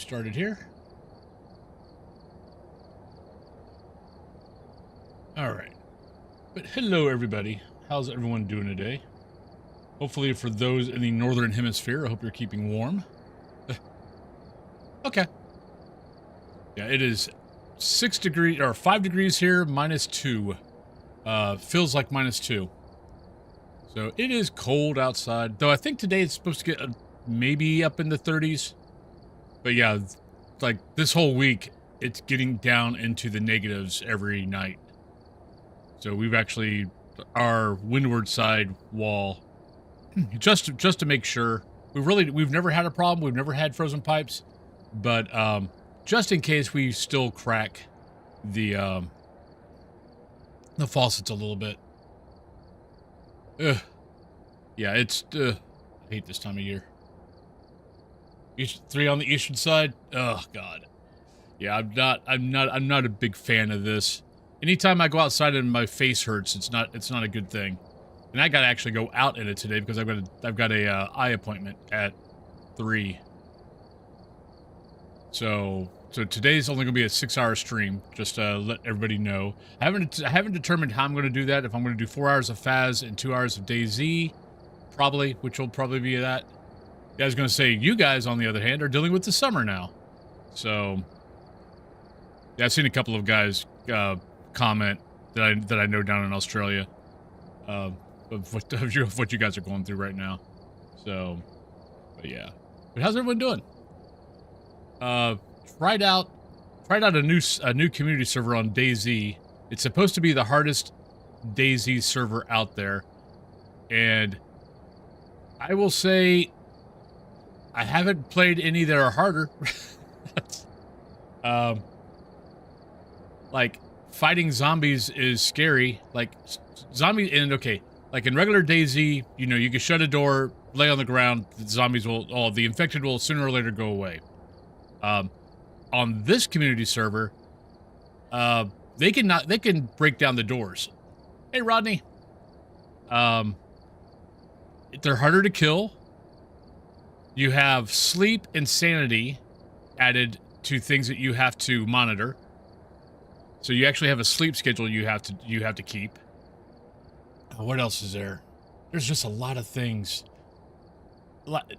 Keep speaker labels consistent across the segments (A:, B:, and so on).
A: started here. All right. But hello, everybody. How's everyone doing today? Hopefully, for those in the northern hemisphere, I hope you're keeping warm. Okay. Yeah, it is 6 degrees or 5 degrees here, -2. Feels like -2. So it is cold outside. Though I think today it's supposed to get maybe up in the 30s. But yeah, like this whole week, it's getting down into the negatives every night. So we've actually, our windward side wall, just to make sure, we've never had a problem. We've never had frozen pipes, but just in case we still crack the faucets a little bit. Ugh. Yeah, it's I hate this time of year. 3 on the eastern side. Oh God. Yeah, I'm not a big fan of this. Anytime I go outside and my face hurts, it's not a good thing. And I gotta actually go out in it today because I've got a eye appointment at 3. So today's only gonna be a 6-hour stream, just to let everybody know. I haven't determined how I'm gonna do that. If I'm gonna do 4 hours of Phaz and 2 hours of DayZ, which will probably be that. Yeah, I was gonna say, you guys, on the other hand, are dealing with the summer now. So yeah, I've seen a couple of guys comment that I know down in Australia of what you guys are going through right now. So, but yeah. But how's everyone doing? Tried out a new community server on DayZ. It's supposed to be the hardest DayZ server out there, and I will say I haven't played any that are harder. Like fighting zombies is scary. Like zombies, and okay, like in regular DayZ, you know, you can shut a door, lay on the ground, the infected will sooner or later go away. On this community server, they can break down the doors. Hey, Rodney. They're harder to kill. You have sleep and sanity added to things that you have to monitor. So you actually have a sleep schedule you have to keep. What else is there? There's just a lot of things.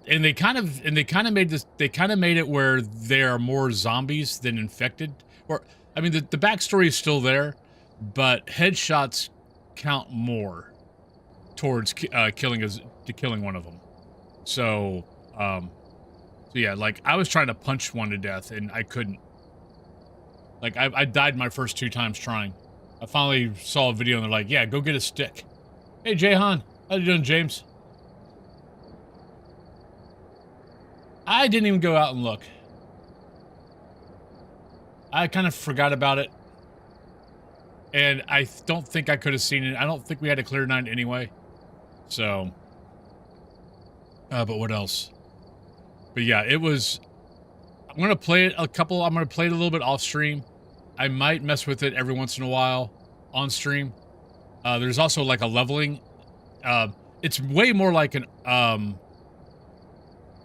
A: And they kind of made it where there are more zombies than infected. Or I mean, the backstory is still there, but headshots count more towards killing one of them. So yeah, like I was trying to punch one to death and I couldn't. Like I died my first 2 times trying. I finally saw a video and they're like, "Yeah, go get a stick." Hey, Jahan, how you doing, James? I didn't even go out and look. I kind of forgot about it. And I don't think I could have seen it. I don't think we had a clear night anyway. So. But what else? But yeah, it was. I'm going to play it I'm going to play it a little bit off stream. I might mess with it every once in a while on stream. There's also like a leveling. It's way more like an.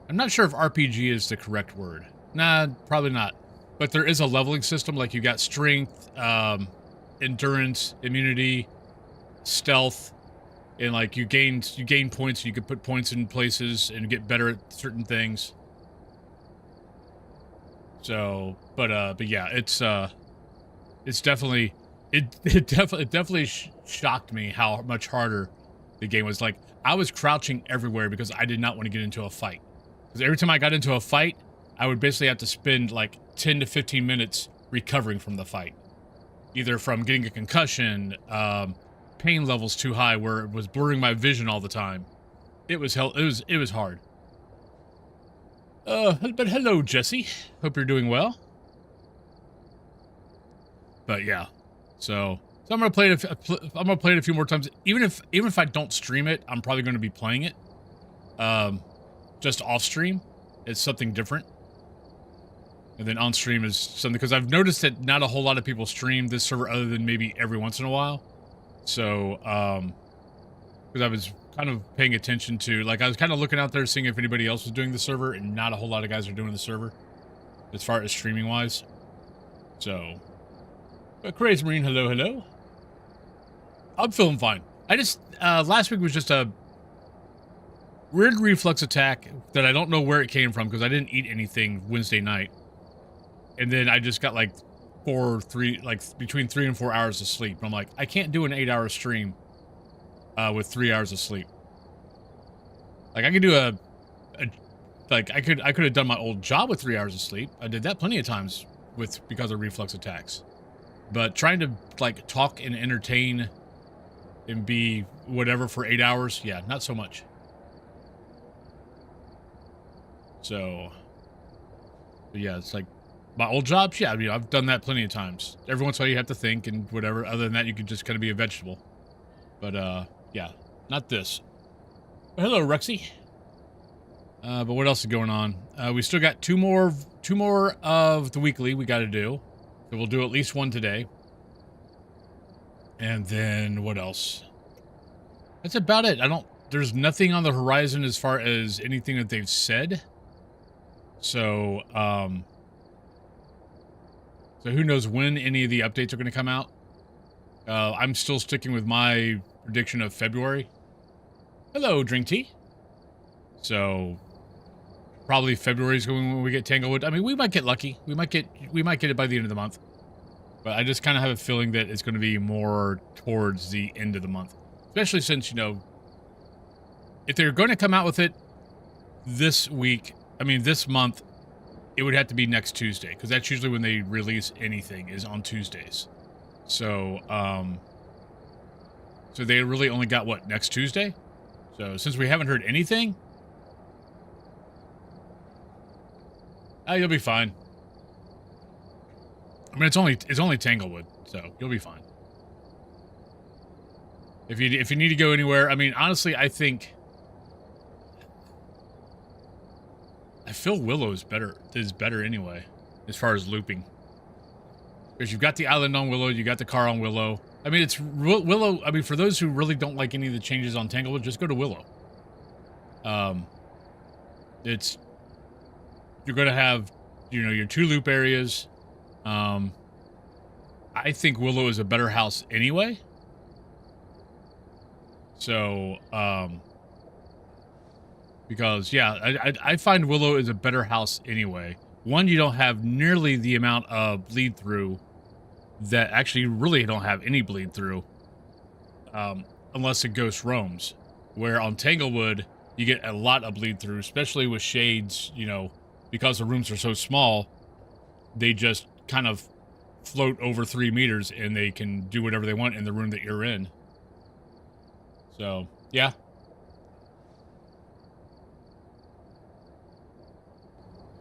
A: I'm not sure if RPG is the correct word. Nah, probably not. But there is a leveling system. Like you got strength, endurance, immunity, stealth, and like you gain points. You could put points in places and get better at certain things. So, but yeah, it's definitely it definitely shocked me how much harder the game was. Like I was crouching everywhere because I did not want to get into a fight. Because every time I got into a fight, I would basically have to spend like 10 to 15 minutes recovering from the fight. Either from getting a concussion, pain levels too high where it was blurring my vision all the time. It was hard. But hello, Jesse. Hope you're doing well. But yeah, so I'm gonna play it. I'm gonna play it a few more times. Even if I don't stream it, I'm probably going to be playing it. Just off stream, it's something different. And then on stream is something, because I've noticed that not a whole lot of people stream this server other than maybe every once in a while. So, because I was kind of paying attention to, like, I was kind of looking out there seeing if anybody else was doing the server, and not a whole lot of guys are doing the server. as far as streaming wise. So, Crazy Marine, hello, hello. I'm feeling fine. I just, last week was just a weird reflux attack that I don't know where it came from because I didn't eat anything Wednesday night. And then I just got like between 3 and 4 hours of sleep. I'm like, I can't do an 8-hour stream with 3 hours of sleep. Like I could do I could have done my old job with 3 hours of sleep. I did that plenty of times because of reflux attacks. But trying to like talk and entertain and be whatever for 8 hours, yeah, not so much. So, but yeah, it's like my old jobs. Yeah, I mean, I've done that plenty of times. Every once in a while, you have to think and whatever. Other than that, you can just kind of be a vegetable. But yeah, not this. But hello, Rexy. But what else is going on? We still got two more of the weekly we got to do. So we'll do at least one today. And then what else? That's about it. There's nothing on the horizon as far as anything that they've said. So, so who knows when any of the updates are going to come out. I'm still sticking with my prediction of February. Hello, Drink Tea. So, probably February is going when we get Tanglewood. I mean, we might get lucky. We might get it by the end of the month. But I just kind of have a feeling that it's going to be more towards the end of the month. Especially since, you know, if they're going to come out with it this month, it would have to be next Tuesday. Because that's usually when they release anything, is on Tuesdays. So, so they really only got, what, next Tuesday? So, since we haven't heard anything, you'll be fine. I mean, it's only Tanglewood, so you'll be fine. If you need to go anywhere, I mean, honestly, I feel Willow is better anyway, as far as looping. Because you've got the island on Willow, you got the car on Willow. I mean, it's Willow. I mean, for those who really don't like any of the changes on Tanglewood, just go to Willow. You're going to have, you know, your 2 loop areas. I think Willow is a better house anyway. So, because, yeah, I find Willow is a better house anyway. One, you don't have nearly the amount of bleed through that actually really don't have any bleed through, unless a ghost roams. Where on Tanglewood, you get a lot of bleed through, especially with shades, you know, because the rooms are so small, they just kind of float over 3 meters and they can do whatever they want in the room that you're in. So, yeah.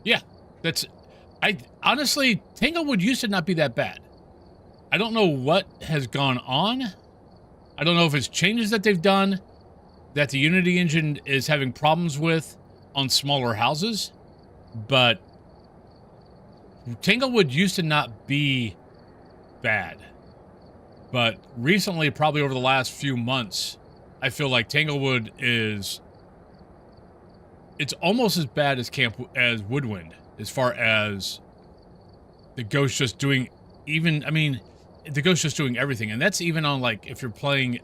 A: Yeah, honestly, Tanglewood used to not be that bad. I don't know what has gone on. I don't know if it's changes that they've done that the Unity engine is having problems with on smaller houses, but Tanglewood used to not be bad. But recently, probably over the last few months, I feel like Tanglewood it's almost as bad as Woodwind, as far as the ghost just doing the ghost just doing everything. And that's even on, like, if you're playing,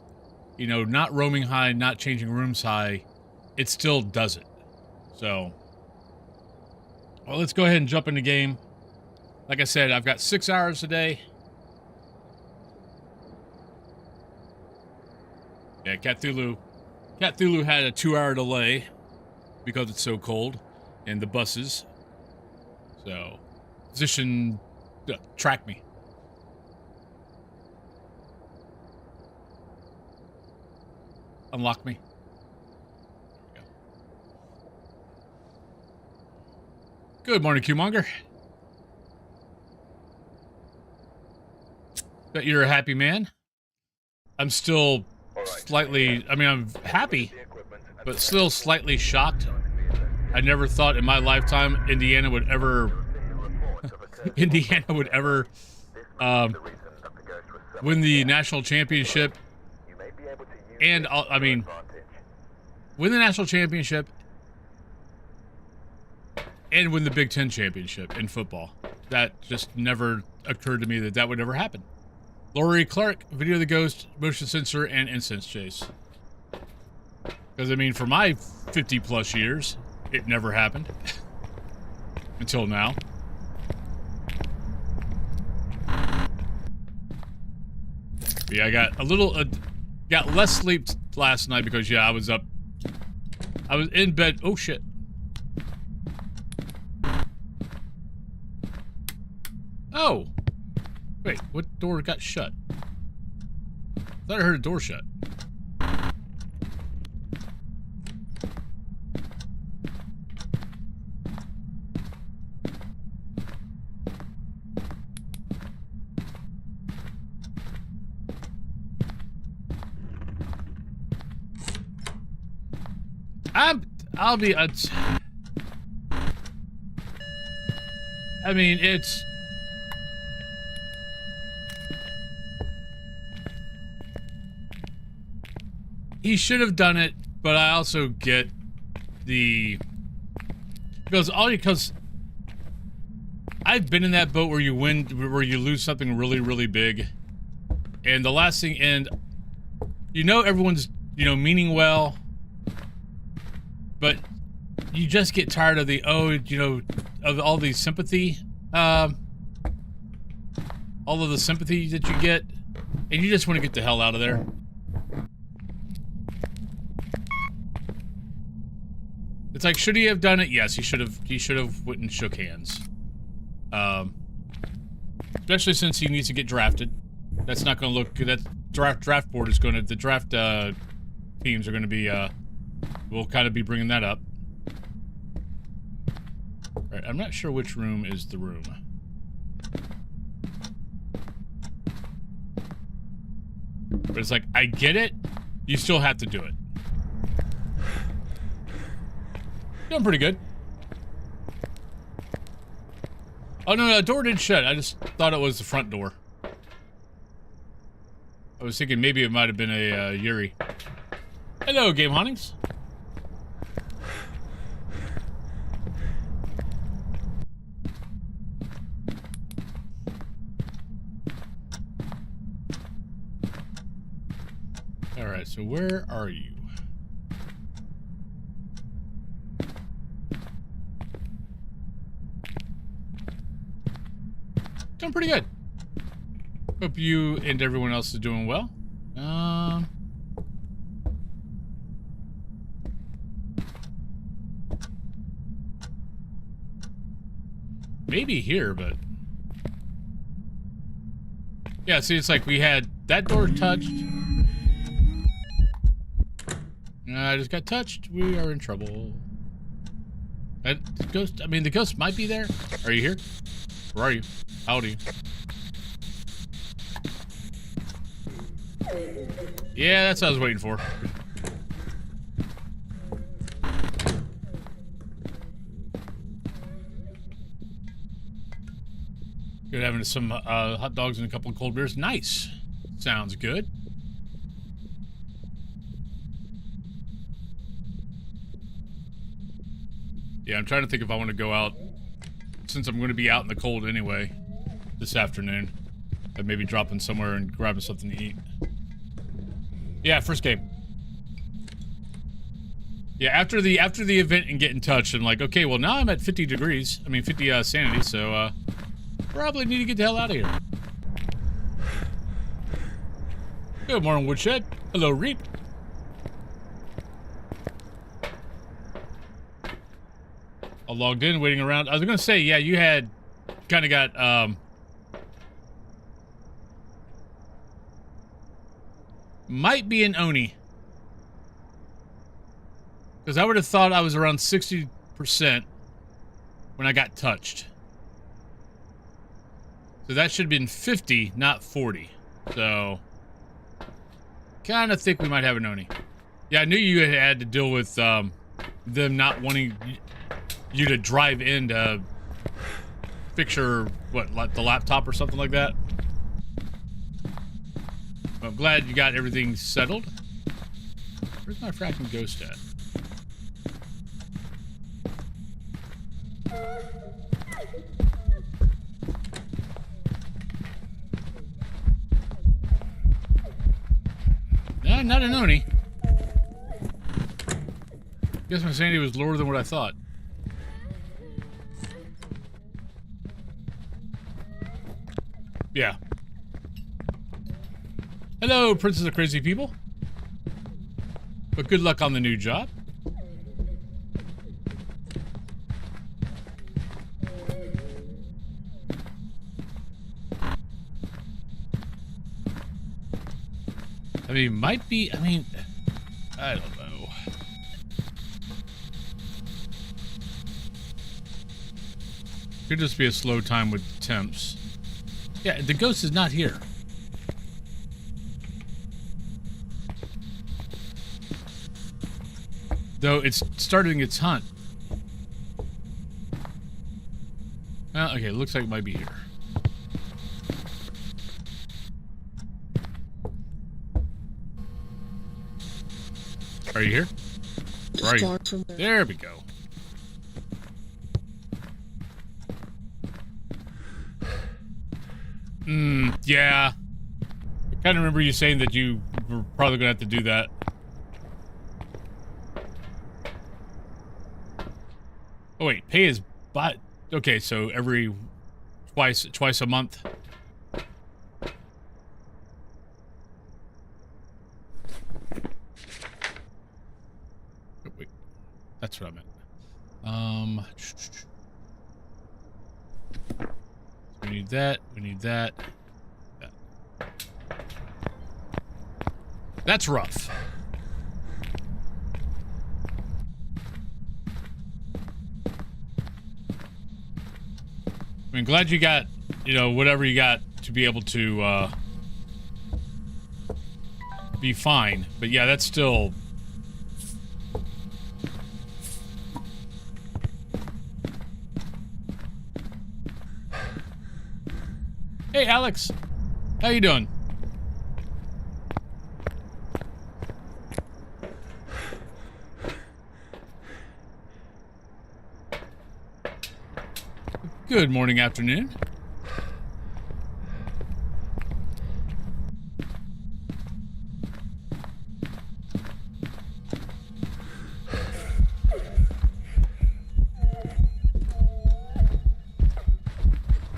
A: you know, not roaming high, not changing rooms high, it still does it. So, well, let's go ahead and jump into game. Like I said, I've got 6 hours today. Yeah, Cthulhu had a 2-hour delay because it's so cold and the buses. So, position, track me. Unlock me. There we go. Good morning, Qmonger. Bet you're a happy man. I'm still slightly, I mean, I'm happy, but still slightly shocked. I never thought in my lifetime Indiana would ever win the national championship. And, I mean, win the national championship and win the Big Ten championship in football. That just never occurred to me that that would ever happen. Laurie Clark, Video of the Ghost, motion sensor, and incense chase. Because, I mean, for my 50-plus years, it never happened. Until now. But yeah, I got a little... got less sleep last night because, yeah, I was up... I was in bed... Oh, shit. Oh! Wait, what door got shut? I thought I heard a door shut. I'll be... I mean, it's... He should have done it, but I also get the... Because I've been in that boat where you win, where you lose something really, really big. And the last thing, and you know everyone's, you know, meaning well, but you just get tired of the, oh, you know, of all the sympathy, all of the sympathy that you get, and you just want to get the hell out of there. It's like, should he have done it? Yes, he should have. He should have went and shook hands. Especially since he needs to get drafted. That's not going to look good. That draft board is going to, the draft teams are going to be, we'll kind of be bringing that up. All right, I'm not sure which room is the room. But it's like, I get it. You still have to do it. Doing pretty good. Oh, no, the door didn't shut. I just thought it was the front door. I was thinking maybe it might have been a Yuri. Hello, Game Hauntings. All right, so where are you? Doing pretty good. Hope you and everyone else is doing well. Maybe here, but... Yeah, see, it's like we had that door touched. I just got touched. We are in trouble. The ghost, I mean, the ghost might be there. Are you here? Where are you? How old are you? Yeah, that's what I was waiting for. Good having some hot dogs and a couple of cold beers. Nice. Sounds good. Yeah, I'm trying to think if I want to go out, since I'm going to be out in the cold anyway this afternoon. And maybe dropping somewhere and grabbing something to eat. Yeah, first game. Yeah, after the event and getting touched, I'm like, okay, well now I'm at 50 degrees. I mean 50 sanity, so probably need to get the hell out of here. Good morning, Woodshed. Hello, Reap. I logged in, waiting around. I was gonna say, yeah, you had kind of got might be an Oni. Because I would have thought I was around 60% when I got touched. So that should have been 50, not 40. So, kind of think we might have an Oni. Yeah, I knew you had to deal with them not wanting you to drive in to fix your, what, like the laptop or something like that. I'm glad you got everything settled. Where's my fracking ghost at? Not an Oni. Guess my sanity was lower than what I thought. Yeah. Hello, Princess of Crazy People. But good luck on the new job. I mean, might be, I mean, I don't know. Could just be a slow time with temps. Yeah, the ghost is not here. Though it's starting its hunt. Okay, looks like it might be here. Are you here? Where are you? There we go. Yeah. I kind of remember you saying that you were probably gonna have to do that. Oh wait, pay is okay, so every twice a month. Oh, wait, that's what I meant. We need that. We need that. That's rough. I mean, glad you got, you know, whatever you got to be able to be fine. But yeah, that's still... Hey, Alex. How you doing? Good morning, afternoon.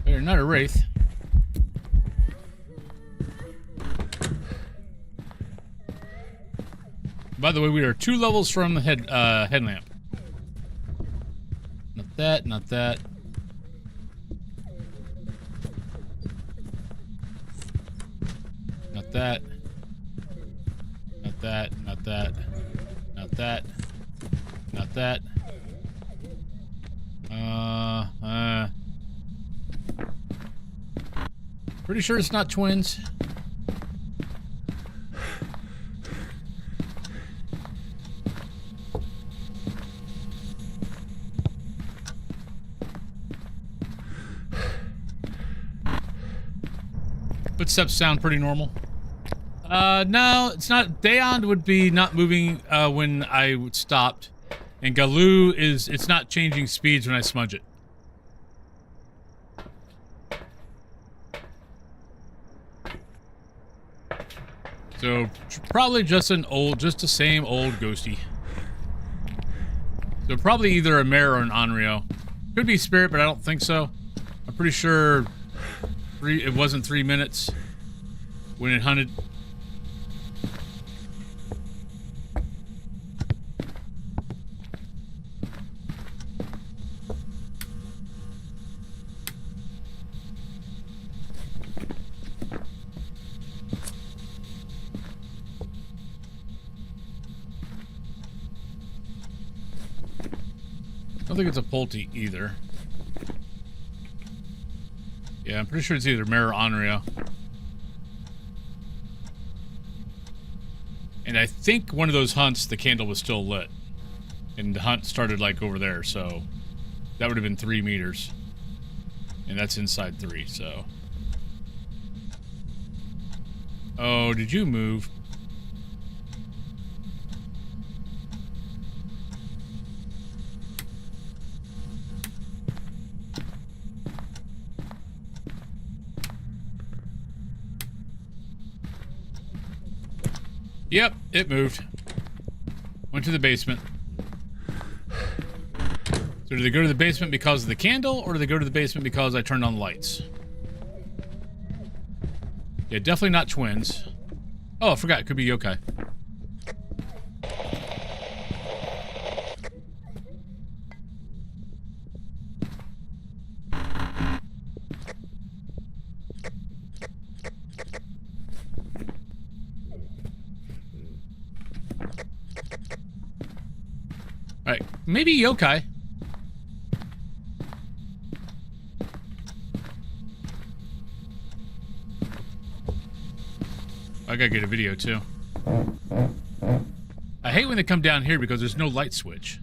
A: They're not a wraith. By the way, we are 2 levels from the headlamp. Not that, not that. Not that. Not that, not that. Not that. Not that. Pretty sure it's not twins. Footsteps sound pretty normal. No, it's not. Dayon would be not moving when I stopped. And Galoo it's not changing speeds when I smudge it. So, probably just the same old ghosty. So probably either a mare or an Onryo. Could be spirit, but I don't think so. I'm pretty sure it wasn't 3 minutes when it hunted. I don't think it's a Pulte either. Yeah, I'm pretty sure it's either mare or Onryo. And I think one of those hunts, the candle was still lit. And the hunt started like over there, so that would have been 3 meters. And that's inside 3, so. Oh, did you move? Yep, it moved. Went to the basement. So did they go to the basement because of the candle, or did they go to the basement because I turned on the lights? Yeah, definitely not twins. Oh, I forgot. It could be yokai. Alright, maybe yokai. I gotta get a video too. I hate when they come down here because there's no light switch.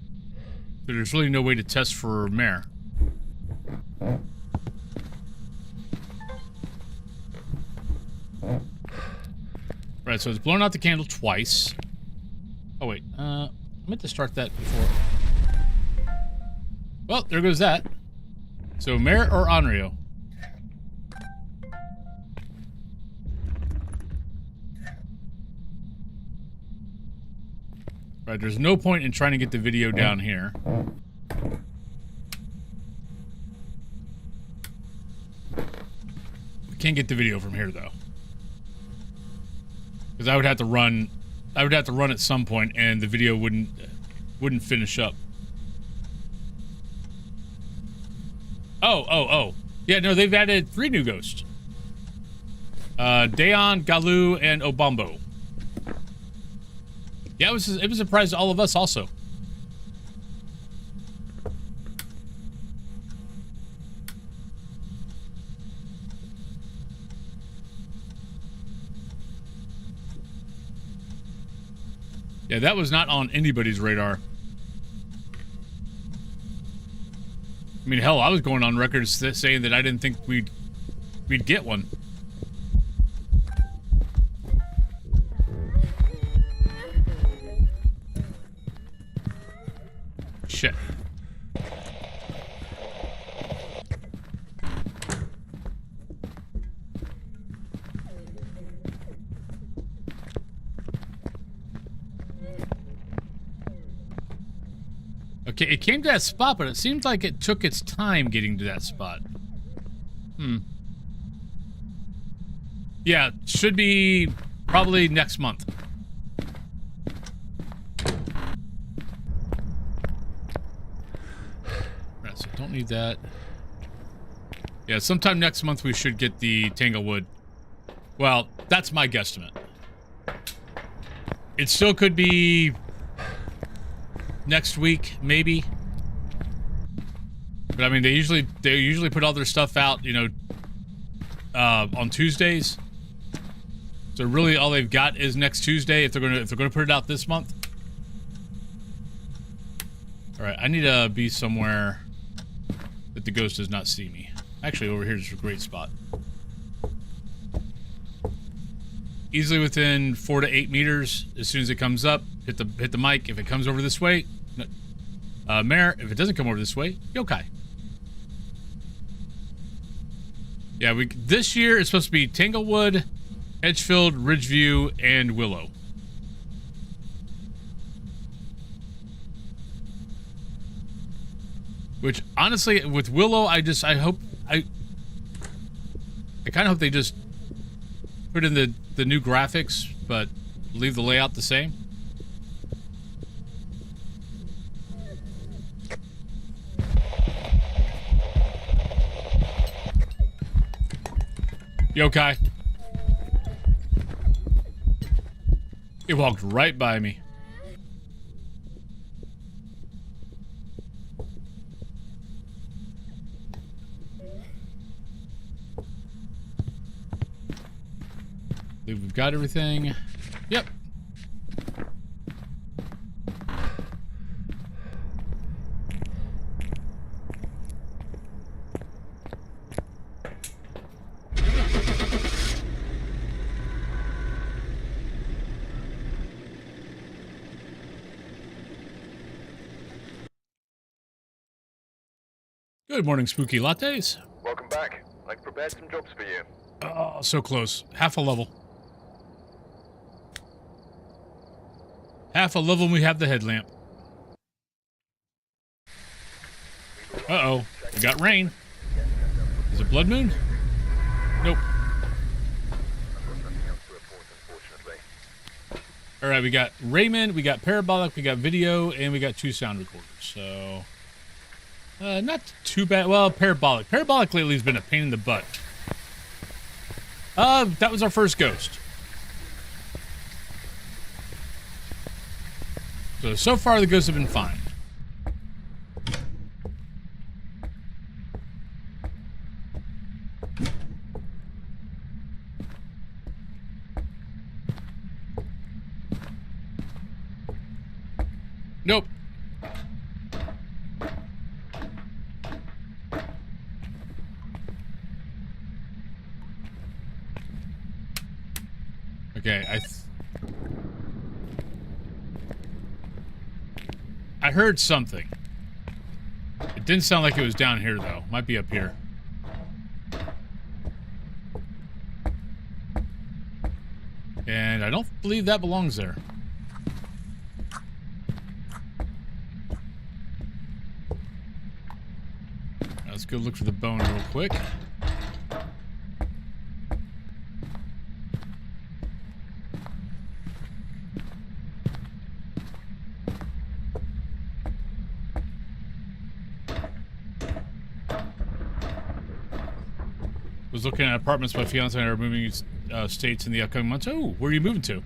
A: So there's really no way to test for mare. Right, so it's blown out the candle twice. Oh wait, I meant to start that before. Well, there goes that. So mare or Onryo? Right, there's no point in trying to get the video down here. We can't get the video from here, though. Because I would have to run at some point, and the video wouldn't finish up. Oh. Yeah, no, they've added 3 new ghosts. Dayon, Galu, and Obambo. Yeah, it was a surprise to all of us also. Yeah, that was not on anybody's radar. I mean, hell, I was going on record saying that I didn't think we'd get one. Shit. Okay, it came to that spot, but it seemed like it took its time getting to that spot. Yeah, should be probably next month. Right, so don't need that. Yeah, sometime next month we should get the Tanglewood. Well, that's my guesstimate. It still could be next week, maybe. But I mean, they usually put all their stuff out, you know, on Tuesdays. So really, all they've got is next Tuesday if they're gonna put it out this month. All right, I need to be somewhere that the ghost does not see me. Actually, over here is a great spot. Easily within 4 to 8 meters. As soon as it comes up, hit the mic. If it comes over this way, mare. If it doesn't come over this way, yokai. Yeah, this year it's supposed to be Tanglewood, Edgefield, Ridgeview, and Willow. Which honestly, with Willow, I kind of hope they just put in the new graphics, but leave the layout the same. Yokai. He walked right by me. We've got everything. Yep. Good morning, spooky lattes.
B: Welcome back. I've prepared some jobs for you.
A: Oh, so close. Half a level. Half a level and we have the headlamp. Uh-oh. We got rain. Is it blood moon? Nope. Alright, we got Raymond, we got Parabolic, we got video, and we got 2 sound recorders. So, not too bad. Well, Parabolic. Parabolic lately has been a pain in the butt. That was our first ghost. So far the ghosts have been fine. Nope. Okay, I heard something. It didn't sound like it was down here, though. Might be up here. And I don't believe that belongs there. Let's go look for the bone real quick. Was looking at apartments my fiance and I are moving states in the upcoming months. Oh, where are you moving to?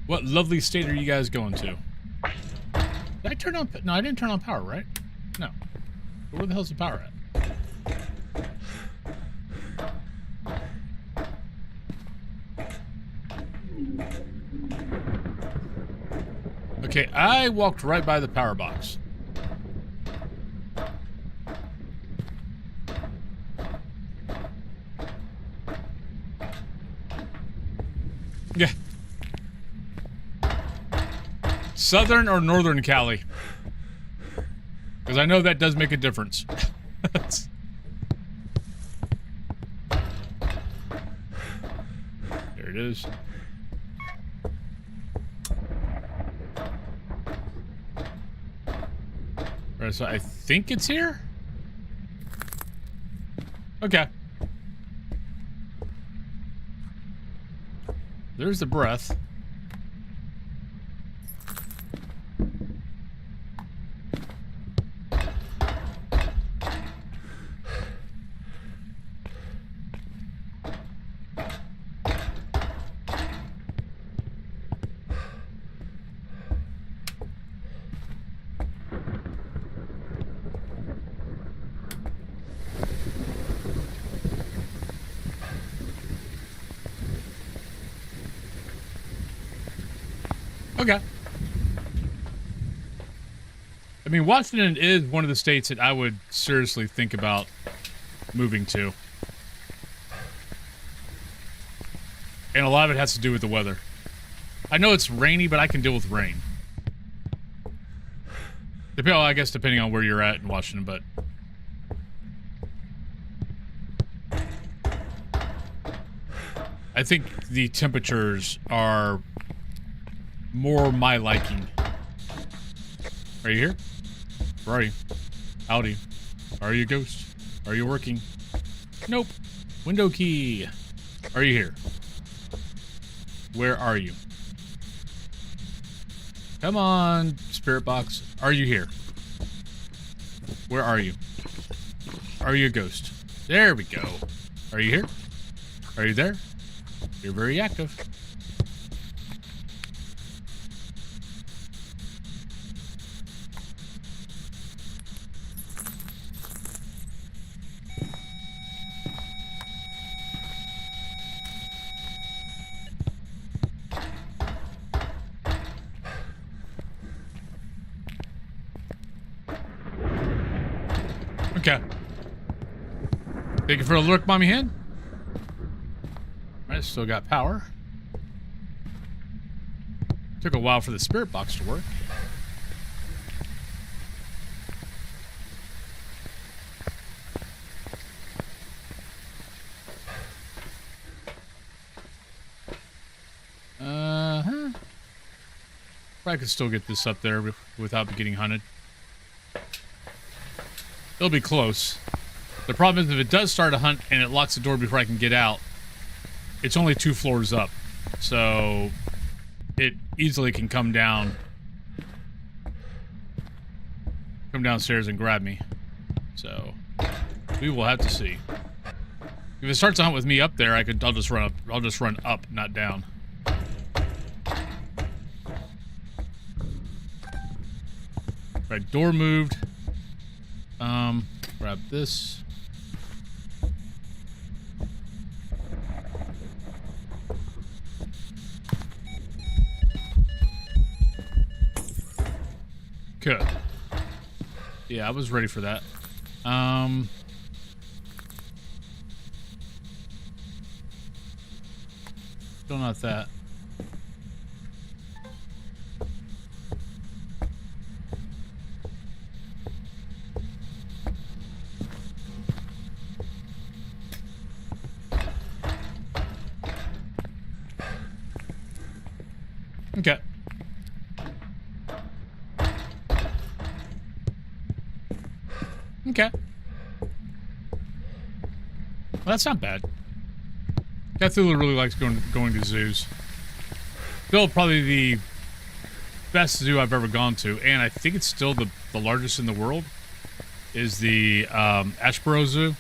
A: What lovely state are you guys going to? Did I turn on... No, I didn't turn on power, right? No. Where the hell's the power at? Okay, I walked right by the power box. Yeah. Southern or Northern Cali? Because I know that does make a difference. There it is. Alright, so I think it's here? Okay. There's the breath. Okay. I mean, Washington is one of the states that I would seriously think about moving to. And a lot of it has to do with the weather. I know it's rainy, but I can deal with rain. Well, I guess depending on where you're at in Washington, but... I think the temperatures are more my liking. Are you here? Where are you? Howdy. Are you a ghost? Are you working? Nope. Window key. Are you here? Where are you? Come on, spirit box. Are you here? Where are you? Are you a ghost? There we go. Are you here? Are you there? You're very active. Okay. Thank you for the lurk, mommy hen. I still got power. Took a while for the spirit box to work. Probably could still get this up there without getting hunted. It'll be close. The problem is if it does start a hunt and it locks the door before I can get out, it's only 2 floors up. So it easily can come down. Come downstairs and grab me. So we will have to see. If it starts a hunt with me up there, I'll just run up. I'll just run up, not down. Right, door moved. Grab this. Good. Yeah, I was ready for that. Still not that. Okay. Okay. Well, that's not bad. Cthulhu really likes going to zoos. Still probably the best zoo I've ever gone to, and I think it's still the largest in the world, is the Asheboro Zoo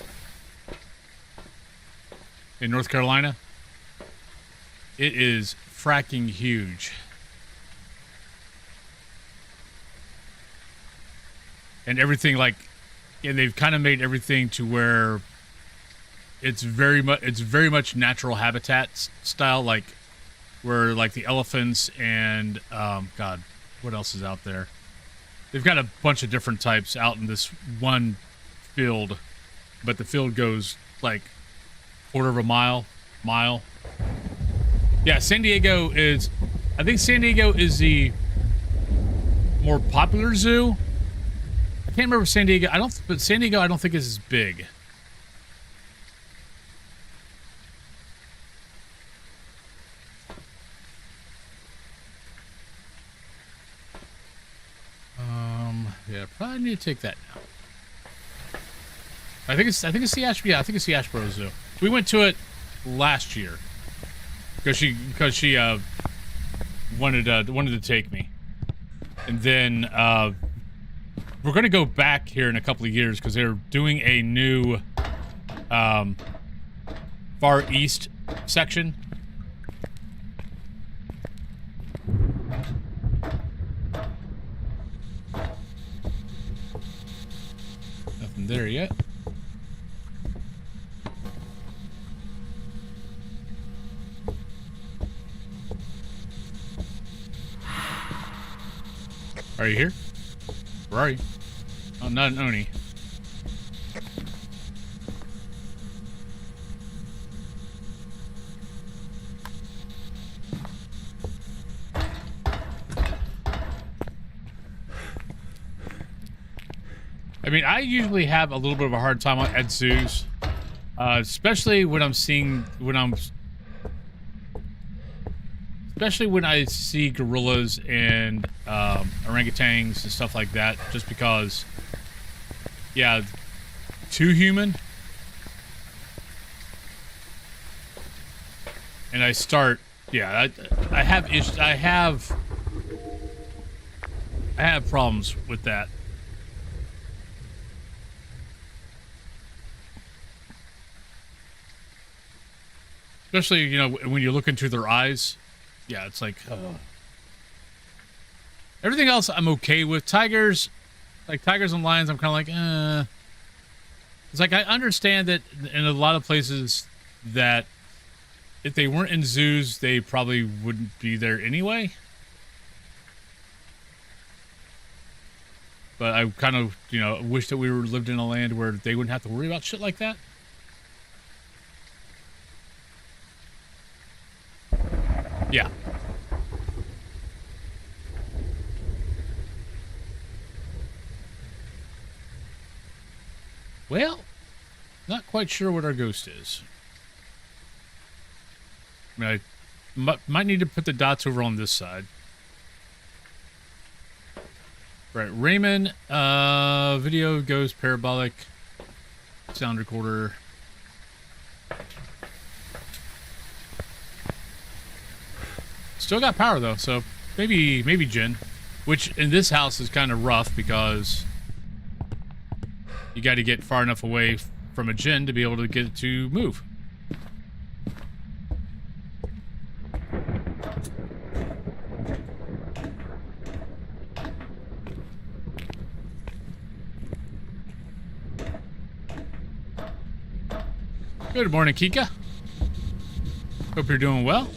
A: in North Carolina. It is fracking huge. And everything and they've kind of made everything to where it's very much natural habitat style, like where like the elephants and God, what else is out there? They've got a bunch of different types out in this one field, but the field goes like quarter of a mile. Yeah, San Diego is. I think San Diego is the more popular zoo. I can't remember San Diego. But San Diego I don't think is as big. Yeah, probably need to take that now. I think it's the Asheboro Zoo. We went to it last year because she wanted to take me, and then we're gonna go back here in a couple of years because they're doing a new Far East section. Nothing there yet. Are you here? Where are you? Oh, not an Oni. I mean, I usually have a little bit of a hard time at zoos, especially when I see gorillas and orangutans and stuff like that, just because, yeah, too human. And I start, yeah, I have issues. I have problems with that. Especially, you know, when you look into their eyes. Yeah, it's like, everything else I'm okay with. Tigers and lions, I'm kind of like, It's like, I understand that in a lot of places that if they weren't in zoos, they probably wouldn't be there anyway. But I kind of, you know, wish that we lived in a land where they wouldn't have to worry about shit like that. Yeah. Well, not quite sure what our ghost is. I mean, I might need to put the dots over on this side. Right, Raymond, video goes parabolic, sound recorder. Still got power though, so maybe Jen, which in this house is kind of rough because you got to get far enough away from a Jen to be able to get it to move. Good morning, Kika. Hope you're doing well.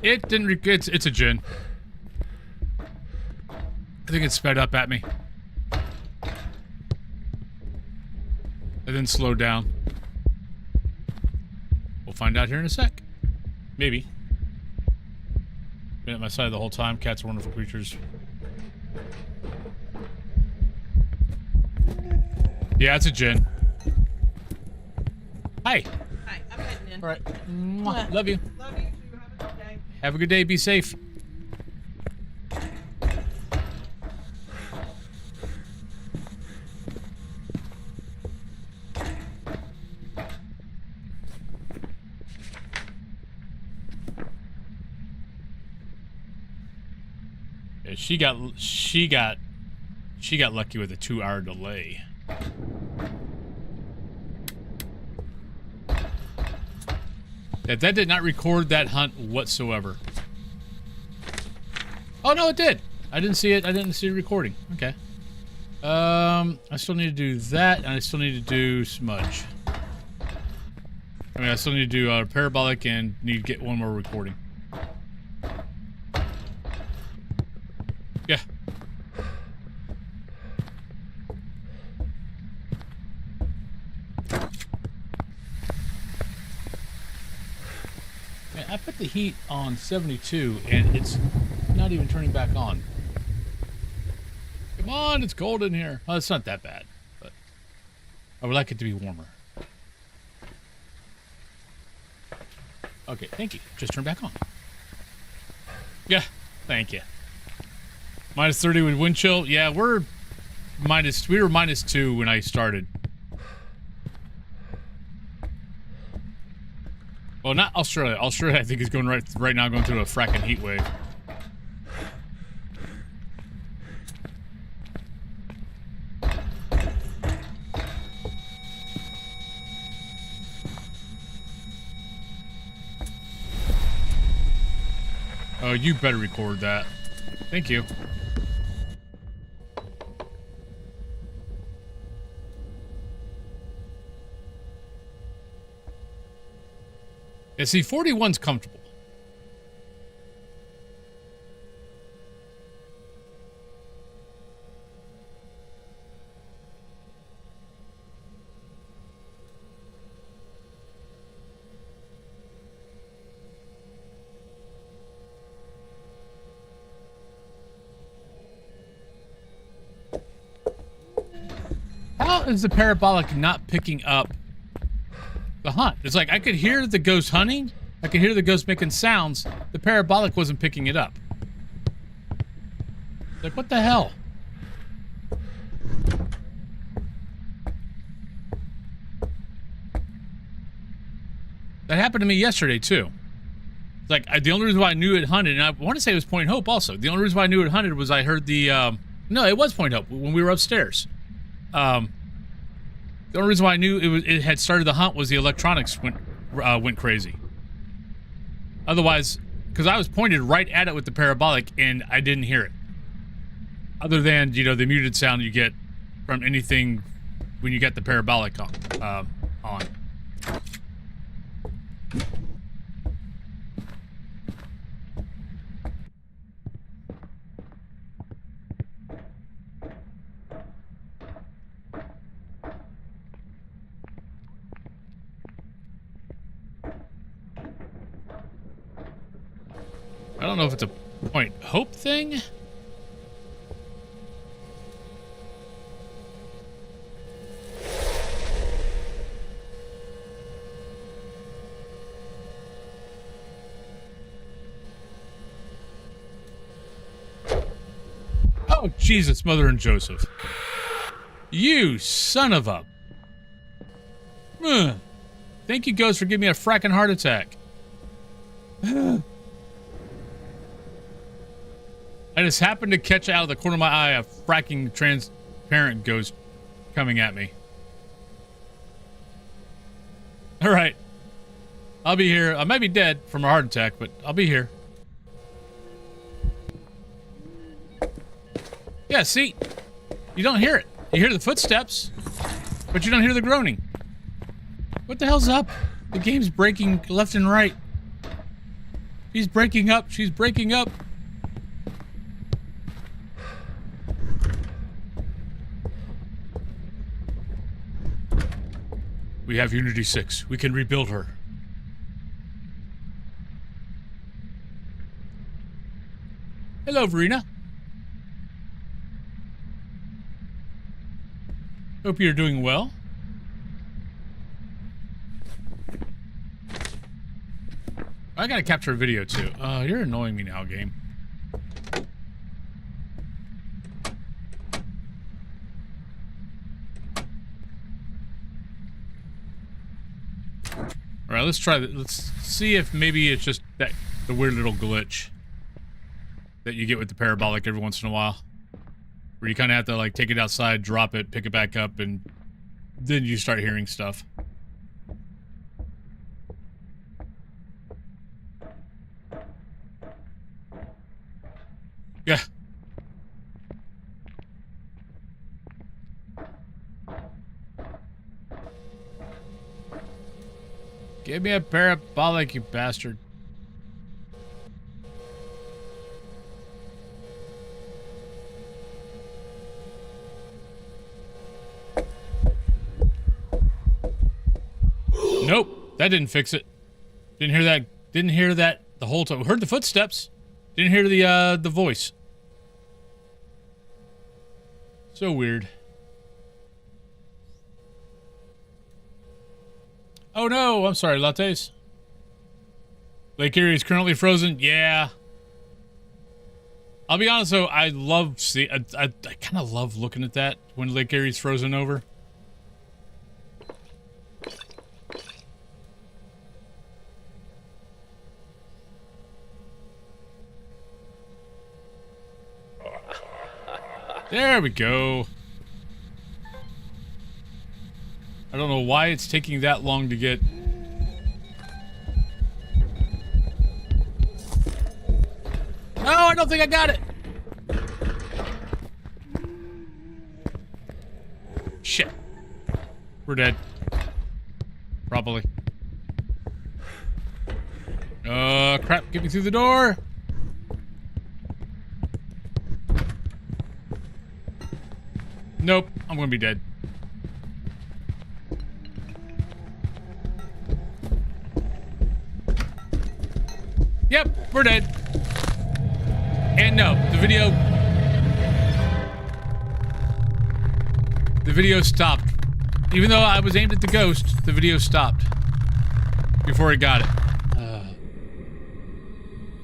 A: It didn't. It's a Jinn. I think it sped up at me. And then slowed down. We'll find out here in a sec. Maybe. Been at my side the whole time. Cats are wonderful creatures. Yeah, it's a Jinn. Hi.
C: Hi, I'm heading in.
A: All right. Mwah. Love you.
C: Love you too. Have a good day.
A: Have a good day. Be safe. Yeah, she got lucky with a 2-hour delay. That did not record that hunt whatsoever. Oh no, it did. I didn't see it. I didn't see it recording. Okay. I still need to do that, and I still need to do smudge. I mean, I still need to do parabolic and need to get one more recording. Yeah. Man, I put the heat on 72 and it's not even turning back on. Come on, it's cold in here. Oh, it's not that bad, but I would like it to be warmer. Okay, thank you. Just turn back on. Yeah, thank you. Minus 30 with wind chill. Yeah, we were minus 2 when I started. Well, not Australia. Australia, I think, is going right now going through a fracking heat wave. Oh, you better record that. Thank you. Yeah, see, 41's comfortable. How is the parabolic not picking up the hunt? It's like I could hear the ghost hunting. I could hear the ghost making sounds. The parabolic wasn't picking it up. Like, what the hell? That happened to me yesterday, too. Like, the only reason why I knew it hunted, and I want to say it was Point Hope also. The only reason why I knew it hunted was I heard the, no, it was Point Hope when we were upstairs. The only reason why I knew it had started the hunt was the electronics went crazy. Otherwise, because I was pointed right at it with the parabolic and I didn't hear it. Other than, you know, the muted sound you get from anything when you get the parabolic on. I don't know if it's a Point Hope thing. Oh, Jesus, Mother and Joseph. You son of a... Ugh. Thank you, Ghost, for giving me a fracking heart attack. I just happened to catch out of the corner of my eye a fracking transparent ghost coming at me. Alright. I'll be here. I might be dead from a heart attack, but I'll be here. Yeah, see? You don't hear it. You hear the footsteps, but you don't hear the groaning. What the hell's up? The game's breaking left and right. She's breaking up. She's breaking up. We have Unity 6. We can rebuild her. Hello, Verena. Hope you're doing well. I gotta capture a video too. You're annoying me now, game. Alright, let's try that. Let's see if maybe it's just that the weird little glitch that you get with the parabolic every once in a while. Where you kind of have to, like, take it outside, drop it, pick it back up, and then you start hearing stuff. Yeah. Give me a parabolic, you bastard. Nope, that didn't fix it. Didn't hear that. Didn't hear that the whole time. Heard the footsteps. Didn't hear the voice. So weird. Oh no, I'm sorry, lattes. Lake Erie is currently frozen. Yeah. I'll be honest though, I love I kind of love looking at that when Lake Erie's frozen over. There we go. I don't know why it's taking that long to get... No, I don't think I got it! Shit. We're dead. Probably. Crap, get me through the door! Nope, I'm gonna be dead. Yep, we're dead. And no, the video stopped. Even though I was aimed at the ghost, the video stopped before it got it.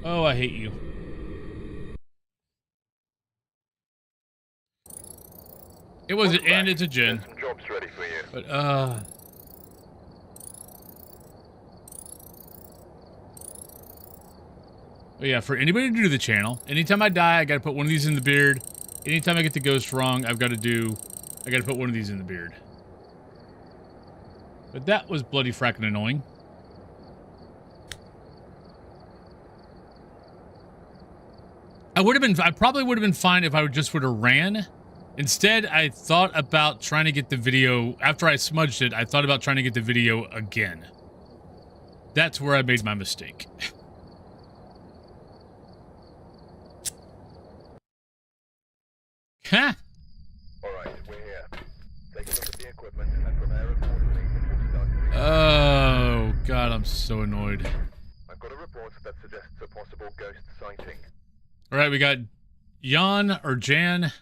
A: Oh, I hate you. It was, and it's a Jin.
B: Some jobs ready for you.
A: But, oh yeah, for anybody new to the channel, anytime I die, I gotta put one of these in the beard. Anytime I get the ghost wrong, I gotta put one of these in the beard. But that was bloody fracking annoying. I probably would have been fine if I just would have ran. Instead, I thought about trying to get the video, after I smudged it, I thought about trying to get the video again. That's where I made my mistake. Huh?
B: Alright, we're here. Take a look at the equipment and prepare accordingly before starting.
A: Oh, God, I'm so annoyed.
B: I've got a report that suggests a possible ghost sighting.
A: Alright, we got Jan, or Jan,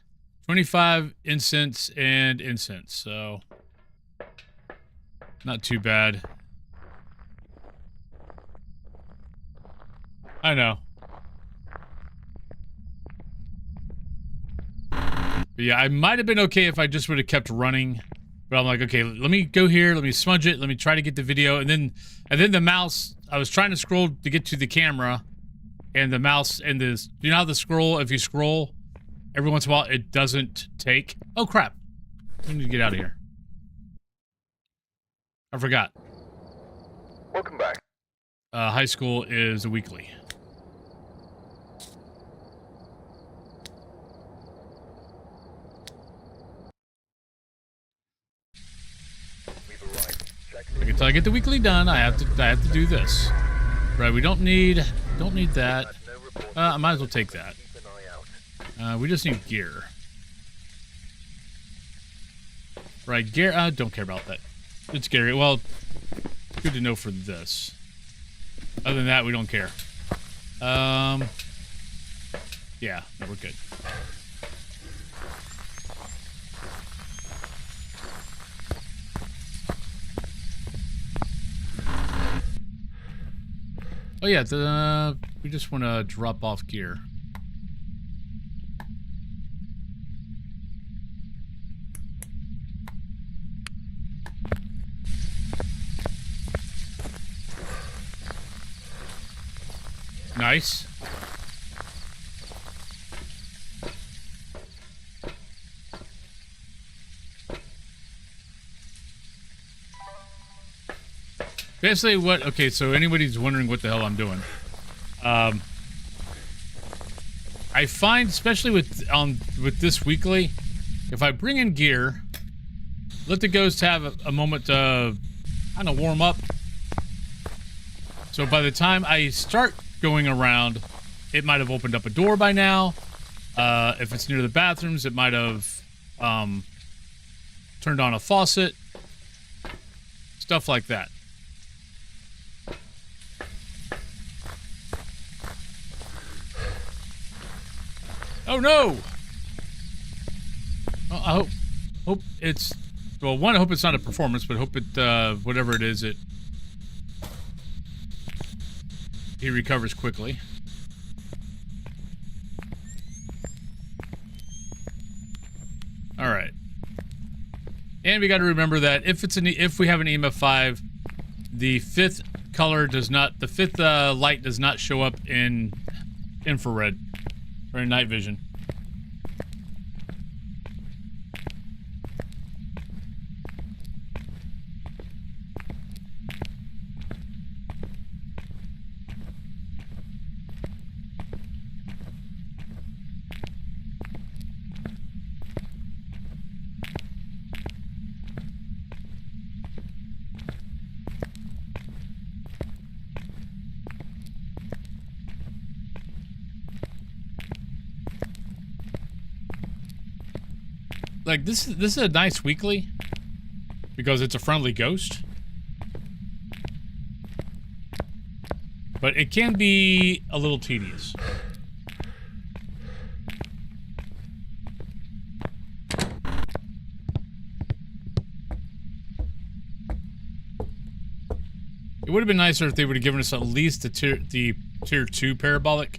A: 25 incense and incense, so not too bad. I know. But yeah, I might have been okay if I just would have kept running. But I'm like, okay, let me go here, let me smudge it, let me try to get the video, and then the mouse, I was trying to scroll to get to the camera, and the mouse and this, you know how the scroll, if you scroll, every once in a while it doesn't take. Oh crap. I need to get out of here. I forgot.
B: Welcome back.
A: High school is a weekly.
B: We've arrived. Check
A: Like, until I get the weekly done, I have to do this. Right, we don't need that.
B: no report.
A: I might as well take that.
B: Keep an eye out.
A: We just need gear. Right, gear, I don't care about that. It's scary. Well, good to know for this. Other than that, we don't care. Yeah, no, we're good. Oh yeah, we just want to drop off gear. Nice. Basically what, okay, so anybody's wondering what the hell I'm doing. I find, especially with this weekly, if I bring in gear, let the ghost have a moment to kind of warm up. So by the time I start going around, it might have opened up a door by now. If it's near the bathrooms, it might have turned on a faucet. Stuff like that. Oh no! Well, I hope it's, well, one, I hope it's not a performance, but hope it, whatever it is, he recovers quickly. All right. And we got to remember that if we have an EMF 5, the fifth light does not show up in infrared or in night vision. Like, this is a nice weekly because it's a friendly ghost. But it can be a little tedious. It would have been nicer if they would have given us at least the tier 2 parabolic.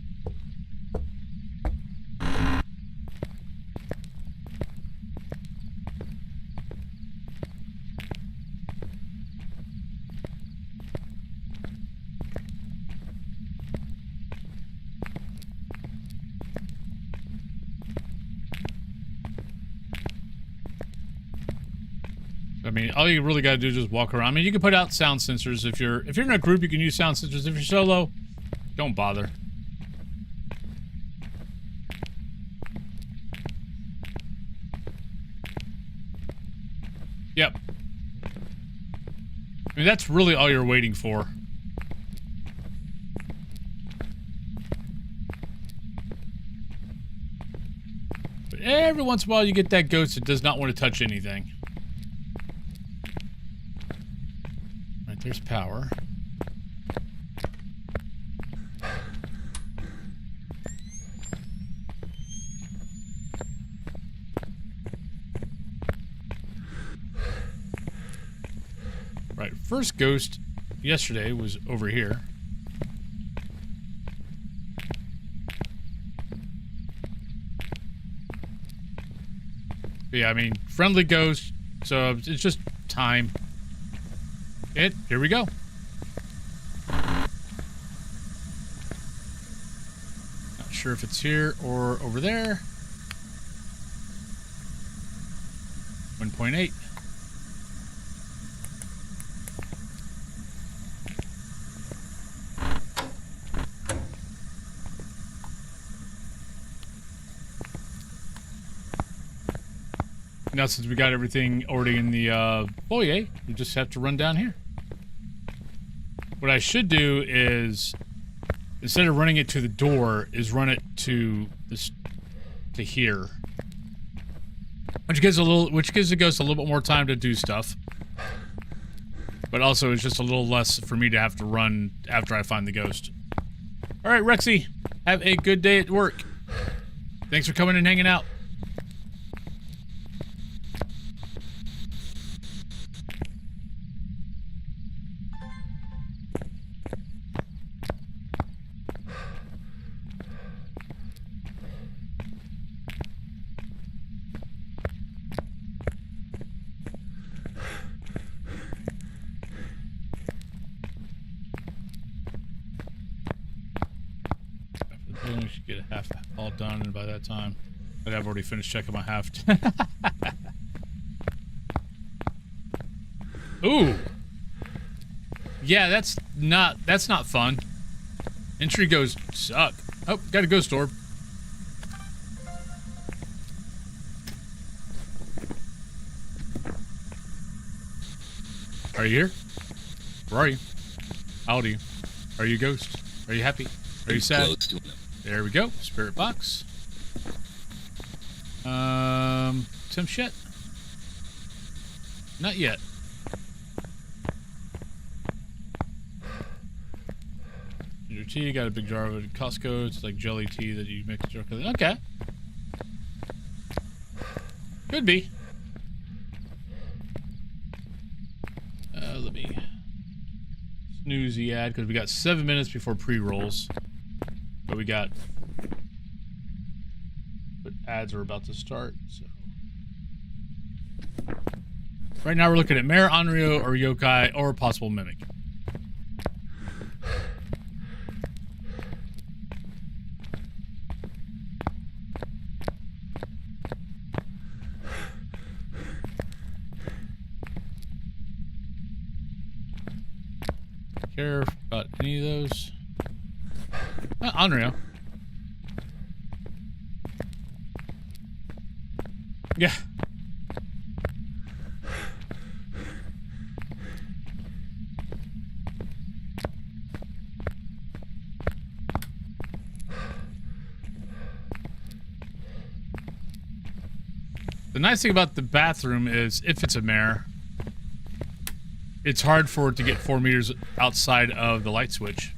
A: I mean, all you really got to do is just walk around. I mean, you can put out sound sensors. If you're in a group, you can use sound sensors. If you're solo, don't bother. Yep. I mean, that's really all you're waiting for. But every once in a while, you get that ghost that does not want to touch anything. There's power. Right, first ghost yesterday was over here. But yeah, I mean, friendly ghost, so it's just time. Here we go. Not sure if it's here or over there. 1.8. Now, since we got everything already in the foyer, we just have to run down here. What I should do is, instead of running it to the door, is run it to this, to here, which gives the ghost a little bit more time to do stuff. But also, it's just a little less for me to have to run after I find the ghost. All right, Rexy, have a good day at work. Thanks for coming and hanging out. We should get a half all done, and by that time, I've already finished checking my half. Ooh, yeah, that's not fun. Entry ghosts suck. Oh, got a ghost orb. Are you here? Where are you? How old are you? Are you a ghost? Are you happy? Are you sad? There we go. Spirit box. Some shit. Not yet. Your tea, got a big jar of it at Costco. It's like jelly tea that you mix directly. Okay. Could be. Let me snooze the ad because we got 7 minutes before pre-rolls. But we got, but ads are about to start, so. Right now we're looking at Mare, Onryo, or Yokai, or possible Mimic. Care about any of those? Onryo. Yeah. The nice thing about the bathroom is, if it's a mare, it's hard for it to get 4 meters outside of the light switch.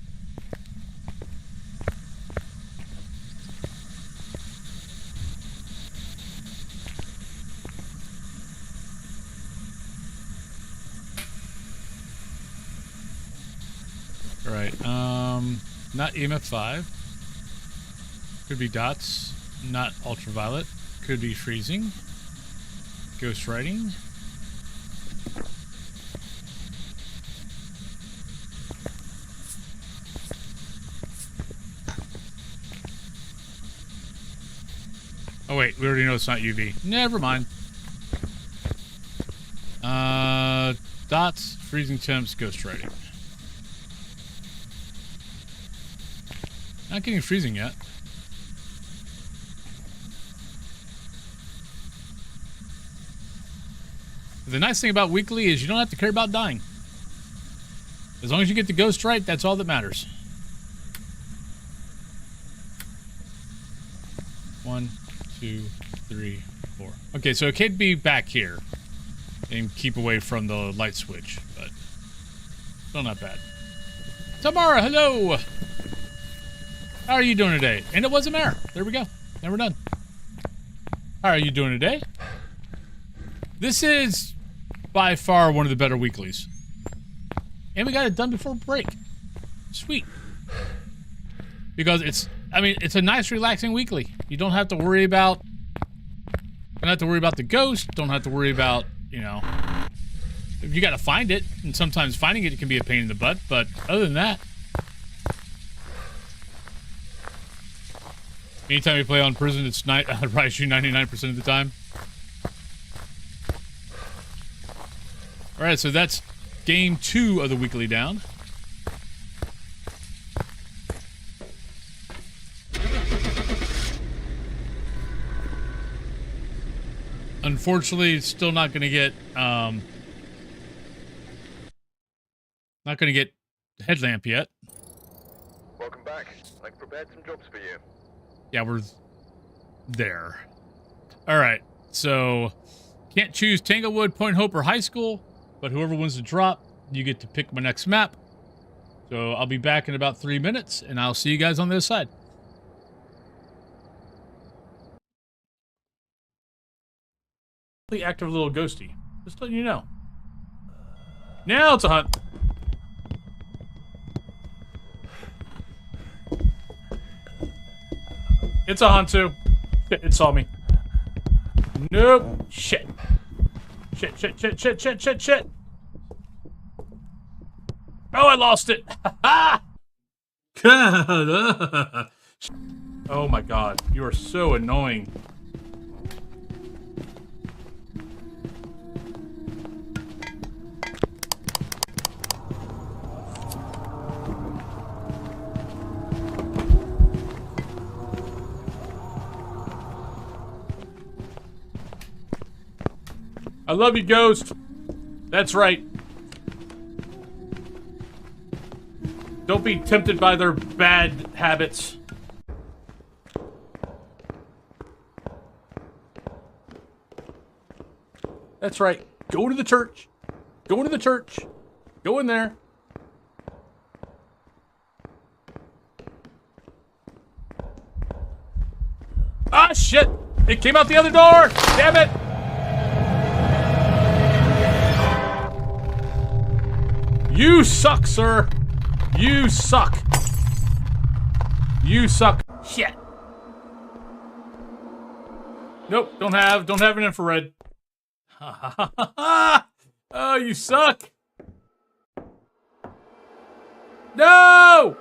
A: Alright, not EMF 5. Could be dots, not ultraviolet. Could be freezing. Ghost writing. Oh wait, we already know it's not UV. Never mind. Dots, freezing temps, ghost writing. Not getting freezing yet. The nice thing about weekly is you don't have to care about dying. As long as you get the ghost right, that's all that matters. 1, 2, 3, 4. Okay, so it could be back here and keep away from the light switch, but still not bad. Tamara, hello! How are you doing today? And it was a mare. There we go. Now we're done. How are you doing today? This is by far one of the better weeklies. And we got it done before break. Sweet. Because it's, I mean, it's a nice relaxing weekly. You don't have to worry about Don't have to worry about the ghost. Don't have to worry about, you know, if you got to find it, and sometimes finding it can be a pain in the butt, but other than that, anytime you play on prison, it's probably shoot 99% of the time. Alright, so that's game 2 of the weekly down. Unfortunately, it's still not going to get, not going to get headlamp yet.
B: Welcome back. I've prepared some jobs for you.
A: Yeah, we're there. Alright, so can't choose Tanglewood, Point Hope, or High School, but whoever wins the drop, you get to pick my next map. So I'll be back in about 3 minutes, and I'll see you guys on the other side. Active little ghosty. Just letting you know. Now it's a hunt. It's a hunt too. Shit, it saw me. Nope. Shit. Shit, shit, shit, shit, shit, shit, shit. Oh, I lost it. God. Oh my god. You are so annoying. I love you, Ghost. That's right. Don't be tempted by their bad habits. That's right. Go to the church. Go to the church. Go in there. Ah, shit. It came out the other door. Damn it. You suck, sir. You suck. You suck. Shit. Nope, don't have an infrared. Oh, you suck. No!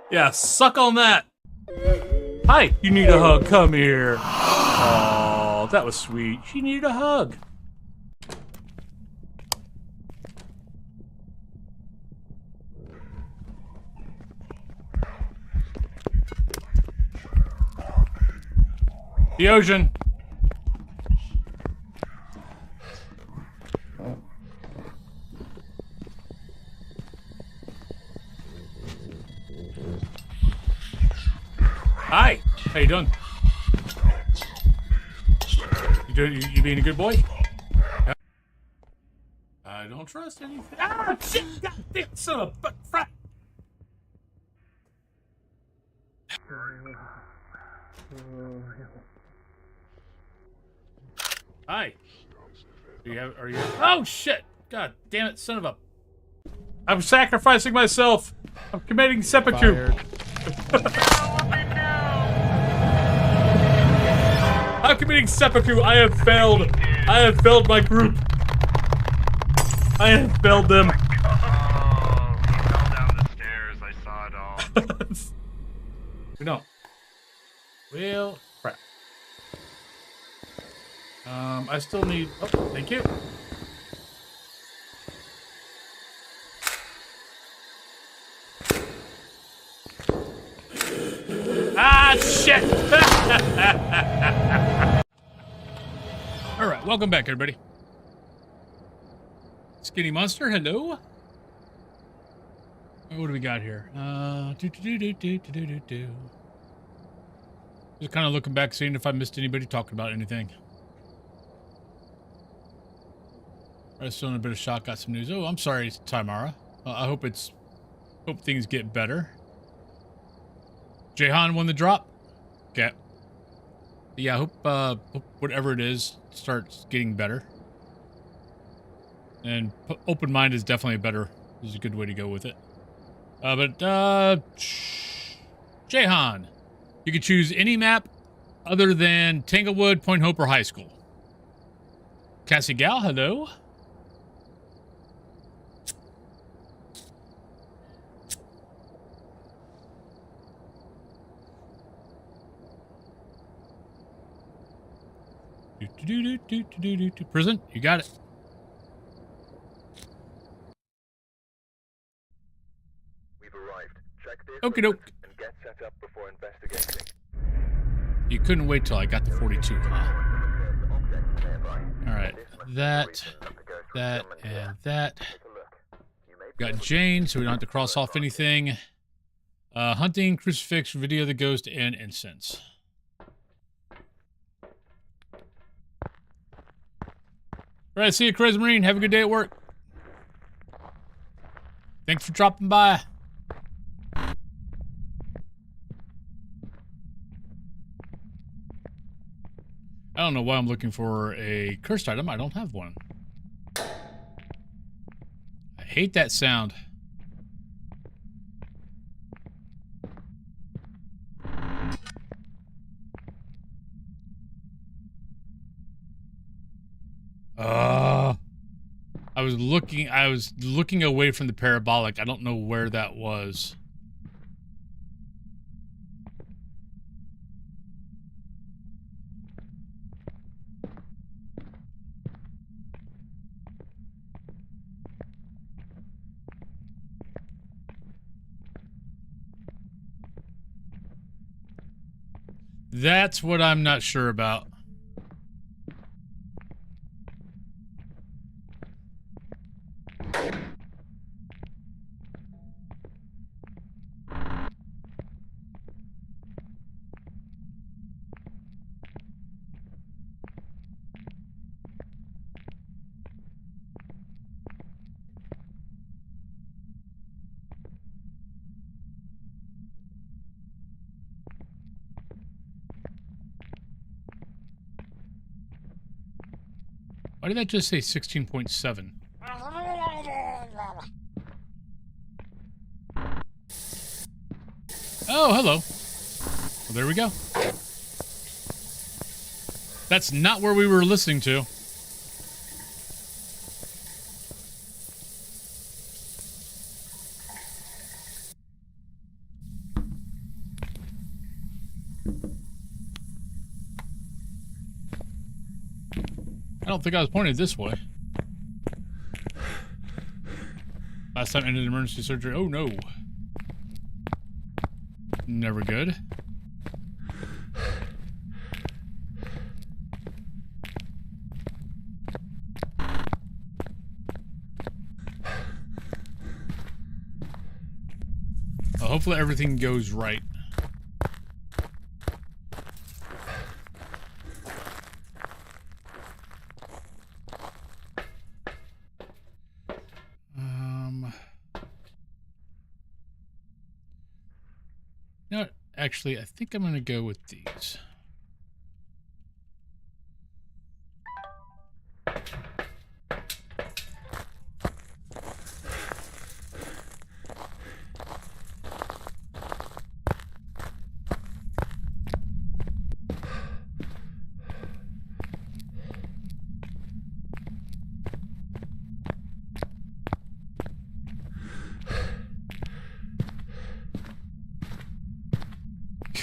A: Yeah, suck on that. Hi, you need a hug. Come here. Oh, that was sweet. She needed a hug. The ocean. Hi. How you doing? You being a good boy? I don't trust anything. Ah, shit! Goddamn son of a butt frat! Hi. Are you? Oh shit! God damn it, son of a! I'm sacrificing myself. I'm committing seppuku. I'm committing seppuku. I have failed. I have failed my group. I have failed them.
D: Oh, he fell down the stairs. I saw it all.
A: No. Well, crap. I still need. Oh, thank you. Ah, shit! All right, welcome back, everybody. Skinny Monster, hello. What do we got here? Just kind of looking back, seeing if I missed anybody talking about anything. I'm still in a bit of shock. Got some news. Oh, I'm sorry, Tamara. I hope things get better. Jahan won the drop. Okay. Yeah, I hope whatever it is starts getting better. And open mind is definitely is a good way to go with it. Jahan, you can choose any map other than Tanglewood, Point Hope, or High School. Cassie Gal, hello. Prison, you got it.
B: We've arrived. Check the
A: Okie
B: equipment
A: doke.
B: and get set up before investigating.
A: You couldn't wait till I got the 42, huh?
B: Object nearby.
A: Alright,
B: This must be
A: that,
B: the reason not to go through
A: that,
B: government
A: and
B: here.
A: that.
B: Take a look. You may be
A: Got
B: able to
A: Jane, so we don't have to cross off anything. Hunting, crucifix, video of the ghost, and incense. Alright, see you, Crazy Marine. Have a good day at work. Thanks for dropping by. I don't know why I'm looking for a cursed item. I don't have one. I hate that sound. I was looking away from the parabolic. I don't know where that was. That's what I'm not sure about. Why did that just say 16.7? Oh, hello. Well, there we go. That's not where we were listening to. I don't think I was pointed this way. Last time I ended emergency surgery. Oh no. Never good. Well, hopefully everything goes right. No, actually, I think I'm going to go with these.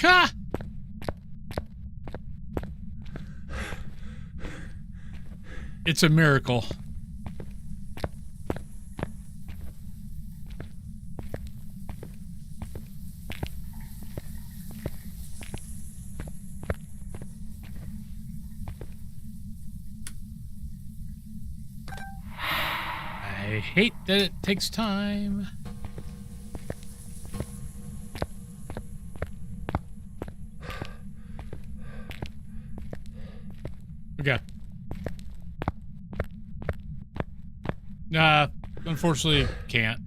A: Ha! It's a miracle. I hate that it takes time. Okay. Nah, unfortunately, can't.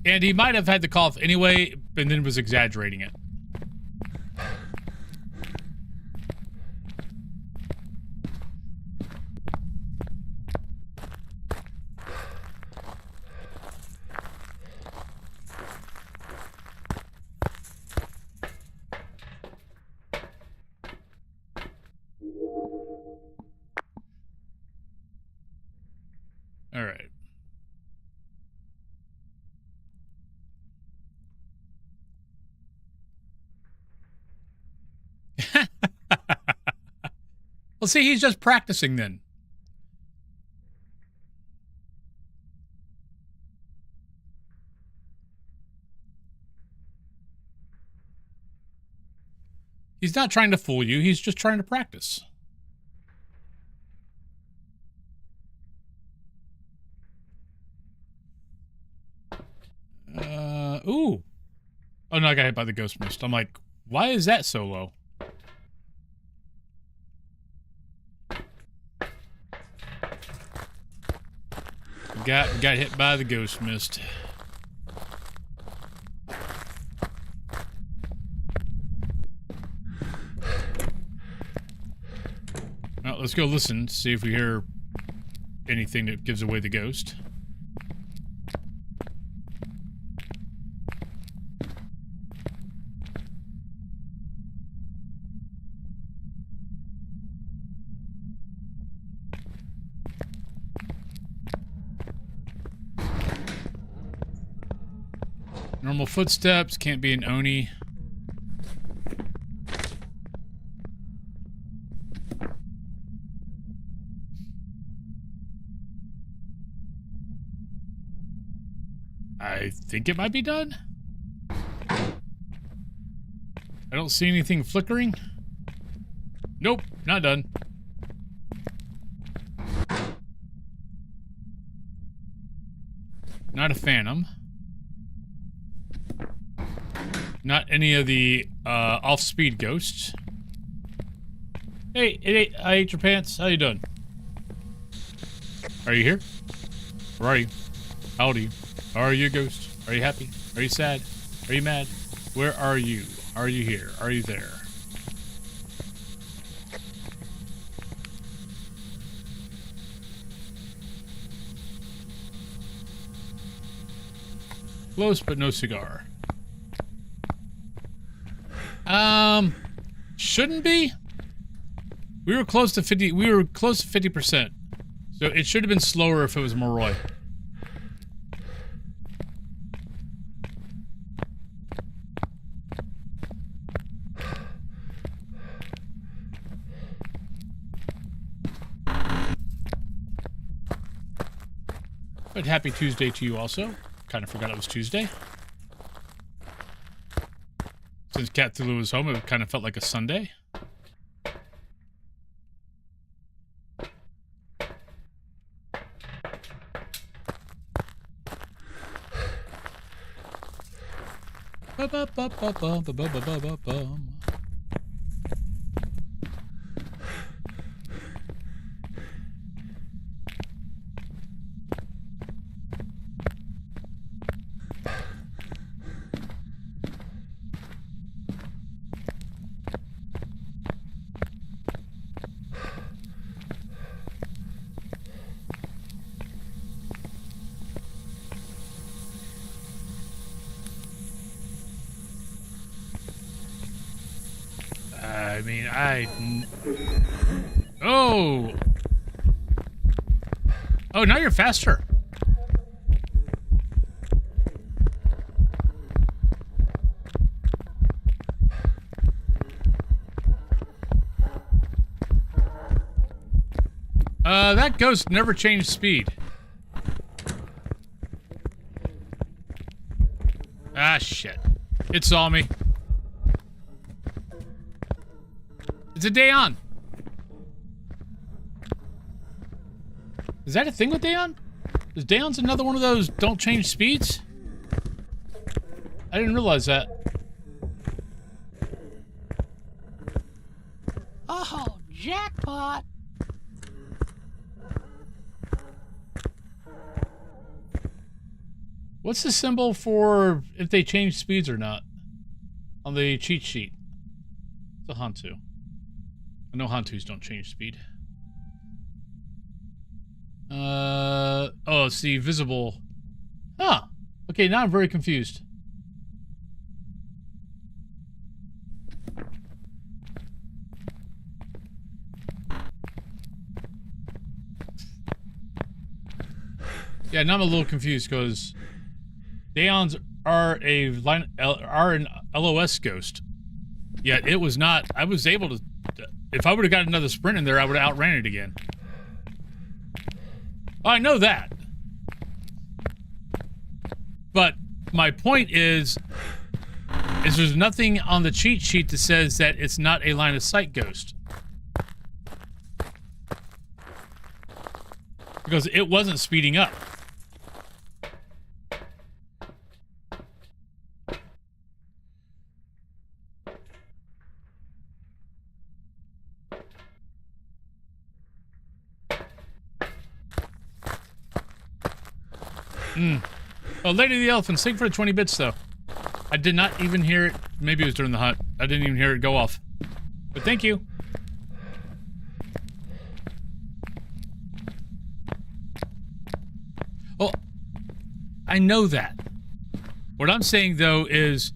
A: And he might have had the cough anyway, and then was exaggerating it. Well, see, he's just practicing then. He's not trying to fool you. He's just trying to practice. Ooh. Oh, no, I got hit by the ghost mist. I'm like, why is that so low? Got hit by the ghost mist. Well, let's go listen, see if we hear anything that gives away the ghost. Normal footsteps, can't be an Oni. I think it might be done. I don't see anything flickering. Nope, not done. Not a phantom. Not any of the off-speed ghosts. Hey, I ate your pants. How you doing? Are you here? Where are you? How old are you? Are you a ghost? Are you happy? Are you sad? Are you mad? Where are you? Are you here? Are you there? Close, but no cigar. Shouldn't be. We were close to 50. We were close to 50%. So it should have been slower if it was Moroi. But happy Tuesday to you also. Kind of forgot it was Tuesday. Since Cthulhu was home, it kind of felt like a Sunday. I mean, Oh! Oh, now you're faster. That ghost never changed speed. Ah, shit. It saw me. It's a Dayon. Is that a thing with Dayon? Is Dayon's another one of those don't change speeds? I didn't realize that.
E: Oh, jackpot!
A: What's the symbol for if they change speeds or not? On the cheat sheet. It's a Hantu. I know Hantus don't change speed. Oh, it's the visible. Huh. Okay, now I'm very confused. Yeah, now I'm a little confused because Dayons are an LOS ghost. Yet it was not. I was able to. if I would have got another sprint in there, I would have outran it again. I know that. But my point is there's nothing on the cheat sheet that says that it's not a line of sight ghost. Because it wasn't speeding up. Oh, Lady of the Elephant, sing for the 20 bits, though. I did not even hear it. Maybe it was during the hunt. I didn't even hear it go off. But thank you. Oh, I know that. What I'm saying, though, is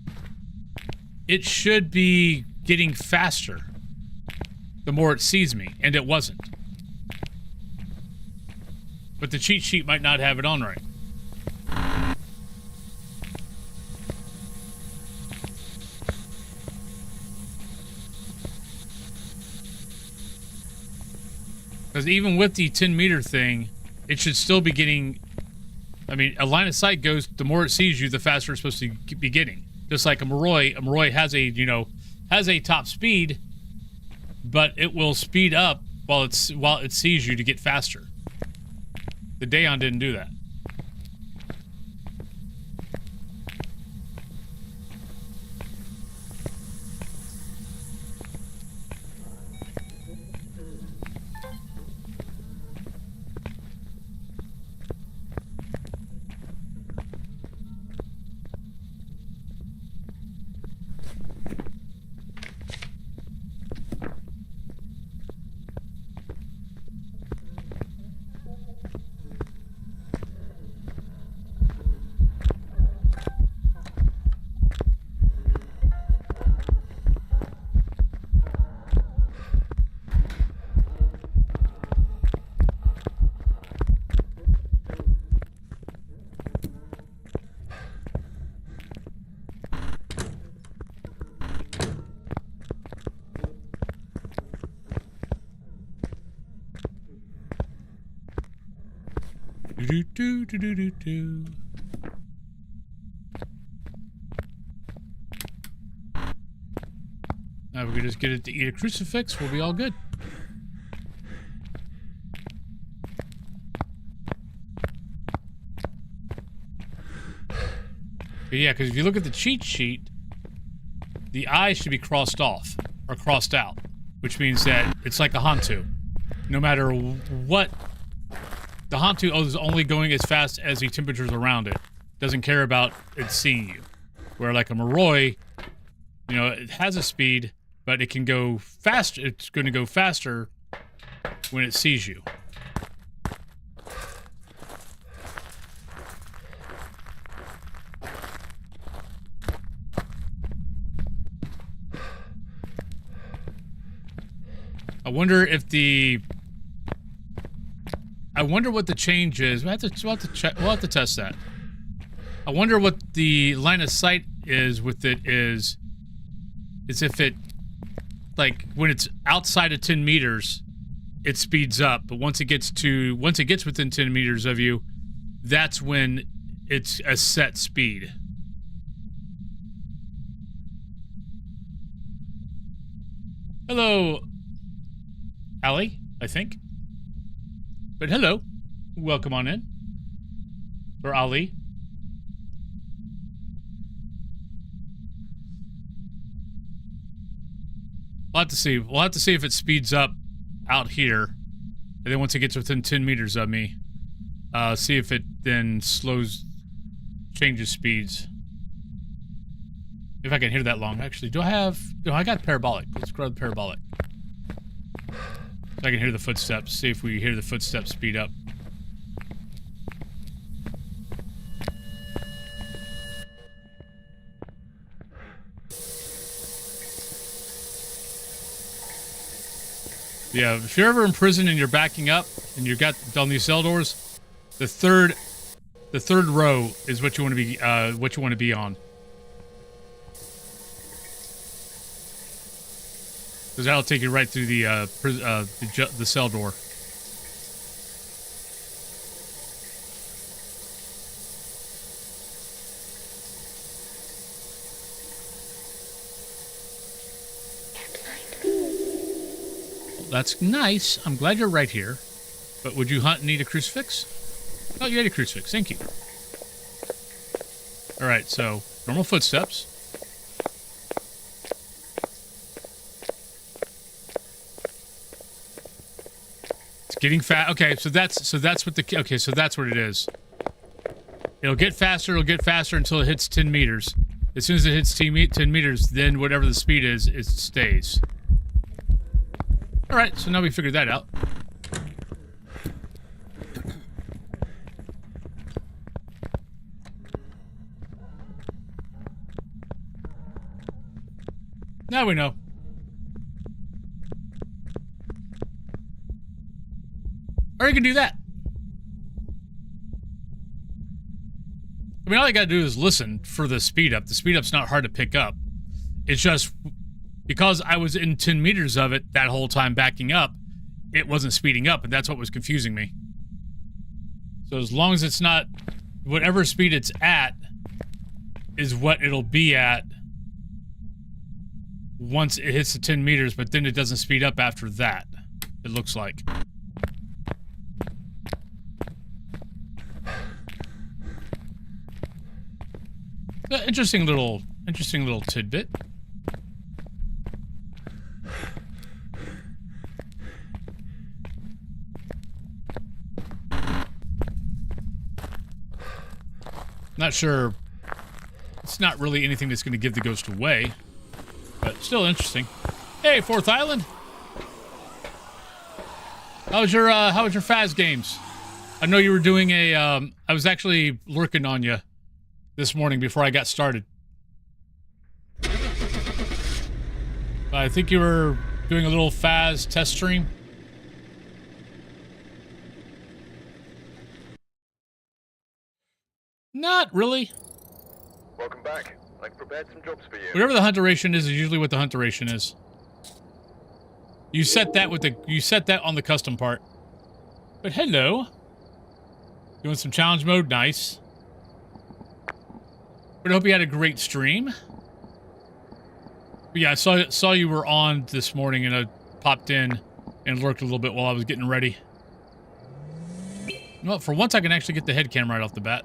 A: it should be getting faster the more it sees me, and it wasn't. But the cheat sheet might not have it on right. Because even with the 10-meter thing, it should still be getting... I mean, a line of sight goes... The more it sees you, the faster it's supposed to be getting. Just like a Moroi has a, you know, has a top speed, but it will speed up while it sees you to get faster. The Dayon didn't do that. Do. Now we can just get it to eat a crucifix, we'll be all good. But yeah, because if you look at the cheat sheet, the eye should be crossed off, or crossed out, which means that it's like a Hantu. No matter what, the Hantu is only going as fast as the temperatures around it. Doesn't care about it seeing you. Where like a Moroi, you know, it has a speed, but it can go faster. It's going to go faster when it sees you. I wonder if the... I wonder what the change is. We'll have to check. We'll have to test that. I wonder what the line of sight is with it is if it, like, when it's outside of 10 meters, it speeds up. But once it gets within 10 meters of you, that's when it's a set speed. Hello, Allie, I think. But hello, welcome on in. Or Ali. We'll have to see. We'll have to see if it speeds up out here. And then once it gets within 10 meters of me, see if it then changes speeds. If I can hear that long. Actually, do I have... No, I got parabolic. Let's grab the parabolic. So I can hear the footsteps. See if we hear the footsteps speed up. Yeah, if you're ever in prison and you're backing up and you've got on these cell doors, the third row is what you want to be on. Because that'll take you right through the cell door. That's nice. I'm glad you're right here. But would you hunt and need a crucifix? Oh, you had a crucifix. Thank you. Alright, so normal footsteps. It's getting fast. Okay, so that's what so that's what it is. It'll get faster until it hits 10 meters. As soon as it hits 10 meters, then whatever the speed is, it stays. Alright, so now we figured that out. Now we know. Or you can do that. I mean, all you gotta do is listen for the speed up. The speed up's not hard to pick up. It's just because I was in 10 meters of it that whole time backing up, it wasn't speeding up, and that's what was confusing me. So as long as it's not, whatever speed it's at is what it'll be at once it hits the 10 meters, but then it doesn't speed up after that, it looks like. Interesting little tidbit. Not sure. It's not really anything that's going to give the ghost away, but still interesting. Hey, Fourth Island. How was your Phas games? I know you were doing a. I was actually lurking on you this morning before I got started. I think you were doing a little Phas test stream. Not really.
B: Welcome back. I've prepared some jobs for you.
A: Whatever the hunt duration is usually what the hunt duration is. You set that on the custom part. But hello. Doing some challenge mode, nice. But I hope you had a great stream. But yeah, I saw you were on this morning, and I popped in and lurked a little bit while I was getting ready. Well, for once I can actually get the head cam right off the bat.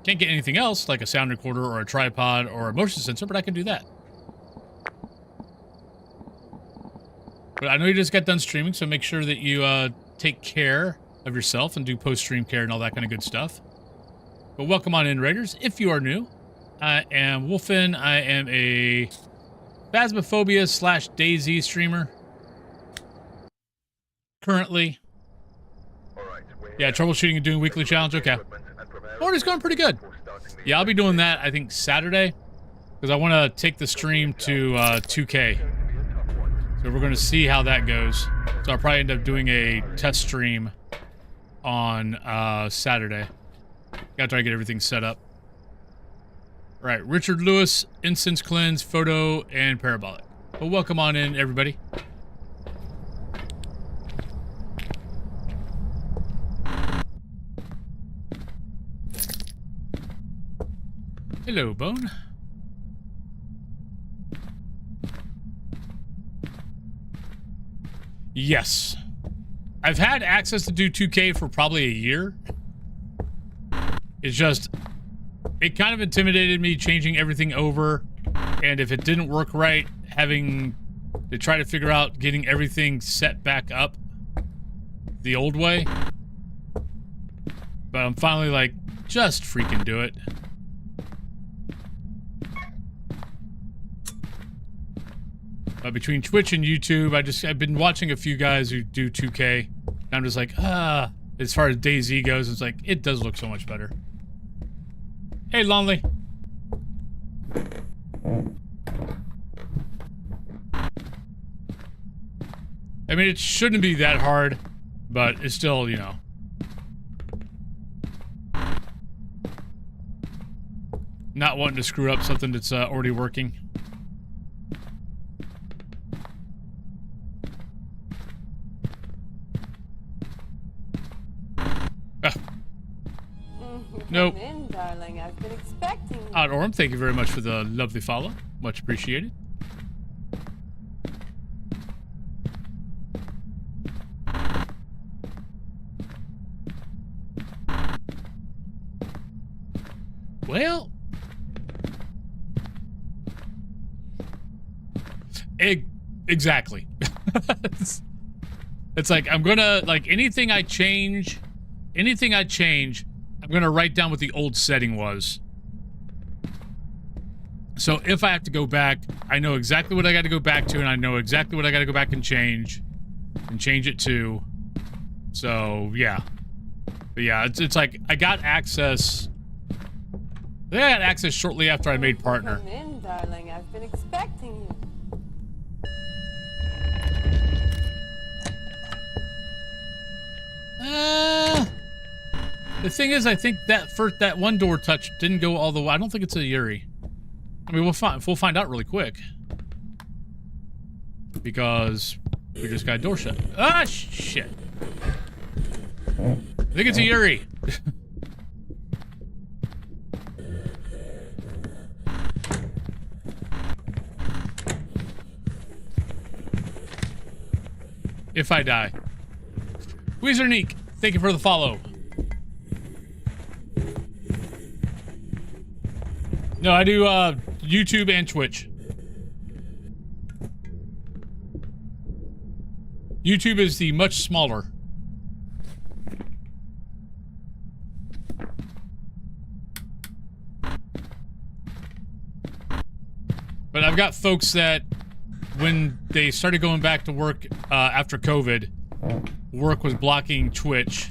A: Can't get anything else, like a sound recorder or a tripod or a motion sensor, but I can do that. But I know you just got done streaming, so make sure that you take care of yourself and do post-stream care and all that kind of good stuff. But welcome on in, Raiders, if you are new. I am Wolfen. I am a Phasmophobia / DayZ streamer. Currently. Yeah, troubleshooting and doing weekly challenge, okay. Order's going pretty good. Yeah, I'll be doing that, I think, Saturday. Because I want to take the stream to 2K. So we're going to see how that goes. So I'll probably end up doing a test stream on Saturday. Gotta try to get everything set up. Alright, Richard Lewis, Incense Cleanse, Photo, and Parabolic. Well, welcome on in, everybody. Hello, Bone. Yes. I've had access to do 2K for probably a year. It's just, it kind of intimidated me changing everything over. And if it didn't work right, having to try to figure out getting everything set back up the old way. But I'm finally like, just freaking do it. Between Twitch and YouTube, I've been watching a few guys who do 2K. And I'm just like, as far as DayZ goes, it's like, it does look so much better. Hey, Lonely. I mean, it shouldn't be that hard, but it's still, you know. Not wanting to screw up something that's already working. Nope.
F: Come in, darling. I've been expecting you.
A: Orm, thank you very much for the lovely follow. Much appreciated. Well, exactly. It's like I'm gonna anything I change, I'm gonna write down what the old setting was. So if I have to go back, I know exactly what I got to go back to, and I know exactly what I got to go back and change it to. So yeah, but yeah, it's like I got access. I got access shortly after I made partner.
F: Come in, darling. I've been expecting you.
A: The thing is, I think that one door touch didn't go all the way. I don't think it's a Yuri. I mean, we'll find out really quick. Because we just got a door shut. Ah, shit. I think it's a Yuri. If I die. Weezerneek, thank you for the follow. No, I do YouTube and Twitch. YouTube is the much smaller. But I've got folks that when they started going back to work after COVID, work was blocking Twitch,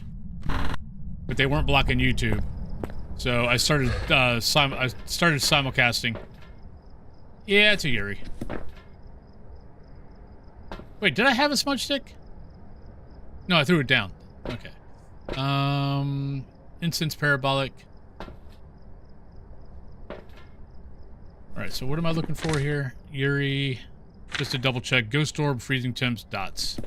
A: but they weren't blocking YouTube. So I started simulcasting. Yeah, it's a Yuri. Wait, did I have a smudge stick? No, I threw it down. Okay. Instance parabolic. Alright, so what am I looking for here? Yuri. Just to double check. Ghost orb, freezing temps, dots.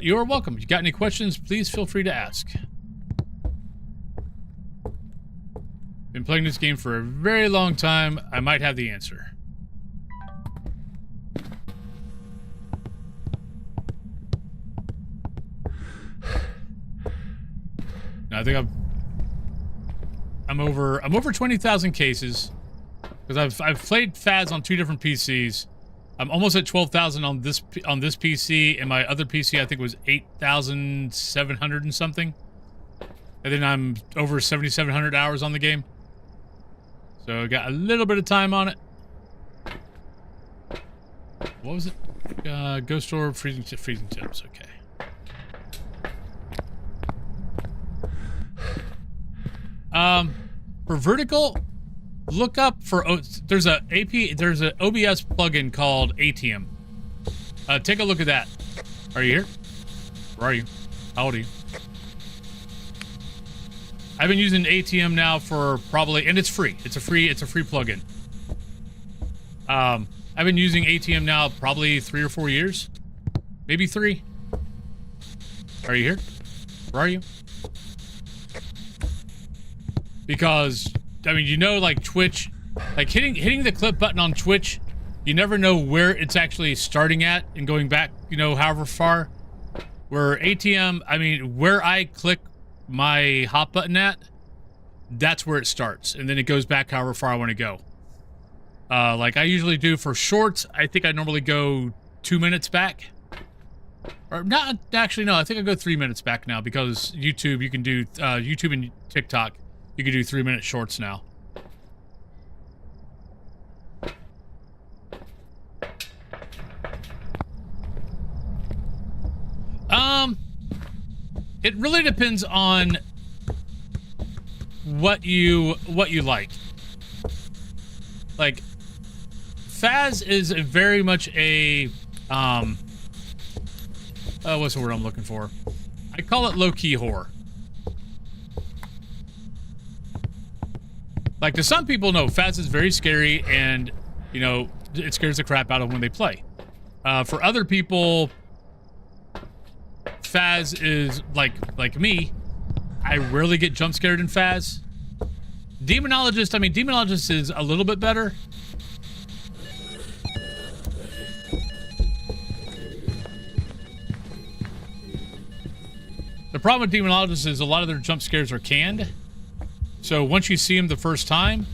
A: You are welcome. If you got any questions, please feel free to ask. Been playing this game for a very long time. I might have the answer. Now, I think I'm over 20,000 cases because I've played Phas on 2 different PCs. I'm almost at 12,000 on this PC, and my other PC I think was 8,700 and something. And then I'm over 7,700 hours on the game. So I got a little bit of time on it. What was it? Ghost orb, freezing temps. Okay. For vertical, look up for there's a OBS plugin called ATM. Take a look at that. Are you here? Where are you? How old are you? I've been using ATM now for probably, and it's free. It's a free plugin. I've been using ATM now probably 3 or 4 years, maybe 3. Are you here? Where are you? Because, I mean, you know, like Twitch, like hitting the clip button on Twitch, you never know where it's actually starting at and going back, you know, however far. Where ATM, I mean, where I click my hop button at, that's where it starts. And then it goes back however far I want to go. Like I usually do for shorts, I think I normally go 2 minutes back. Or not, actually, no, I think I go 3 minutes back now because YouTube, you can do, YouTube and TikTok, you can do 3-minute shorts now. It really depends on what you like. Like, Phas is very much a, what's the word I'm looking for? I call it low-key horror. Like, to some people, no, Phas is very scary and, you know, it scares the crap out of them when they play. For other people, Phas is like me. I rarely get jump scared in Phas. Demonologist, I mean, Demonologist is a little bit better. The problem with Demonologist is a lot of their jump scares are canned. So once you see them the first time,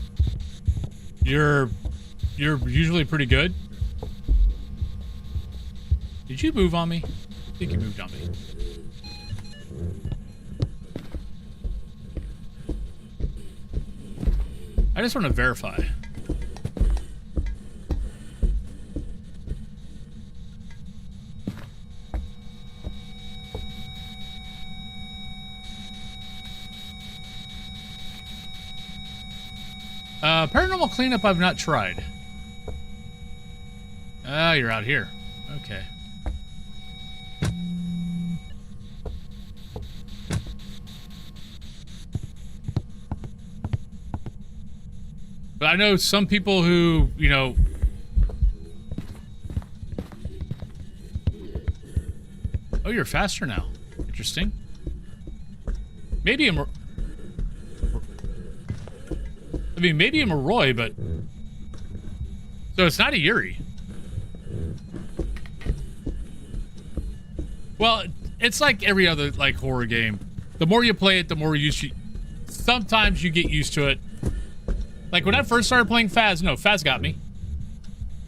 A: you're usually pretty good. Did you move on me? I think you moved on me. I just want to verify. Paranormal cleanup I've not tried. Ah, you're out here. Okay. But I know some people who, you know... Oh, you're faster now. Interesting. Maybe a... I mean, maybe a Moroi, but... So it's not a Yuri. Well, it's like every other, like, horror game. The more you play it, the more you... Sometimes you get used to it. Like, when I first started playing Phas, no, Phas got me.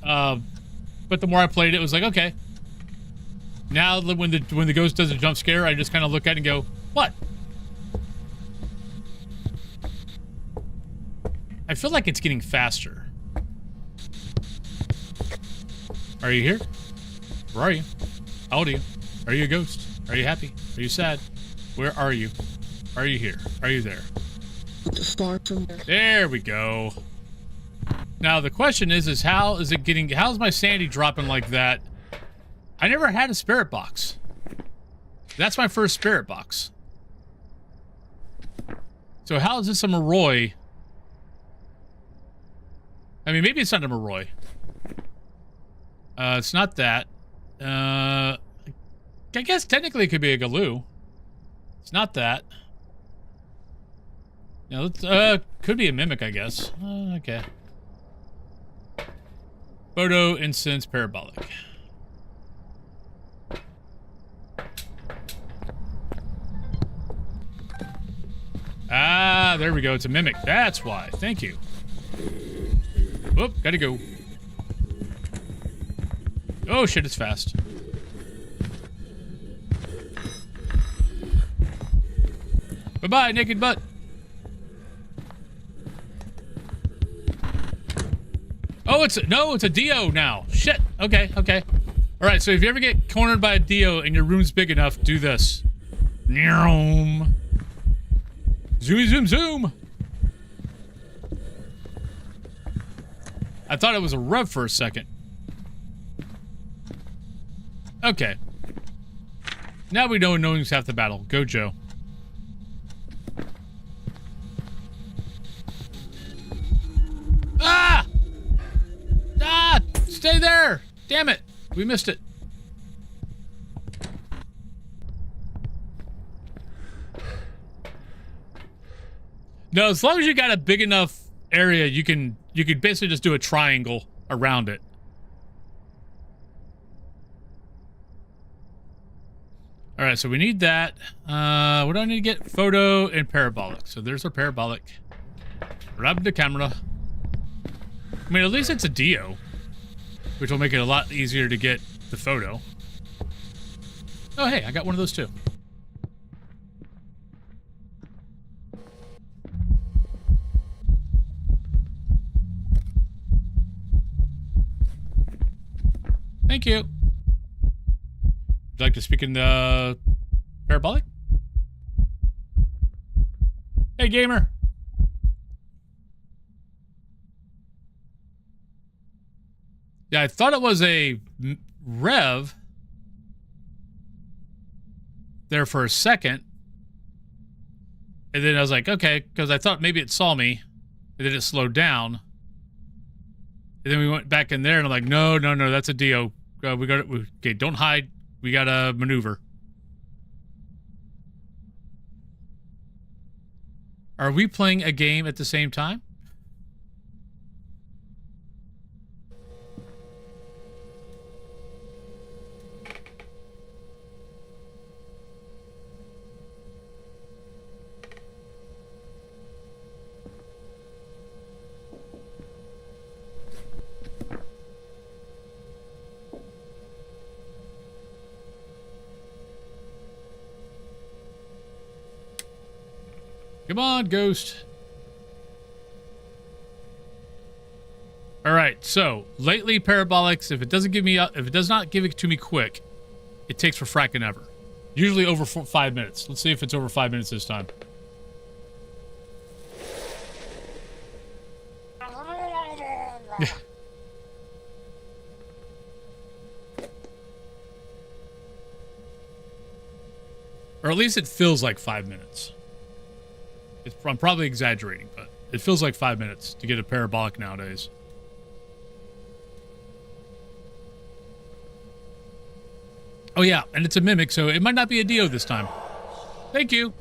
A: But the more I played it, it was like, okay. Now, when the ghost does a jump scare, I just kind of look at it and go, what? I feel like it's getting faster. Are you here? Where are you? How old are you? Are you a ghost? Are you happy? Are you sad? Where are you? Are you here? Are you there? There we go. Now the question is how is it getting? How's my sanity dropping like that? I never had a spirit box. That's my first spirit box. So how is this a Moroi? I mean, maybe it's not a Moroi. It's not that. I guess technically it could be a Galoo. It's not that. Yeah, let's, could be a Mimic, I guess. Okay. Photo, instance, parabolic. Ah, there we go. It's a Mimic. That's why. Thank you. Whoop, gotta go. Oh shit, it's fast. Bye-bye, naked butt. Oh, it's a Dio now. Shit. Okay, okay. All right, so if you ever get cornered by a Dio and your room's big enough, do this. Zoom, zoom, zoom. I thought it was a Rev for a second. Okay. Now we know knowing's half the battle. Go, Joe. Ah! Ah! Stay there! Damn it! We missed it. No, as long as you got a big enough area, you can basically just do a triangle around it. All right, so we need that. What do I need to get? Photo and parabolic. So there's our parabolic. Grab the camera. I mean, at least it's a Dio, which will make it a lot easier to get the photo. Oh, hey, I got one of those too. Thank you. Would you like to speak in the parabolic? Hey, gamer. Yeah, I thought it was a Rev there for a second. And then I was like, okay, because I thought maybe it saw me. And then it slowed down. And then we went back in there and I'm like, no, no, no, that's a Dio. Okay, don't hide. We gotta maneuver. Are we playing a game at the same time? Come on, Ghost. All right, so lately parabolics, if it does not give it to me quick, it takes for fracking ever. Usually over 5 minutes. Let's see if it's over 5 minutes this time. Or at least it feels like 5 minutes. I'm probably exaggerating, but it feels like 5 minutes to get a parabolic nowadays. Oh yeah, and it's a mimic, so it might not be a Dio this time. Thank you.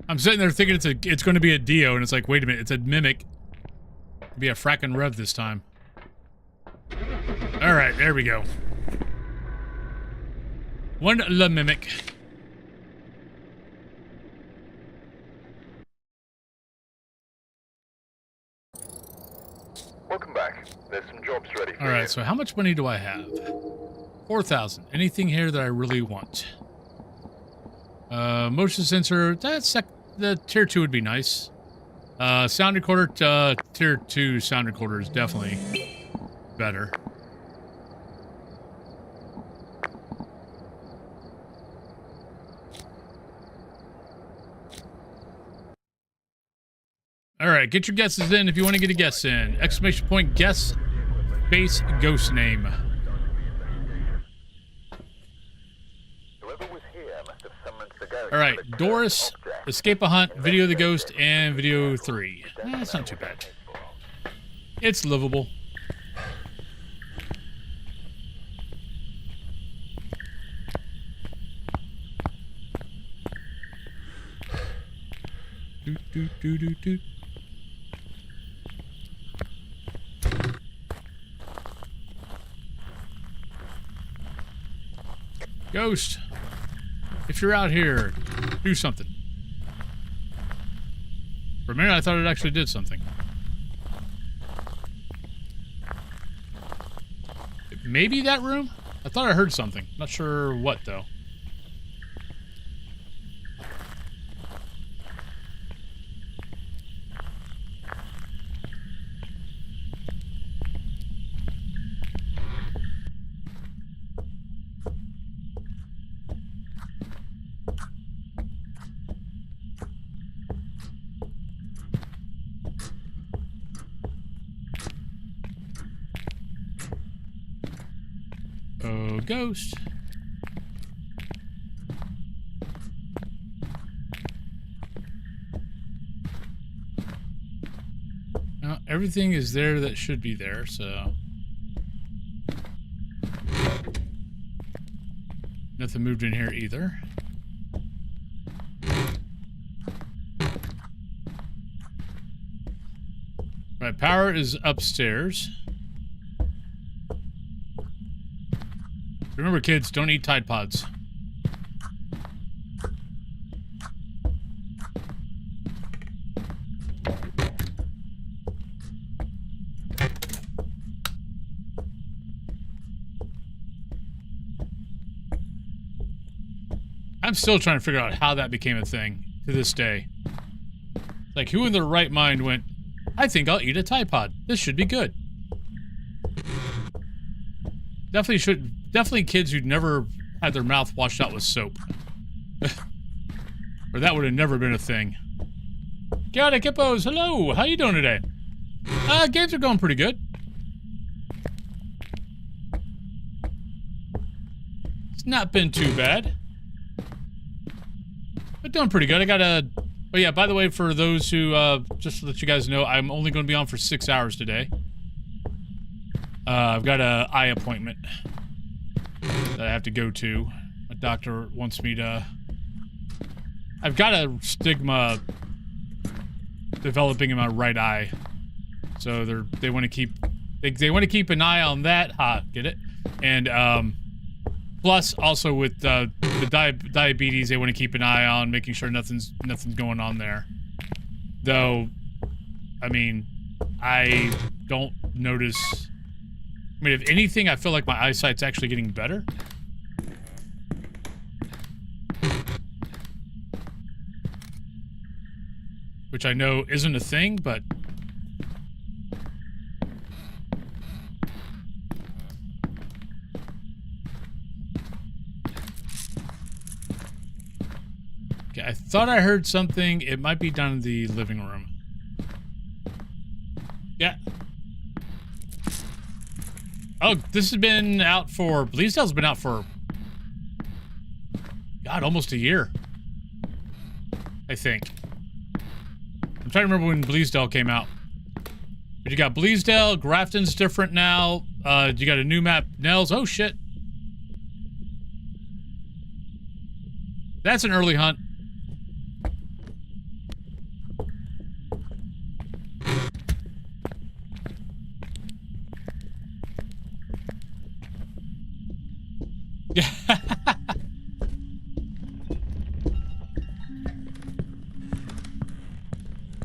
A: I'm sitting there thinking it's going to be a Dio, and it's like, wait a minute, it's a mimic. It'll be a frackin' Rev this time. All right, there we go. One la mimic.
B: Welcome back. There's some jobs ready for you.
A: All right, so how much money do I have? 4,000. Anything here that I really want? Motion sensor. The tier 2 would be nice. Sound recorder. Tier 2 sound recorder is definitely better. All right, get your guesses in if you want to get a guess in. Exclamation point, guess, base, ghost name.
B: Whoever was here must have summoned the ghost.
A: All right, Doris, Escape a Hunt, Video of the Ghost, and Video 3. That's not too bad. It's livable. Doot, doot, doot, doot, doot. Ghost, if you're out here, do something. For a minute, I thought it actually did something. Maybe that room? I thought I heard something. Not sure what, though. Oh, ghost. Now, everything is there that should be there, so... Nothing moved in here either. Right, power is upstairs. Remember, kids, don't eat Tide Pods. I'm still trying to figure out how that became a thing to this day. Like, who in their right mind went, I think I'll eat a Tide Pod. This should be good. Definitely kids who'd never had their mouth washed out with soap. Or that would have never been a thing. G'day, Kippos. Hello. How you doing today? Games are going pretty good. It's not been too bad. But doing pretty good. I got a... Oh yeah, by the way, for those who, just to let you guys know, I'm only going to be on for 6 hours today. I've got a eye appointment that I have to go to. My doctor wants me to... I've got a stigma developing in my right eye. So they want to keep... They want to keep an eye on that. Ha, get it? And, plus, also with the diabetes, they want to keep an eye on making sure nothing's going on there. Though, I mean, I don't notice... I mean, if anything, I feel like my eyesight's actually getting better. Which I know isn't a thing, but... Okay, I thought I heard something. It might be down in the living room. Yeah. Oh, this has been out for... Bleasdale's been out for... God, almost a year. I think. I'm trying to remember when Bleasdale came out. But you got Bleasdale, Grafton's different now. You got a new map, Nels. Oh, shit. That's an early hunt.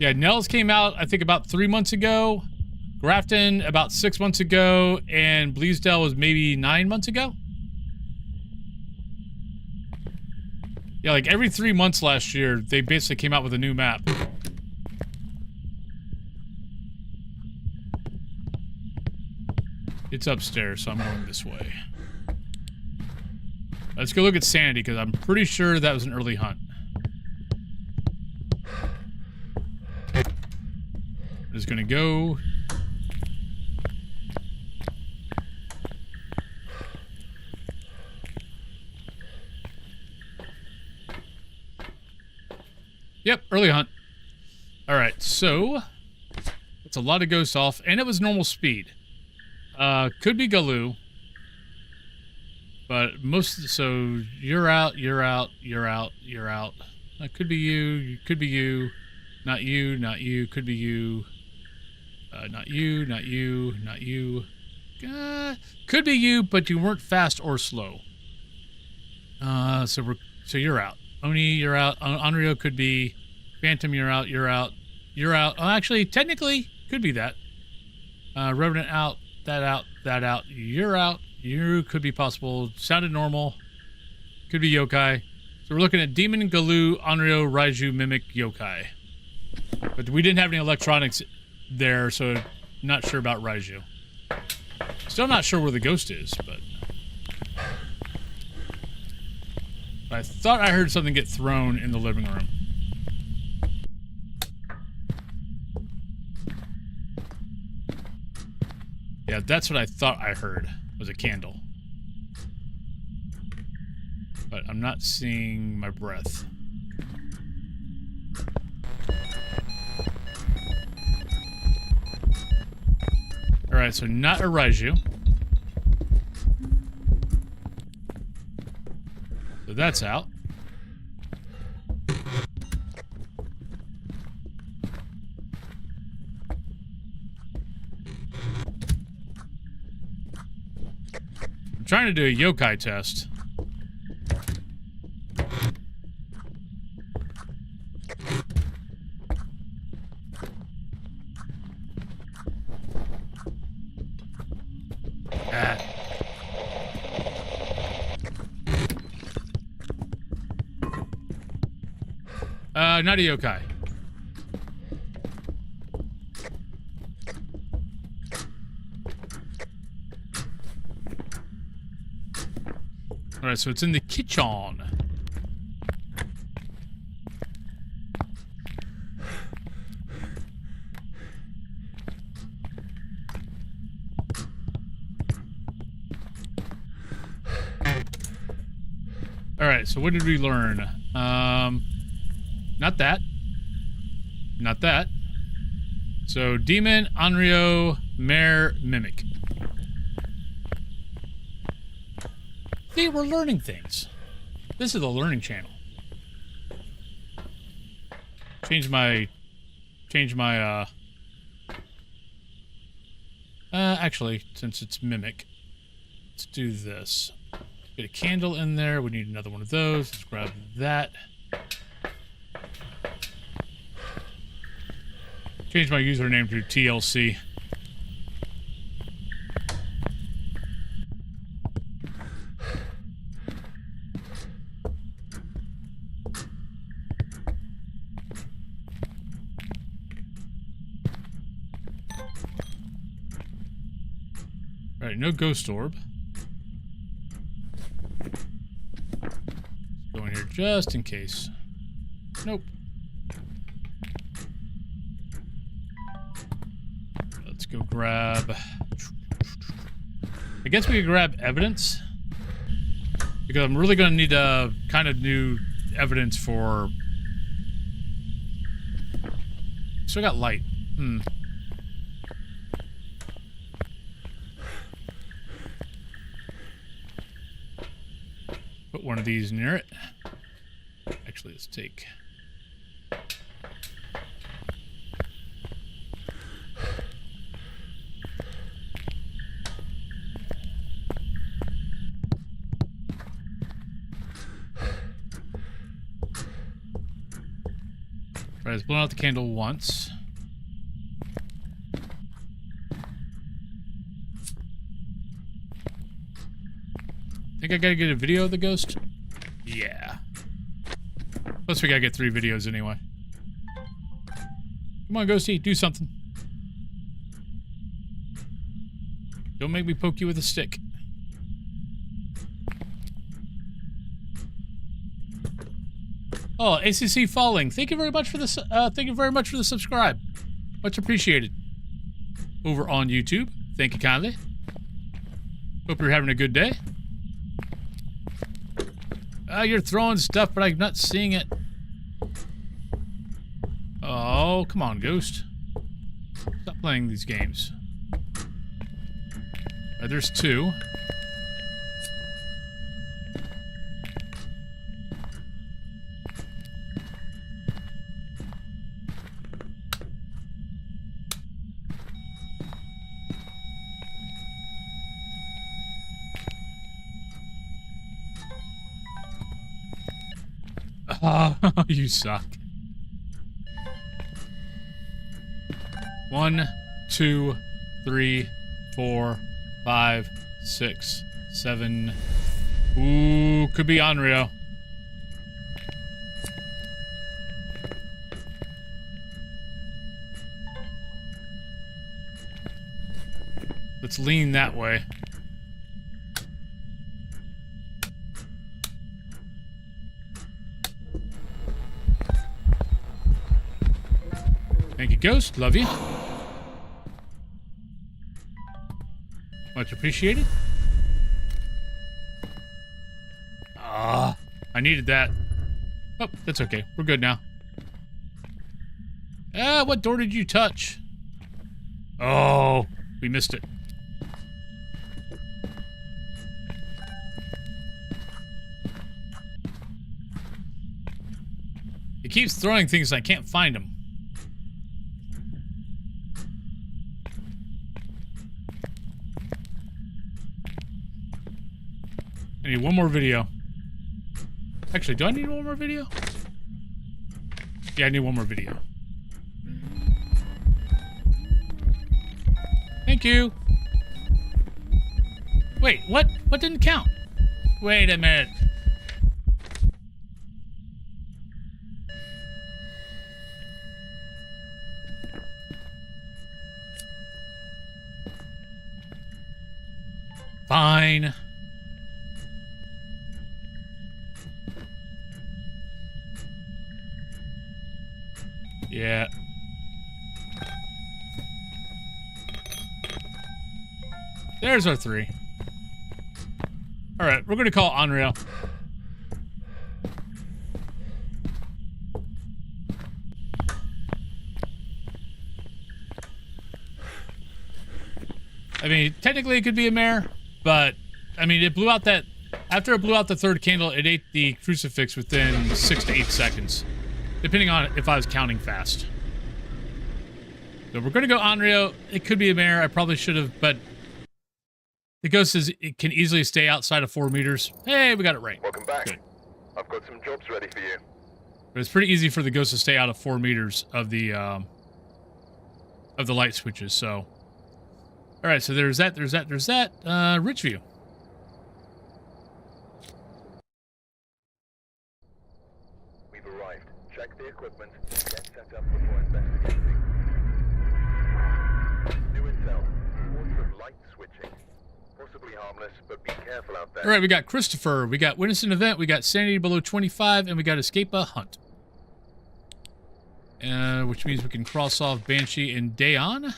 A: Yeah, Nels came out, I think, about 3 months ago. Grafton, about 6 months ago. And Bleasdale was maybe 9 months ago. Yeah, like every 3 months last year, they basically came out with a new map. It's upstairs, so I'm going this way. Let's go look at Sandy, because I'm pretty sure that was an early hunt. I'm just gonna go. Yep, early hunt. Alright, so... It's a lot of ghosts off, and it was normal speed. Could be Galoo. But most... So, you're out, you're out, you're out, you're out. Could be you, could be you. Not you, not you, could be you. Not you, not you, not you. Could be you, but you weren't fast or slow. So you're out. Oni, you're out. Onryo could be. Phantom, you're out, you're out. You're out. Oh, actually, technically, could be that. Revenant out, that out, that out. You're out. You could be possible. Sounded normal. Could be yokai. So we're looking at Demon, Galoo, Onryo, Raiju, Mimic, yokai. But we didn't have any electronics there, so not sure about Raiju. Still not sure where the ghost is, but I thought I heard something get thrown in the living room. Yeah, that's what I thought I heard, was a candle. But I'm not seeing my breath. Alright, so not a Raiju. So that's out. I'm trying to do a yokai test. Not a yokai. Alright, so it's in the kitchen. Alright, so what did we learn? Not that. Not that. So, Demon, Onryo, Mare, Mimic. See, we're learning things. This is the learning channel. Change my, actually, since it's mimic, let's do this. Get a candle in there. We need another one of those. Let's grab that. Change my username to TLC. Alright, no ghost orb. Let's go in here just in case. Nope. Let's go grab... I guess we could grab evidence. Because I'm really going to need a kind of new evidence for... So I got light. Put one of these near it. Actually, let's take... Right, let's blow out the candle once. Think I gotta get a video of the ghost? Yeah. Plus we gotta get 3 videos anyway. Come on, ghosty, do something. Don't make me poke you with a stick. Oh, ACC Falling. Thank you very much for this. Thank you very much for the subscribe. Much appreciated. Over on YouTube. Thank you kindly. Hope you're having a good day. You're throwing stuff, but I'm not seeing it. Oh, come on, Ghost. Stop playing these games. There's 2. You suck. 1, 2, 3, 4, 5, 6, 7. Ooh, could be Onryo. Let's lean that way. Thank you, Ghost. Love you. Much appreciated. I needed that. Oh, that's okay. We're good now. What door did you touch? Oh, we missed it. It keeps throwing things and I can't find them. I need one more video. Actually, do I need one more video? Yeah, I need one more video. Thank you. Wait, what? What didn't count? Wait a minute. Fine. Yeah. There's our 3. Alright, we're gonna call Onryo. I mean, technically it could be a mare, but, I mean, it blew out that After it blew out the third candle, it ate the crucifix within 6 to 8 seconds, depending on if I was counting fast. So we're going to go Onryo. It could be a mare. I probably should have, but the ghost is, it can easily stay outside of 4 meters. Hey, we got it right.
B: Welcome back.
A: Good.
B: I've got some jobs ready for you.
A: But it's pretty easy for the ghost to stay out of 4 meters of the light switches. So, all right. So there's that. There's that. Ridgeview.
B: We've arrived. Check the equipment. Get set up before investigating. New intel. Reports of light switching. Possibly harmless, but be careful out there.
A: All right, we got Christopher, we got witness an event, we got sanity below 25, and we got escape a hunt. Which means we can cross off Banshee and Dayon.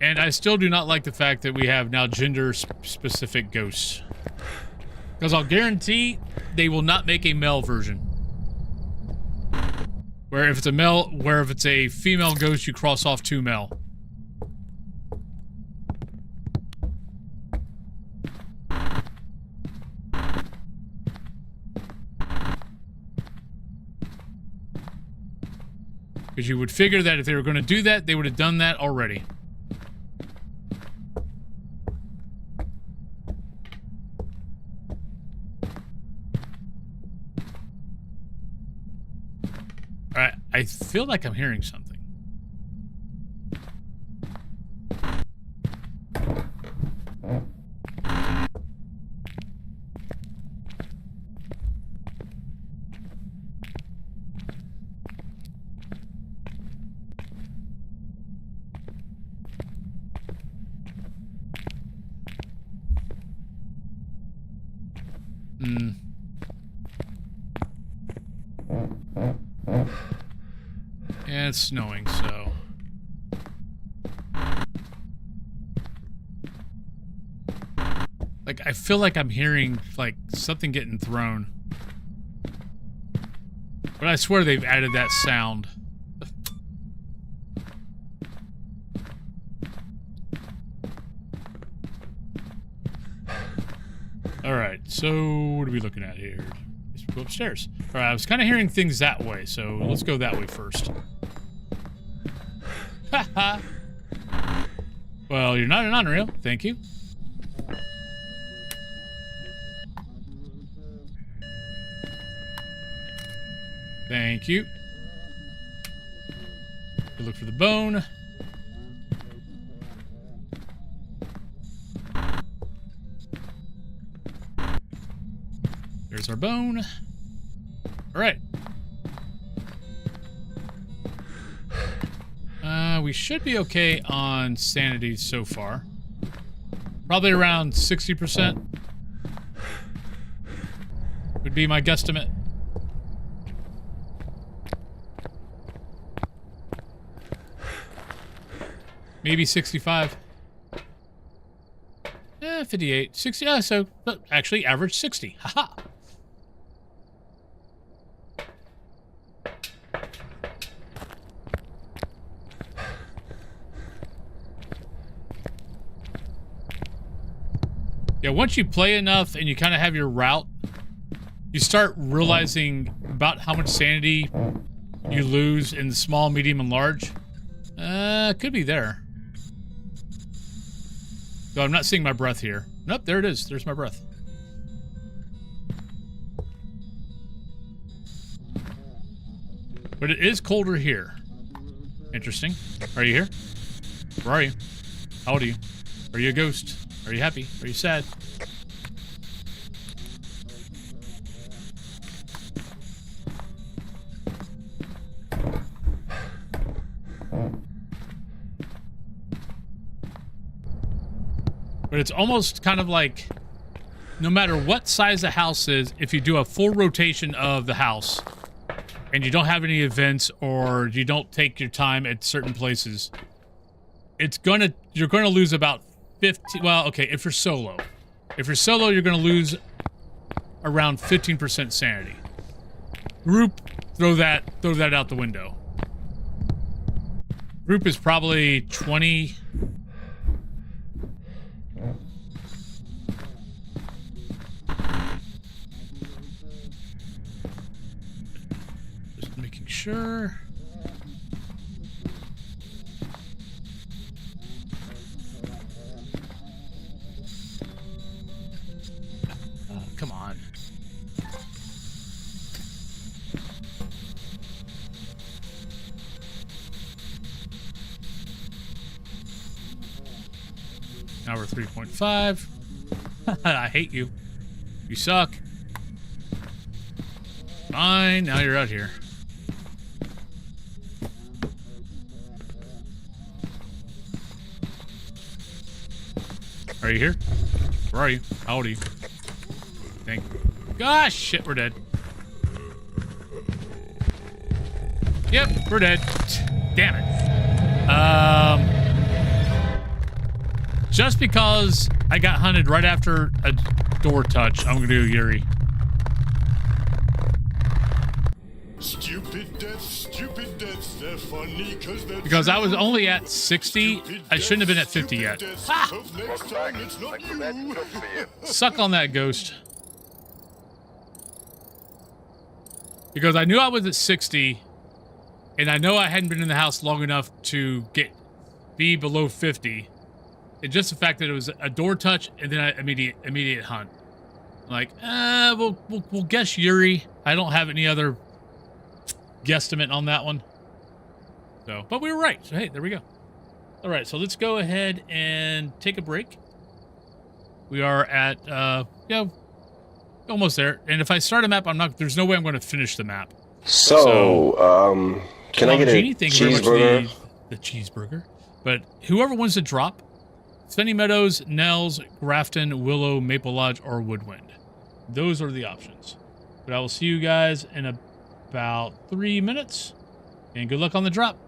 A: And I still do not like the fact that we have now gender-specific ghosts. Because I'll guarantee they will not make a male version. Where if it's a female ghost, you cross off 2 male. Because you would figure that if they were going to do that, they would have done that already. Alright, I feel like I'm hearing something. Yeah, it's snowing, so... Like, I feel like I'm hearing, like, something getting thrown. But I swear they've added that sound. Alright, so what are we looking at here? Let's go upstairs. Alright, I was kind of hearing things that way, so let's go that way first. Haha! Well, you're not an Unreal. Thank you. Thank you. We'll look for the bone. There's our bone. All right. We should be okay on sanity so far. Probably around 60% would be my guesstimate. Maybe 65. 58. 60. Yeah, so actually average 60. Haha. Yeah, once you play enough and you kind of have your route, you start realizing about how much sanity you lose in the small, medium, and large. Could be there. Though I'm not seeing my breath here. Nope, there it is. There's my breath. But it is colder here. Interesting. Are you here? Where are you? How old are you? Are you a ghost? Are you happy? Are you sad? But it's almost kind of like, no matter what size the house is, if you do a full rotation of the house, and you don't have any events, or you don't take your time at certain places, you're gonna lose about 50, well, okay, if you're solo. If you're solo, you're gonna lose around 15% sanity. Group, throw that out the window. Group is probably 20. sure. Come on. Now we're 3.5. I hate you. You suck. Fine, now you're out here. Are you here? Where are you? How old are you? Thank you. Gosh, shit, we're dead. Yep, we're dead. Damn it. Just because I got hunted right after a door touch, I'm gonna do Yuri.
G: Stupid deaths, they're funny
A: Because I was only at 60. I shouldn't have been at 50 yet. Ha!
B: Welcome back. Like the best job for you.
A: Suck on that, ghost. Because I knew I was at 60, and I know I hadn't been in the house long enough to be below 50. And just the fact that it was a door touch and then an immediate hunt. Like, we'll guess Yuri. I don't have any other guesstimate on that one. So, but we were right. So hey, there we go. All right, so let's go ahead and take a break. We are at almost there. And if I start a map, there's no way I'm going to finish the map.
H: So can I get a
A: Jeannie, thank you very much
H: cheeseburger?
A: the cheeseburger. But whoever wins the drop, Spenny Meadows, Nels, Grafton, Willow, Maple Lodge, or Woodwind. Those are the options. But I will see you guys in about 3 minutes. And good luck on the drop.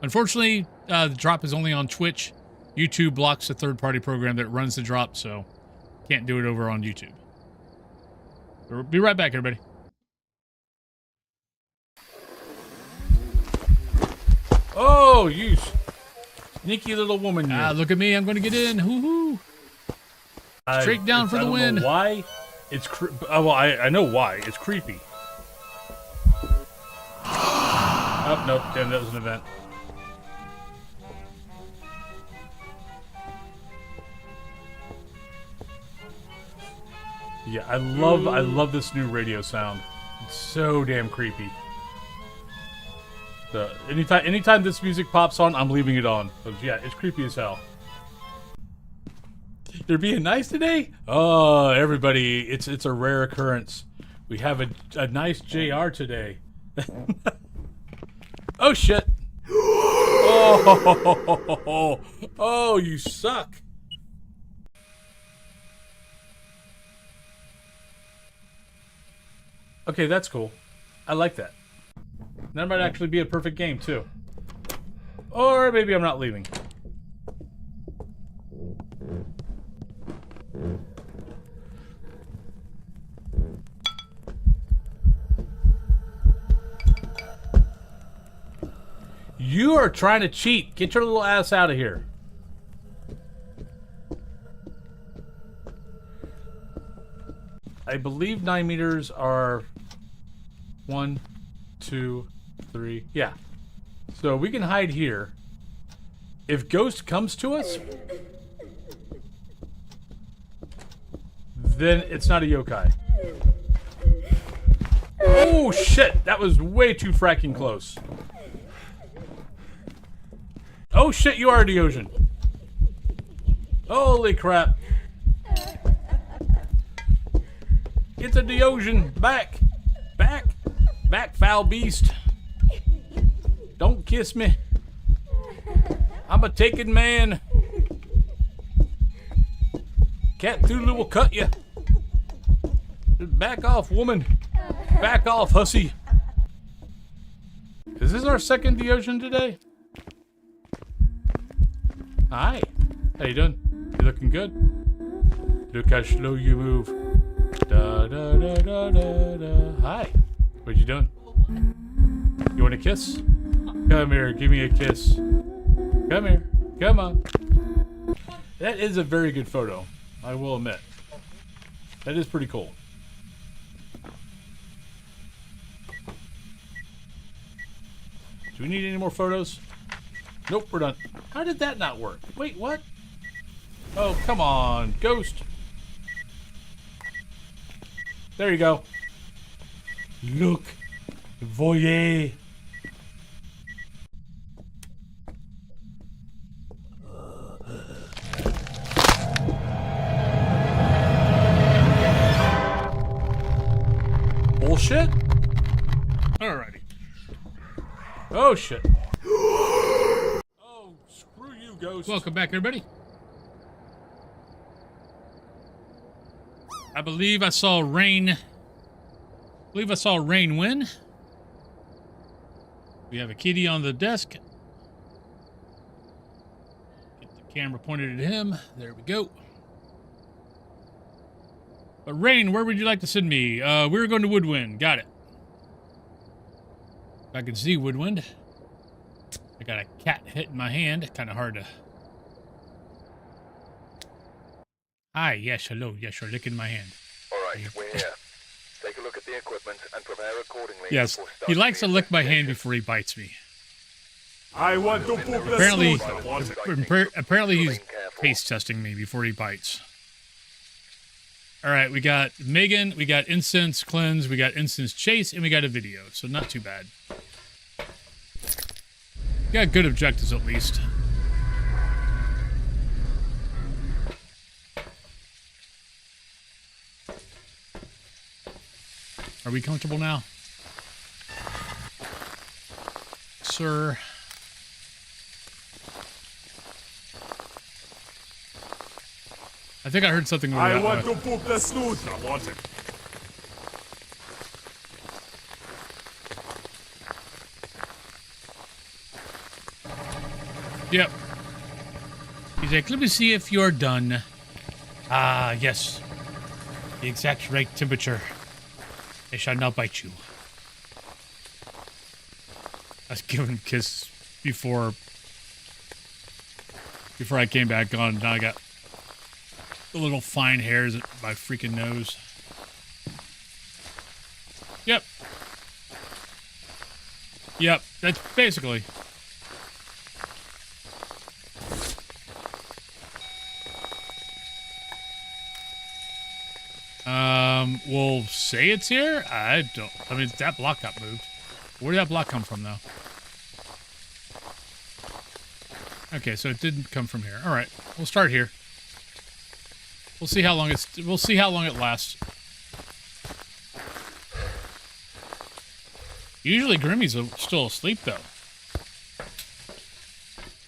A: Unfortunately, the drop is only on Twitch. YouTube blocks the third-party program that runs the drop, so can't do it over on YouTube. We'll be right back, everybody. Oh, you sneaky little woman. Ah, look at me. I'm going to get in. Hoo-hoo. Straight down for the win.
I: I don't know why. It's well, I know why. It's creepy. Oh, nope. Damn, that was an event. Yeah, I love this new radio sound. It's so damn creepy. So anytime this music pops on, I'm leaving it on. Yeah, it's creepy as hell. They're being nice today? Oh, everybody, it's a rare occurrence. We have a nice JR today. Oh shit. Oh, you suck. Okay, that's cool. I like that. That might actually be a perfect game, too. Or maybe I'm not leaving. You are trying to cheat. Get your little ass out of here. I believe 9 meters are 1, 2, 3. Yeah. So we can hide here. If Ghost comes to us, then it's not a yokai. Oh shit! That was way too fracking close. Oh shit, you are a Deogen. Holy crap. It's a Deogen. Back. Back. Back, foul beast. Don't kiss me. I'm a taken man. Cat Thulu will cut you. Back off, woman. Back off, hussy. Is this our second Deogen today? Hi. How you doing? You looking good? Look how slow you move. Da da da da da da. Hi. What you doing? You want a kiss? Come here. Give me a kiss. Come here. Come on. That is a very good photo. I will admit. That is pretty cool. Do we need any more photos? Nope, we're done. How did that not work? Wait, what? Oh, come on, Ghost. There you go. Look. Voyez. Bullshit?
A: Alrighty.
I: Oh, shit. Oh, screw you, Ghost.
A: Welcome back, everybody. I believe I saw rain win. We have a kitty on the desk. Get the camera pointed at him. There we go. But Rain, where would you like to send me? We were going to Woodwind. Got it. I can see Woodwind. I got a cat hit in my hand. Kind of hard to... Hi, yes, hello. Yes, you're licking my hand.
B: Alright, we're here. Take a look at the equipment and prepare accordingly.
A: Yes,
B: before
A: he
B: starting
A: likes
B: the
A: to lick my hand
B: investigation.
A: before he bites me.
G: I want to poop the
A: Apparently,
G: snooze.
A: apparently he's
B: Remain careful.
A: taste testing me before he bites. All right, we got Megan, we got Incense Cleanse, we got Incense Chase, and we got a video, so not too bad. Got good objectives at least. Are we comfortable now? Sir. I think I heard something over
G: I
A: that
G: want
A: way.
G: to poop the snooze. I want it.
A: Yep. He's like, let me see if you're done. Ah, yes. The exact right temperature. I shall not bite you. I was giving him a kiss before I came back on. Now I got the little fine hairs at my freaking nose. Yep. Yep, that's basically. We'll say it's here? I mean, that block got moved. Where did that block come from, though? Okay, so it didn't come from here. All right, we'll start here. We'll see how long it lasts. Usually Grimmy's still asleep, though.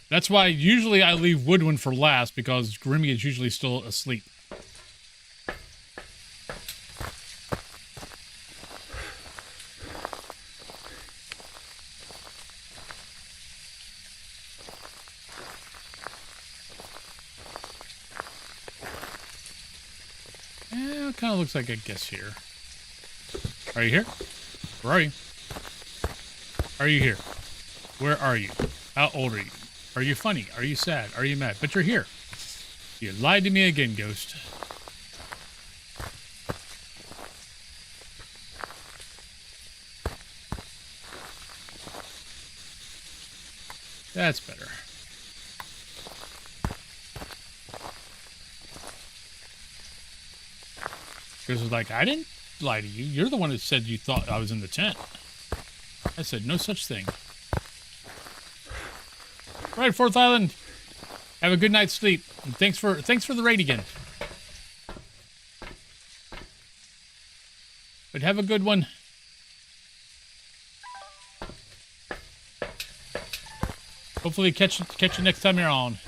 A: That's why usually I leave Woodwind for last, because Grimmy is usually still asleep. Kind of looks like a guess here. Are you here? Where are you? Are you here? Where are you? How old are you? Are you funny? Are you sad? Are you mad? But you're here. You lied to me again, Ghost. That's better. Chris was like, I didn't lie to you. You're the one that said you thought I was in the tent. I said, no such thing. Right, Fourth Island. Have a good night's sleep. And thanks for the raid again. But have a good one. Hopefully catch you next time you're on.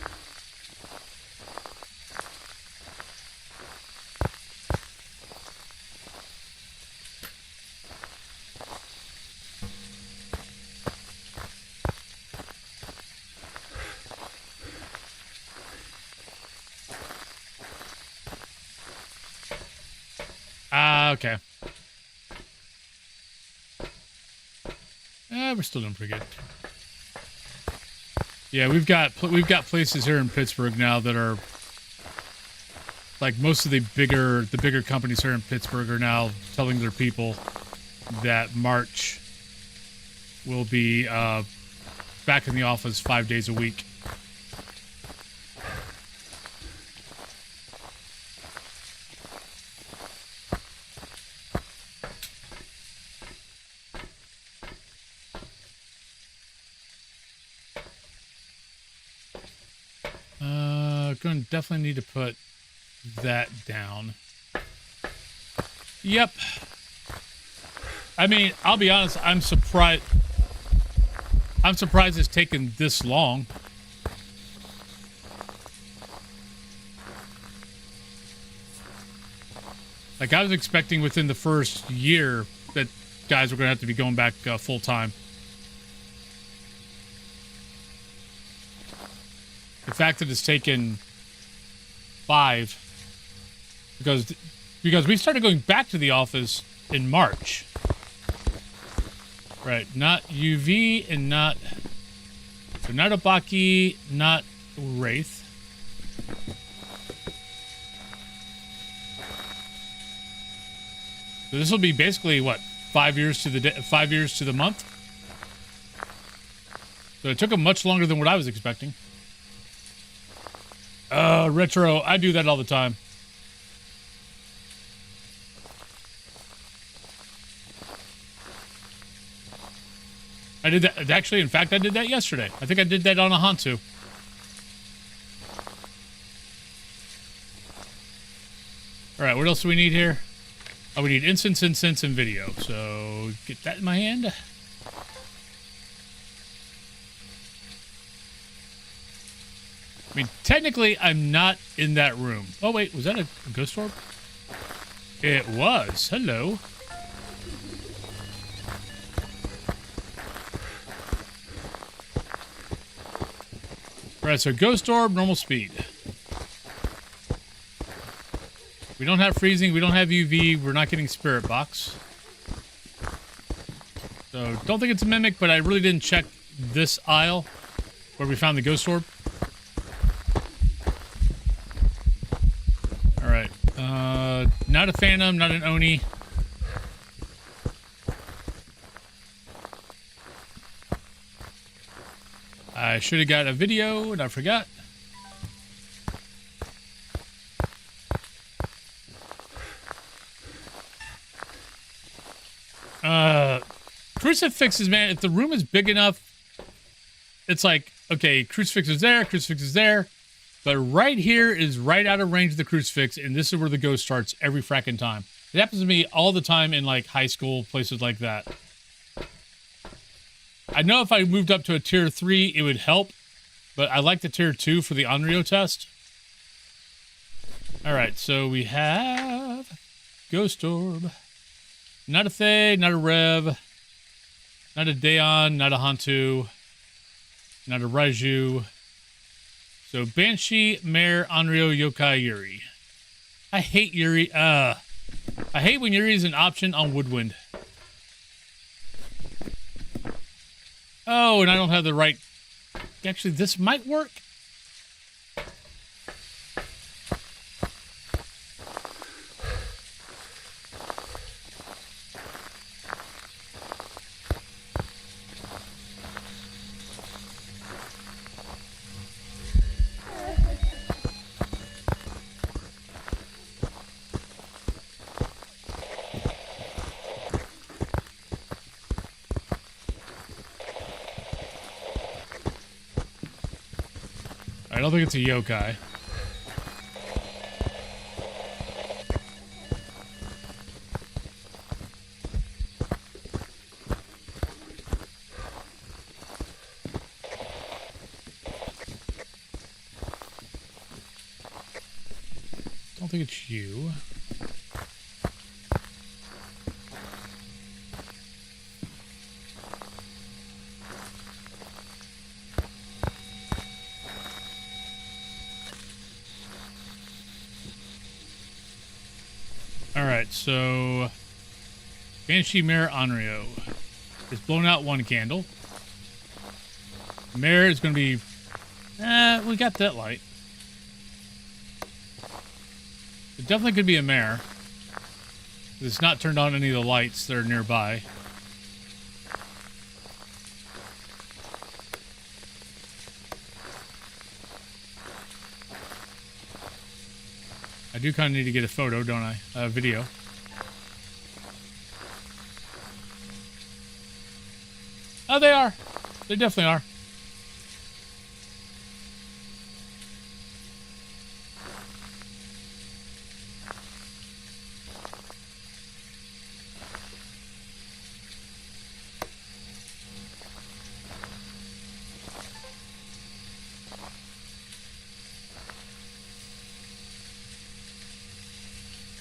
A: Okay. We're still doing pretty good. Yeah, we've got places here in Pittsburgh now that are like most of the bigger companies here in Pittsburgh are now telling their people that March will be back in the office 5 days a week. Going to definitely need to put that down. Yep. I mean, I'll be honest, I'm surprised it's taken this long. Like, I was expecting within the first year that guys were going to have to be going back full time. The fact that it's taken 5, because we started going back to the office in March. Right, not UV and not Obaki, not Wraith. So this will be basically what, 5 years to the 5 years to the month. So it took them much longer than what I was expecting. Retro, I do that all the time. I did that, actually, in fact, I did that yesterday. I think I did that on a Hantu. Alright, what else do we need here? Oh, we need instance, and video. So, get that in my hand. I mean, technically, I'm not in that room. Oh, wait, was that a ghost orb? It was. Hello. Alright, so ghost orb, normal speed. We don't have freezing, we don't have UV, we're not getting spirit box. So, don't think it's a mimic, but I really didn't check this aisle where we found the ghost orb. Alright, not a phantom, not an Oni. I should have got a video, and I forgot. Crucifixes, man, if the room is big enough, it's like, okay, crucifix is there, but right here is right out of range of the crucifix, and this is where the ghost starts every fracking time. It happens to me all the time in, like, high school, places like that. I know if I moved up to a tier 3, it would help, but I like the tier 2 for the Onryo test. Alright, so we have Ghost Orb. Not a Thay, not a Rev, not a Daeon, not a Hantu, not a Raiju. So Banshee, Mare, Onryo, Yokai, Yuri. I hate Yuri. I hate when Yuri is an option on Woodwind. Oh, and I don't have the right... Actually, this might work. I don't think it's a yokai. Don't think it's you. Alright, so Banshee, Mare, Onryo is blown out one candle. Mare is going to be... we got that light. It definitely could be a Mare. It's not turned on any of the lights that are nearby. I do kind of need to get a photo, don't I? A video. Oh, they are. They definitely are.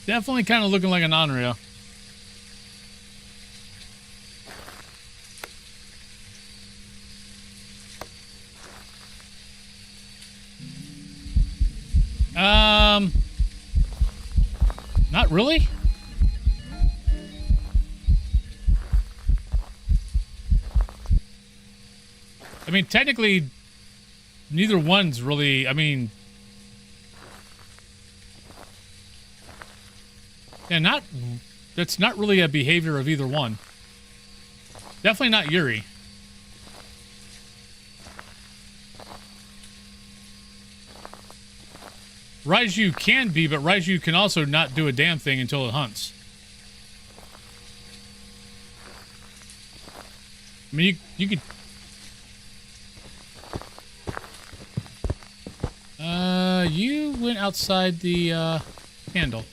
A: Definitely kind of looking like an on-rail. Not really. I mean, technically, neither one's really, I mean... Yeah, that's not really a behavior of either one. Definitely not Yuri. Raiju can be, but Raiju can also not do a damn thing until it hunts. I mean, you could... You went outside the, handle.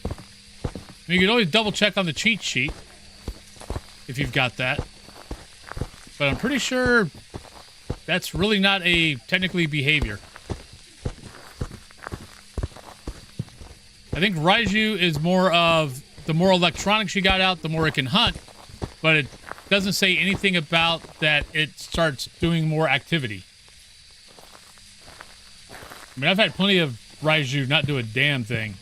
A: I mean, you could always double check on the cheat sheet if you've got that. But I'm pretty sure that's really not a technically behavior. I think Raiju is more of the more electronics you got out, the more it can hunt. But it doesn't say anything about that it starts doing more activity. I mean, I've had plenty of Raiju not do a damn thing.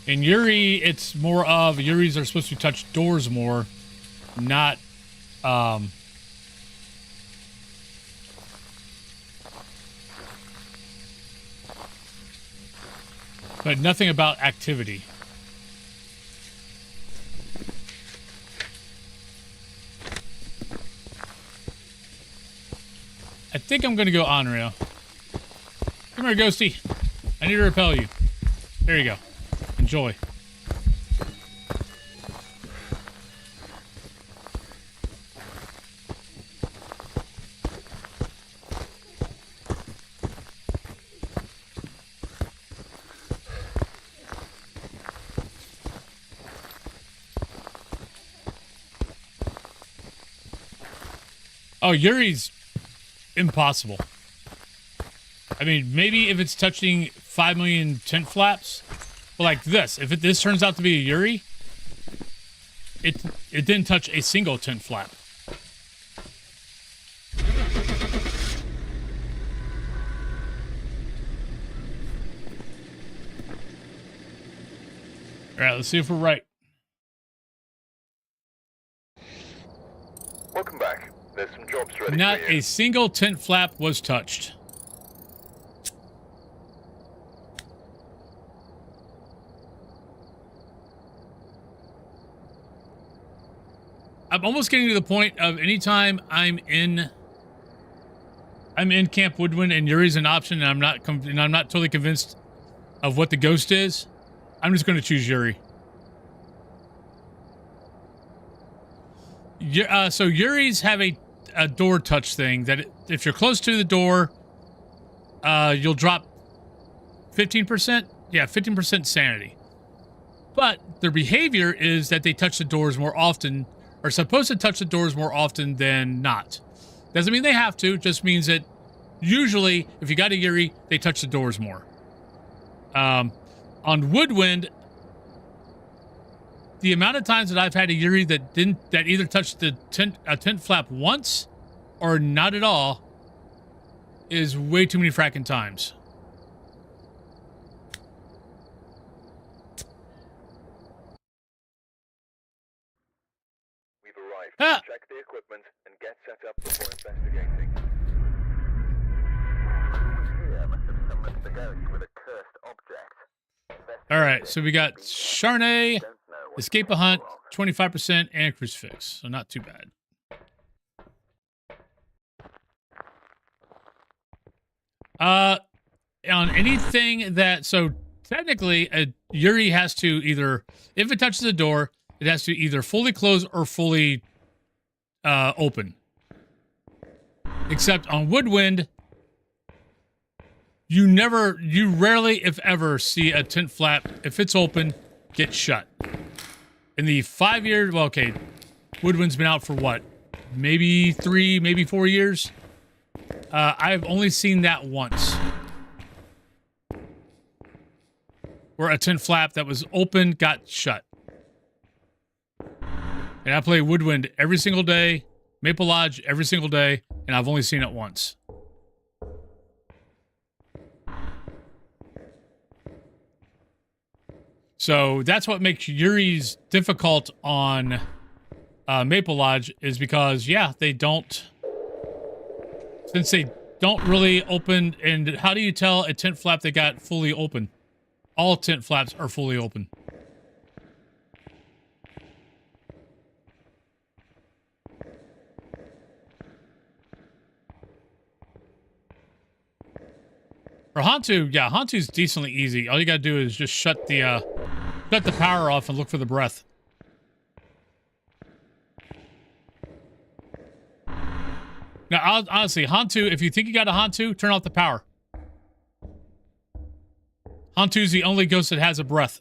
A: In Yuri, it's more of Yuris are supposed to touch doors more, not but nothing about activity. I think I'm gonna go on rail. Come here, Ghosty. I need to repel you. There you go. Enjoy. Oh, Yuri's impossible. I mean, maybe if it's touching 5 million tent flaps, but like this, if this turns out to be a Yuri, it didn't touch a single tent flap. All right, let's see if we're right.
B: Welcome back. There's some jobs ready
A: Not
B: for you.
A: a single tent flap was touched. I'm almost getting to the point of anytime I'm in Camp Woodwind and Yuri's an option, and I'm not totally convinced of what the ghost is, I'm just going to choose Yuri. So Yuri's have a door touch thing that if you're close to the door, you'll drop 15%. Yeah, 15% sanity. But their behavior is that they touch the doors more often, are supposed to touch the doors more often than not. Doesn't mean they have to, just means that usually, if you got a Yuri, they touch the doors more. On Woodwind, the amount of times that I've had a Yuri that either touched the tent flap once or not at all is way too many fracking times.
B: We've arrived.
A: Ah.
B: Check the equipment and get set up before investigating. Here must have summoned the ghost with a cursed object.
A: All right, so we got Charnay, Escape a Hunt, 25%, and Crucifix. So not too bad. On anything that, so technically, Yuri has to either, if it touches the door, it has to either fully close or fully open. Except on Woodwind, you rarely, if ever, see a tent flap, if it's open, get shut. In the 5 years, well, okay, Woodwind's been out for what? Maybe 3, maybe 4 years? I've only seen that once. Where a tent flap that was open got shut. And I play Woodwind every single day, Maple Lodge every single day, and I've only seen it once. So that's what makes Yuri's difficult on Maple Lodge, is because, yeah, they don't... Since they don't really open... And how do you tell a tent flap that got fully open? All tent flaps are fully open. For Hantu, yeah, Hantu's decently easy. All you gotta do is just shut the power off and look for the breath. Now, honestly, Hantu, if you think you got a Hantu, turn off the power. Hantu's the only ghost that has a breath.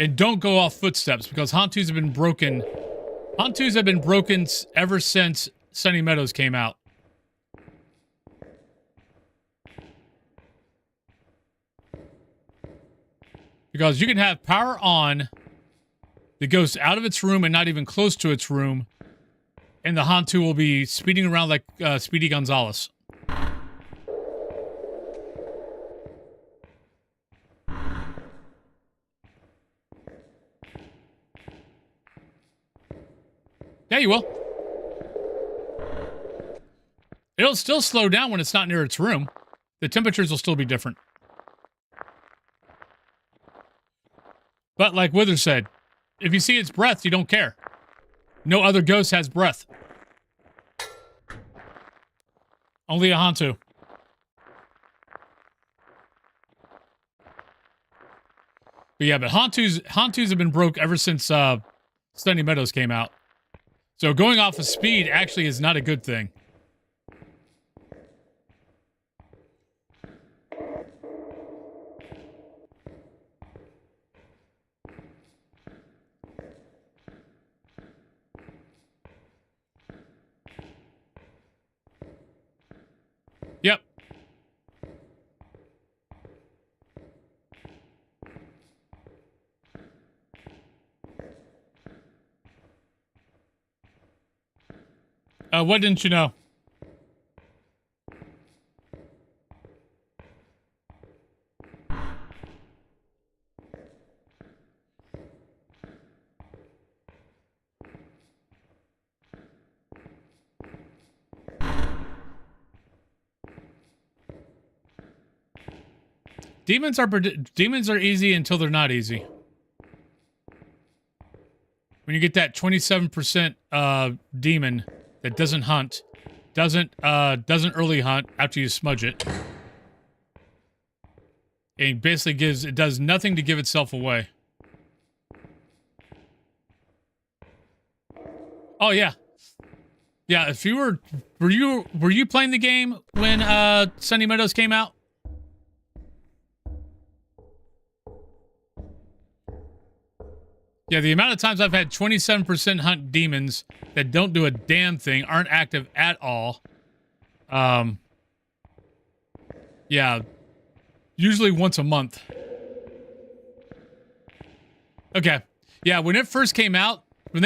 A: And don't go off footsteps, because Hantus have been broken. Hantus have been broken ever since Sunny Meadows came out. Because you can have power on, the ghost out of its room and not even close to its room, and the Hantu will be speeding around like Speedy Gonzales. Yeah, you will. It'll still slow down when it's not near its room. The temperatures will still be different. But like Wither said, if you see its breath, you don't care. No other ghost has breath. Only a Hantu. But yeah, but Hantus have been broke ever since Sunny Meadows came out. So going off of speed actually is not a good thing. Yep. What didn't you know? Demons are easy until they're not easy. When you get that 27% demon that doesn't hunt, doesn't early hunt after you smudge it, and basically it does nothing to give itself away. Oh yeah, yeah. If you were you playing the game when Sunny Meadows came out? Yeah, the amount of times I've had 27% hunt demons that don't do a damn thing, aren't active at all. Yeah, usually once a month. Okay. Yeah, when it first came out, and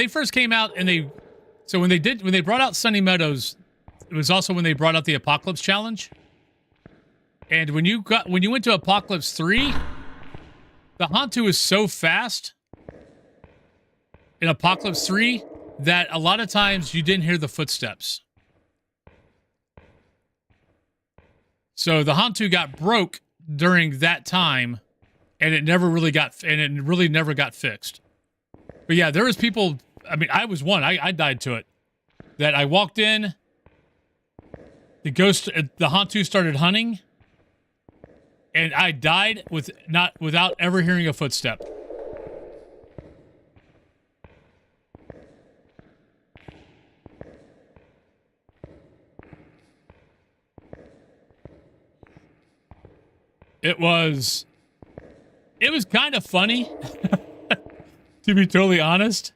A: when they brought out Sunny Meadows, it was also when they brought out the Apocalypse Challenge. And when you went to Apocalypse 3, the Hantu is so fast in Apocalypse 3 that a lot of times you didn't hear the footsteps. So the Hantu got broke during that time, and it never really got fixed. But yeah, there was people. I mean, I was one. I died to it. That I walked in. The Hantu started hunting, and I died without ever hearing a footstep. It was kind of funny, to be totally honest.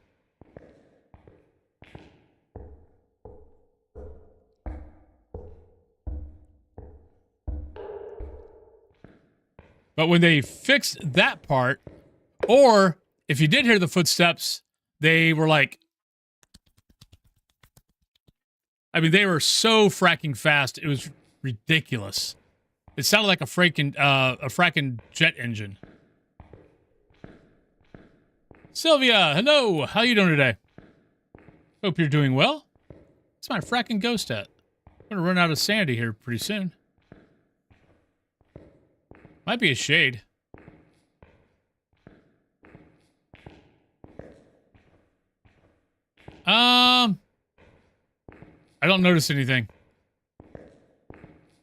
A: But when they fixed that part, or if you did hear the footsteps, they were like, I mean, they were so fracking fast, it was ridiculous. It sounded like a fracking jet engine. Sylvia, hello. How you doing today? Hope you're doing well. What's my fracking ghost at? I'm gonna run out of sanity here pretty soon. Might be a shade. I don't notice anything.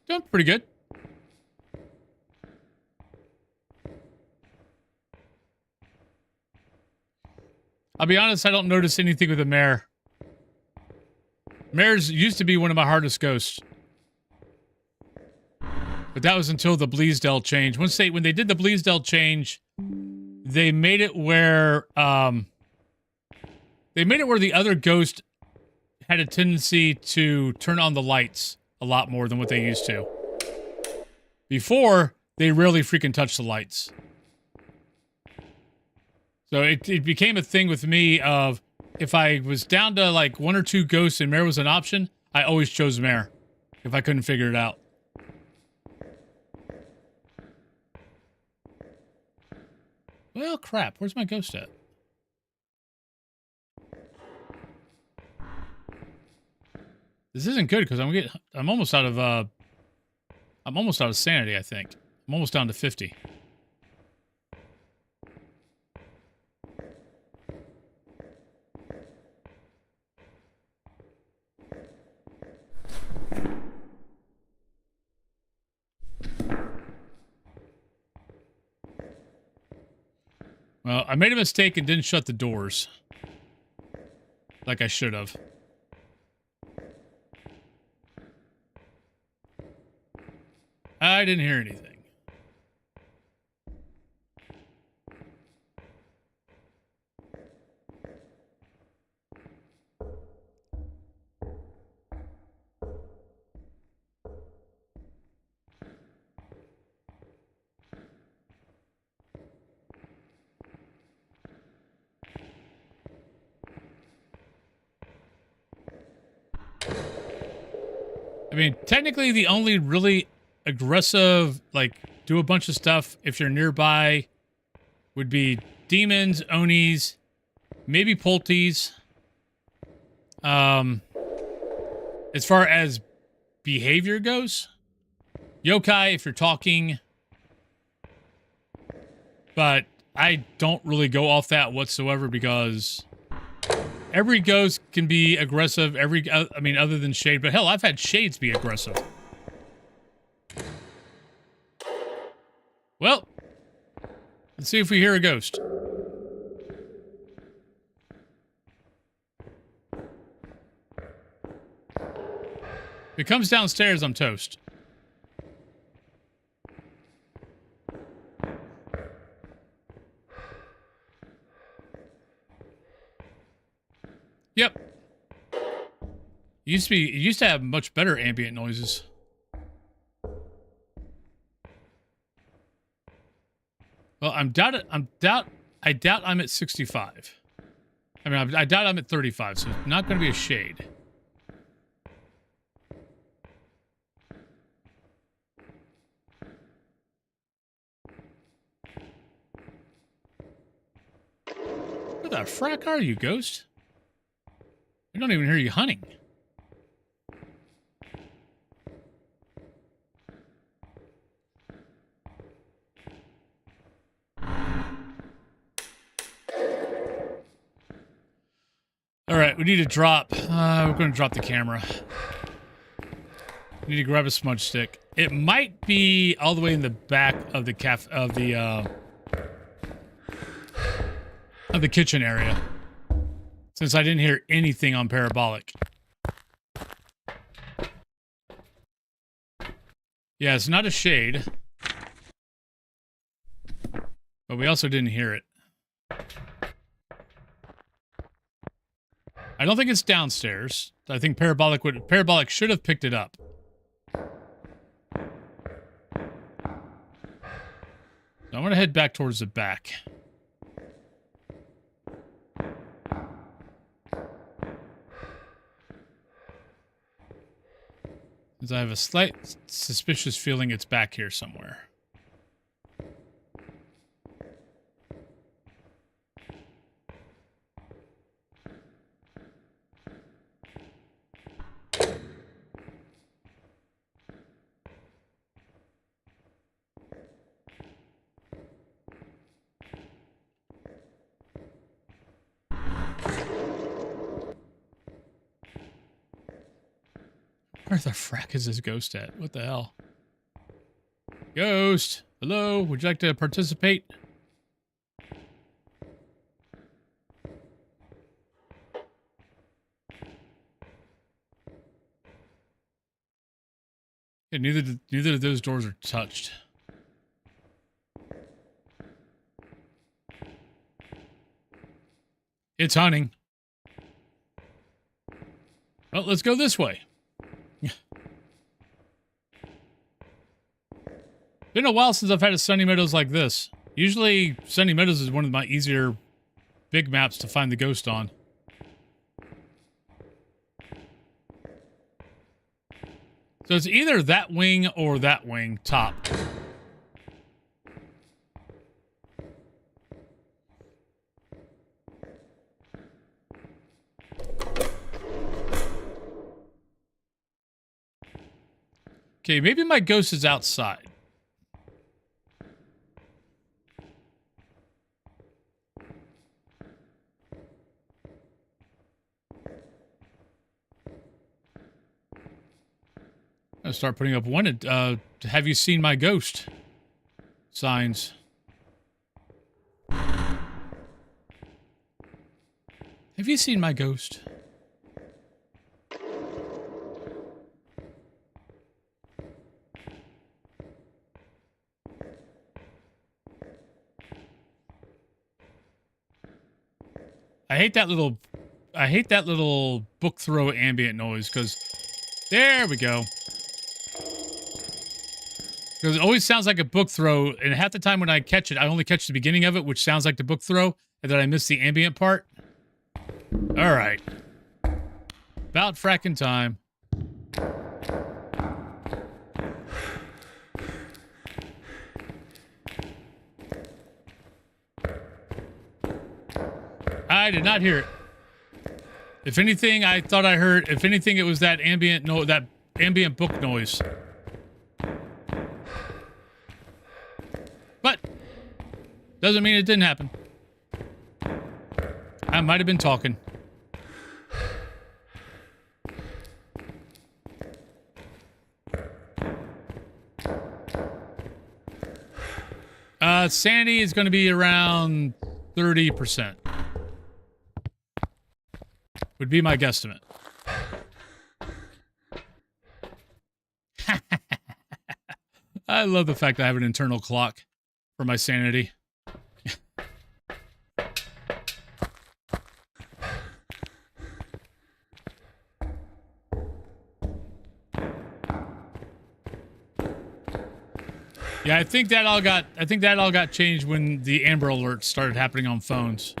A: Doing pretty good. I'll be honest, I don't notice anything with the mare. Mares used to be one of my hardest ghosts. But that was until the Bleasdale change. When they did the Bleasdale change, they made it where the other ghost had a tendency to turn on the lights a lot more than what they used to. Before, they rarely freaking touched the lights. So it became a thing with me of, if I was down to like 1 or 2 ghosts and mare was an option, I always chose mare if I couldn't figure it out. Well, crap. Where's my ghost at? This isn't good because I'm almost out of sanity, I think. I'm almost down to 50. Well, I made a mistake and didn't shut the doors. Like I should have. I didn't hear anything. I mean, technically the only really aggressive, like, do a bunch of stuff if you're nearby would be demons, onis, maybe polties. As far as behavior goes, yokai if you're talking. But I don't really go off that whatsoever because every ghost can be aggressive. I mean, other than Shade. But hell, I've had Shades be aggressive. Well, let's see if we hear a ghost. If it comes downstairs, I'm toast. Yep. It used to have much better ambient noises. Well, I doubt I'm at 65. I mean, I doubt I'm at 35, so it's not going to be a Shade. Where the frack are you, Ghost? I don't even hear you hunting. All right, we need to drop. We're going to drop the camera. We need to grab a smudge stick. It might be all the way in the back of the kitchen area, since I didn't hear anything on parabolic. Yeah, it's not a shade, but we also didn't hear it. I don't think it's downstairs. I think parabolic should have picked it up. So I'm gonna head back towards the back. Because I have a slight suspicious feeling it's back here somewhere. Where the frack is this ghost at? What the hell? Ghost! Hello? Would you like to participate? Yeah, neither of those doors are touched. It's hunting. Well, let's go this way. Been a while since I've had a Sunny Meadows like this. Usually, Sunny Meadows is one of my easier big maps to find the ghost on. So it's either that wing or that wing, top. Okay, maybe my ghost is outside. I'll start putting up have you seen my ghost signs. Have you seen my ghost? I hate that little book throw ambient noise, because there we go. Because it always sounds like a book throw, and half the time when I catch it, I only catch the beginning of it, which sounds like the book throw, and then I miss the ambient part. All right. About fracking time. I did not hear it. If anything, I thought I heard. If anything, it was that ambient book noise. But doesn't mean it didn't happen. I might have been talking. Sandy is going to be around 30%. Would be my guesstimate. I love the fact I have an internal clock for my sanity. Yeah, I think that all got changed when the Amber Alerts started happening on phones.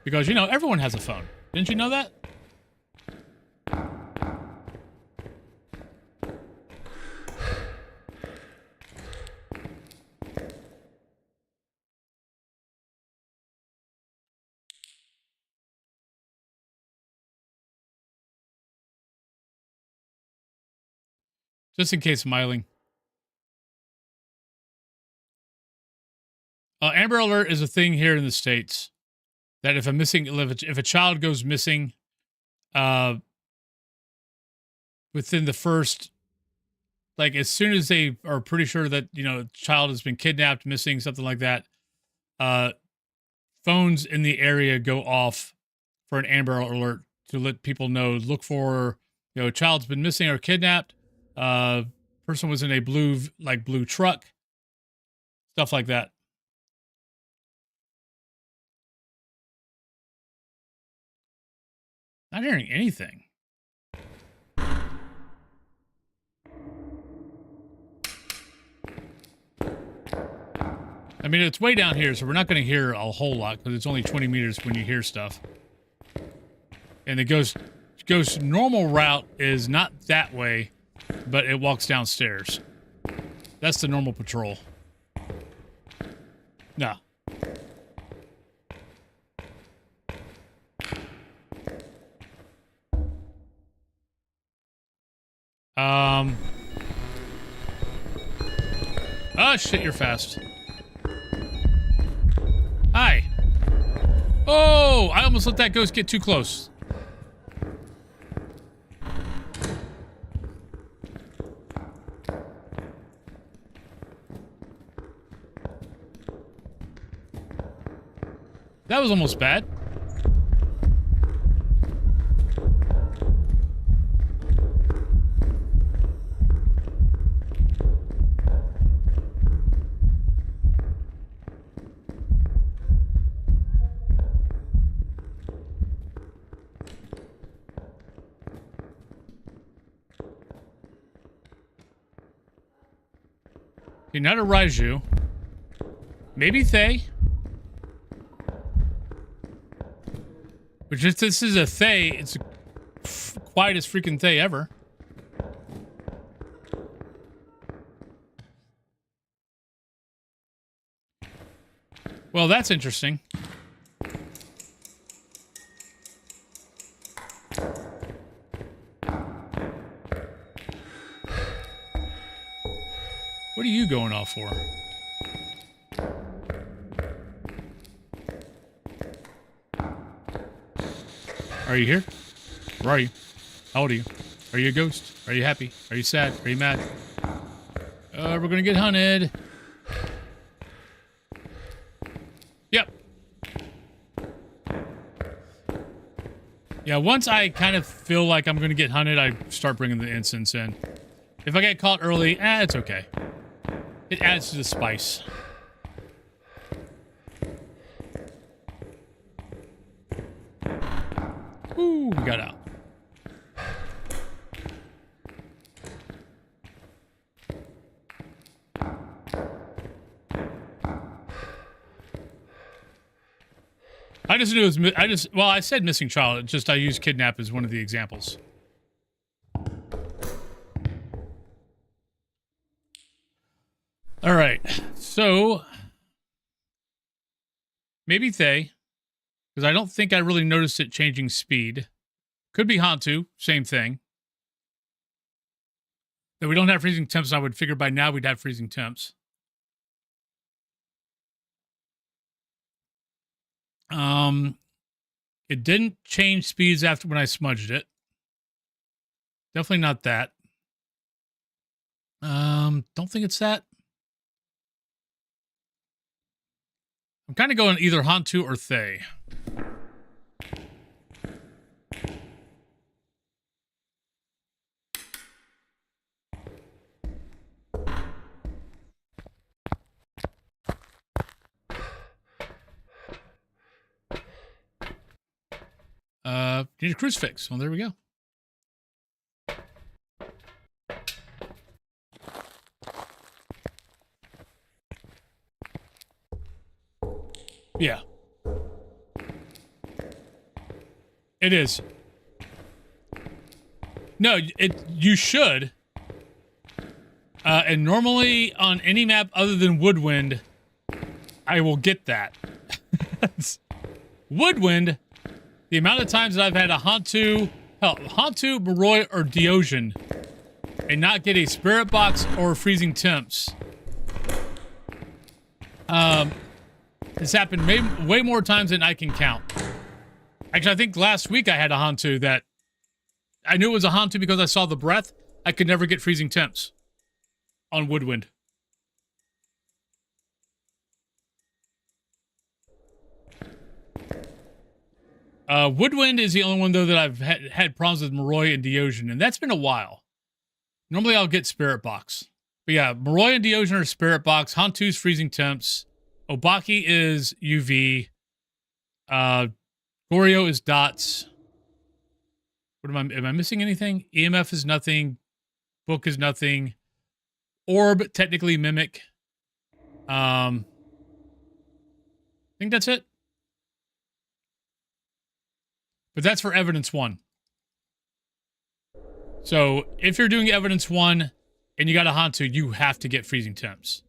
A: Because, you know, everyone has a phone. Didn't you know that? Just in case, smiling. Amber Alert is a thing here in the States. that if a child goes missing, within the first, like as soon as they are pretty sure that, you know, a child has been kidnapped, missing, something like that, phones in the area go off for an Amber Alert to let people know, look for, you know, a child's been missing or kidnapped. Person was in a blue truck, stuff like that. Not hearing anything. I mean, it's way down here, so we're not going to hear a whole lot because it's only 20 meters when you hear stuff. And it goes normal route is not that way, but it walks downstairs. That's the normal patrol. No. Oh shit, you're fast. Hi. Oh, I almost let that ghost get too close. That was almost bad. Okay, not a Raiju. Maybe Thay. Which if this is a Thay, it's the quietest freaking Thay ever. Well, that's interesting. What are you going off for? Are you here? Where are you? How old are you? Are you a ghost? Are you happy? Are you sad? Are you mad? We're gonna get hunted. Yep. Yeah, once I kind of feel like I'm gonna get hunted, I start bringing the incense in. If I get caught early, it's okay. It adds to the spice. Ooh, we got out. I just knew it was, well, I said missing child. It just, I used kidnap as one of the examples. All right, so maybe Thay, because I don't think I really noticed it changing speed. Could be Hantu, same thing. That we don't have freezing temps, I would figure by now we'd have freezing temps. It didn't change speeds after when I smudged it. Definitely not that. Don't think it's that. I'm kind of going either Hantu or Thay. Need a crucifix. Well, there we go. Yeah. It is. No, you should. And normally on any map other than Woodwind, I will get that. Woodwind, the amount of times that I've had a Hantu, Moroi, or Deogen, and not get a spirit box or freezing temps. This happened way more times than I can count. Actually, I think last week I had a Hantu that I knew it was a Hantu because I saw the breath. I could never get freezing temps on Woodwind. Woodwind is the only one, though, that I've had problems with Moroi and Deogen, and that's been a while. Normally, I'll get Spirit Box. But yeah, Moroi and Deogen are Spirit Box. Hantu's freezing temps. Obaki is UV. Goryo is dots. What am I missing anything? EMF is nothing. Book is nothing. Orb, technically Mimic. I think that's it. But that's for Evidence 1. So, if you're doing Evidence 1 and you got a Hantu, you have to get freezing temps.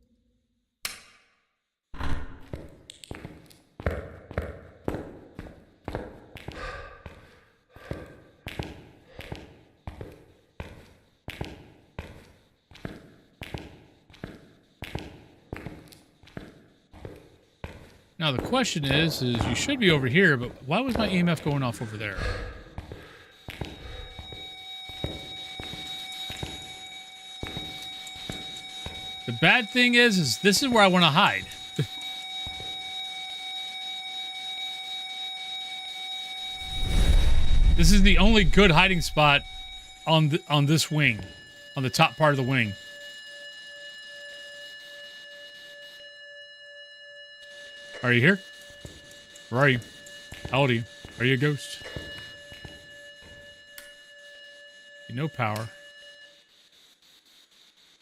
A: Now the question is you should be over here, but why was my EMF going off over there? The bad thing is this is where I want to hide. This is the only good hiding spot on this wing, on the top part of the wing. Are you here? Where are you? How old are you? Are you a ghost? No power.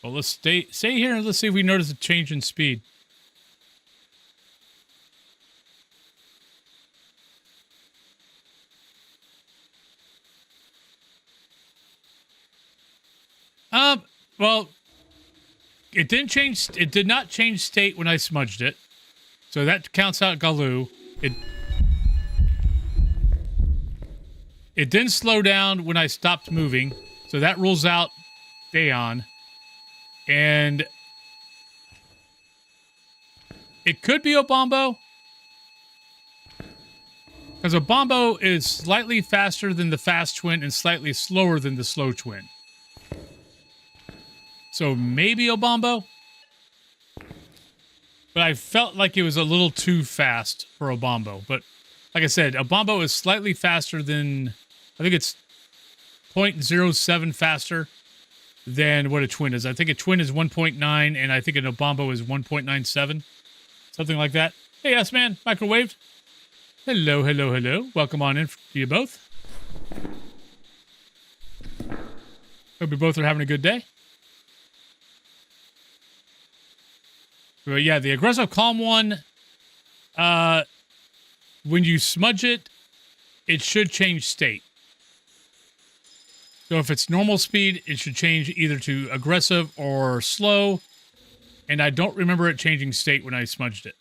A: Well, let's stay here and let's see if we notice a change in speed. Well, it didn't change. It did not change state when I smudged it. So that counts out Galoo. It didn't slow down when I stopped moving. So that rules out Dayon. And it could be Obombo. Because Obombo is slightly faster than the fast twin and slightly slower than the slow twin. So maybe Obombo. But I felt like it was a little too fast for Obombo. But like I said, Obombo is slightly faster than... I think it's 0.07 faster than what a twin is. I think a twin is 1.9, and I think an Obombo is 1.97. Something like that. Hey, yes, man. Microwave. Hello, hello, hello. Welcome on in to you both. Hope you both are having a good day. But yeah, the aggressive calm one, when you smudge it, it should change state. So if it's normal speed, it should change either to aggressive or slow. And I don't remember it changing state when I smudged it.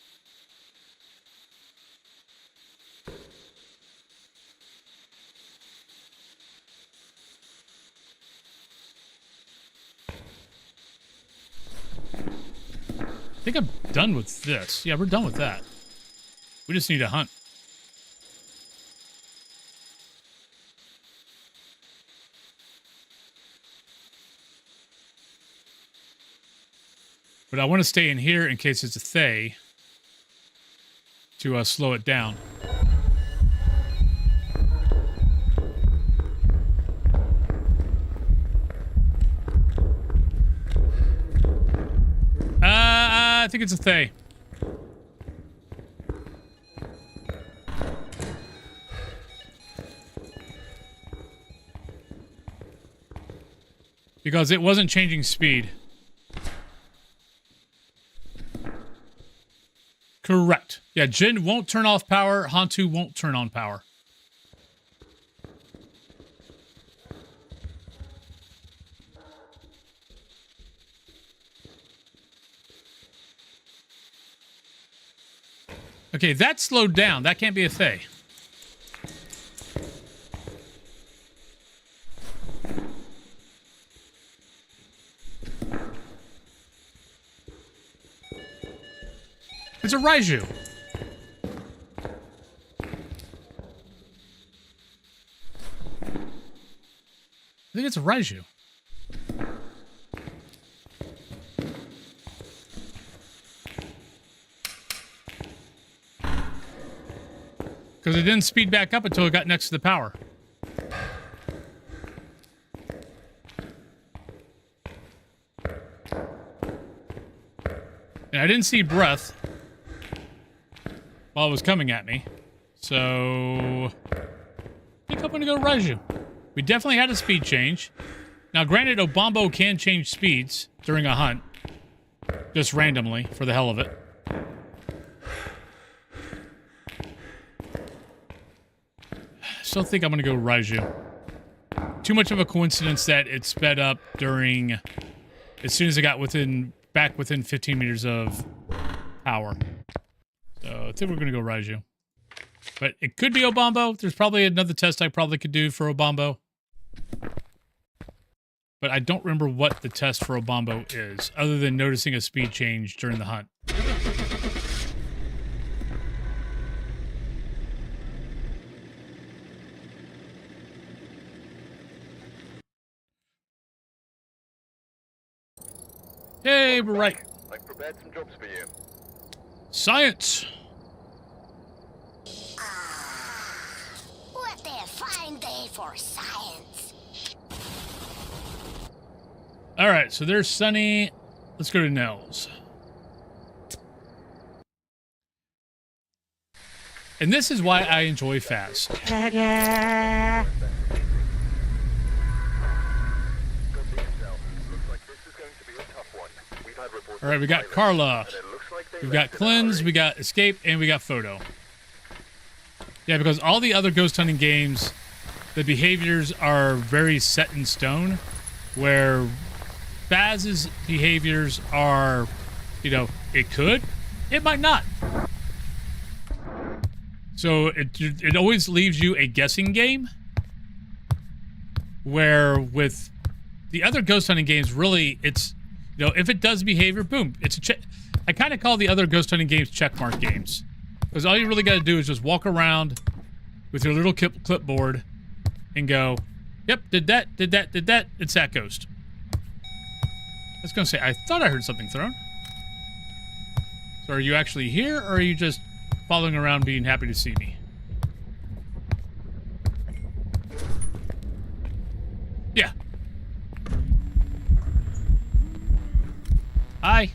A: I think I'm done with this. Yeah, we're done with that. We just need to hunt. But I want to stay in here in case it's a Thay to slow it down. I think it's a Thay. Because it wasn't changing speed. Correct. Yeah, Jin won't turn off power. Hantu won't turn on power. Okay, that slowed down. That can't be a Thay. It's a Raiju. think it's a Raiju. Because it didn't speed back up until it got next to the power. And I didn't see breath while it was coming at me. So I think I'm gonna go Raiju. We definitely had a speed change. Now granted, Obombo can change speeds during a hunt. Just randomly, for the hell of it. Still think I'm gonna go Raiju. Too much of a coincidence that it sped up during, as soon as it got back within 15 meters of power. So I think we're gonna go Raiju. But it could be Obombo. There's probably another test I probably could do for Obombo. But I don't remember what the test for Obombo is, other than noticing a speed change during the hunt. Hey, we're right.
B: I've prepared some jobs for you.
A: Science.
E: What a fine day for science.
A: All right, so there's Sunny. Let's go to Nels. And this is why I enjoy Fast. All right, we got Carla. We've got Cleanse, we got Escape, and we got Photo. Yeah, because all the other ghost hunting games, the behaviors are very set in stone, where Faz's behaviors are, you know, it could, it might not. So it always leaves you a guessing game, where with the other ghost hunting games, really, it's, you know, if it does behavior, boom, it's a check. I kind of call the other ghost hunting games checkmark games. Because all you really got to do is just walk around with your little clipboard and go, yep, did that, it's that ghost. I was going to say, I thought I heard something thrown. So are you actually here, or are you just following around being happy to see me? Yeah. Hi.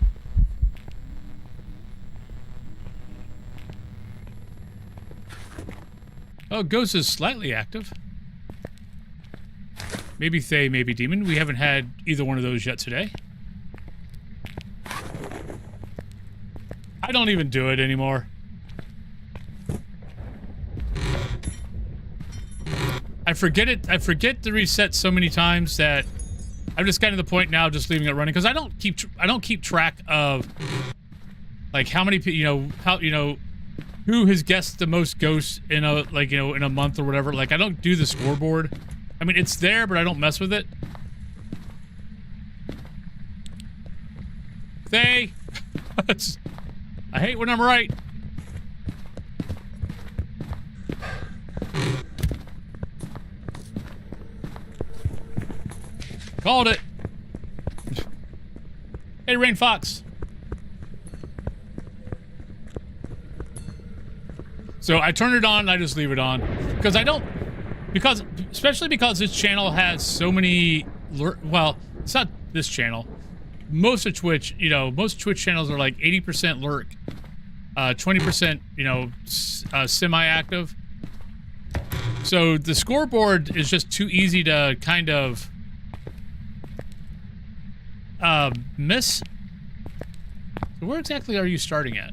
A: Oh, Ghost is slightly active. Maybe Thay, maybe Demon. We haven't had either one of those yet today. I don't even do it anymore. I forget it. I forget to reset so many times that I'm just getting to the point now, just leaving it running, because I don't keep track of like how many, who has guessed the most ghosts in a, like, in a month or whatever. Like, I don't do the scoreboard. I mean, it's there, but I don't mess with it. Thay! I hate when I'm right. Called it. Hey, Rain Fox. So I turn it on and I just leave it on. Because I don't... especially because this channel has so many... well, it's not this channel. Most of Twitch, most Twitch channels are like 80% lurk. 20%, semi-active. So the scoreboard is just too easy to kind of... miss. So where exactly are you starting at?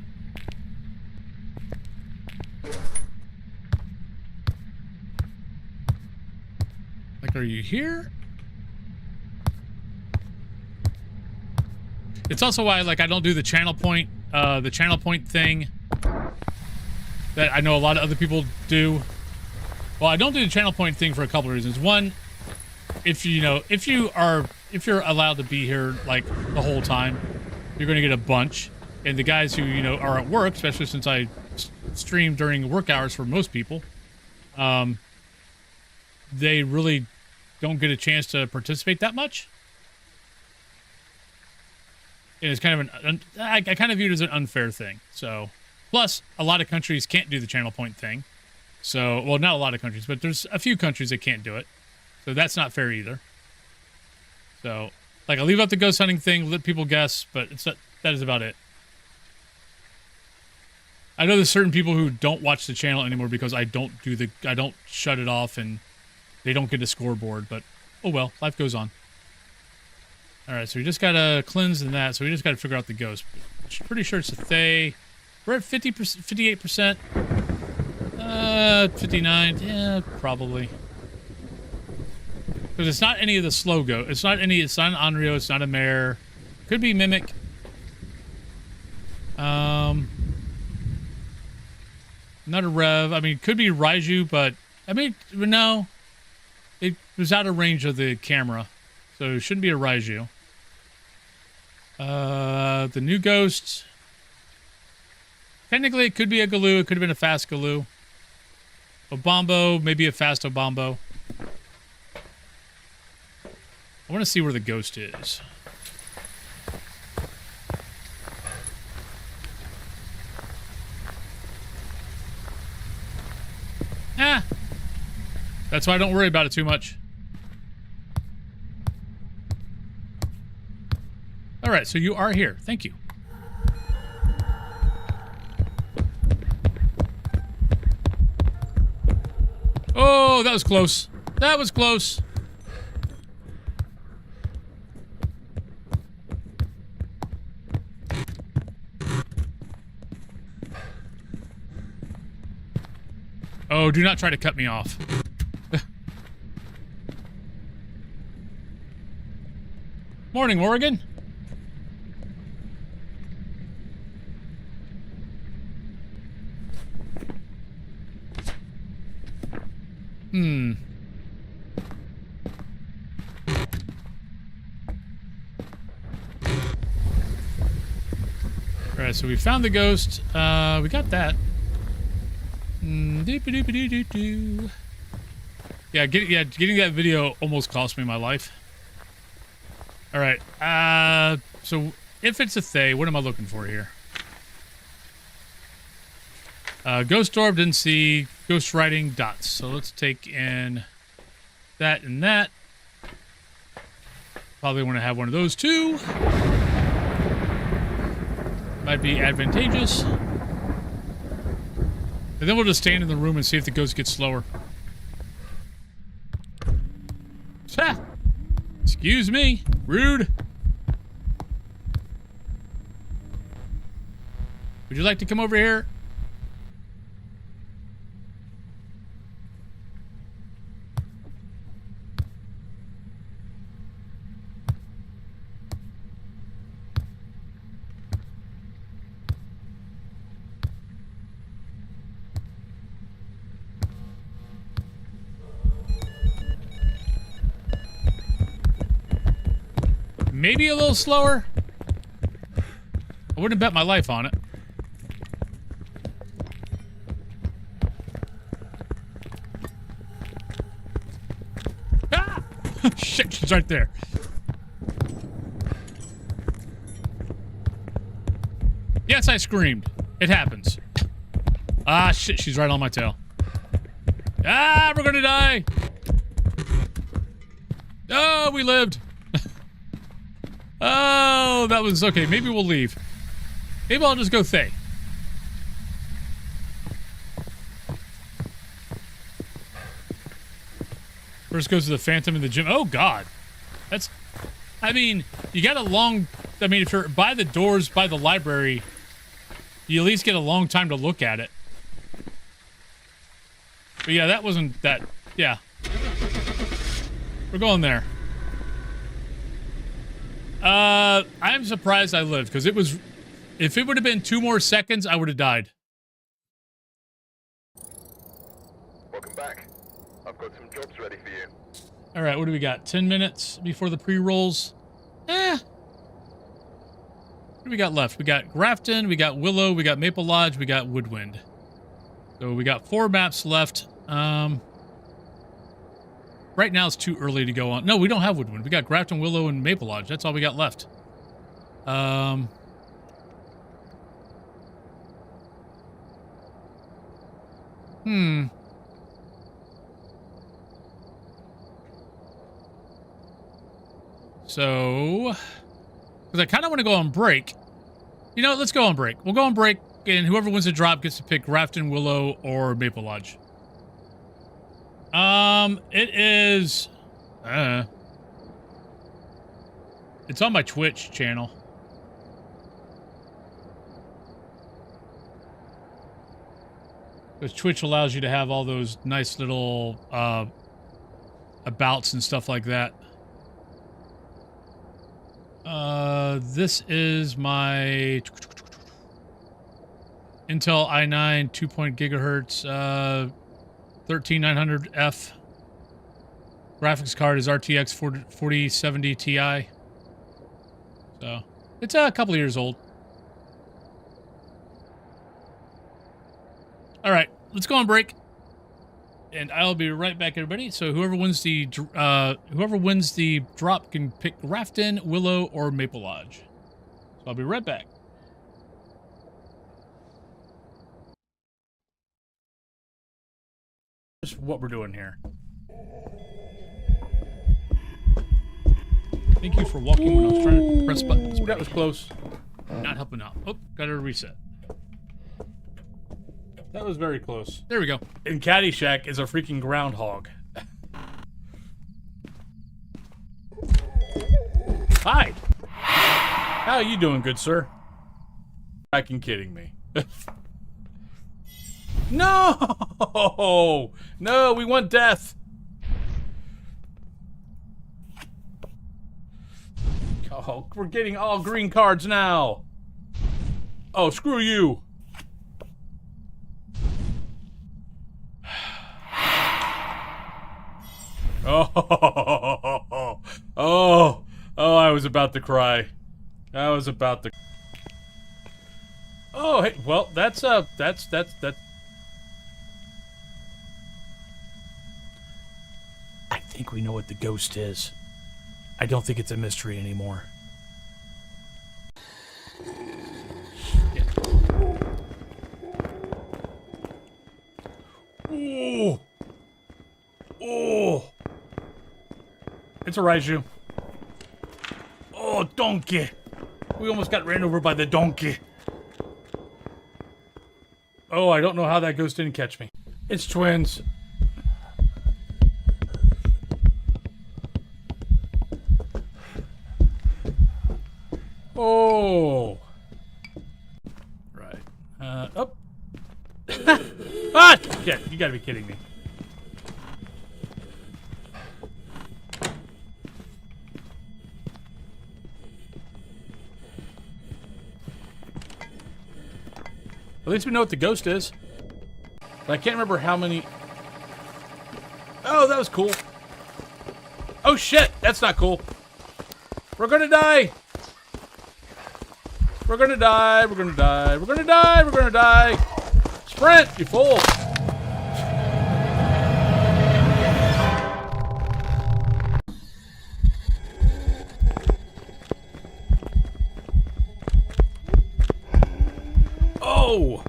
A: Like, are you here? It's also why, like, I don't do the channel point thing that I know a lot of other people do. Well, I don't do the channel point thing for a couple of reasons. One, if you're allowed to be here like the whole time, you're going to get a bunch. And the guys who, are at work, especially since I stream during work hours for most people, they really don't get a chance to participate that much. And it's kind of I kind of view it as an unfair thing. So, plus, a lot of countries can't do the channel point thing. So, well, not a lot of countries, but there's a few countries that can't do it. So that's not fair either. So, like, I leave out the ghost hunting thing, let people guess, but it's not, that is about it. I know there's certain people who don't watch the channel anymore because I don't shut it off and they don't get a scoreboard, but oh well, life goes on. Alright, so we just gotta cleanse in that, so we just gotta figure out the ghost. Pretty sure it's a Thay. We're at 50%, 58%. 59, yeah, probably. Because it's not any of the slow ghosts. It's not an Onryo, it's not a Mare. Could be Mimic. Not a Rev. I mean, it could be Raiju, but I mean, no. It was out of range of the camera. So it shouldn't be a Raiju. The new ghost. Technically, it could be a Galoo. It could have been a fast Galoo. Obombo, maybe a fast Obombo. I want to see where the ghost is. That's why I don't worry about it too much. Alright, so you are here. Thank you. Oh, that was close. That was close. Oh, do not try to cut me off. Morning, Morgan. Alright, so we found the ghost. We got that. Yeah, getting that video almost cost me my life. Alright, so if it's a Thay, what am I looking for here? Ghost Orb, didn't see. Ghost Writing, dots. So let's take in that and that. Probably want to have one of those too. Might be advantageous. And then we'll just stand in the room and see if the ghost gets slower. Ha! Excuse me. Rude. Would you like to come over here? Maybe a little slower. I wouldn't bet my life on it. Ah! Shit, she's right there. Yes, I screamed. It happens. Ah, shit, she's right on my tail. Ah, we're gonna die. Oh, we lived. Oh, that was okay. Maybe we'll leave. Maybe I'll just go Thay. First goes to the Phantom in the gym. Oh, God. That's... I mean, you got a long... I mean, if you're by the doors, by the library, you at least get a long time to look at it. But yeah, that wasn't that... Yeah. We're going there. I'm surprised I lived, because it was... If it would have been 2 more seconds, I would have died.
B: Welcome back. I've got some jobs ready for you.
A: Alright, what do we got? 10 minutes before the pre-rolls? What do we got left? We got Grafton, we got Willow, we got Maple Lodge, we got Woodwind. So we got 4 maps left. right now it's too early to go on. No, we don't have Woodwind. We got Grafton, Willow, and Maple Lodge. That's all we got left. So, because I kind of want to go on break. You know, let's go on break. We'll go on break, and whoever wins the drop gets to pick Grafton, Willow, or Maple Lodge. It is... it's on my Twitch channel. Because Twitch allows you to have all those nice little, abouts and stuff like that. This is my Intel i9 2. gigahertz, 13900F. Graphics card is RTX 4070 Ti. So, it's a couple of years old. All right, let's go on break, and I'll be right back, everybody. So whoever wins the drop can pick Grafton, Willow, or Maple Lodge. So I'll be right back. Just what we're doing here. Thank you for walking when I was trying to press buttons.
I: That was close.
A: Not helping out. Oh, got to reset.
I: That was very close.
A: There we go.
I: And Caddyshack is a freaking groundhog. Hi. How are you doing, good sir? Fucking kidding me. No! No, we want death. Oh, we're getting all green cards now. Oh, screw you. Oh, I was about to cry. I was about to. Oh, hey, well, that's. I think we know what the ghost is. I don't think it's a mystery anymore. Yeah. Ooh. Oh. It's a Raiju. Oh, donkey. We almost got ran over by the donkey. Oh, I don't know how that ghost didn't catch me. It's twins. Oh. Right. Up. Ah! Yeah, you gotta be kidding me. At least we know what the ghost is. But I can't remember how many... Oh, that was cool. Oh, shit! That's not cool. We're gonna die! We're gonna die, we're gonna die, we're gonna die, we're gonna die! Sprint, you fool! Oh!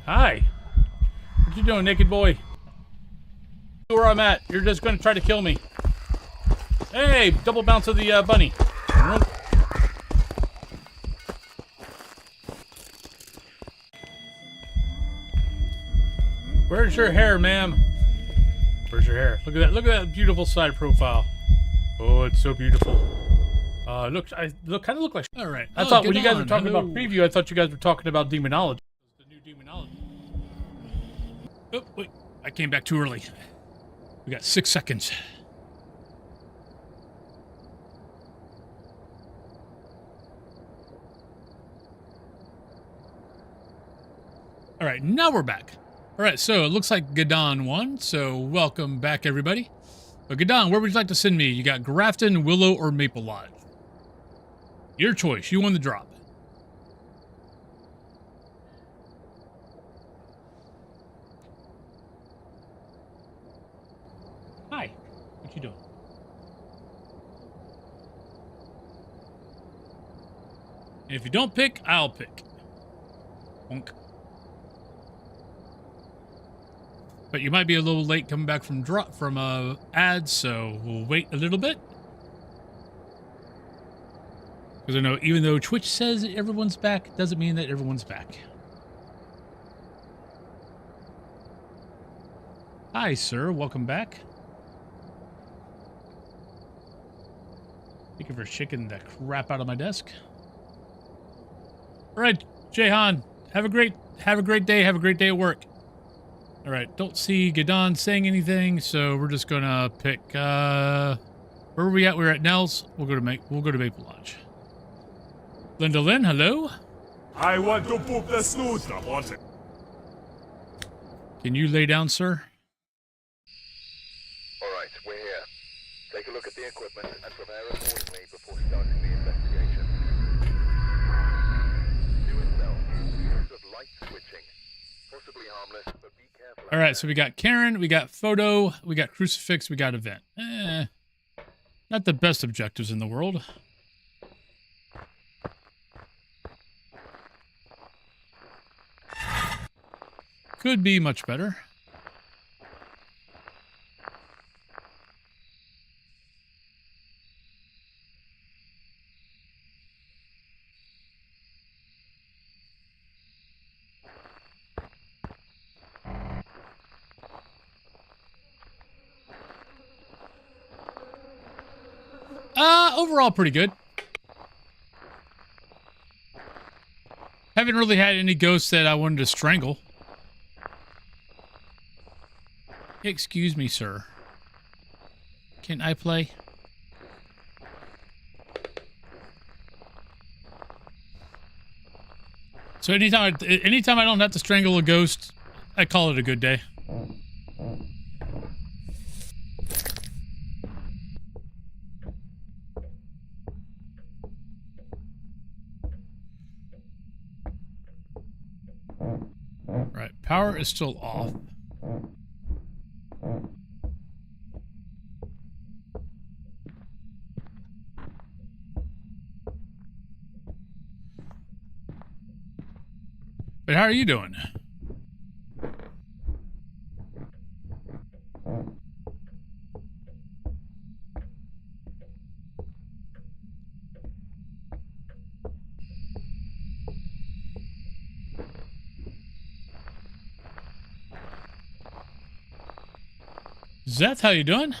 I: Hi. What you doing, naked boy? Where I'm at. You're just gonna try to kill me. Hey, double bounce of the bunny. Where's your hair, ma'am? Where's your hair? Look at that. Look at that beautiful side profile. Oh, it's so beautiful. Kind of look like.
A: All right.
I: I thought when you guys were talking about preview, I thought you guys were talking about demonology.
A: The new demonology. Oh, wait. I came back too early. We got 6 seconds. All right, now we're back. All right, so it looks like Gadon won, so welcome back, everybody. But Gadon, where would you like to send me? You got Grafton, Willow, or Maple Lodge? Your choice. You won the drop. What you doing? And if you don't pick, I'll pick. Honk. But you might be a little late coming back from ads, so we'll wait a little bit. Because I know even though Twitch says everyone's back, doesn't mean that everyone's back. Hi, sir. Welcome back. Thank you for shaking the crap out of my desk. All right, Jehan. Have a great day. Have a great day at work. All right. Don't see Gadon saying anything, so we're just gonna pick. Where are we at? We're at Nell's. We'll go to Maple Lodge. Linda Lynn, hello.
G: I want to poop the snooze. I want it.
A: Can you lay down, sir?
B: Alright, we're here. Take a look at the equipment and prepare accordingly before starting the investigation. Do it well. Use of light switching. Possibly harmless, but be careful.
A: All right, so we got Karen, we got Photo, we got Crucifix, we got Event. Not the best objectives in the world. Could be much better. Overall pretty good. Haven't really had any ghosts that I wanted to strangle. Excuse me, sir. Can I play? So anytime I don't have to strangle a ghost, I call it a good day. Right, power is still off. But how are you doing? Zeth, how you doing?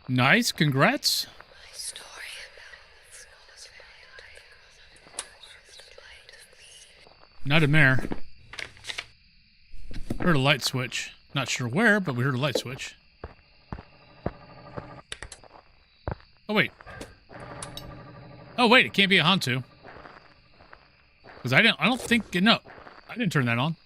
A: Nice, congrats. Not a mare. Heard a light switch. Not sure where, but we heard a light switch. Oh wait. Oh wait, it can't be a Hantu. Because I don't think, no. I didn't turn that on.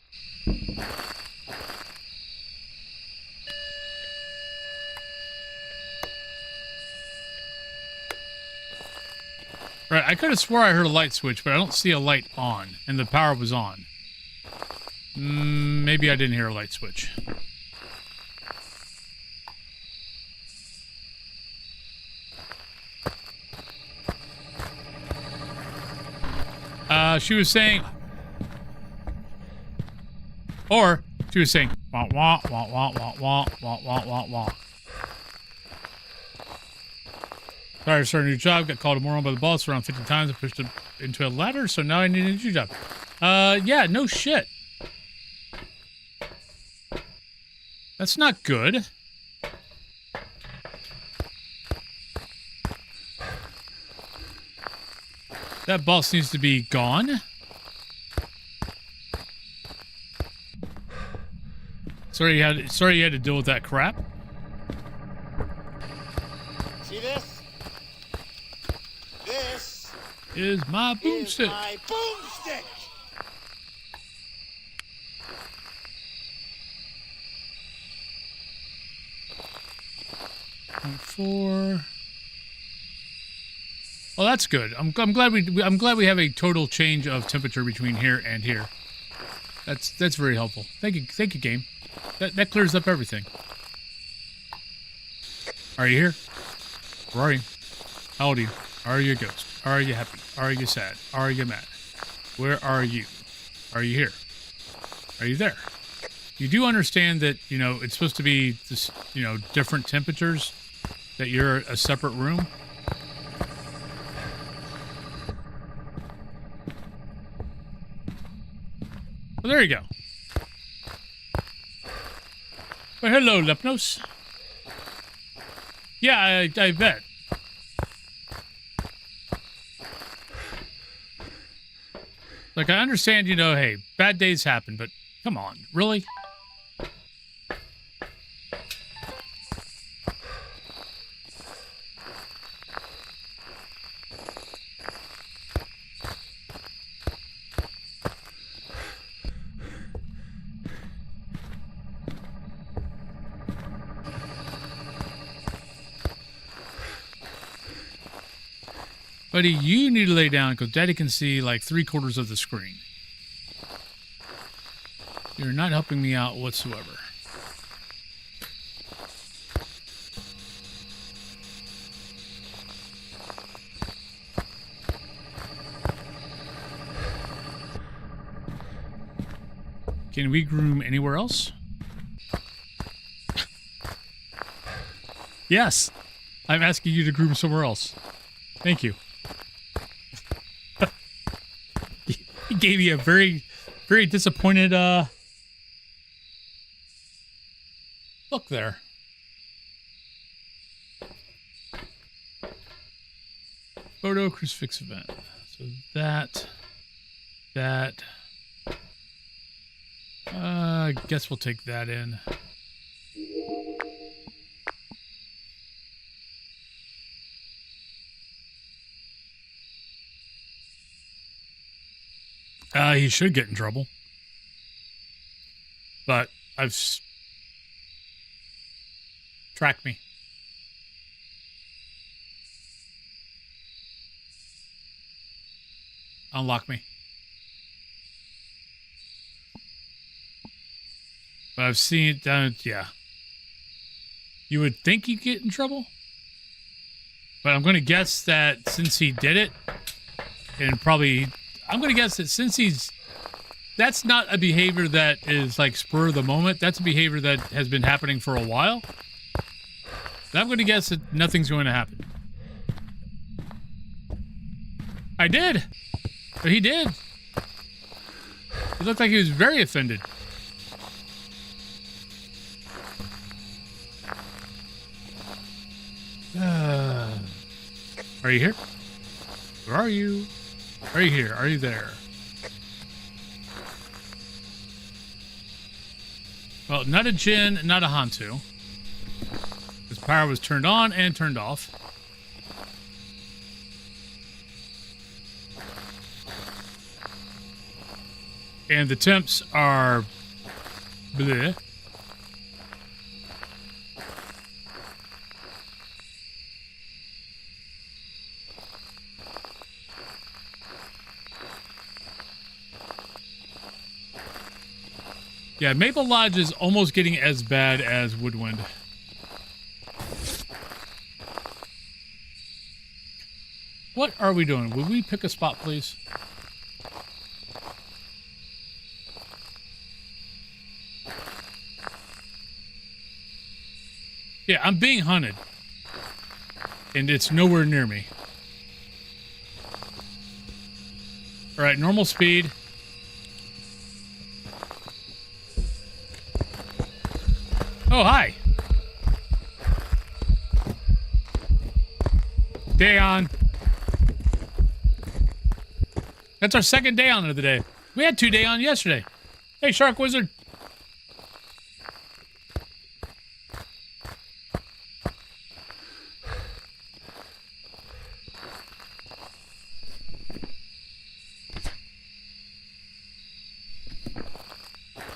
A: Right, I could have swore I heard a light switch, but I don't see a light on, and the power was on. Maybe I didn't hear a light switch. She was saying, or she was saying, wah wah wah wah wah wah wah wah wah wah. Sorry, I started a new job. Got called a moron by the boss around 50 times. I pushed him into a ladder, so now I need a new job. Yeah, no shit. That's not good. That boss needs to be gone. Sorry you had to deal with that crap.
J: See this? This
A: is my boomstick.
J: My boomstick.
A: 0.4. Well, that's good. I'm glad we have a total change of temperature between here and here. That's very helpful. Thank you, game. That clears up everything. Are you here? Where are you? How old are you? Are you a ghost? Are you happy? Are you sad? Are you mad? Where are you? Are you here? Are you there? You do understand that, you know, it's supposed to be this, you know, different temperatures, that you're a separate room. Well, there you go. Well, hello, Lepnos. Yeah, I bet. Like, I understand, you know, hey, bad days happen, but come on, really? Buddy, you need to lay down because Daddy can see like 3/4 of the screen. You're not helping me out whatsoever. Can we groom anywhere else? Yes. I'm asking you to groom somewhere else. Thank you. He gave me a very, very disappointed, look there. Photo crucifix event. So that. I guess we'll take that in. He should get in trouble. But track me. Unlock me. But I've seen it done, yeah. You would think he'd get in trouble? But I'm going to guess that since he did it, and probably... I'm going to guess that since that's not a behavior that is like spur of the moment. That's a behavior that has been happening for a while. And I'm going to guess that nothing's going to happen. I did. But he did. He looked like he was very offended. Are you here? Where are you? Are you here? Are you there? Well, not a Jin, not a Hantu. His power was turned on and turned off. And the temps are... bleh. Yeah, Maple Lodge is almost getting as bad as Woodwind. What are we doing? Would we pick a spot, please? Yeah, I'm being hunted. And it's nowhere near me. Alright, normal speed. Oh, hi. Day on. That's our second day on of the day. We had 2 day on yesterday. Hey, Shark Wizard.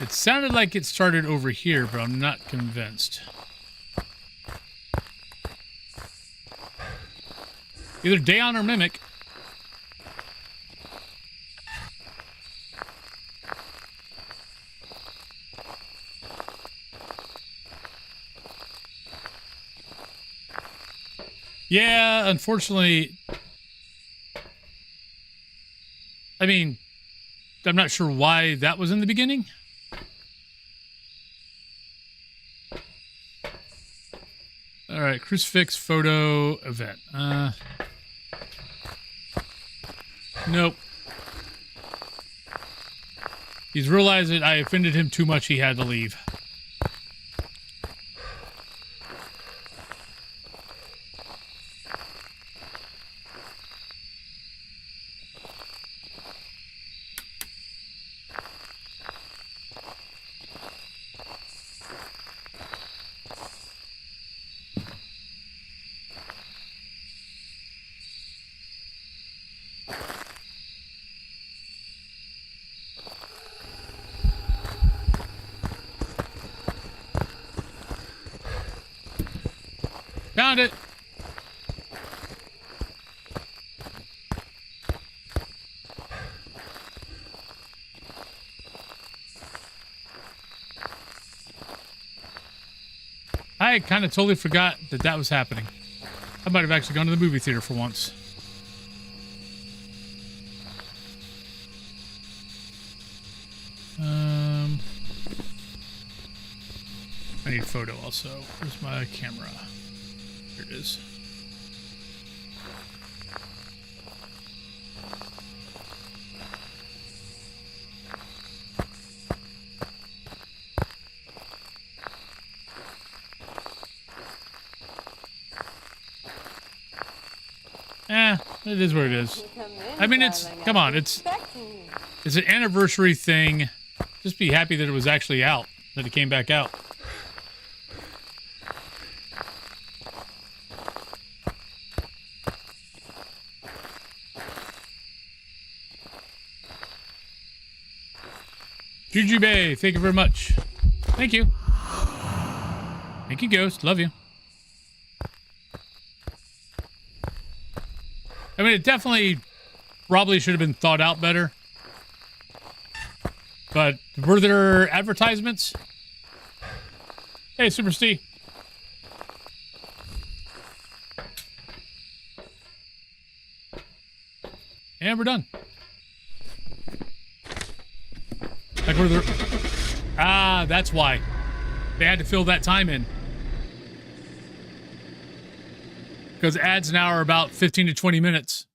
A: It sounded like it started over here, but I'm not convinced. Either Dayon or Mimic. Yeah, unfortunately, I mean, I'm not sure why that was in the beginning. All right, crucifix photo event. Nope. He's realized that I offended him too much. He had to leave. Found it. I kind of totally forgot that that was happening. I might have actually gone to the movie theater for once. I need a photo also. Where's my camera? Here it is. It is what it is. I mean, it's, come on, it's an anniversary thing. Just be happy that it was actually out, that it came back out. Jujube, thank you very much. Thank you. Thank you, Ghost. Love you. I mean, it definitely probably should have been thought out better. But were there advertisements? Hey, Super Steve. And we're done. Like, were there... Ah, that's why. They had to fill that time in. Because ads now are about 15 to 20 minutes.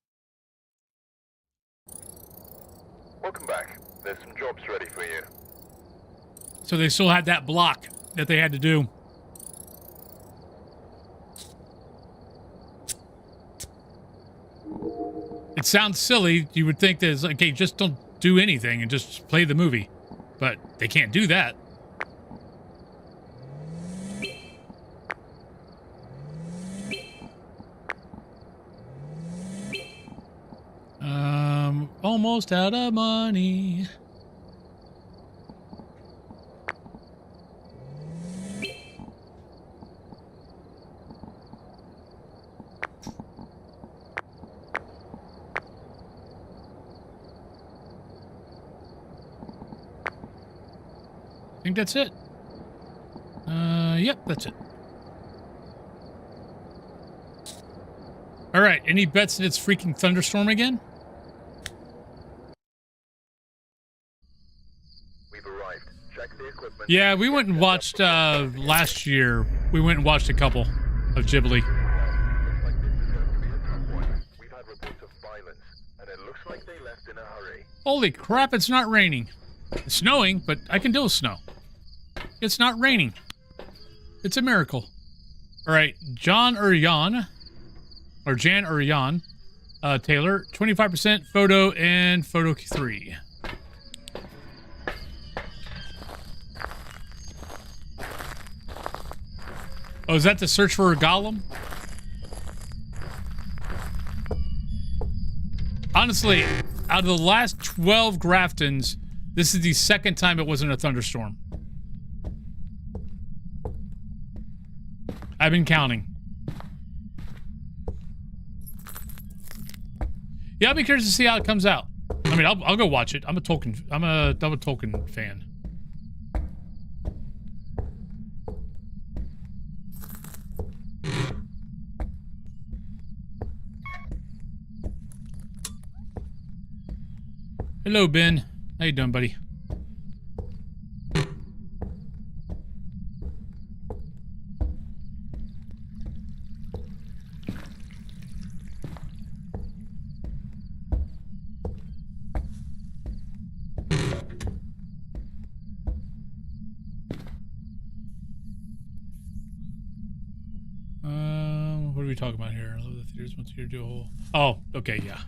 B: Welcome back. There's some jobs ready for you.
A: So they still had that block that they had to do. It sounds silly. You would think that it's like, okay, just don't do anything and just play the movie. But they can't do that. Almost out of money. I think that's it. Yep, that's it. All right, any bets that it's freaking thunderstorm again? Yeah, we went and watched, last year, we went and watched a couple of Ghibli.
B: Looks like this is going to be a tough one. We've had reports of violence, and it looks like they left in a hurry.
A: Holy crap, it's not raining. It's snowing, but I can deal with snow. It's not raining. It's a miracle. All right, Jan or Jan, Taylor, 25% photo and photo 3. Oh, is that the search for a golem? Honestly, out of the last 12 Graftons, this is the second time it wasn't a thunderstorm. I've been counting. Yeah, I'll be curious to see how it comes out. I mean, I'll go watch it. I'm a Tolkien fan. Hello, Ben. How you doing, buddy? What are we talking about here? I love the theaters once a year do a whole... Oh, okay, yeah.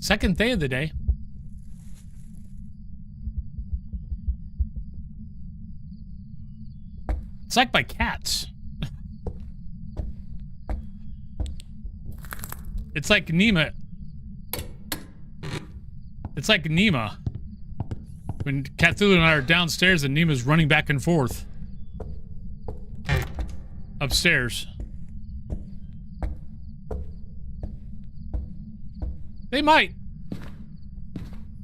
A: Second day of the day. It's like by cats. It's like Nima. It's like Nima. When Cthulhu and I are downstairs and Nima's running back and forth. Upstairs. They might.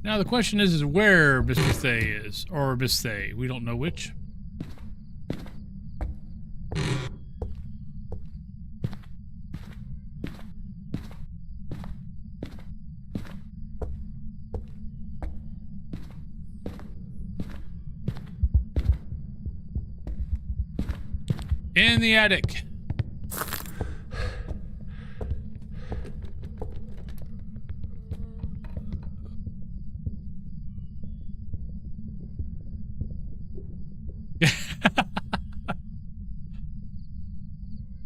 A: Now the question is where Miss Thay is. Or Miss Thay. We don't know which. In the attic.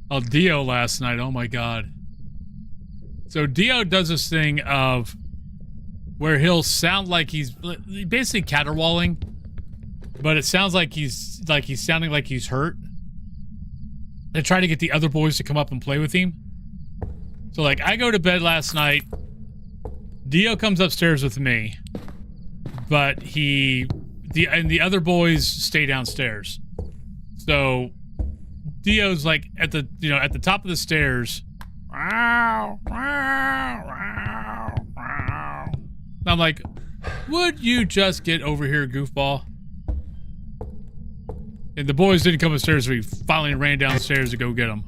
A: Oh, Dio last night. Oh my god. So Dio does this thing of where he'll sound like he's basically caterwauling, but it sounds like he's sounding like he's hurt. They try to get the other boys to come up and play with him. So like I go to bed last night. Dio comes upstairs with me, but the other boys stay downstairs. So Dio's like at the top of the stairs. I'm like, would you just get over here, goofball? And the boys didn't come upstairs, so we finally ran downstairs to go get them.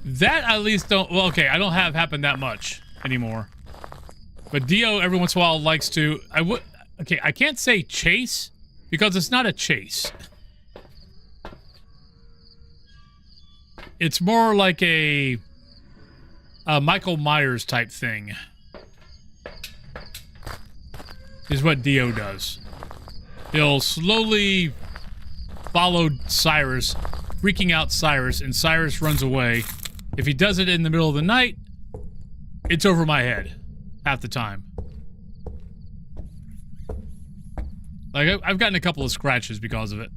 A: That at least don't... Well, okay, I don't have happen that much anymore. But Dio, every once in a while, likes to... Okay, I can't say chase, because it's not a chase. It's more like a Michael Myers type thing. Is what Dio does. He'll slowly follow Cyrus, freaking out Cyrus, and Cyrus runs away. If he does it in the middle of the night, it's over my head half the time. Like, I've gotten a couple of scratches because of it.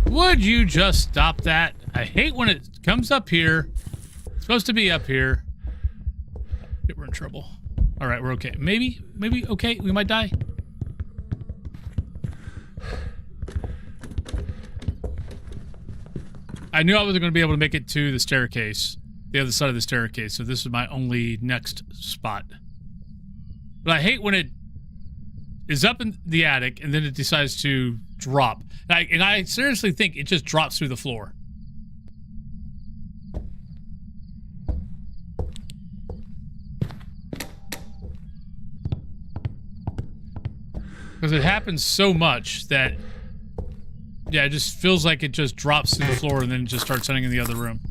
A: Would you just stop that? I hate when it comes up here. It's supposed to be up here. We're in trouble. All right, we're okay. Maybe okay. We might die. I knew I wasn't going to be able to make it to the staircase, the other side of the staircase, so this is my only next spot. But I hate when it is up in the attic and then it decides to drop. And I seriously think it just drops through the floor. Because it happens so much that, yeah, it just feels like it just drops through the floor and then it just starts heading in the other room.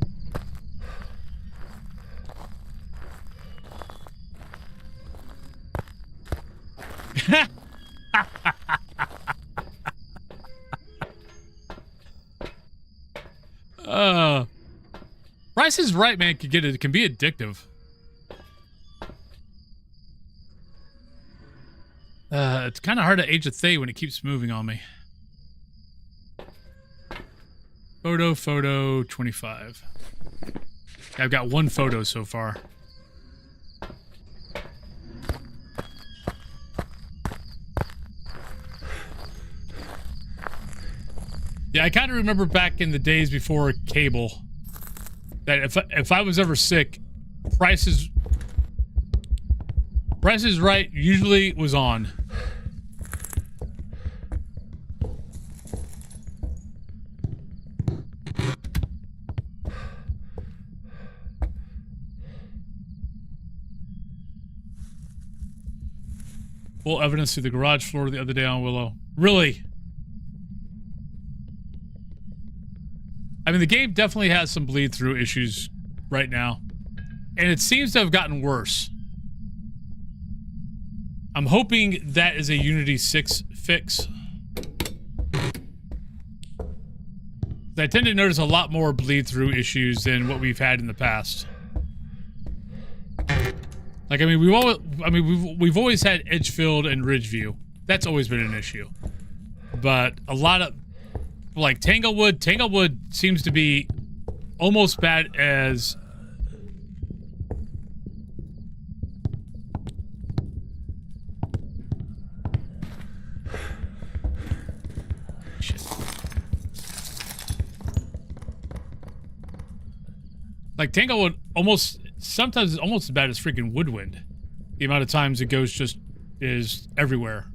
A: Price is Right, man, it can be addictive. It's kind of hard to age a Thay when it keeps moving on me. Photo 25. I've got one photo so far. Yeah, I kind of remember back in the days before cable that if I was ever sick, Price is Right usually was on. Full evidence through the garage floor the other day on Willow. Really? I mean, the game definitely has some bleed-through issues right now. And it seems to have gotten worse. I'm hoping that is a Unity 6 fix. I tend to notice a lot more bleed-through issues than what we've had in the past. Like, I mean, we've always had Edgefield and Ridgeview. That's always been an issue. But a lot of, like, Tanglewood seems to be almost bad as... Shit. Like, Tanglewood sometimes it's almost as bad as freaking Woodwind. The amount of times it goes just is everywhere.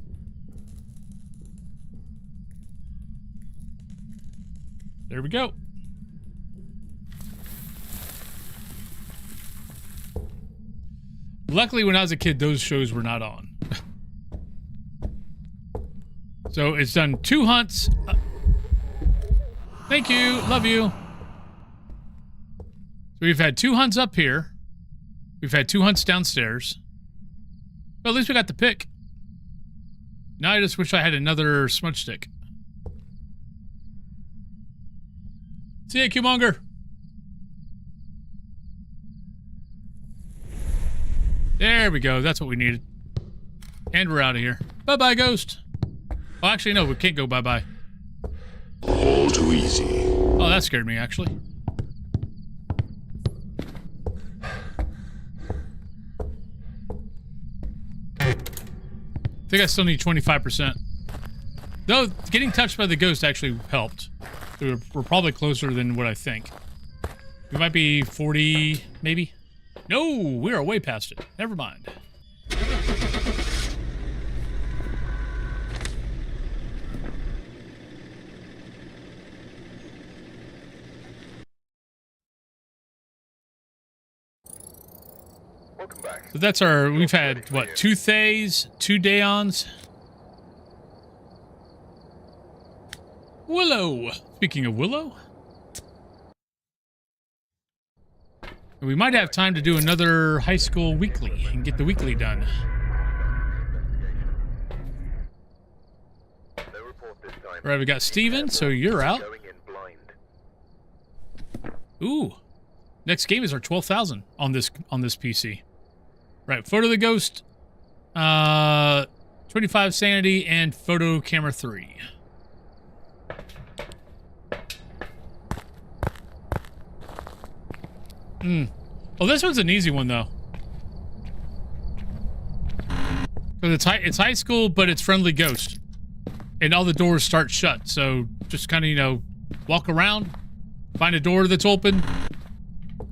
A: There we go. Luckily, when I was a kid, those shows were not on. So it's done 2 hunts. Thank you. Love you. So we've had 2 hunts up here. We've had 2 hunts downstairs. Well, at least we got the pick. Now I just wish I had another smudge stick. See ya, Q-Monger. There we go. That's what we needed. And we're out of here. Bye-bye, Ghost. Oh, actually, no. We can't go bye-bye.
H: All too easy.
A: Oh, that scared me, actually. I think I still need 25%. Though, getting touched by the ghost actually helped. So we're probably closer than what I think. We might be 40, maybe? No, we are way past it. Never mind.
B: Welcome back.
A: So that's our, we've had, what, 2 Thays, 2 Daons. Willow! Speaking of Willow. We might have time to do another high school weekly and get the weekly done.
B: No report this time.
A: Alright, we got Steven, so you're out.
B: Going in blind.
A: Ooh. Next game is our 12,000 on this PC. Right, photo of the ghost, 25 sanity, and photo camera 3. Well, this one's an easy one though. Because it's high school, but it's friendly ghost, and all the doors start shut. So just kind of, you know, walk around, find a door that's open,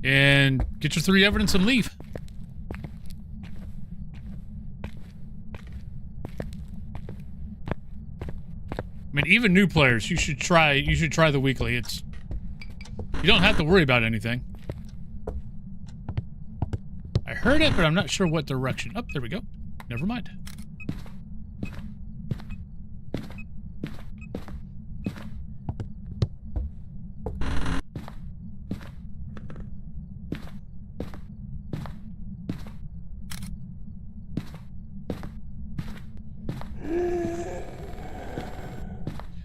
A: and get your 3 evidence and leave. I mean, even new players, you should try the weekly. You don't have to worry about anything. I heard it, but I'm not sure what direction. Oh, there we go. Never mind.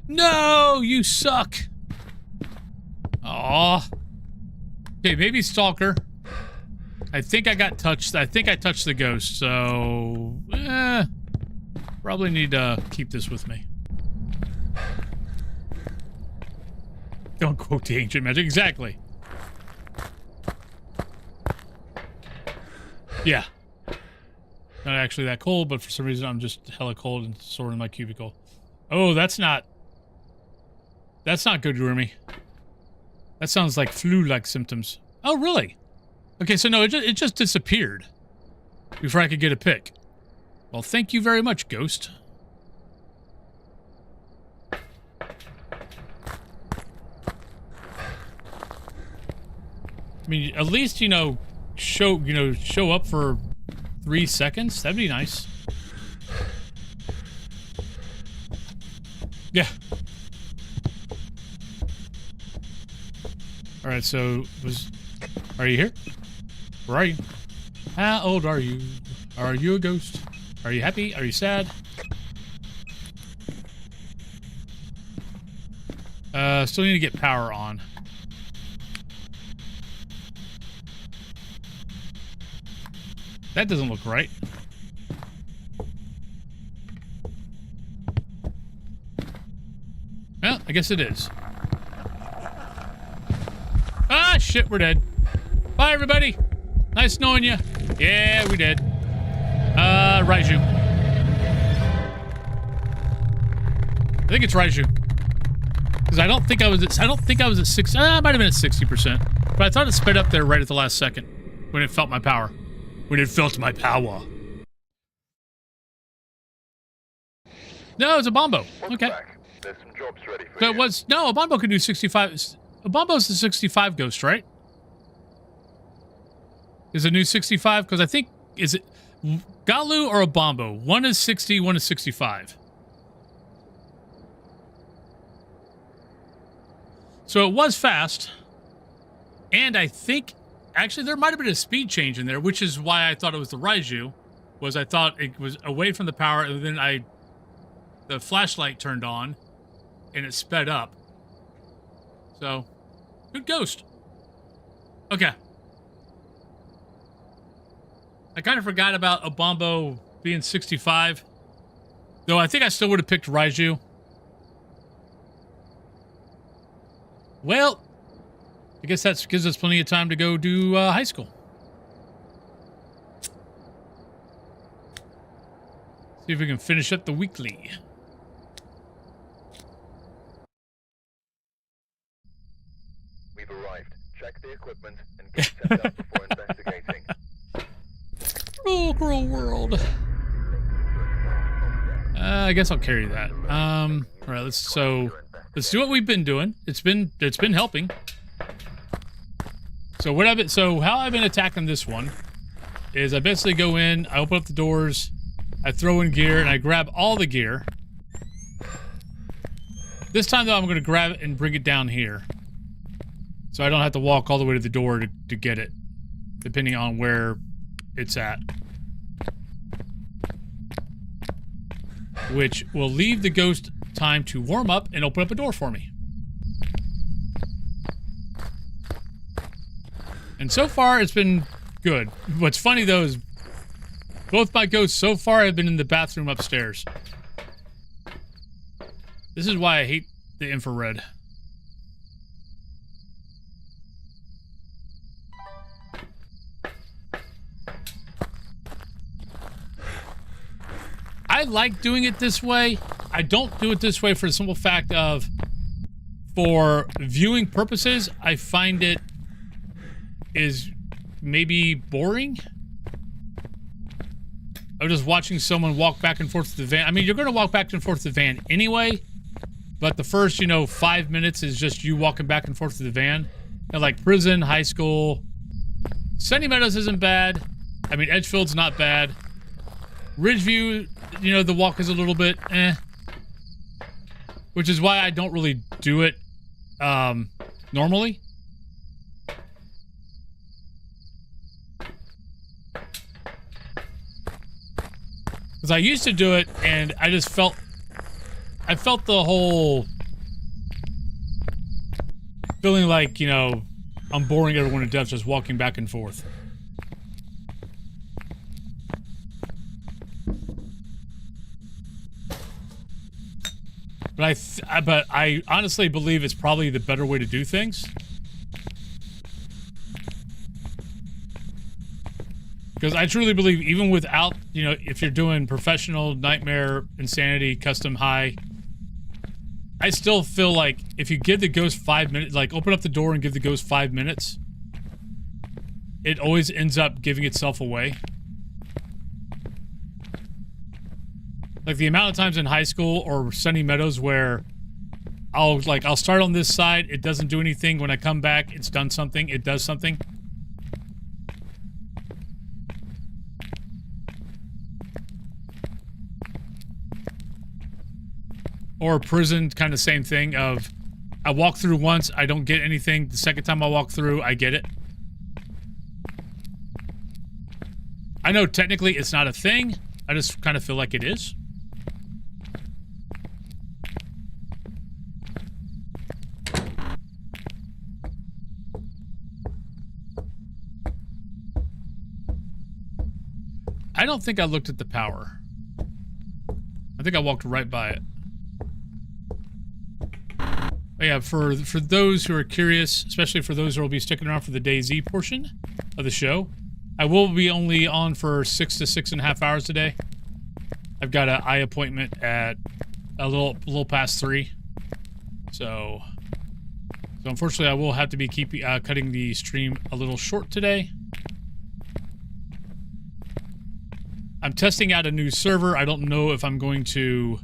A: No, you suck. Aw. Okay, maybe Stalker. I think I got touched. I think I touched the ghost, so... probably need to keep this with me. Don't quote the ancient magic. Exactly. Yeah. Not actually that cold, but for some reason I'm just hella cold and sore in my cubicle. Oh, that's not good, Rumi. That sounds like flu-like symptoms. Oh, really? Okay, so no, it just disappeared before I could get a pick. Well, thank you very much, Ghost. I mean, at least, you know, show up for 3 seconds. That'd be nice. Yeah. All right, so are you here? Where are you? How old are you? Are you a ghost? Are you happy? Are you sad? Still need to get power on. That doesn't look right. Well, I guess it is. Ah, shit, we're dead. Bye, everybody. Nice knowing you. Yeah, we did. Raiju. I think it's Raiju. Because I don't think I was at 6. I might have been at 60%. But I thought it sped up there right at the last second when it felt my power. When it felt my power. No, it's a Bombo. Okay.
B: There's some jobs ready for
A: So
B: you.
A: it was... No, a Bombo could do 65... A Bombo's the 65 ghost, right? Is a new 65? Because I think... Is it... Galu or a Bombo? One is 60, one is 65. So it was fast. And I think... Actually, there might have been a speed change in there, which is why I thought it was the Raiju. Was I thought it was away from the power, and then the flashlight turned on, and it sped up. So, good ghost. Okay. I kind of forgot about a Bombo being 65. Though I think I still would have picked Raiju. Well... I guess that gives us plenty of time to go do high school. See if we can finish up the weekly.
B: We've arrived. Check the equipment and get set up before investigating.
A: Oh, cruel world. I guess I'll carry that. All right, let's do what we've been doing. It's been helping. So how I've been attacking this one is I basically go in, I open up the doors, I throw in gear, and I grab all the gear. This time, though, I'm going to grab it and bring it down here. So I don't have to walk all the way to the door to get it, depending on where it's at. Which will leave the ghost time to warm up and open up a door for me. And so far, it's been good. What's funny, though, is both my ghosts so far have been in the bathroom upstairs. This is why I hate the infrared. I like doing it this way. I don't do it this way for the simple fact of, for viewing purposes, I find it is maybe boring. I'm just watching someone walk back and forth to the van. I mean, you're going to walk back and forth to the van anyway, but the first, 5 minutes is just you walking back and forth to the van. And like prison, high school. Sunny Meadows isn't bad. I mean, Edgefield's not bad. Ridgeview, the walk is a little bit which is why I don't really do it normally. Because I used to do it, and I just felt... I felt the whole... feeling like, I'm boring everyone to death just walking back and forth. But I honestly believe it's probably the better way to do things. Because I truly believe even without, you know, if you're doing professional, nightmare, insanity, custom high, I still feel like if you give the ghost 5 minutes, like open up the door and give the ghost 5 minutes, it always ends up giving itself away. Like the amount of times in high school or Sunny Meadows where I'll start on this side, it doesn't do anything. When I come back, it's done something, it does something. Or prison, kind of same thing of, I walk through once, I don't get anything. The second time I walk through, I get it. I know technically it's not a thing. I just kind of feel like it is. I don't think I looked at the power. I think I walked right by it. But yeah, for those who are curious, especially for those who will be sticking around for the DayZ portion of the show, I will be only on for 6 to 6.5 hours today. I've got an eye appointment at a little past 3, so unfortunately I will have to be cutting the stream a little short today. I'm testing out a new server. I don't know if I'm going to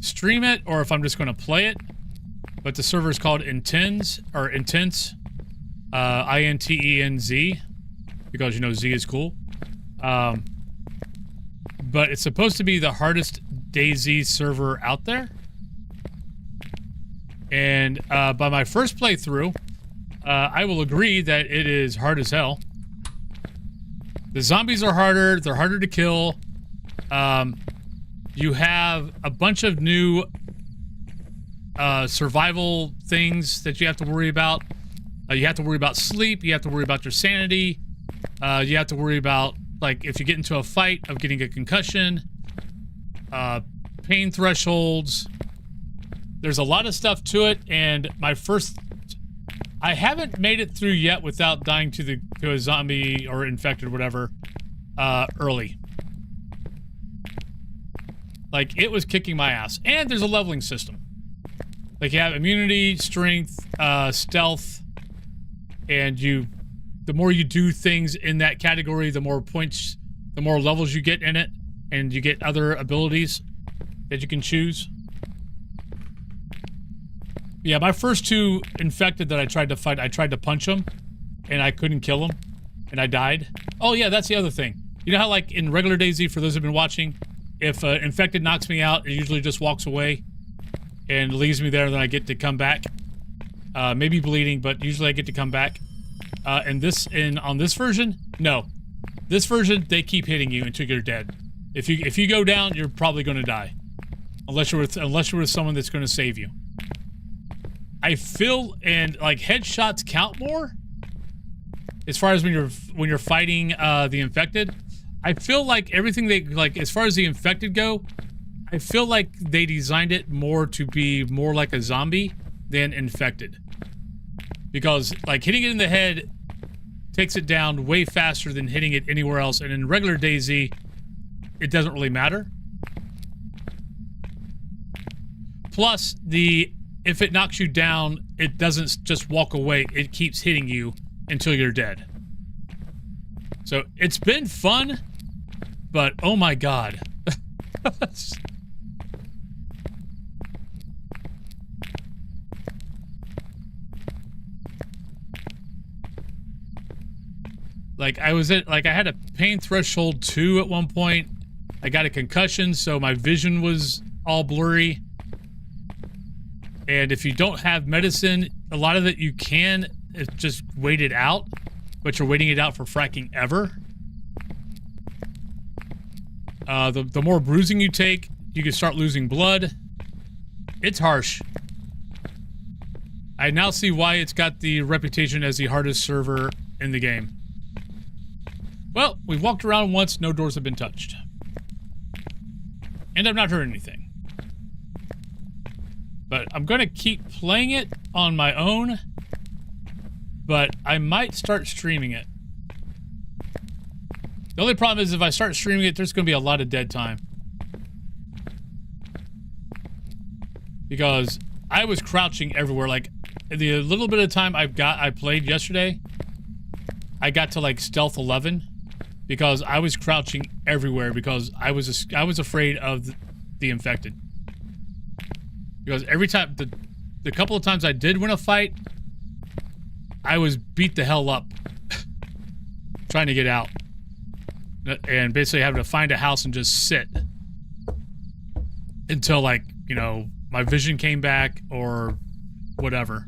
A: stream it or if I'm just going to play it. But the server is called Intense, I-N-T-E-N-Z, because, you know, Z is cool. But it's supposed to be the hardest DayZ server out there. And by my first playthrough, I will agree that it is hard as hell. The zombies are harder, they're harder to kill. You have a bunch of new survival things that you have to worry about. You have to worry about sleep, you have to worry about your sanity, you have to worry about, like, if you get into a fight, of getting a concussion, pain thresholds. There's a lot of stuff to it, and I haven't made it through yet without dying to a zombie or infected or whatever early. Like, it was kicking my ass. And there's a leveling system. Like, you have immunity, strength, stealth, and the more you do things in that category, the more points, the more levels you get in it, and you get other abilities that you can choose. Yeah, my first 2 infected that I tried to fight, I tried to punch them, and I couldn't kill them, and I died. Oh yeah, that's the other thing. You know how, like, in regular DayZ, for those who've been watching, if infected knocks me out, it usually just walks away and leaves me there, and then I get to come back. Maybe bleeding, but usually I get to come back. And on this version, no. This version, they keep hitting you until you're dead. If you go down, you're probably going to die, unless you're with someone that's going to save you. I feel, and like, headshots count more as far as when you're fighting the infected. I feel like everything as far as the infected go, I feel like they designed it more to be more like a zombie than infected. Because, like, hitting it in the head takes it down way faster than hitting it anywhere else, and in regular DayZ, it doesn't really matter. Plus, if it knocks you down, it doesn't just walk away, it keeps hitting you until you're dead. So, it's been fun, but oh my god. Like, I had a pain threshold 2 at one point. I got a concussion, so my vision was all blurry. And if you don't have medicine, a lot of it you can just wait it out, but you're waiting it out for fracking ever. The more bruising you take, you can start losing blood. It's harsh. I now see why it's got the reputation as the hardest server in the game. Well, we've walked around once, no doors have been touched. And I've not heard anything. But I'm going to keep playing it on my own. But I might start streaming it. The only problem is if I start streaming it, there's going to be a lot of dead time. Because I was crouching everywhere. Like, the little bit of time I played yesterday, I got to like stealth 11 because I was crouching everywhere because I was afraid of the infected. Because every time, the couple of times I did win a fight, I was beat the hell up trying to get out. And basically having to find a house and just sit until, like, you know, my vision came back or whatever.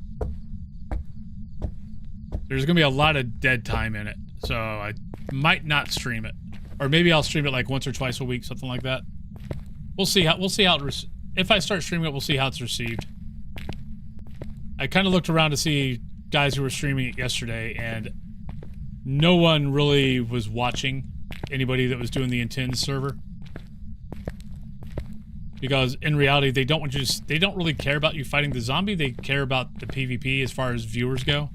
A: There's gonna be a lot of dead time in it, so I might not stream it, or maybe I'll stream it like once or twice a week, something like that. We'll see how if I start streaming it, we'll see how it's received. I kind of looked around to see guys who were streaming it yesterday, and no one really was watching. Anybody that was doing the Intend server, because in reality they don't really care about you fighting the zombie. They care about the PvP as far as viewers go.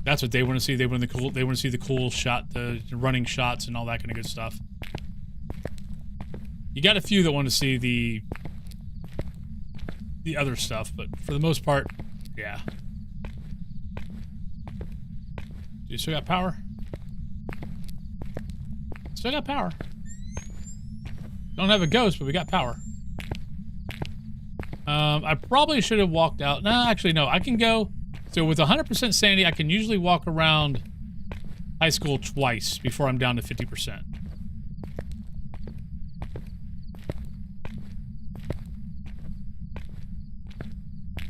A: That's what they want to see. They want to see the cool shot, the running shots, and all that kind of good stuff. You got a few that want to see the other stuff, but for the most part, yeah. You still got power? Still got power. Don't have a ghost, but we got power. I probably should have walked out. No, actually, no. I can go. So with 100% sanity, I can usually walk around high school twice before I'm down to 50%.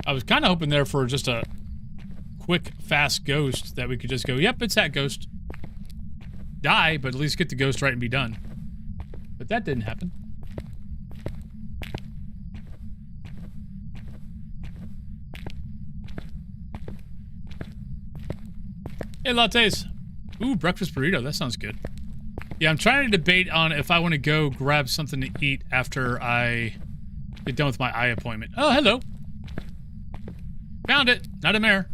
A: I was kind of hoping there for just a quick, fast ghost that we could just go, yep, it's that ghost. Die, but at least get the ghost right and be done. But that didn't happen. Hey, lattes. Ooh, breakfast burrito. That sounds good. Yeah, I'm trying to debate on if I want to go grab something to eat after I get done with my eye appointment. Oh, hello. Found it. Not a mare.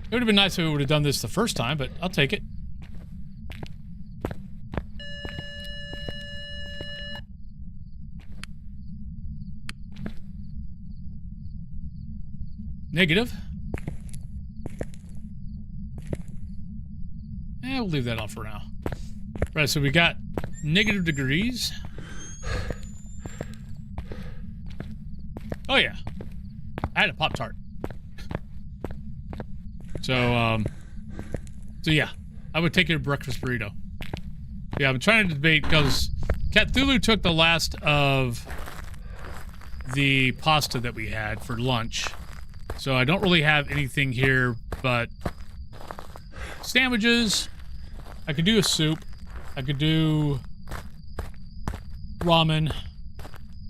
A: It would have been nice if we would have done this the first time, but I'll take it. Negative. We'll leave that on for now. Right, so we got negative degrees. Oh yeah. I had a Pop-Tart. So yeah, I would take it a breakfast burrito. Yeah, I'm trying to debate because Cthulhu took the last of the pasta that we had for lunch. So I don't really have anything here but sandwiches. I could do a soup. I could do ramen.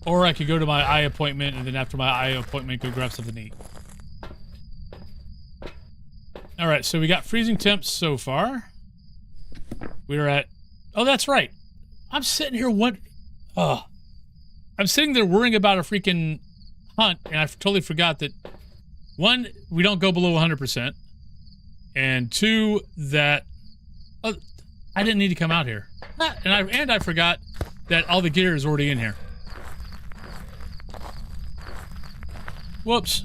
A: Or I could go to my eye appointment and then after my eye appointment go grab something to eat. Alright, so we got freezing temps so far. We're at... Oh, that's right. I'm sitting here I'm sitting there worrying about a freaking hunt, and I totally forgot that, one, we don't go below 100%, and two, that... Oh, I didn't need to come out here. And I forgot that all the gear is already in here. Whoops.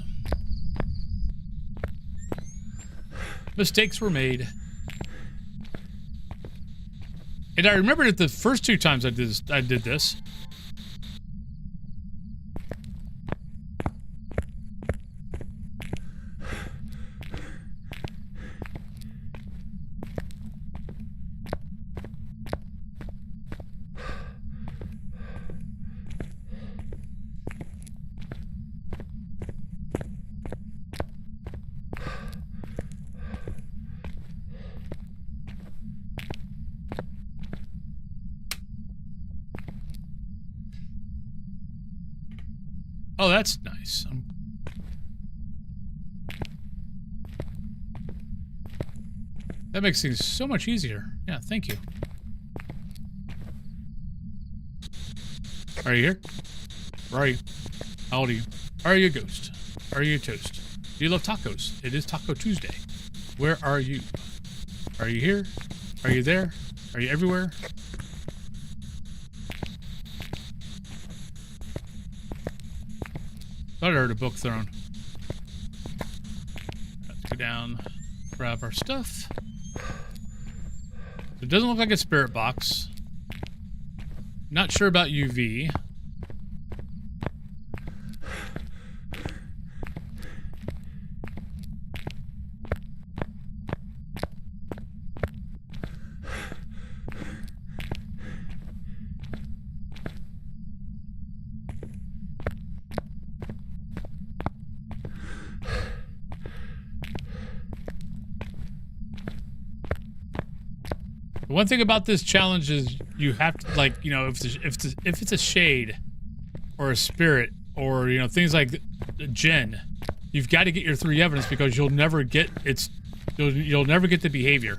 A: Mistakes were made. And I remember that the first two times I did this. Oh, that's nice. That makes things so much easier. Yeah, thank you. Are you here? Where are you? How old are you? Are you a ghost? Are you a toast? Do you love tacos? It is Taco Tuesday. Where are you? Are you here? Are you there? Are you everywhere? Thought I heard a book thrown. Let's go down, grab our stuff. It doesn't look like a spirit box. Not sure about UV. The one thing about this challenge is you have to, like, you know, if it's a shade or a spirit or, you know, things like Jinn, you've got to get your 3 evidence because you'll never get you'll never get the behavior.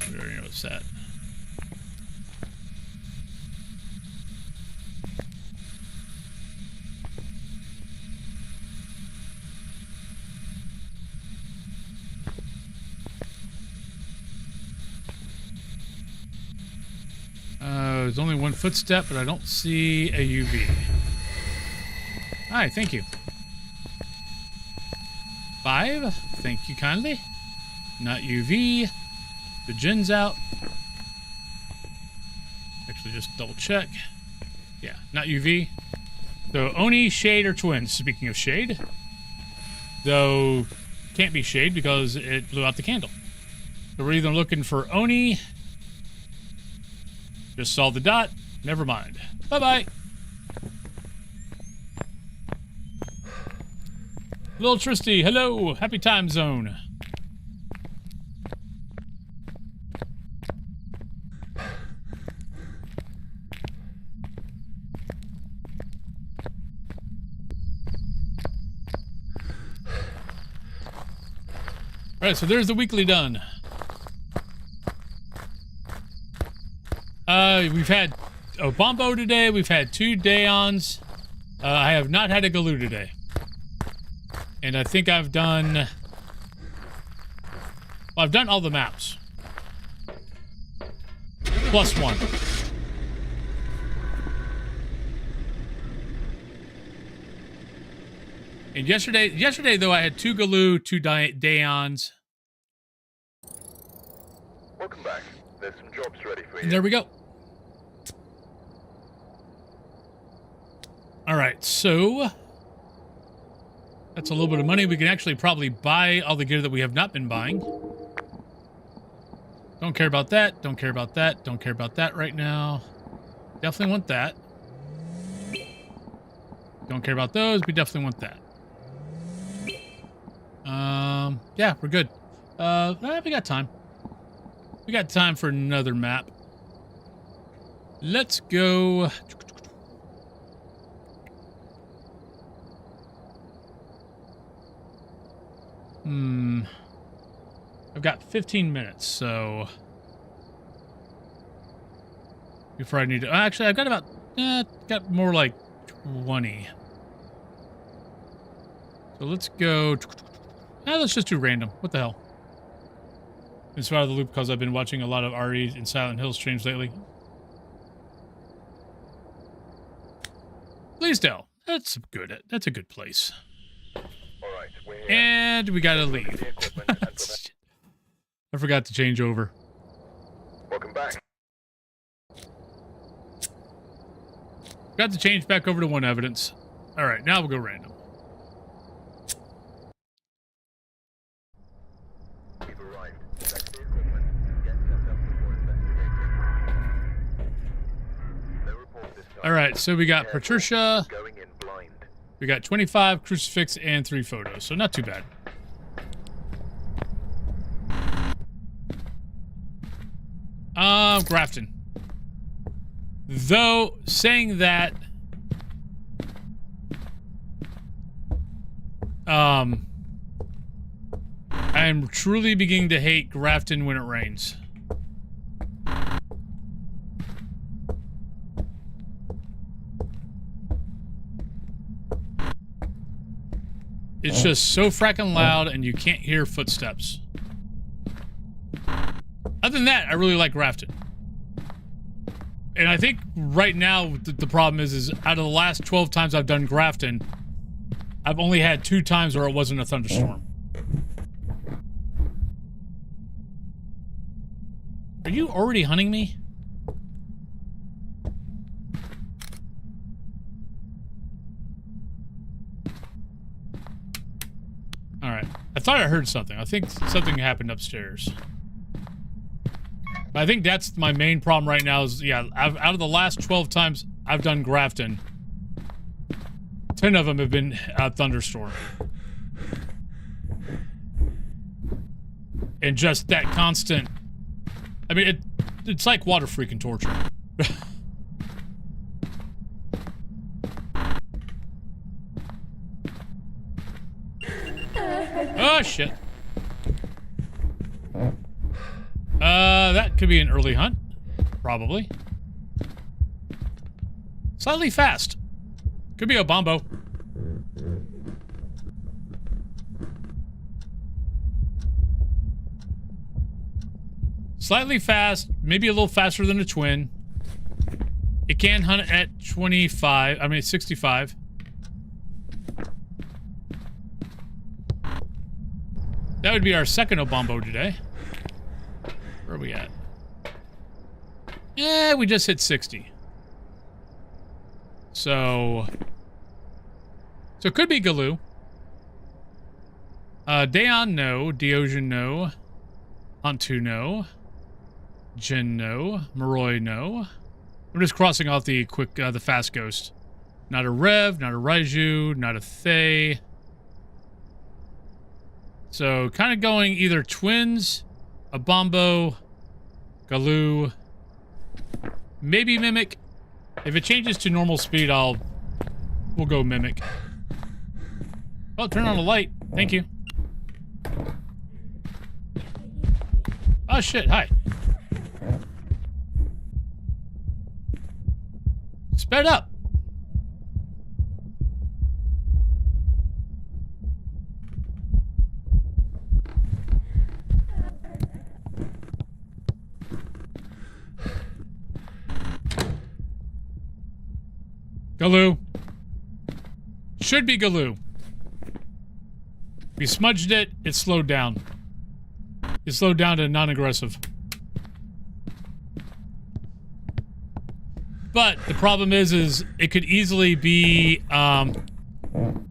A: I already noticed that. There's only 1 footstep, but I don't see a UV. Hi, thank you. 5, thank you kindly. Not UV. The Jinn's out. Actually, just double check. Yeah, not UV. So, Oni, Shade, or Twins. Speaking of Shade. Though, can't be Shade because it blew out the candle. So we're either looking for Oni. Just saw the dot. Never mind. Bye-bye. Little Tristy, hello. Happy time zone. Alright, so there's the weekly done. We've had a Bombo today. We've had 2 Dayons. I have not had a Galoo today. And I think I've done... Well, I've done all the maps. Plus 1. And yesterday though, I had 2 Galoo, 2 Dayons.
B: Welcome back. There's some jobs ready for you.
A: And there we go. Alright, so... That's a little bit of money. We can actually probably buy all the gear that we have not been buying. Don't care about that. Don't care about that. Don't care about that right now. Definitely want that. Don't care about those. We definitely want that. Yeah, we're good. We got time. We got time for another map. Let's go. I've got 15 minutes, so before I need to. Actually, I've got about got more like 20. So let's go. Let's just do random. What the hell? Been so out of the loop because I've been watching a lot of RE and Silent Hill streams lately. Blaisdell. That's good. That's a good place.
B: All right, we're here.
A: And we gotta leave.
B: The equipment and prevent-
A: I forgot to change over.
B: Welcome back.
A: Got to change back over to 1 evidence. All right, now we'll go random.
B: We've arrived. Check the equipment. Get set up before investigating. No report this time.
A: All right, so we got Patricia.
B: Going in blind.
A: We got 25, crucifix, and 3 photos, so not too bad. Grafton. Though, saying that... I'm truly beginning to hate Grafton when it rains. It's just so fracking loud and you can't hear footsteps. Other than that, I really like Grafton. And I think right now the problem is out of the last 12 times I've done Grafton, I've only had 2 times where it wasn't a thunderstorm. Are you already hunting me? Alright. I thought I heard something. I think something happened upstairs. I think that's my main problem right now is, yeah, out of the last 12 times I've done Grafton, 10 of them have been a thunderstorm. And just that constant... I mean, it's like water freaking torture. Oh, shit. That could be an early hunt. Probably. Slightly fast. Could be a bombo. Slightly fast, maybe a little faster than a twin. It can hunt at 25, I mean 65. That would be our second Obombo today. Where are we at? Yeah, we just hit 60. So it could be Galoo. Dayon, no. Deogen, no. Hantu, no. Jin, no. Moroi, no. I'm just crossing off the the fast ghost. Not a Rev, not a Raiju, not a Thay. So, kind of going either twins, a Bombo, Galoo, maybe Mimic. If it changes to normal speed, we'll go Mimic. Oh, turn on the light. Thank you. Oh shit, hi. Sped up. Galoo. Should be Galoo. We smudged it, it slowed down. It slowed down to non-aggressive. But the problem is it could easily be,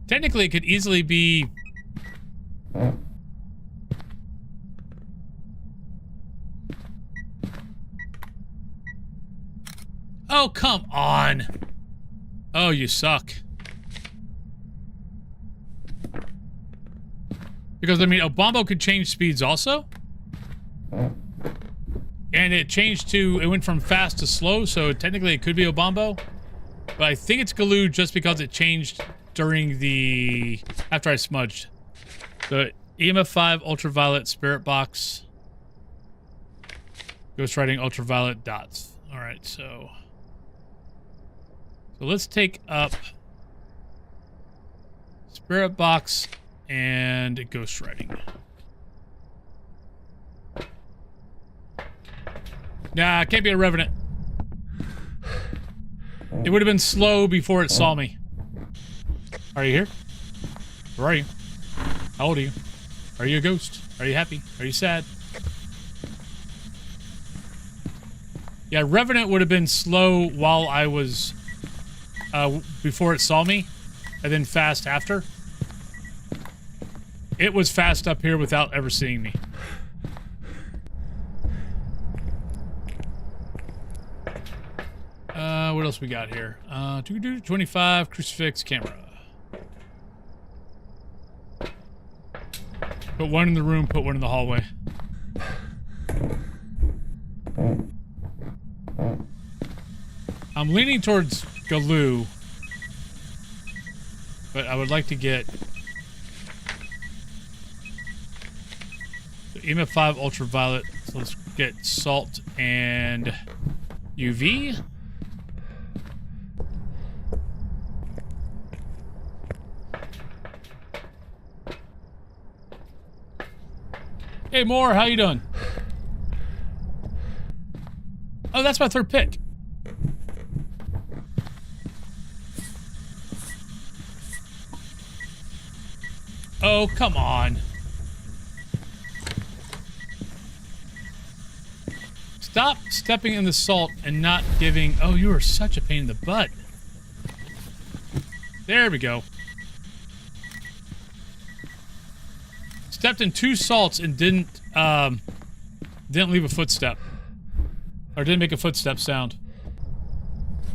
A: technically it could easily be... Oh, come on. Oh, you suck. Because, I mean, Obombo could change speeds also. And it changed to, it went from fast to slow, so technically it could be Obombo. But I think it's Galoo just because it changed during the, after I smudged. The EMF 5 Ultraviolet Spirit Box. Ghost Riding Ultraviolet Dots. Alright, so let's take up Spirit Box and Ghost Riding. Nah, it can't be a Revenant. It would have been slow before it saw me. Are you here? Where are you? How old are you? Are you a ghost? Are you happy? Are you sad? Yeah, Revenant would have been slow while I was... before it saw me, and then fast after. It was fast up here without ever seeing me. What else we got here? 25, Crucifix, Camera. Put one in the room, put one in the hallway. I'm leaning towards Galoo, but I would like to get EMF 5 ultraviolet. So let's get salt and UV. Hey, Moore, how you doing? Oh, that's my third pick. Oh, come on. Stop stepping in the salt and not giving... Oh, you are such a pain in the butt. There we go. Stepped in 2 salts and didn't leave a footstep. Or didn't make a footstep sound.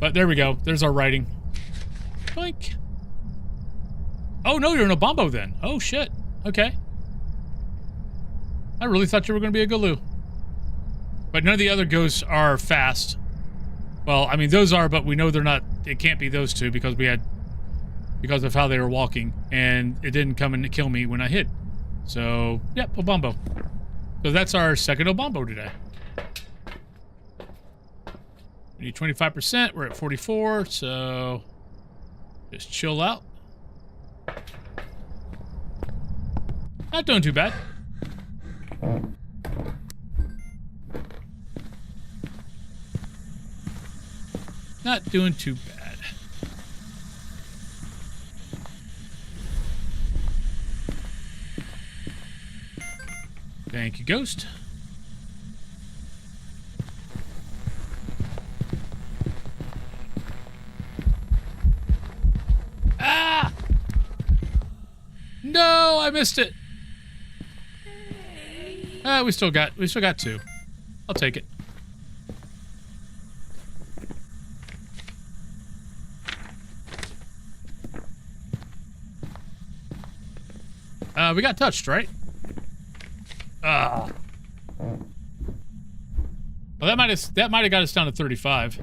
A: But there we go. There's our writing. Boink. Oh, no, you're in a Bombo then. Oh, shit. Okay. I really thought you were going to be a Galoo. But none of the other ghosts are fast. Well, I mean, those are, but we know they're not... It can't be those two because we had... Because of how they were walking. And it didn't come and kill me when I hid. So, yep, Obombo. So that's our second Obombo today. We need 25%. We're at 44, so just chill out. Not doing too bad. Not doing too bad. Thank you, Ghost. Ah! No, I missed it. We still got 2. I'll take it. We got touched, right? Well, that might have got us down to 35.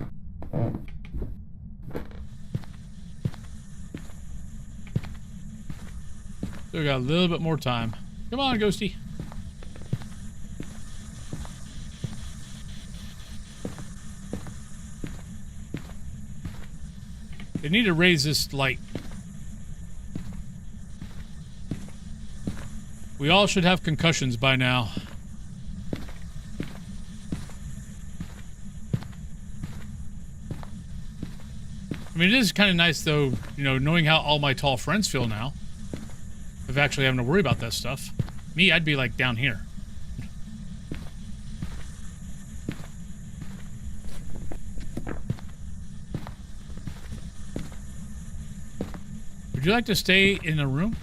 A: So we got a little bit more time. Come on, Ghosty. They need to raise this light. We all should have concussions by now. I mean, it is kind of nice, though, you know, knowing how all my tall friends feel now. Of actually having to worry about that stuff. Me, I'd be, like, down here. Would you like to stay in a room?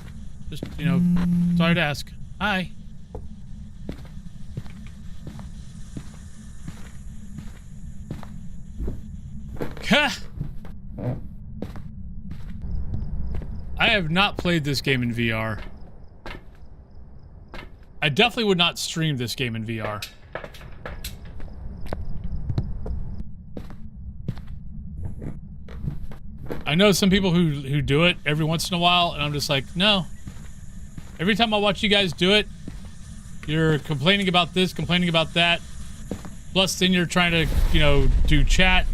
A: Just, you know, sorry to ask. Hi. I have not played this game in VR. I definitely would not stream this game in VR. I know some people who do it every once in a while, and I'm just like, no. Every time I watch you guys do it, you're complaining about this, complaining about that. Plus, then you're trying to, you know, do chat.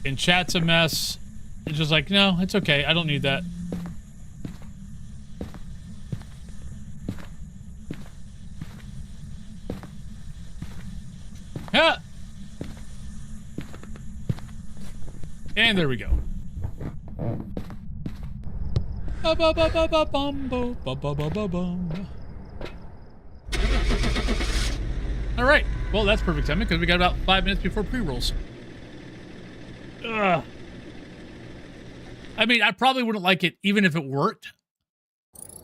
A: And chat's a mess. It's just like, no, it's okay. I don't need that. Ah! And there we go. All right. Well, that's perfect timing because we got about 5 minutes before pre-rolls. Ugh. I mean, I probably wouldn't like it even if it worked.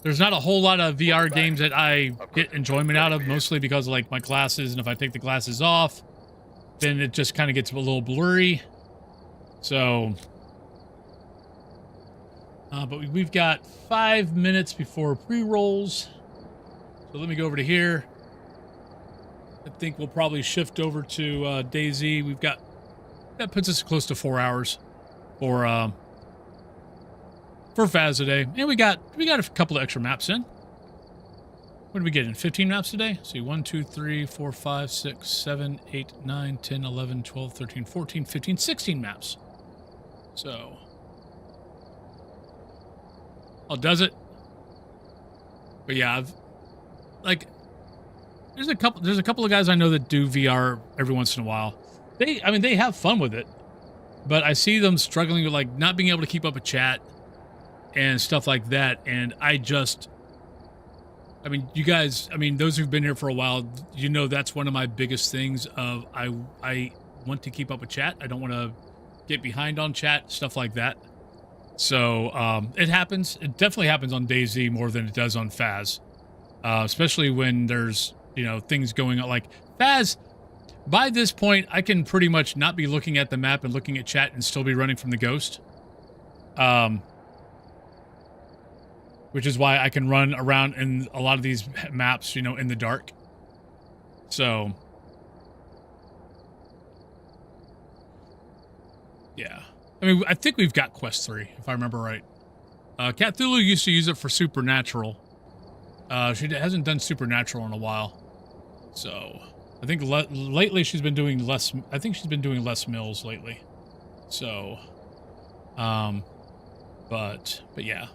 A: There's not a whole lot of VR games that I get enjoyment out of, mostly because of, like, my glasses, and if I take the glasses off, then it just kind of gets a little blurry. So, but we've got 5 minutes before pre-rolls. So let me go over to here. I think we'll probably shift over to DayZ. We've got that puts us close to 4 hours for Phas today. And we got a couple of extra maps in. What did we get in? 15 maps today? Let's see, 1, 2, 3, 4, 5, 6, 7, 8, 9, 10, 11, 12, 13, 14, 15, 16 maps. So, oh, does it? But yeah, there's a couple of guys I know that do VR every once in a while. They have fun with it, but I see them struggling with like not being able to keep up a chat and stuff like that. And you guys, those who've been here for a while, you know, that's one of my biggest things of I want to keep up with chat. I don't want to get behind on chat, stuff like that. So it happens. It definitely happens on DayZ more than it does on Phas, especially when there's, you know, things going on. Like Phas, by this point, I can pretty much not be looking at the map and looking at chat and still be running from the ghost. Which is why I can run around in a lot of these maps, you know, in the dark. So, yeah. I think we've got Quest 3, if I remember right. Cthulhu used to use it for Supernatural. She hasn't done Supernatural in a while. So, I think lately she's been doing less... I think she's been doing less mills lately. So, but yeah.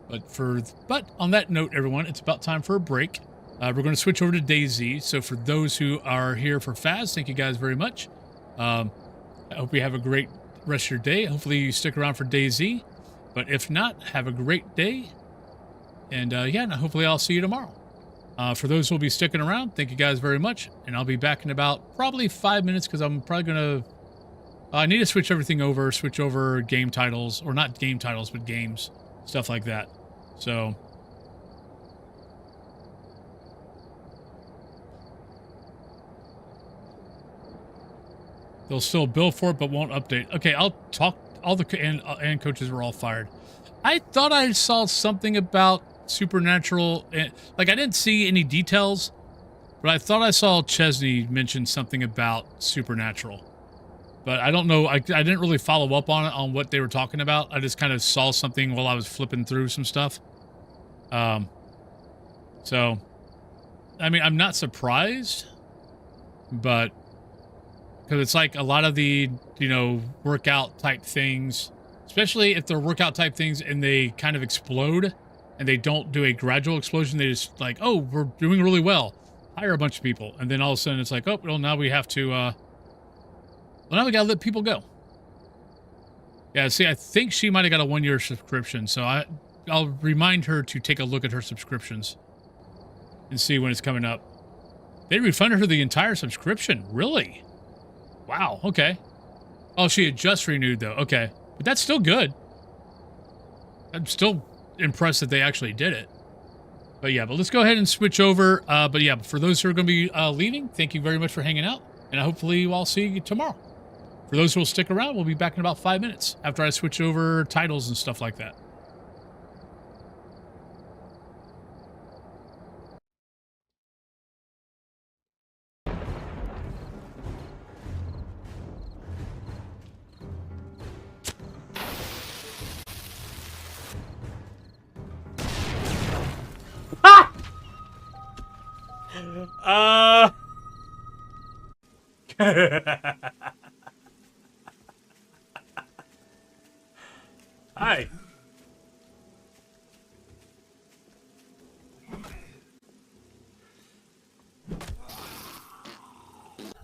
A: But on that note, everyone, it's about time for a break. We're going to switch over to DayZ. So for those who are here for Phas, thank you guys very much. I hope you have a great rest of your day. Hopefully you stick around for DayZ. But if not, have a great day. And hopefully I'll see you tomorrow. For those who will be sticking around, thank you guys very much. And I'll be back in about probably 5 minutes because I'm probably going to... I need to switch everything over, switch over game titles, or not game titles, but games, stuff like that. So, they'll still bill for it, but won't update. Okay, I'll talk. All the and coaches were all fired. I thought I saw something about Supernatural. Like, I didn't see any details, but I thought I saw Chesney mention something about Supernatural. But I don't know. I didn't really follow up on it, on what they were talking about. I just kind of saw something while I was flipping through some stuff. So, I'm not surprised, but because it's like a lot of the, you know, workout type things, especially if they're workout type things and they kind of explode and they don't do a gradual explosion. They just like, oh, we're doing really well. Hire a bunch of people. And then all of a sudden it's like, oh, well, now we have to, well, now we gotta let people go. Yeah, see, I think she might have got a 1-year subscription, so I'll remind her to take a look at her subscriptions and see when it's coming up. They refunded her the entire subscription. Really? Wow, okay. Oh, she had just renewed, though. Okay. But that's still good. I'm still impressed that they actually did it. But yeah, but let's go ahead and switch over. But yeah, for those who are going to be leaving, thank you very much for hanging out. And hopefully I'll see you tomorrow. For those who will stick around, we'll be back in about 5 minutes after I switch over titles and stuff like that.
I: Hi.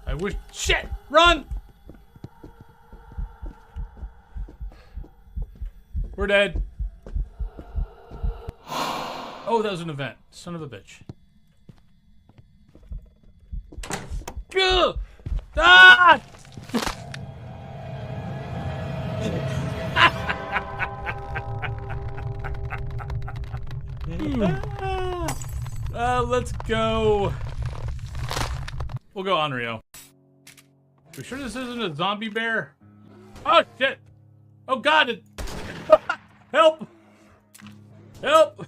I: I wish... Shit! Run! We're dead. Oh, that was an event. Son of a bitch. Gah! Ah! Let's go. We'll go Onryo. We sure this isn't a zombie bear? Oh shit! Oh god! It... Help! Help!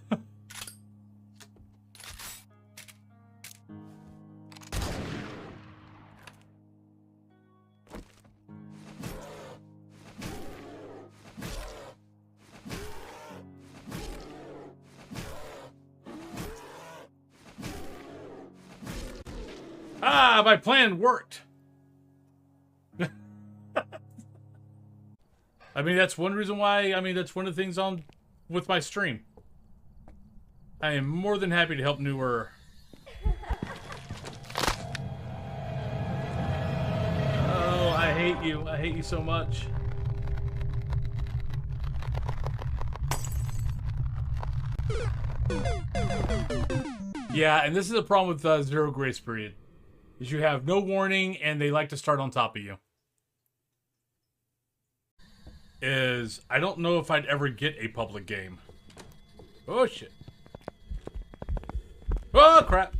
I: Ha! My plan worked. I mean, that's one reason why. I mean, that's one of the things on with my stream. I am more than happy to help newer. Oh, I hate you. I hate you so much. Yeah, and this is a problem with Zero Grace Period. Is you have no warning, and they like to start on top of you. I don't know if I'd ever get a public game. Oh, shit. Oh, crap.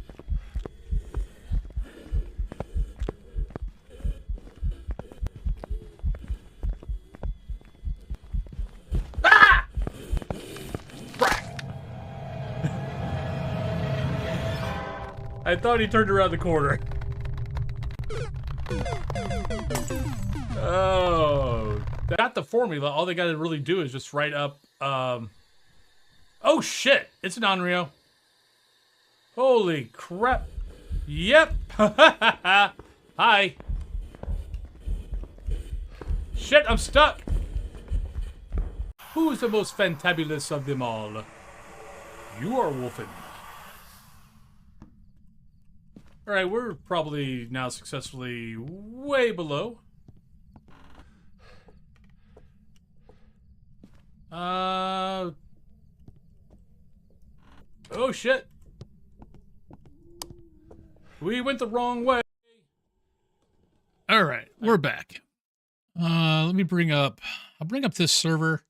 I: Ah! Frack. I thought he turned around the corner. Oh, they got the formula. All they got to really do is just write up. Oh shit! It's an Onryo. Holy crap! Yep. Hi. Shit! I'm stuck. Who's the most fantabulous of them all? You are Wolfen. Alright, we're probably now successfully way below. Oh shit. We went the wrong way.
A: Alright, we're back. Let me I'll bring up this server.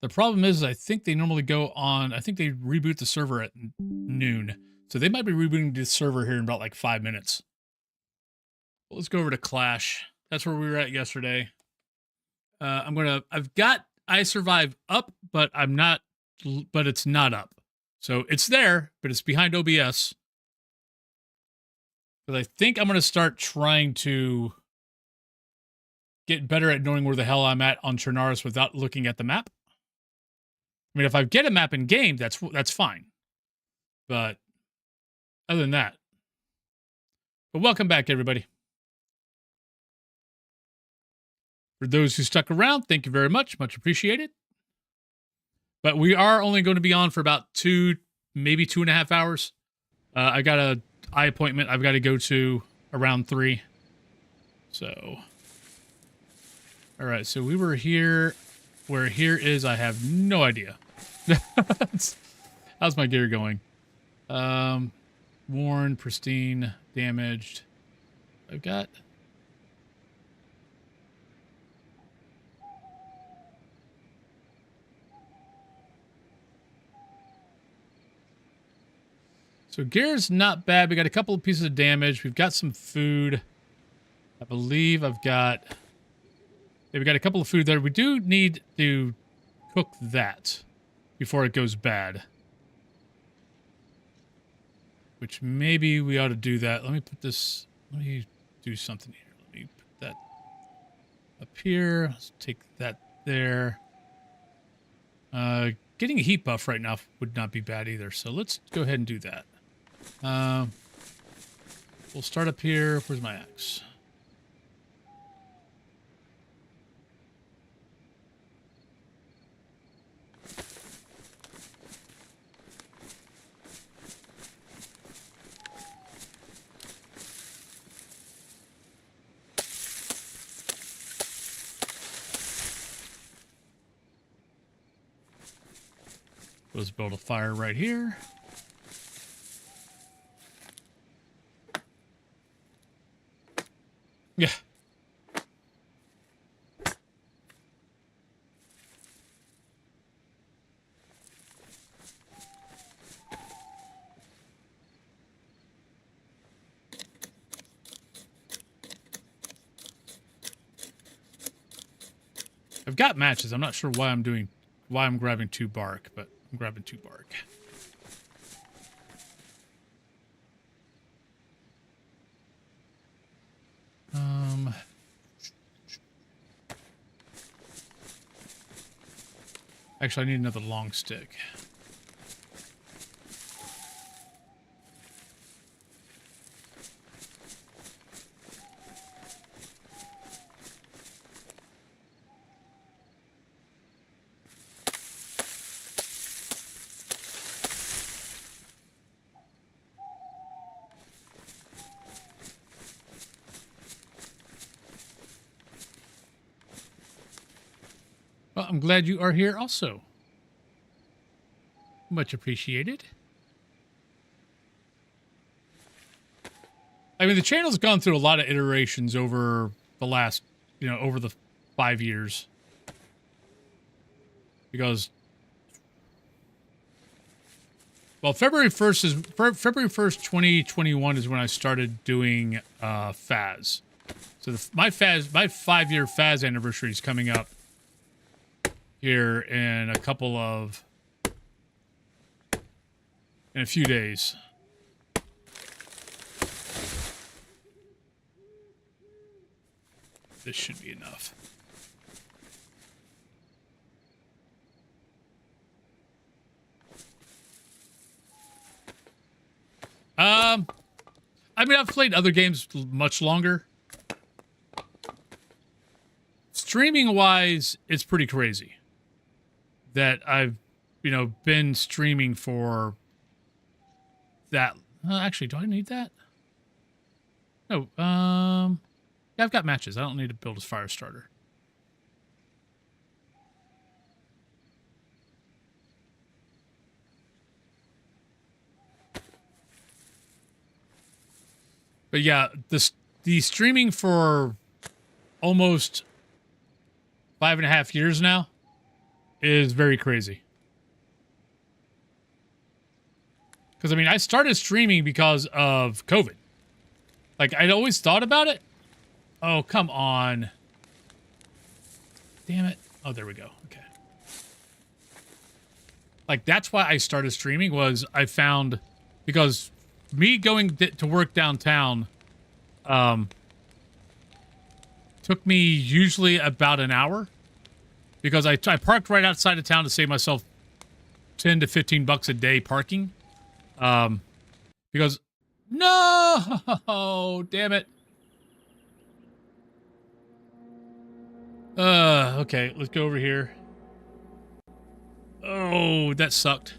A: The problem is I think they normally go on, I think they reboot the server at noon. So they might be rebooting the server here in about like 5 minutes. Let's go over to Clash. That's where we were at yesterday. I've got I Survive up, but it's not up. So it's there, but it's behind OBS. But I think I'm going to start trying to get better at knowing where the hell I'm at on Chernaris without looking at the map. I mean, if I get a map in game, that's fine. But other than that. But welcome back, everybody. For those who stuck around, thank you very much. Much appreciated. But we are only going to be on for about 2, maybe 2.5 hours. I got an eye appointment I've got to go to around 3. So. All right, so we were here. Where here is, I have no idea. How's my gear going? Worn, pristine, damaged. I've got... So gear's not bad. We got a couple of pieces of damage. We've got some food. I believe I've got... Yeah, we got a couple of food there. We do need to cook that before it goes bad. Which maybe we ought to do that. Let me put this... Let me do something here. Let me put that up here. Let's take that there. Getting a heat buff right now would not be bad either. So let's go ahead and do that. We'll start up here. Where's my axe? Let's build a fire right here. Yeah. I've got matches. I'm not sure why I'm grabbing 2 bark, but I'm grabbing 2 bark. Actually, I need another long stick. Well, I'm glad you are here also. Much appreciated. I mean, the channel's gone through a lot of iterations over the last, over the 5 years. Because, well, February 1st, 2021 is when I started doing Phas. So my 5-year Phas anniversary is coming up here in a few days. This should be enough. I mean, I've played other games much longer. Streaming wise, it's pretty crazy that I've, been streaming for that. Actually, do I need that? No. Yeah, I've got matches. I don't need to build a fire starter. But yeah, the streaming for almost 5.5 years now is very crazy. Because, I mean, I started streaming because of COVID. Like, I'd always thought about it. Oh, come on. Damn it. Oh, there we go. Okay. Like, that's why I started streaming was I found... Because me going to work downtown took me usually about an hour. Because I parked right outside of town to save myself 10 to 15 bucks a day parking. Because... No! Damn it. Okay, let's go over here. Oh, that sucked.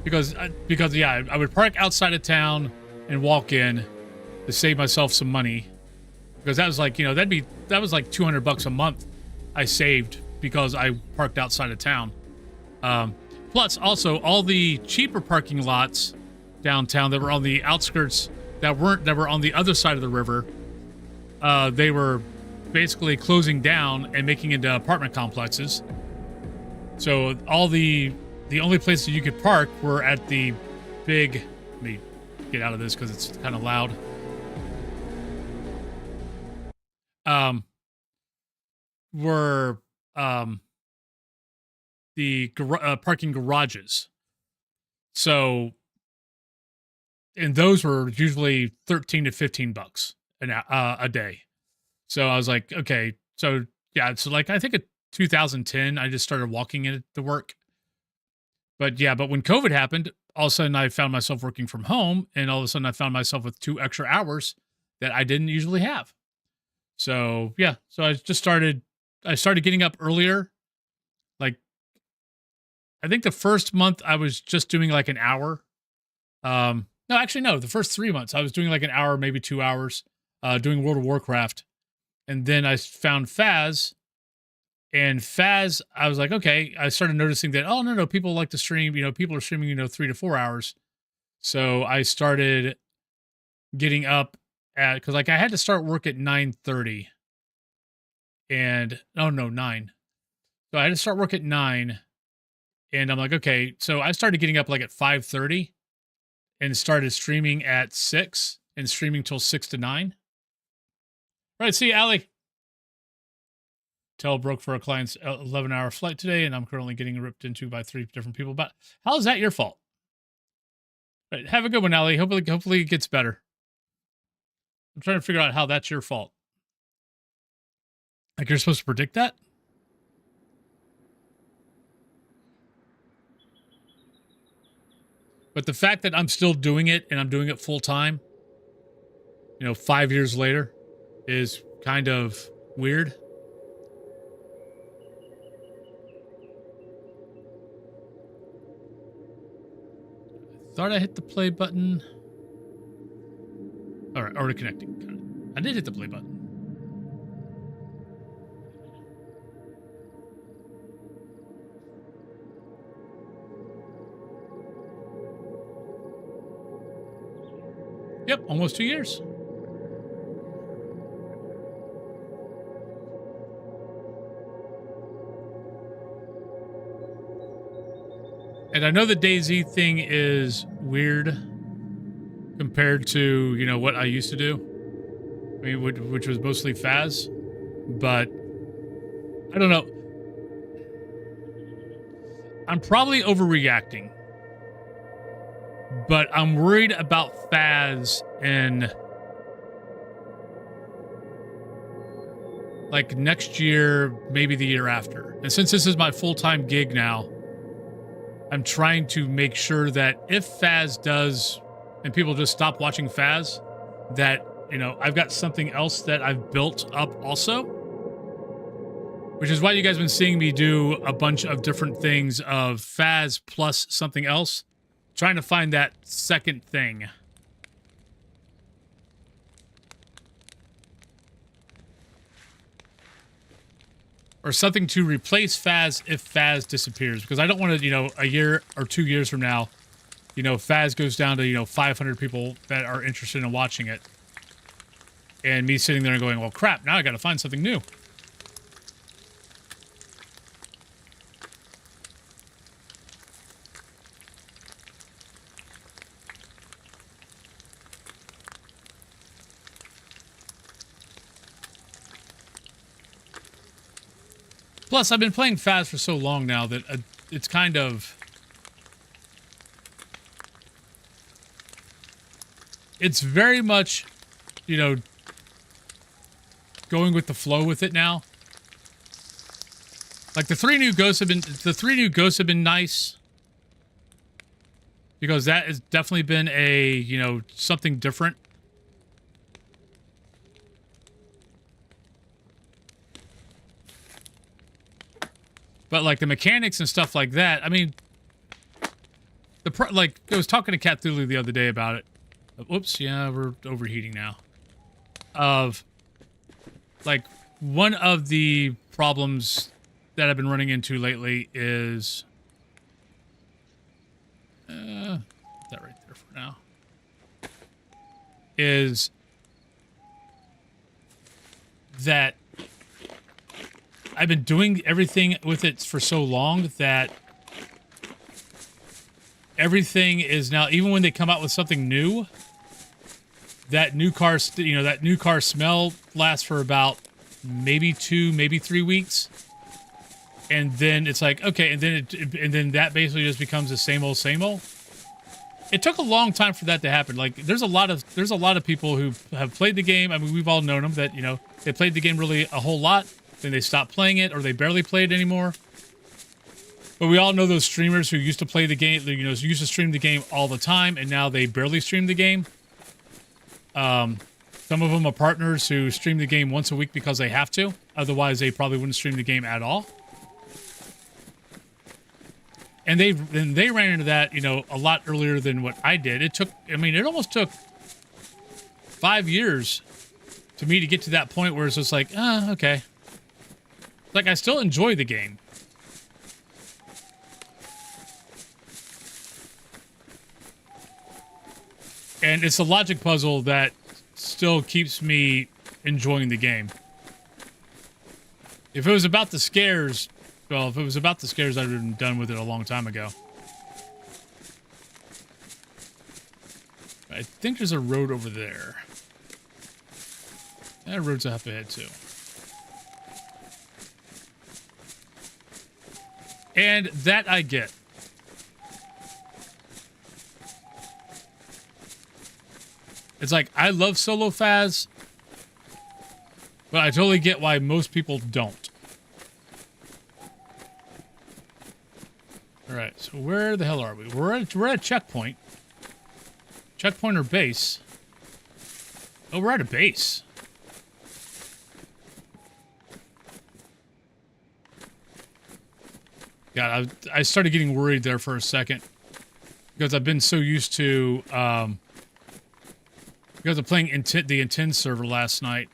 A: Because yeah, I would park outside of town and walk in to save myself some money. Because that was like, that was like 200 bucks a month I saved because I parked outside of town. Plus, also, all the cheaper parking lots downtown that were on the outskirts that were on the other side of the river, they were basically closing down and making into apartment complexes. So all the only places you could park were at the big... Let me get out of this because it's kind of loud. Were the parking garages. So, and those were usually 13 to 15 bucks a day. So I was like, okay, so yeah, so like I think in 2010 I just started walking in to work. But yeah, but when COVID happened, all of a sudden I found myself working from home, and all of a sudden I found myself with 2 extra hours that I didn't usually have. So yeah, so I started getting up earlier. Like, I think the first month I was just doing like an hour. No, actually, no. The first 3 months I was doing like an hour, maybe 2 hours, doing World of Warcraft. And then I found Phas. And Phas, I was like, okay. I started noticing that, oh, no, people like to stream. People are streaming, 3 to 4 hours. So I started getting up because like I had to start work at 9:30. And, oh, no, 9. So I had to start work at 9. And I'm like, okay. So I started getting up like at 5:30 and started streaming at 6 and streaming till 6 to 9. Right. See you, Allie. Tel broke for a client's 11-hour flight today, and I'm currently getting ripped into by 3 different people. But how is that your fault? Right. Have a good one, Allie. Hopefully it gets better. I'm trying to figure out how that's your fault. Like, you're supposed to predict that? But the fact that I'm still doing it and I'm doing it full time, 5 years later, is kind of weird. I thought I hit the play button. All right, already connecting. Got it. I did hit the play button. Yep, almost 2 years. And I know the DayZ thing is weird compared to, you know, what I used to do. I mean, which was mostly Phas. But I don't know. I'm probably overreacting. But I'm worried about Phas in like next year, maybe the year after. And since this is my full-time gig now, I'm trying to make sure that if Phas does, and people just stop watching Phas, that, you know, I've got something else that I've built up also. Which is why you guys have been seeing me do a bunch of different things of Phas plus something else. Trying to find that second thing. Or something to replace Phas if Phas disappears. Because I don't want to, you know, a year or 2 years from now, you know, Phas goes down to, you know, 500 people that are interested in watching it. And me sitting there and going, well, crap, now I got to find something new. Plus, I've been playing Phas for so long now that it's kind of... It's very much, you know, going with the flow with it now. Like the three new ghosts have been nice. Because that has definitely been a, you know, something different. But like the mechanics and stuff like that, I mean, like I was talking to Cat Thulu the other day about it. Oops, yeah, we're overheating now. Of like one of the problems that I've been running into lately is that right there for now. Is that I've been doing everything with it for so long that everything is now, even when they come out with something new, that new car, you know, that new car smell lasts for about maybe 2, maybe 3 weeks. And then it's like, okay, and then that basically just becomes the same old, same old. It took a long time for that to happen. Like there's a lot of people who have played the game. I mean, we've all known them that, you know, they played the game really a whole lot. Then they stopped playing it, or they barely play it anymore. But we all know those streamers who used to play the game, you know, used to stream the game all the time, and now they barely stream the game. Some of them are partners who stream the game once a week because they have to. Otherwise, they probably wouldn't stream the game at all. And they ran into that, you know, a lot earlier than what I did. It took, I mean, it almost took 5 years to me to get to that point where it's just like, okay. Like, I still enjoy the game. And it's a logic puzzle that still keeps me enjoying the game. If it was about the scares, well, if it was about the scares, I'd have been done with it a long time ago. I think there's a road over there. That road's up ahead, too. And that I get. It's like, I love solo Phas, but I totally get why most people don't. Alright, so where the hell are we? We're at a checkpoint. Checkpoint or base. Oh, we're at a base. God, I started getting worried there for a second. Because I've been so used to, because of playing the Intend server last night,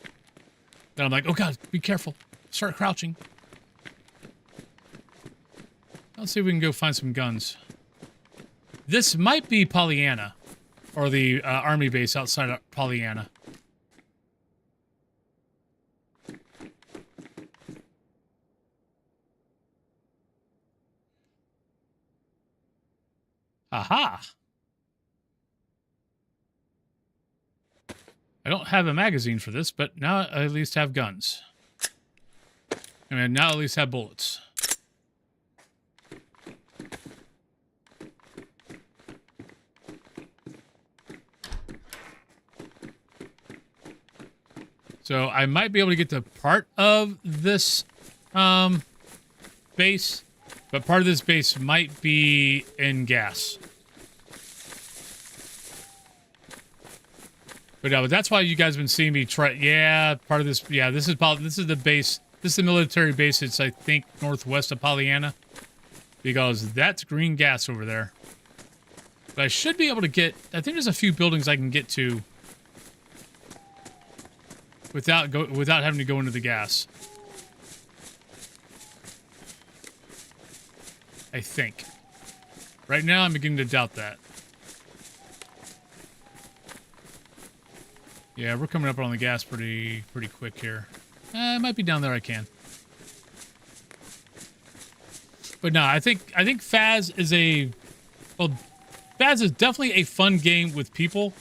A: that I'm like, oh god, be careful. Start crouching. Let's see if we can go find some guns. This might be Pollyanna. or the army base outside of Pollyanna. Aha! I don't have a magazine for this, but now I at least have guns. I mean, now I at least have bullets. So I might be able to get to part of this base, but part of this base might be in gas. But no, that's why you guys have been seeing me try. Yeah, part of this. Yeah, this is the base. This is the military base. It's, I think, northwest of Pollyanna, because that's green gas over there. But I should be able to get. I think there's a few buildings I can get to without having to go into the gas. I think. Right now, I'm beginning to doubt that. Yeah, we're coming up on the gas pretty quick here. It might be down there. I can. But no, I think Phas is Phas is definitely a fun game with people.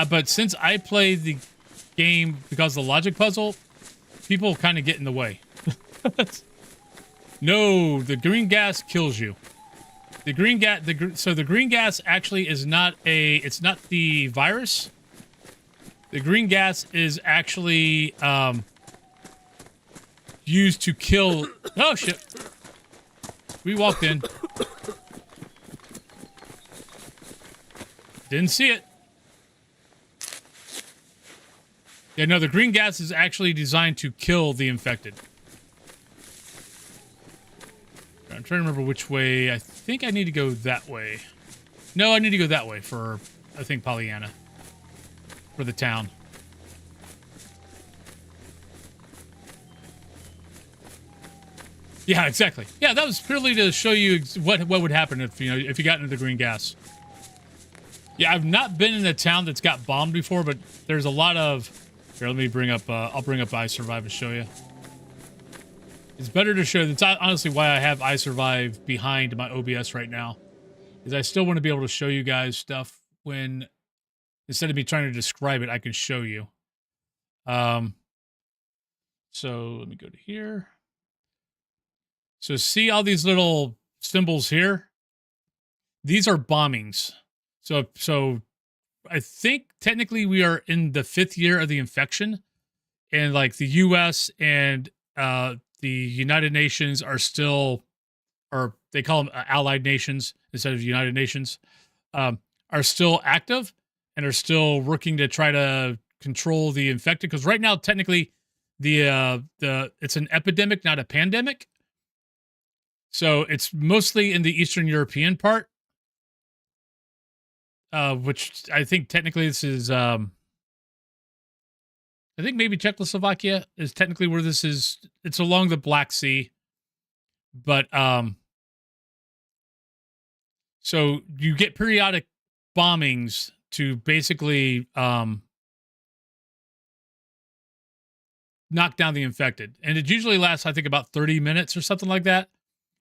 A: But since I play the game because of the logic puzzle, people kind of get in the way. No, the green gas kills you. The green gas, so the green gas actually is not it's not the virus. The green gas is actually used to kill. Oh shit! We walked in. Didn't see it. Yeah, no, the green gas is actually designed to kill the infected. I'm trying to remember which way. I think I need to go that way. No, I need to go that way for, I think, Pollyanna. For the town. Yeah, exactly. Yeah, that was purely to show you what would happen if you got into the green gas. Yeah, I've not been in a town that's got bombed before, but there's a lot of. Here, let me bring up. I'll bring up iSurvive to show you. It's better to show. That's honestly why I have iSurvive behind my OBS right now, is I still want to be able to show you guys stuff when, instead of me trying to describe it, I can show you. So let me go to here. So see all these little symbols here? These are bombings. So I think technically we are in the 5th year of the infection, and like the U.S. and the United Nations are still, or they call them allied nations instead of United Nations, are still active and are still working to try to control the infected. Because right now, technically, it's an epidemic, not a pandemic. So it's mostly in the Eastern European part, which I think technically this is. I think maybe Czechoslovakia is technically where this is. It's along the Black Sea. But, so you get periodic bombings to basically, knock down the infected. And it usually lasts, I think, about 30 minutes or something like that.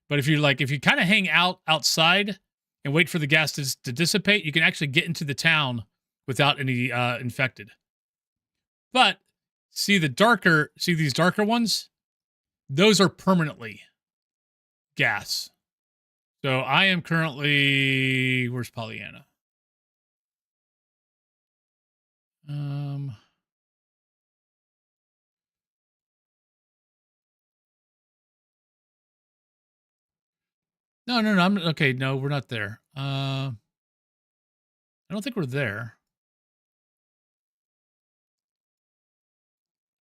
A: But if you kind of hang outside and wait for the gas to dissipate, you can actually get into the town without any, infected. But, see these darker ones? Those are permanently gas. So I am currently, where's Pollyanna? No, I'm okay. No, we're not there. I don't think we're there.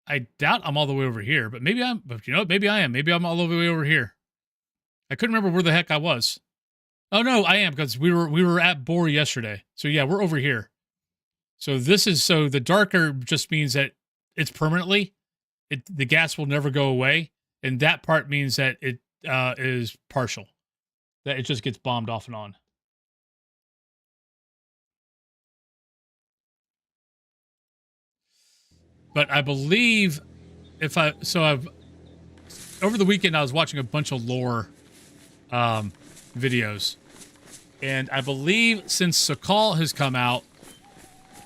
A: I doubt I'm all the way over here, but maybe but you know, maybe I am. Maybe I'm all the way over here. I couldn't remember where the heck I was. Oh no, I am, because we were at Bor yesterday. So yeah, we're over here. So the darker just means that it's permanently, the gas will never go away, and that part means that it is partial. That it just gets bombed off and on. But I believe over the weekend I was watching a bunch of lore videos, and I believe since Sakal has come out,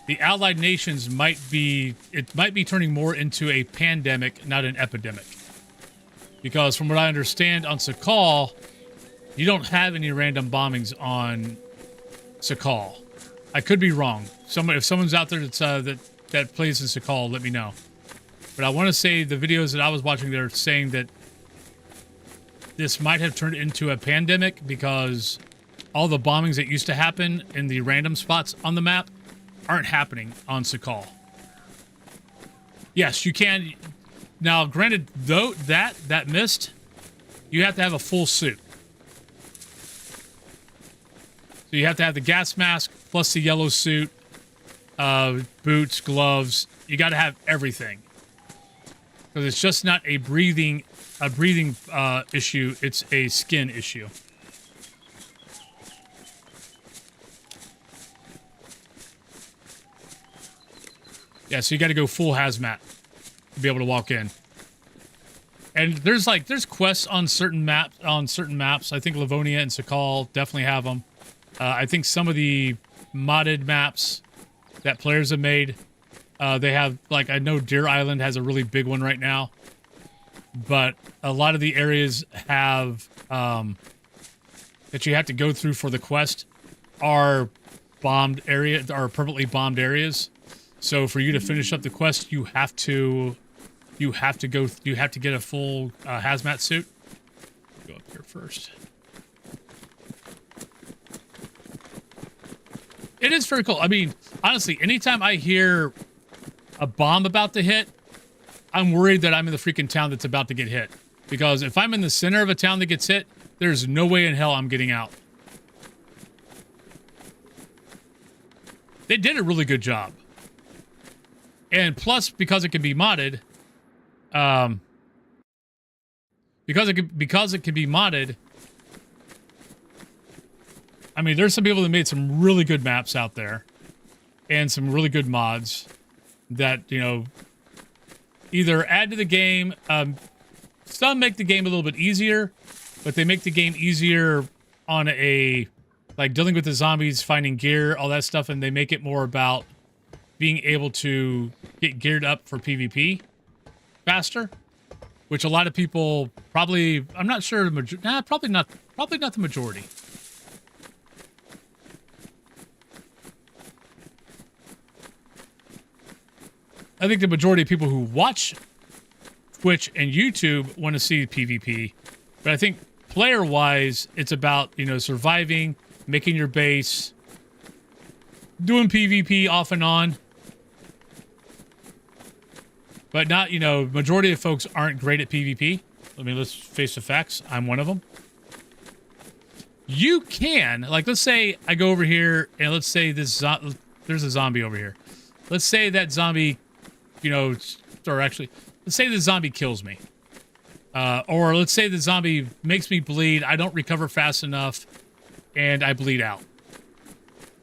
A: the Allied Nations might be turning more into a pandemic, not an epidemic. Because from what I understand on Sakal, you don't have any random bombings on Sakal. I could be wrong. If someone's out there that's, that plays in Sakal, let me know. But I want to say the videos that I was watching, they're saying that this might have turned into a pandemic because all the bombings that used to happen in the random spots on the map aren't happening on Sakal. Yes, you can. Now, granted, though, that missed, you have to have a full suit. So you have to have the gas mask plus the yellow suit, boots, gloves. You got to have everything. Because it's just not a breathing issue, it's a skin issue. Yeah, so you got to go full hazmat to be able to walk in. And there's quests on certain maps. I think Livonia and Sakal definitely have them. I think some of the modded maps that players have made, they have, like, I know Deer Island has a really big one right now. But a lot of the areas have that you have to go through for the quest are permanently bombed areas. So for you to finish up the quest, you have to get a full hazmat suit. Go up here first. It is very cool. I mean, honestly, anytime I hear a bomb about to hit, I'm worried that I'm in the freaking town that's about to get hit. Because if I'm in the center of a town that gets hit, there's no way in hell I'm getting out. They did a really good job. And plus, because it can be modded, because it can be modded, I mean, there's some people that made some really good maps out there, and some really good mods that, you know, either add to the game. Some make the game a little bit easier, but they make the game easier on like dealing with the zombies, finding gear, all that stuff, and they make it more about being able to get geared up for PvP faster, which a lot of people probably, I'm not sure, probably not the majority. I think the majority of people who watch Twitch and YouTube want to see PvP, but I think player-wise, it's about, you know, surviving, making your base, doing PvP off and on. But not, you know, majority of folks aren't great at PvP. I mean, let's face the facts. I'm one of them. You can, like, let's say I go over here and let's say there's a zombie over here. Let's say that zombie, you know, or actually, let's say the zombie kills me. Or let's say the zombie makes me bleed, I don't recover fast enough, and I bleed out.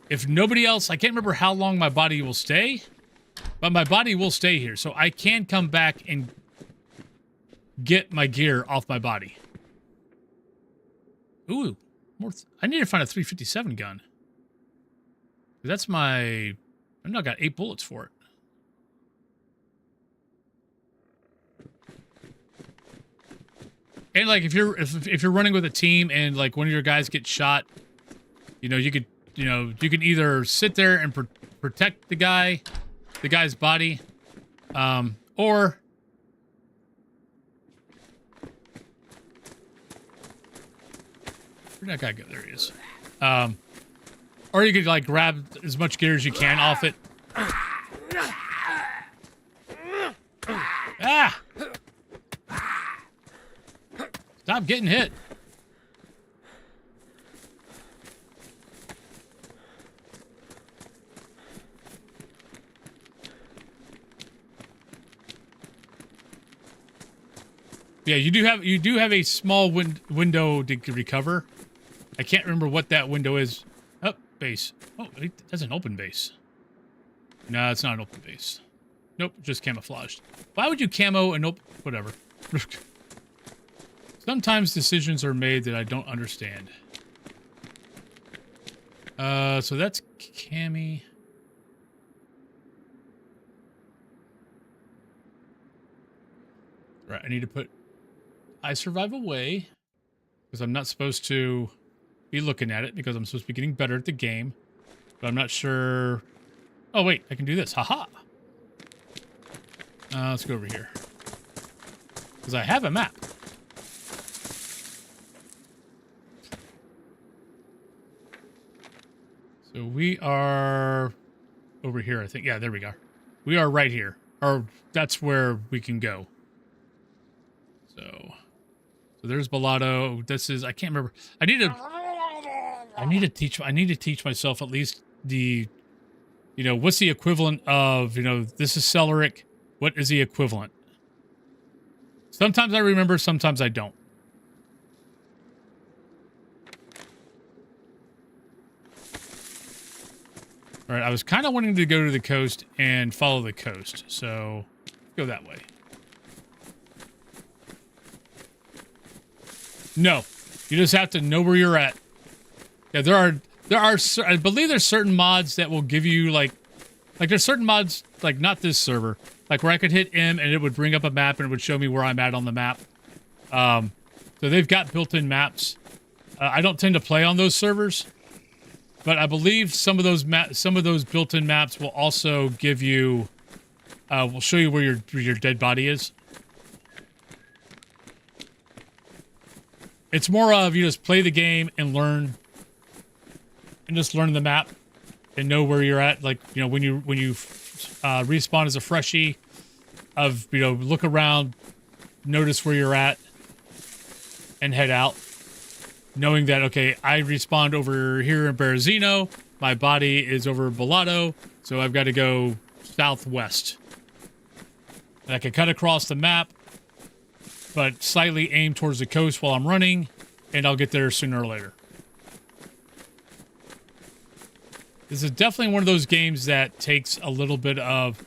A: If nobody else, I can't remember how long my body will stay, but my body will stay here, so I can come back and get my gear off my body. Ooh, I need to find a 357 gun. That's my, I've now got 8 bullets for it. And like if you're running with a team and like one of your guys gets shot, you know, you can either sit there and protect the guy's body, or where'd that guy go? There he is. Or you could like grab as much gear as you can off it. Ah! Stop getting hit. Yeah, you do have a small window to recover. I can't remember what that window is. Oh, base. Oh, that's an open base. No, it's not an open base. Nope, just camouflaged. Why would you camo and nope, whatever. Sometimes decisions are made that I don't understand. So that's Cammy. Right, I need to put I survive away because I'm not supposed to be looking at it because I'm supposed to be getting better at the game. But I'm not sure. Oh, wait, I can do this. Haha. Let's go over here. Because I have a map. So we are over here, I think. Yeah, there we go. We are right here. Or that's where we can go. So there's Bellotto. This is, I can't remember. I need to teach myself at least the, you know, what's the equivalent of, you know, this is Celeric. What is the equivalent? Sometimes I remember, sometimes I don't. All right, I was kind of wanting to go to the coast and follow the coast, so go that way. No, you just have to know where you're at. Yeah, there are, I believe there's certain mods that will give you like there's certain mods, like not this server, like where I could hit M and it would bring up a map and it would show me where I'm at on the map. So they've got built-in maps. I don't tend to play on those servers, but I believe some of those built-in maps will also give you, will show you where your dead body is. It's more of you just play the game and learn, and just learn the map and know where you're at. Like, you know, when you respawn as a freshie, of, you know, look around, notice where you're at, and head out, knowing that, okay, I respawned over here in Berezino, my body is over Bellotto, so I've got to go southwest. And I can cut across the map, but slightly aim towards the coast while I'm running, and I'll get there sooner or later. This is definitely one of those games that takes a little bit of...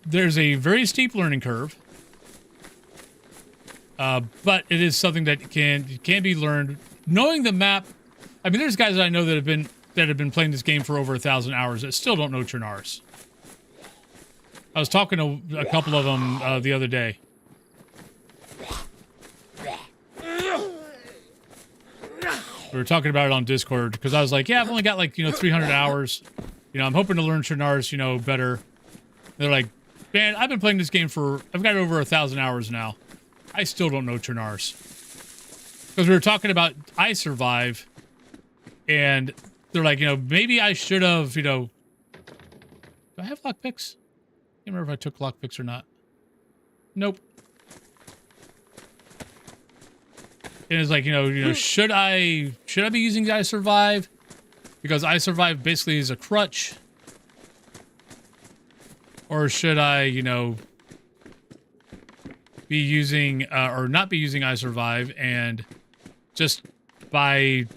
A: There's a very steep learning curve, but it is something that can be learned. Knowing the map, I mean, there's guys that I know that have been playing this game for over 1,000 hours that still don't know Chernars. I was talking to a couple of them the other day. We were talking about it on Discord because I was like, yeah, I've only got like, you know, 300 hours. You know, I'm hoping to learn Chernars, you know, better. They're like, man, I've been playing this game for, I've got over 1,000 hours now. I still don't know Chernars. Because we were talking about I Survive, and they're like, you know, maybe I should have, you know, do I have lockpicks? I can't remember if I took lockpicks or not. Nope. And it's like, you know, should I be using I Survive? Because I Survive basically is a crutch. Or should I, you know, be using, or not be using I Survive, and just by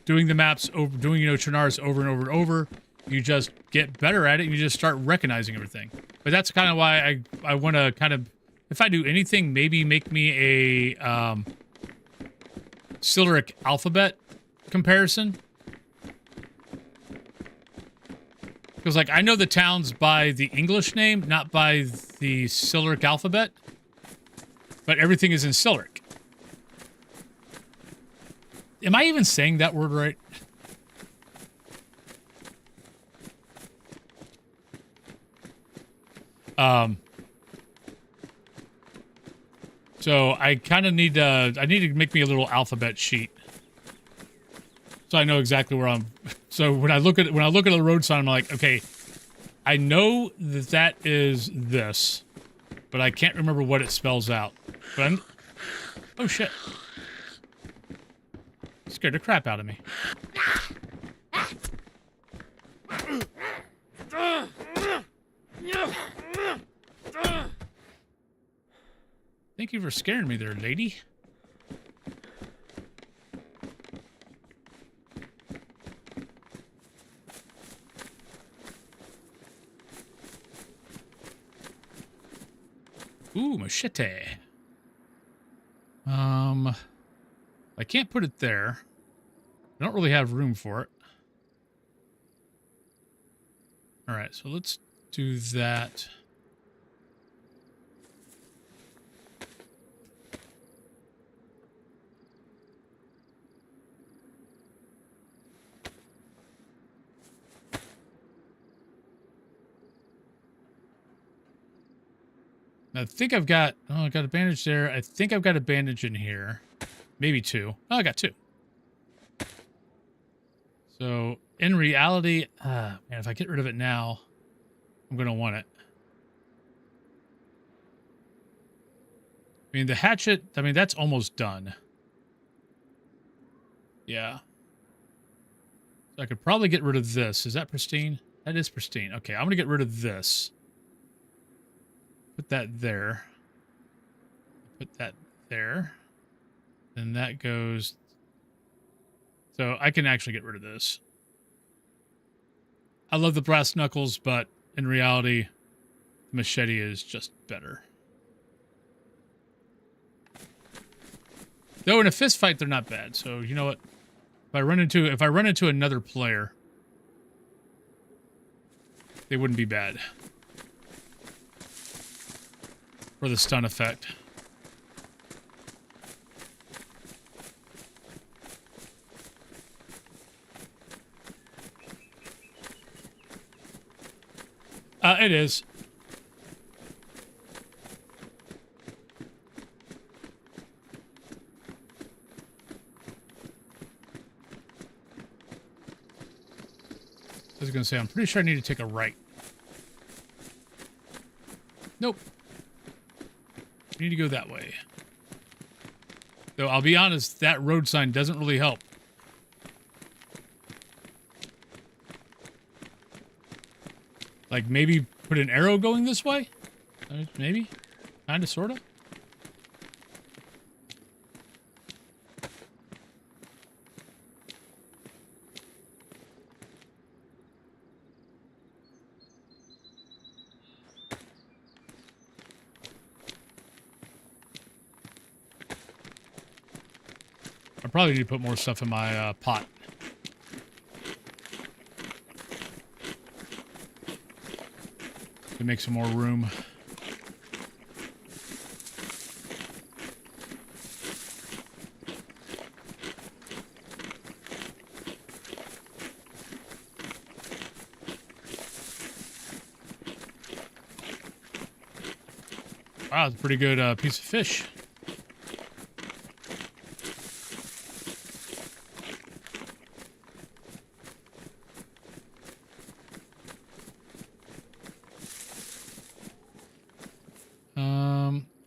A: doing the maps over, doing, you know, Chernars over and over and over, you just get better at it and you just start recognizing everything. But that's kind of why I want to kind of, if I do anything, maybe make me a Celeric alphabet comparison. Because, like, I know the towns by the English name, not by the Celeric alphabet. But everything is in Celeric. Am I even saying that word right? So I kind of need to, make me a little alphabet sheet. So I know exactly where I'm. So when I look at the road sign, I'm like, okay, I know that is this, but I can't remember what it spells out. But I'm, oh shit. Scared the crap out of me. Thank you for scaring me there, lady. Ooh, machete. I can't put it there. I don't really have room for it. All right, so let's do that. I think I've got, oh, I got a bandage there. I think I've got a bandage in here. Maybe two. Oh, I got two. So, in reality, man, if I get rid of it now, I'm going to want it. I mean, the hatchet, I mean, that's almost done. Yeah. So I could probably get rid of this. Is that pristine? That is pristine. Okay, I'm going to get rid of this. Put that there. Put that there. Then that goes... So I can actually get rid of this. I love the brass knuckles, but in reality, the machete is just better. Though in a fist fight, they're not bad. So you know what? If I run into another player, they wouldn't be bad for the stun effect. It is. I was going to say, I'm pretty sure I need to take a right. Nope. I need to go that way. Though, I'll be honest, that road sign doesn't really help. Like, maybe put an arrow going this way? Maybe? Kinda, sorta? I probably need to put more stuff in my pot. To make some more room. Wow, it's a pretty good piece of fish.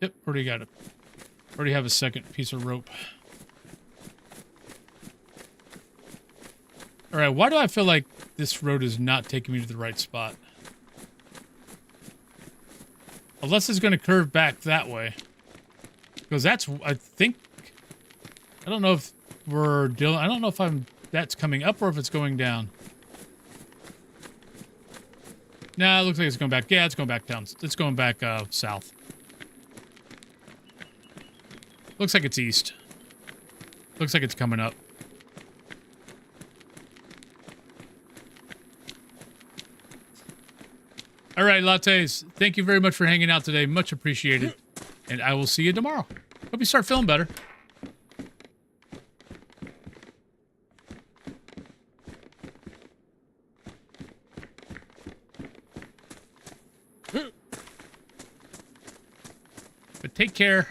A: Yep, already got it. Already have a second piece of rope. All right, why do I feel like this road is not taking me to the right spot? Unless it's going to curve back that way. Because that's, I think, I don't know if we're dealing, I don't know if that's coming up or if it's going down. Nah, it looks like it's going back. Yeah, it's going back down. It's going back south. Looks like it's east. Looks like it's coming up. All right, lattes. Thank you very much for hanging out today. Much appreciated. And I will see you tomorrow. Hope you start feeling better. But take care.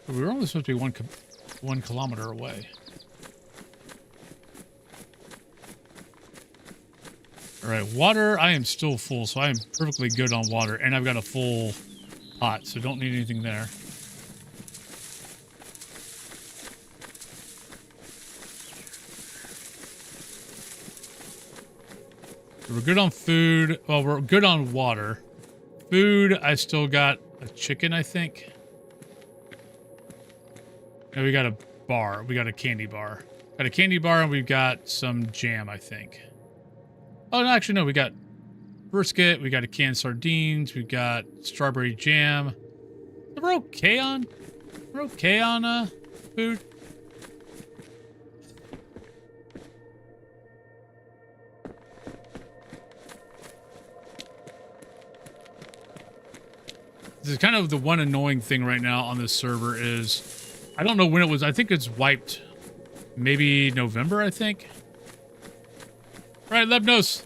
A: We were only supposed to be one kilometer away. All right, water. I am still full, so I am perfectly good on water, and I've got a full pot, so don't need anything there. We're good on food. Well, we're good on water. Food, I still got a chicken, I think. No, we got a bar. We got a candy bar. Got a candy bar, and we've got some jam, I think. Oh, no, actually, no. We got brisket. We got a canned sardines. We got strawberry jam. We're okay on... We're okay on, food. This is kind of the one annoying thing right now on this server is... I don't know when it was. I think it's wiped. Maybe November, I think. All right, Lebnos.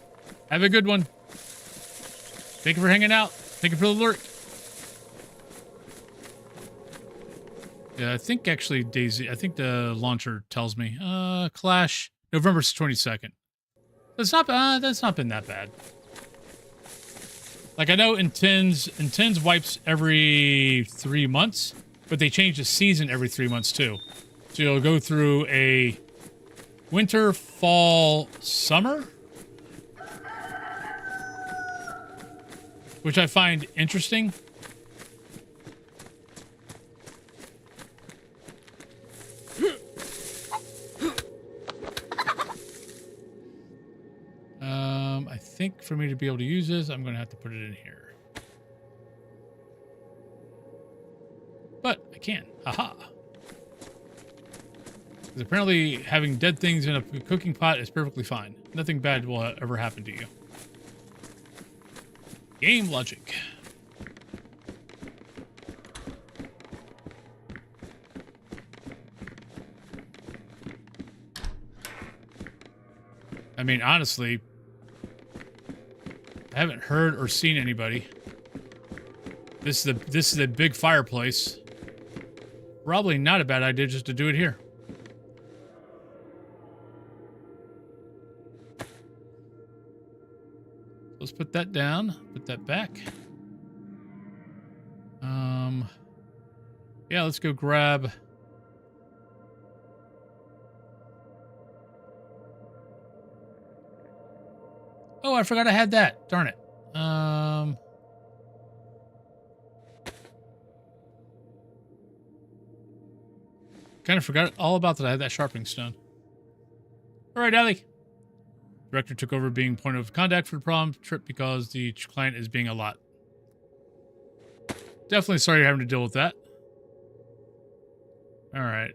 A: Have a good one. Thank you for hanging out. Thank you for the alert. Yeah, I think actually DayZ, I think the launcher tells me. Clash, November 22nd. That's not been that bad. Like I know Intens wipes every 3 months, but they change the season every 3 months too. So you'll go through a winter, fall, summer, which I find interesting. I think for me to be able to use this, I'm going to have to put it in here. But I can. Aha. Because apparently having dead things in a cooking pot is perfectly fine. Nothing bad will ever happen to you. Game logic. I mean, honestly, I haven't heard or seen anybody. This is a big fireplace. Probably not a bad idea just to do it here. Let's put that down. Put that back. Yeah, let's go grab. Oh, I forgot I had that. Darn it. Kind of forgot all about that. I had that sharpening stone. All right, Allie. Director took over being point of contact for the problem trip because the client is being a lot. Definitely sorry you're having to deal with that. All right.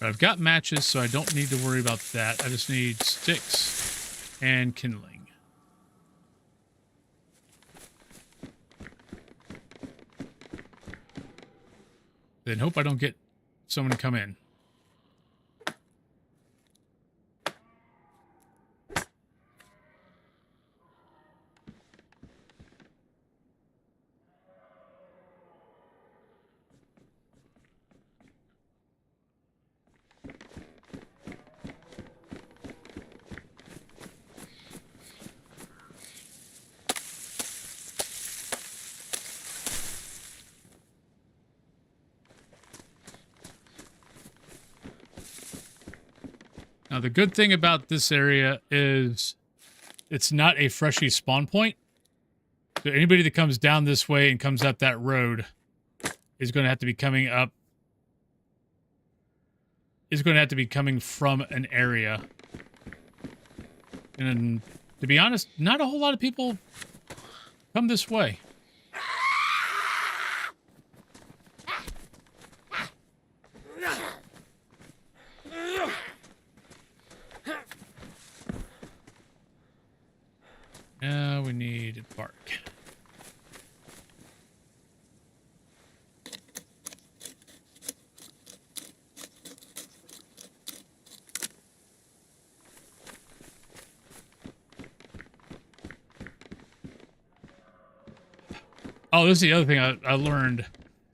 A: I've got matches, so I don't need to worry about that. I just need sticks and kindling. Then hope I don't get someone to come in. Now, the good thing about this area is it's not a freshie spawn point. So anybody that comes down this way and comes up that road is going to have to be coming up. Is going to have to be coming from an area. And to be honest, not a whole lot of people come this way. Now we need bark. Oh, this is the other thing I learned.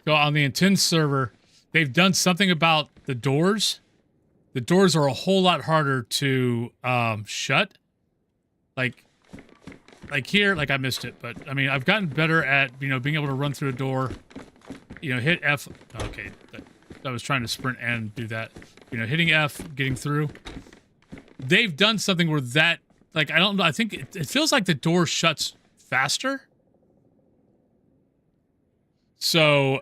A: So on the Intense server, they've done something about the doors. The doors are a whole lot harder to shut. Like here, like I missed it, but I mean, I've gotten better at, you know, being able to run through a door, you know, hit F. Okay. I was trying to sprint and do that. You know, hitting F, getting through. They've done something where that, like, I don't know, I think it feels like the door shuts faster. So,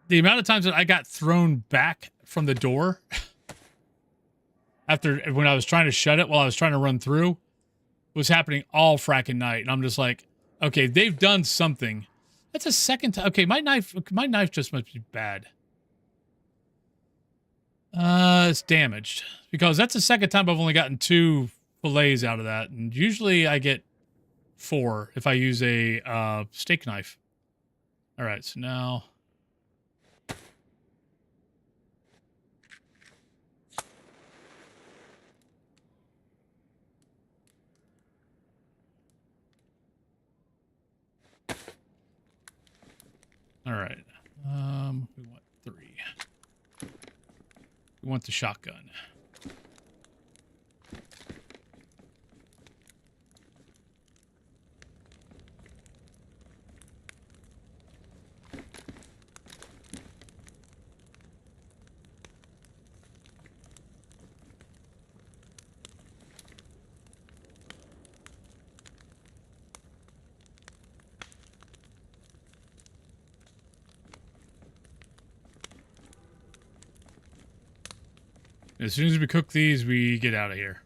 A: the amount of times that I got thrown back from the door when I was trying to shut it while I was trying to run through was happening all fracking night. And I'm just like, okay, they've done something. That's a second time. Okay, my knife just must be bad. It's damaged. Because that's the second time I've only gotten 2 fillets out of that. And usually I get 4 if I use a steak knife. All right, so now... All right. We want 3. We want the shotgun. As soon as we cook these, we get out of here.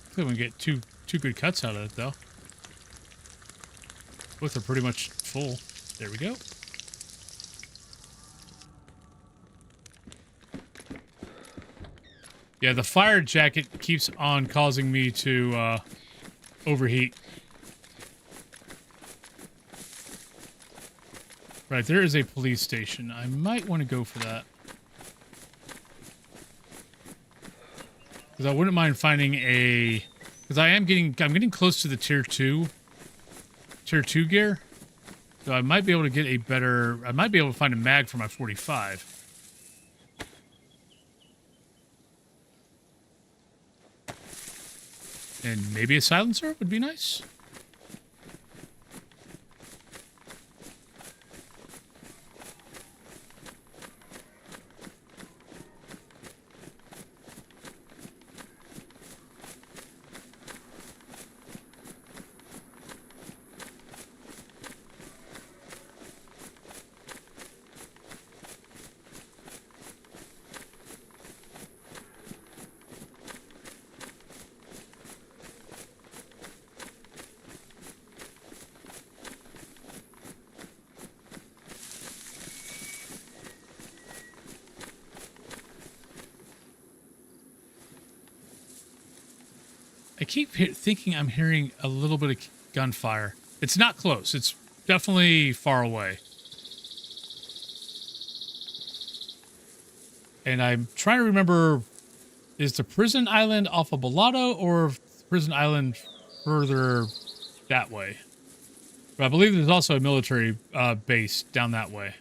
A: I think we can get two good cuts out of it, though. Both are pretty much full. There we go. Yeah, the fire jacket keeps on causing me to overheat. Right, there is a police station. I might want to go for that. Because I wouldn't mind finding a... Because I'm getting close to the tier 2 gear. So I might be able to get a better... I might be able to find a mag for my 45. And maybe a silencer would be nice. I keep thinking I'm hearing a little bit of gunfire. It's not close. It's definitely far away. And I'm trying to remember, is the prison island off of Bellotto or prison island further that way? But I believe there's also a military base down that way.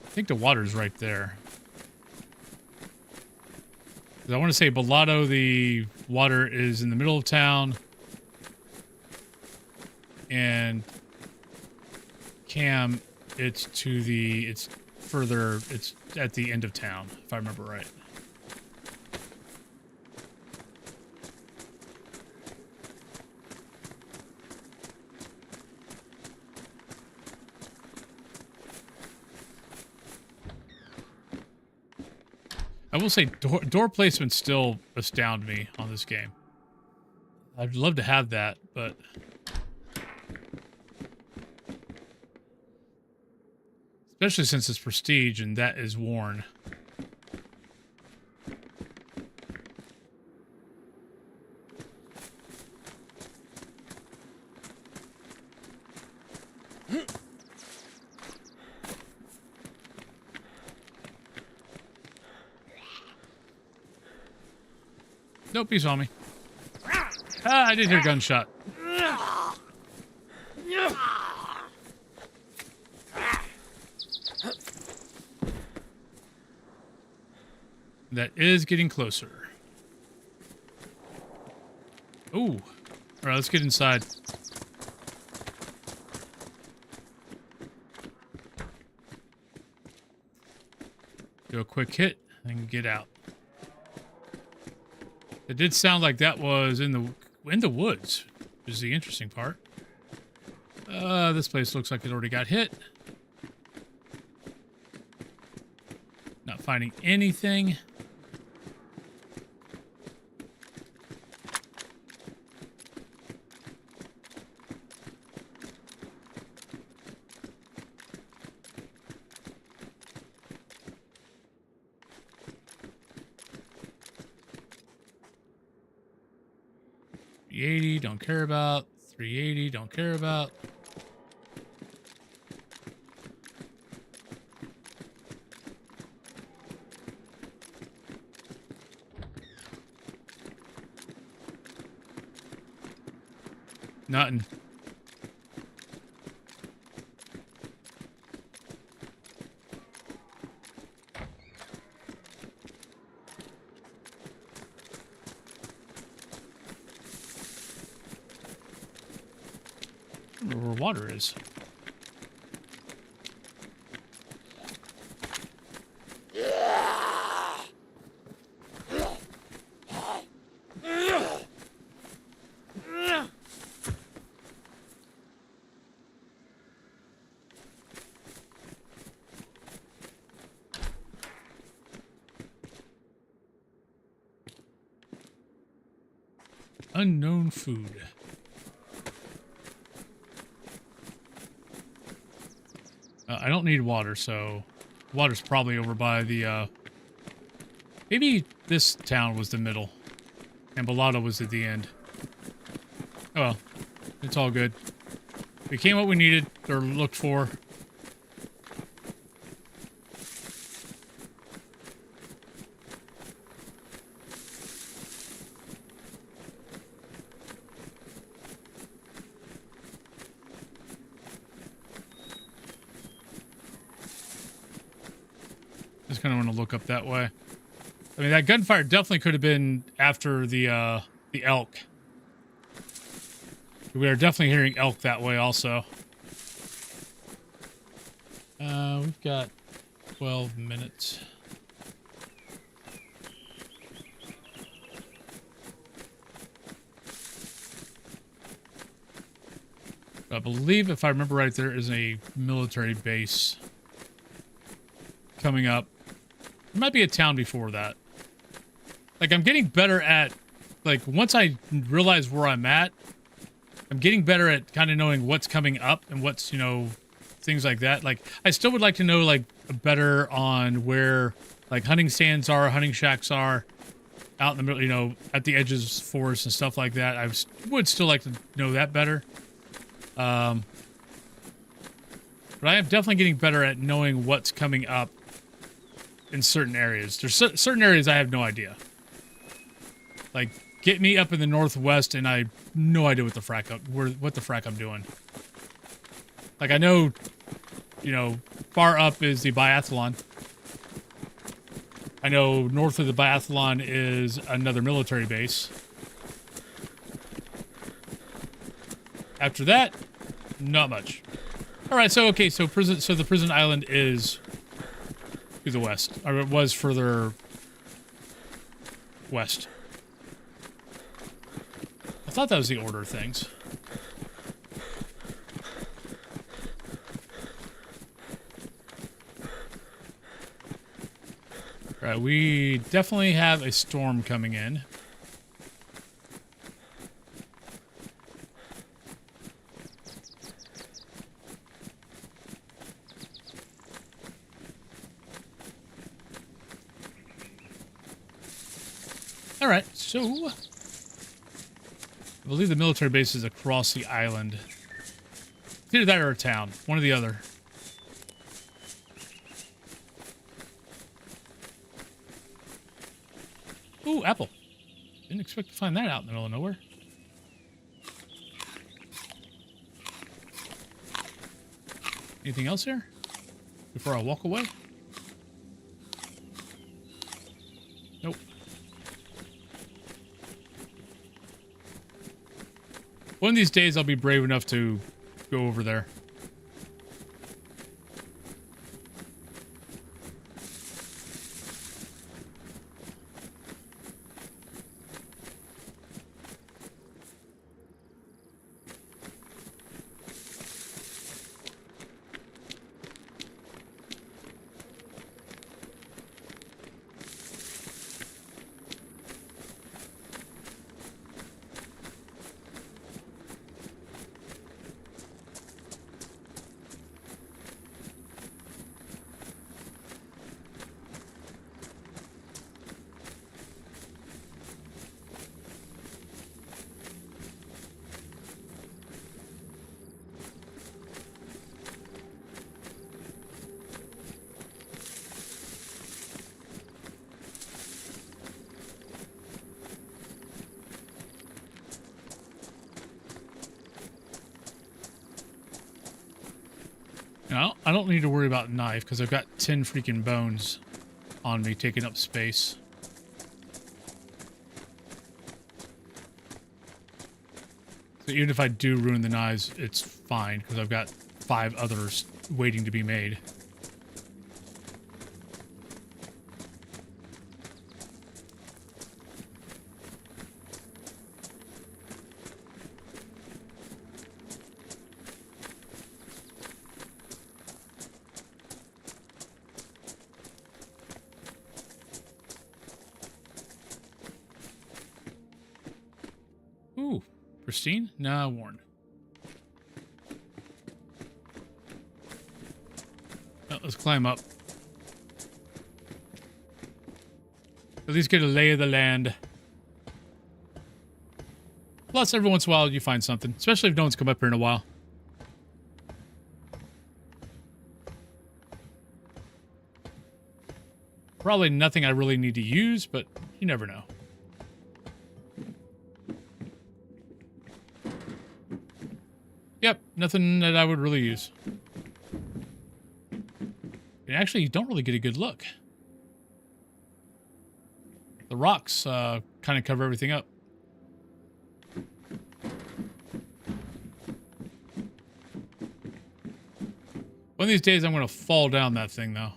A: I think the water's right there. I want to say Bellotto, the water is in the middle of town. And Cam, it's further, it's at the end of town, if I remember right. I will say door placements still astound me on this game. I'd love to have that, but especially since it's prestige and that is worn. Nope, he saw me. Ah, I did hear a gunshot. That is getting closer. Ooh. All right, let's get inside. Do a quick hit and get out. It did sound like that was in the woods, which is the interesting part. This place looks like it already got hit. Not finding anything. $380, don't care about. $380, don't care about. Nothing. Where water is. Unknown food. I don't need water, so water's probably over by the, maybe this town was the middle, and Balada was at the end. Oh well, it's all good. We became what we needed, or looked for. Just kind of want to look up that way. I mean, that gunfire definitely could have been after the elk. We are definitely hearing elk that way also. We've got 12 minutes. I believe, if I remember right, there is a military base coming up. There might be a town before that. Like, I'm getting better at, like, once I realize where I'm at, I'm getting better at kind of knowing what's coming up and what's, you know, things like that. Like, I still would like to know, like, better on where, like, hunting stands are, hunting shacks are, out in the middle, you know, at the edges of forests and stuff like that. I would still like to know that better. But I am definitely getting better at knowing what's coming up in certain areas. There's certain areas I have no idea. Like, get me up in the northwest and I have no idea what the frack I'm doing. Like, I know, you know, far up is the biathlon. I know north of the biathlon is another military base. After that, not much. All right, so okay, so the prison island is to the west, or it was further west. I thought that was the order of things. Right, we definitely have a storm coming in. All right, so I believe the military base is across the island. It's either that or a town, one or the other. Ooh, apple. Didn't expect to find that out in the middle of nowhere. Anything else here before I walk away? Nope. One of these days I'll be brave enough to go over there. Now, I don't need to worry about knife because I've got 10 freaking bones on me taking up space. So even if I do ruin the knives, it's fine because I've got 5 others waiting to be made. Ooh, pristine? Nah, worn. Oh, let's climb up. At least get a lay of the land. Plus, every once in a while, you find something. Especially if no one's come up here in a while. Probably nothing I really need to use, but you never know. Yep, nothing that I would really use. And actually, you don't really get a good look. The rocks kind of cover everything up. One of these days, I'm going to fall down that thing, though.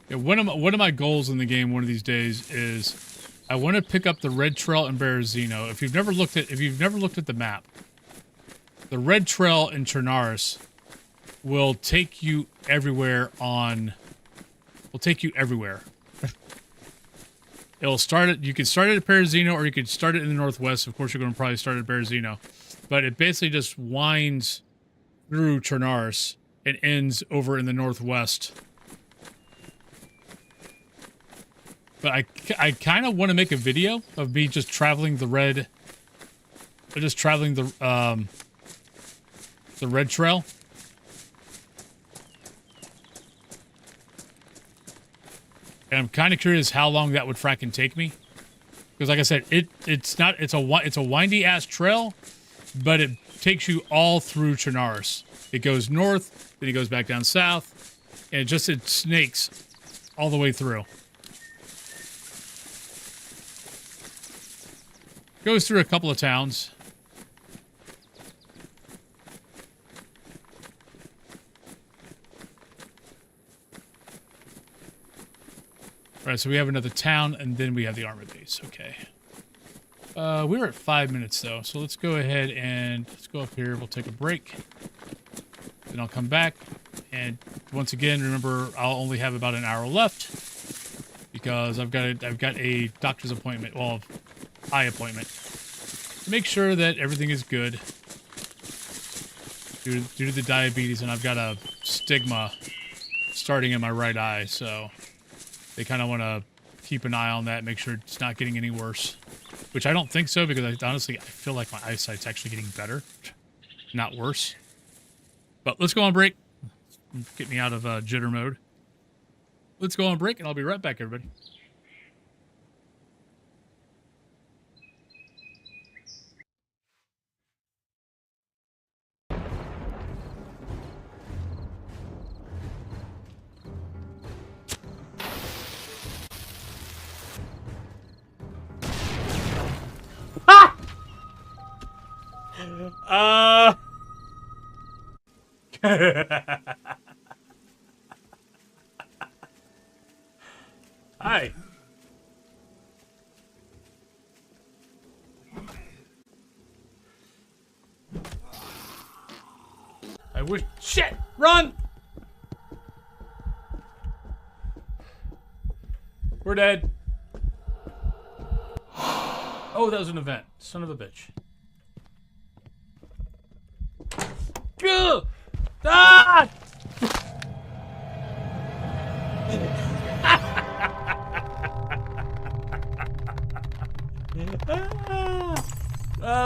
A: Yeah, one of my goals in the game one of these days is I want to pick up the red trail in Berezino. If you've never looked at the map, the red trail in Chernarus will take you everywhere It'll start it. You can start it at Berezino, or you could start it in the northwest. Of course, you're going to probably start at Berezino, but it basically just winds through Chernarus and ends over in the northwest. But I kind of want to make a video of me just traveling the red trail. And I'm kind of curious how long that would fracking take me. Because like I said, it's a windy ass trail, but it takes you all through Chernarus. It goes north, then it goes back down south, and it snakes all the way through. Goes through a couple of towns. Right, so we have another town, and then we have the armor base. Okay. We're at 5 minutes, though, so let's go ahead and let's go up here. We'll take a break. Then I'll come back. And once again, remember, I'll only have about an hour left because I've got a doctor's appointment, well, eye appointment, to make sure that everything is good due to the diabetes, and I've got a stigma starting in my right eye, so they kind of want to keep an eye on that, make sure it's not getting any worse, which I don't think so, because honestly, I feel like my eyesight's actually getting better, not worse. But let's go on break. Get me out of jitter mode. Let's go on break, and I'll be right back, everybody. Hi. I wish. Shit! Run! We're dead. Oh, that was an event. Son of a bitch. Go! Ah!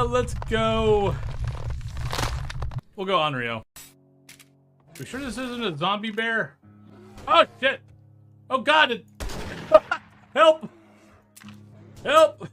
A: Let's go. We'll go on Rio. We sure this isn't a zombie bear? Oh shit! Oh god! It... Help! Help!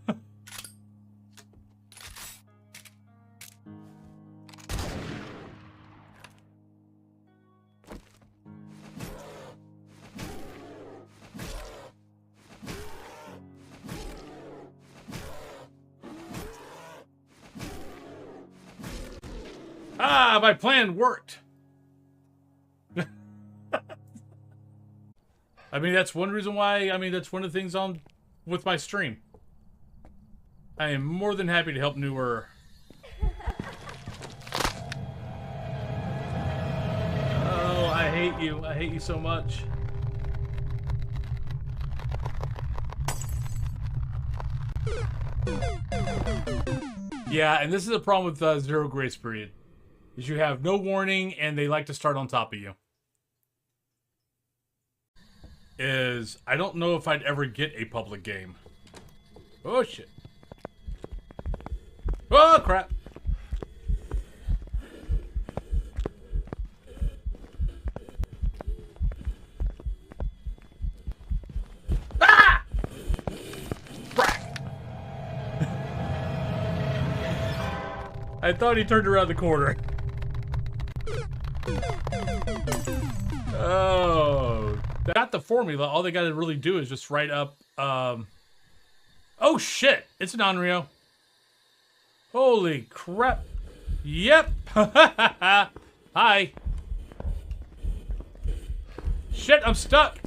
A: Ah, my plan worked. I mean, that's one reason why, that's one of the things on with my stream. I am more than happy to help newer. Oh, I hate you. I hate you so much. Yeah, and this is a problem with Zero Grace Period. Is you have no warning, and they like to start on top of you. I don't know if I'd ever get a public game. Oh, shit. Oh, crap. Ah! Frack. I thought he turned around the corner. Oh, they got the formula. All they got to really do is just write up. Oh shit! It's an Onryo. Holy crap! Yep. Hi. Shit! I'm stuck.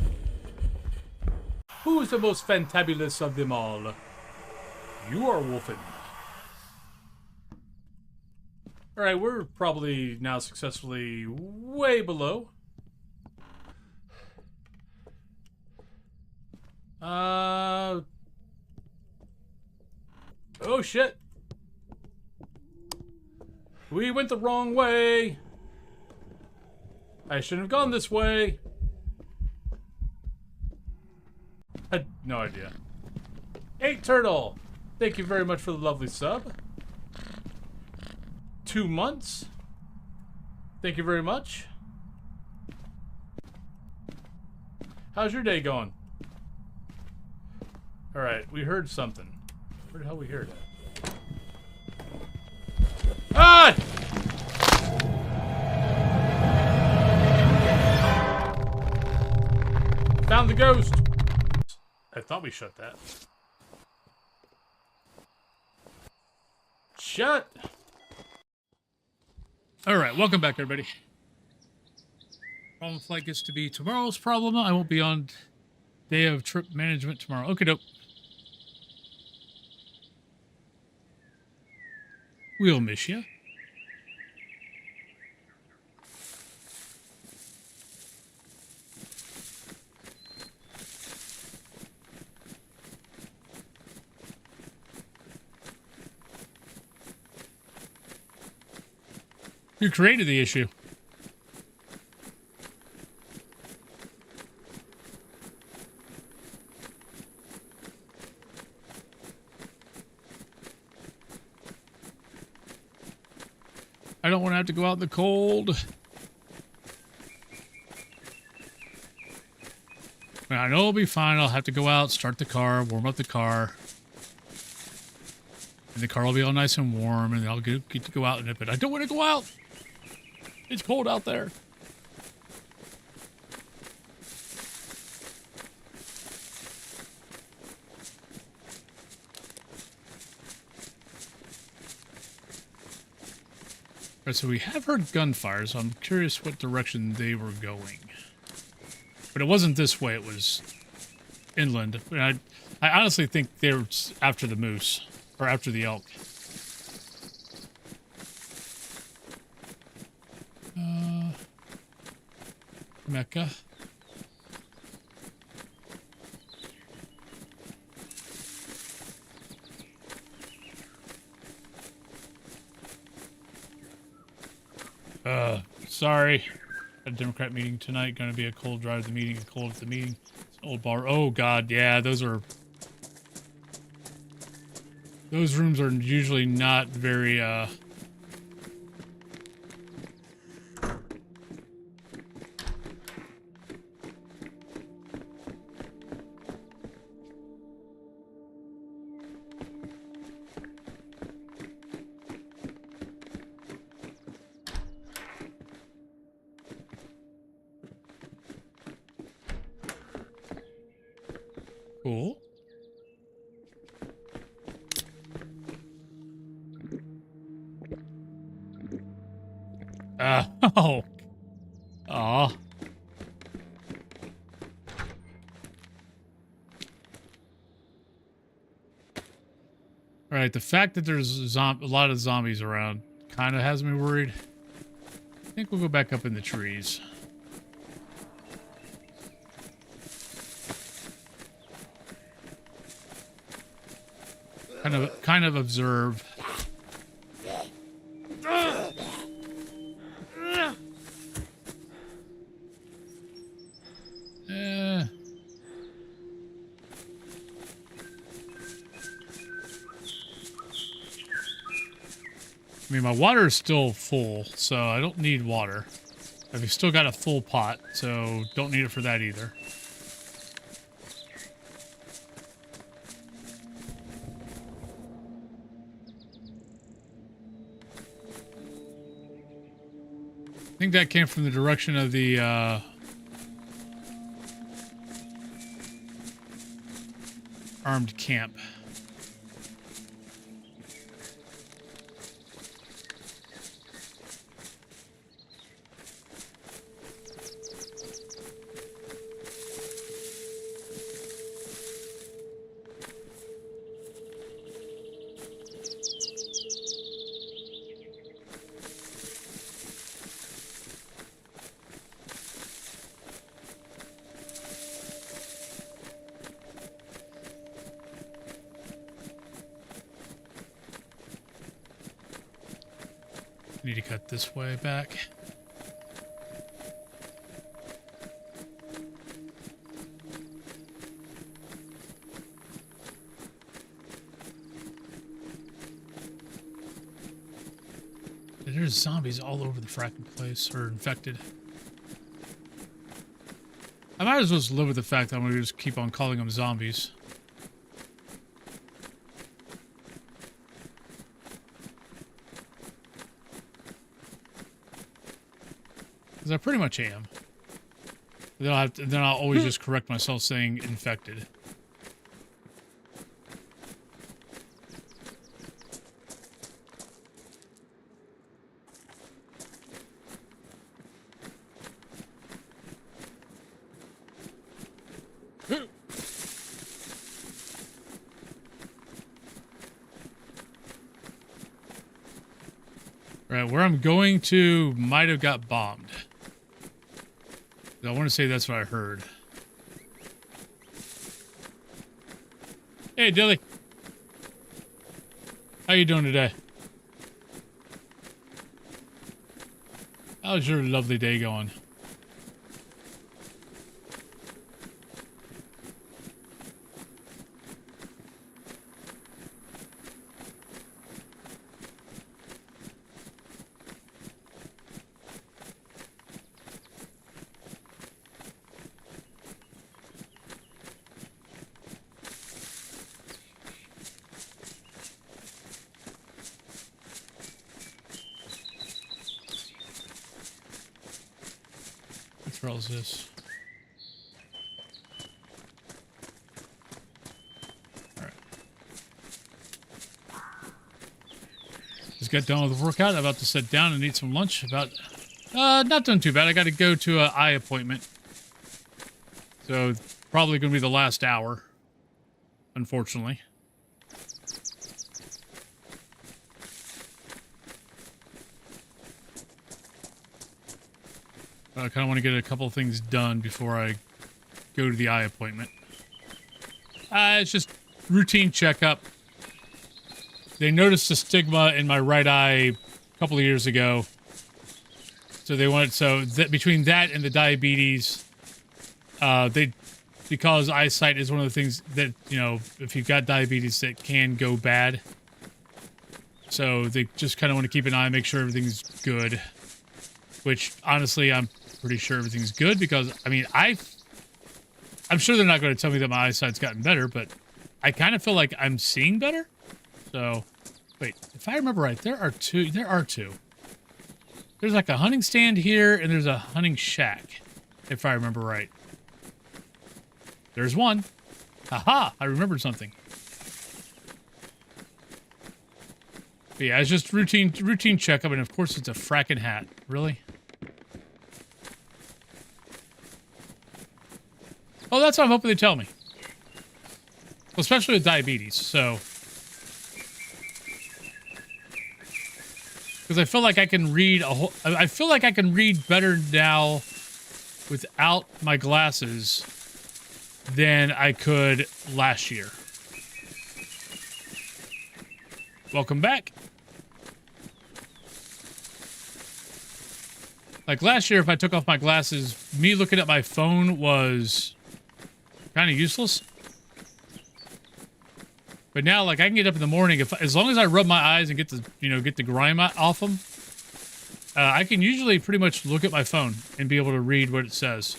A: Who's the most fantabulous of them all? You are Wolfen. Alright, we're probably now successfully way below. Oh shit. We went the wrong way. I shouldn't have gone this way. I had no idea. 8 Turtle. Thank you very much for the lovely sub. 2 months. Thank you very much. How's your day going? Alright, we heard something. Where the hell we hear that? Ah! Found the ghost. I thought we shut that. Shut. Alright, welcome back, everybody. Problem flight gets to be tomorrow's problem. I won't be on Day of trip management tomorrow. Okay, dope. We'll miss you. You created the issue. I don't want to have to go out in the cold. I know it'll be fine. I'll have to go out, start the car, warm up the car. And the car will be all nice and warm, and I'll get to go out in it. But I don't want to go out. It's cold out there. Alright, so we have heard gunfire, so I'm curious what direction they were going. But it wasn't this way, it was inland. I honestly think they were after the moose, or after the elk. Mecca. Sorry. A Democrat meeting tonight. Gonna be a cold drive to the meeting, a cold at the meeting. It's an old bar. Oh god, yeah, those rooms are usually not very cool. Oh. Aw. Alright, the fact that there's a lot of zombies around kind of has me worried. I think we'll go back up in the trees. Kind of observe. I mean, my water is still full, so I don't need water. I've still got a full pot, so don't need it for that either. I think that came from the direction of the armed camp. Need to cut this way back. There's zombies all over the fracking place, or infected. I might as well just live with the fact that I'm going to just keep on calling them zombies. Because I pretty much am. Then I'll always just correct myself saying infected. Right, where I'm going to might have got bombed. I want to say that's what I heard. Hey, Dilly. How you doing today? How's your lovely day going? What the hell is this? Alright. Just got done with the workout. I'm about to sit down and eat some lunch. Not doing too bad. I got to go to an eye appointment. So, probably going to be the last hour. Unfortunately. I kind of want to get a couple of things done before I go to the eye appointment. It's just routine checkup. They noticed a stigma in my right eye a couple of years ago. So they wanted, between that and the diabetes, because eyesight is one of the things that, you know, if you've got diabetes, that can go bad. So they just kind of want to keep an eye, make sure everything's good. Which, honestly, I'm pretty sure everything's good because, I mean, I'm sure they're not going to tell me that my eyesight's gotten better, but I kind of feel like I'm seeing better. So, wait, if I remember right, there are two. There's like a hunting stand here, and there's a hunting shack, if I remember right. There's one. Haha, I remembered something. But yeah, it's just routine checkup, and of course it's a fracking hat. Really? Oh, that's what I'm hoping they tell me. Well, especially with diabetes, so. Because I feel like I can read I feel like I can read better now without my glasses than I could last year. Welcome back. Like last year, if I took off my glasses, me looking at my phone was kind of useless. But now, like, I can get up in the morning, as long as I rub my eyes and get the grime off them, I can usually pretty much look at my phone and be able to read what it says.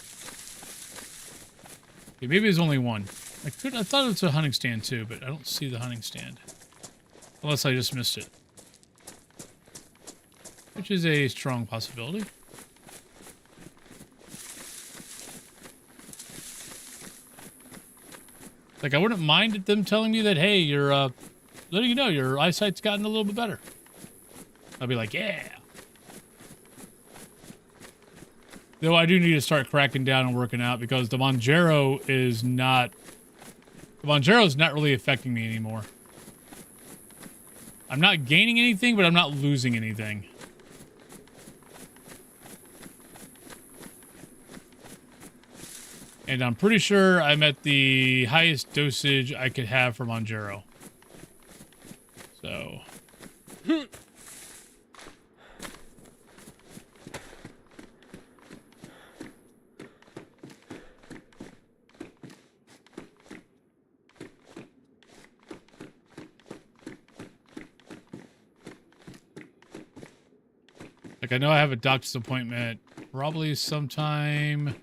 A: Okay, maybe there's only one. I thought it was a hunting stand too, but I don't see the hunting stand. Unless I just missed it. Which is a strong possibility. Like, I wouldn't mind them telling me that, hey, letting you know your eyesight's gotten a little bit better. I'd be like, yeah. Though I do need to start cracking down and working out because the Monjero is not really affecting me anymore. I'm not gaining anything, but I'm not losing anything. And I'm pretty sure I'm at the highest dosage I could have for Monjero. So. Like, I know I have a doctor's appointment probably sometime.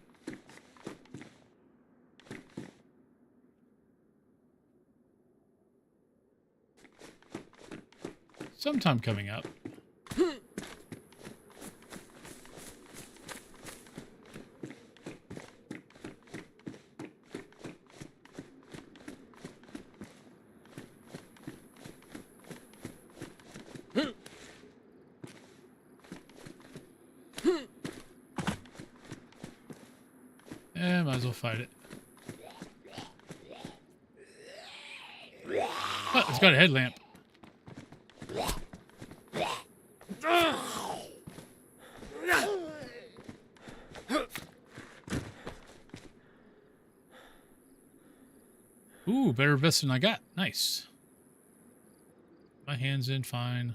A: Sometime coming up. Yeah, might as well fight it. Oh, it's got a headlamp. Ooh, better vest than I got. Nice. My hand's in fine.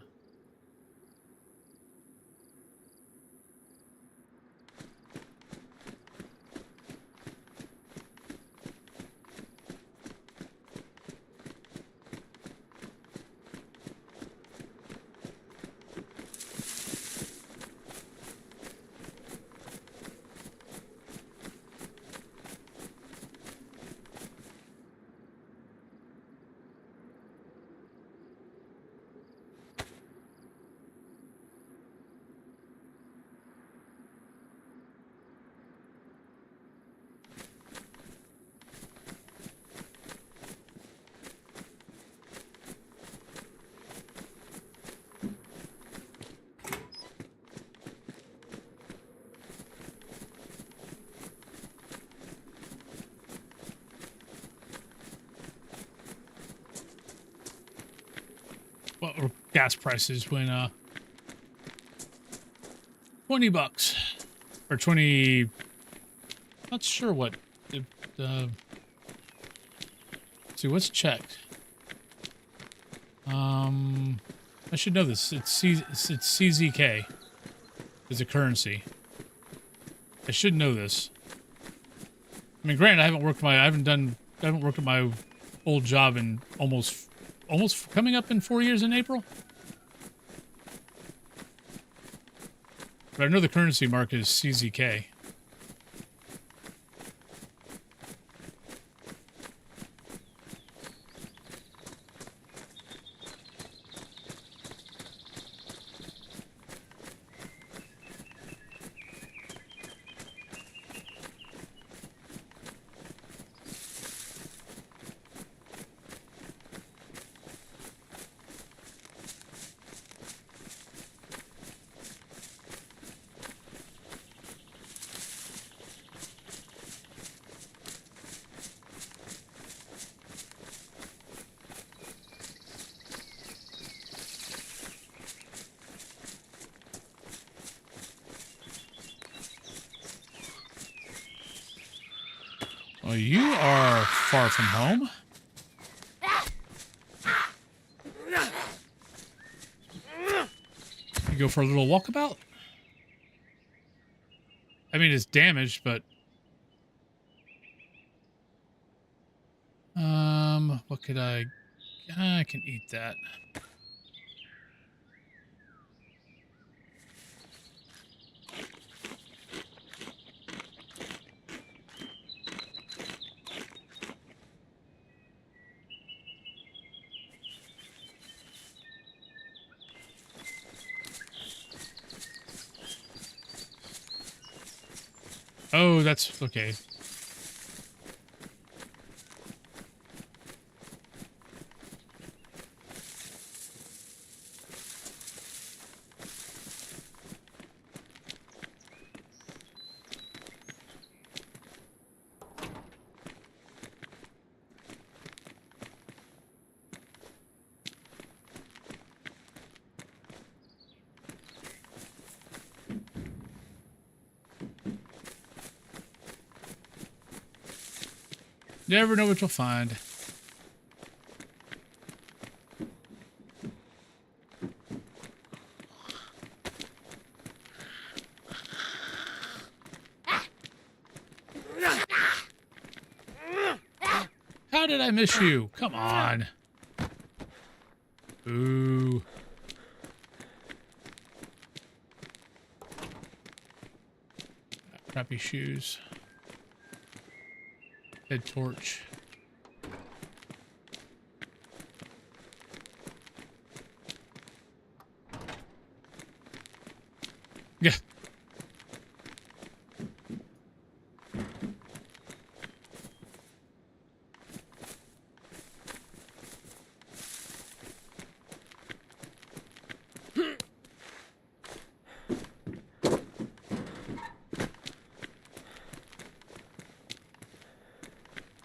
A: What were gas prices when $20 or 20, not sure what see what's checked. I should know this. It's CZK is a currency. I should know this. I mean, granted, I haven't worked at my old job in almost coming up in 4 years in April. But I know the currency market is CZK. Well, you are far from home. You go for a little walkabout? I mean, it's damaged, but... what could I can eat that. Oh, that's okay. Never know what you'll find. How did I miss you? Come on. Ooh. Crappy shoes. Head torch. Yeah.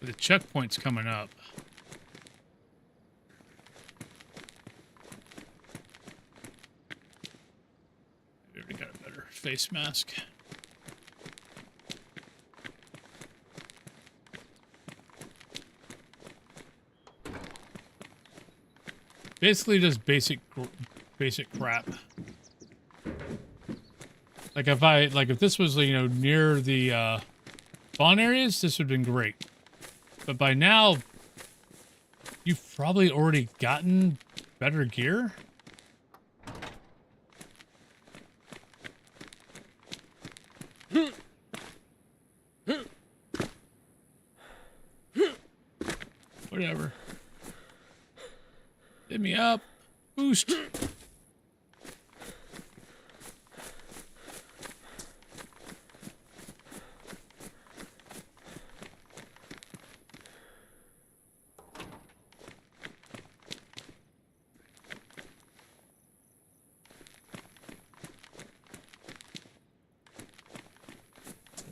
A: The checkpoint's coming up. We already got a better face mask. Basically just basic crap. Like if this was, you know, near the spawn areas, this would have been great. But by now, you've probably already gotten better gear. Whatever. Hit me up. Boost. We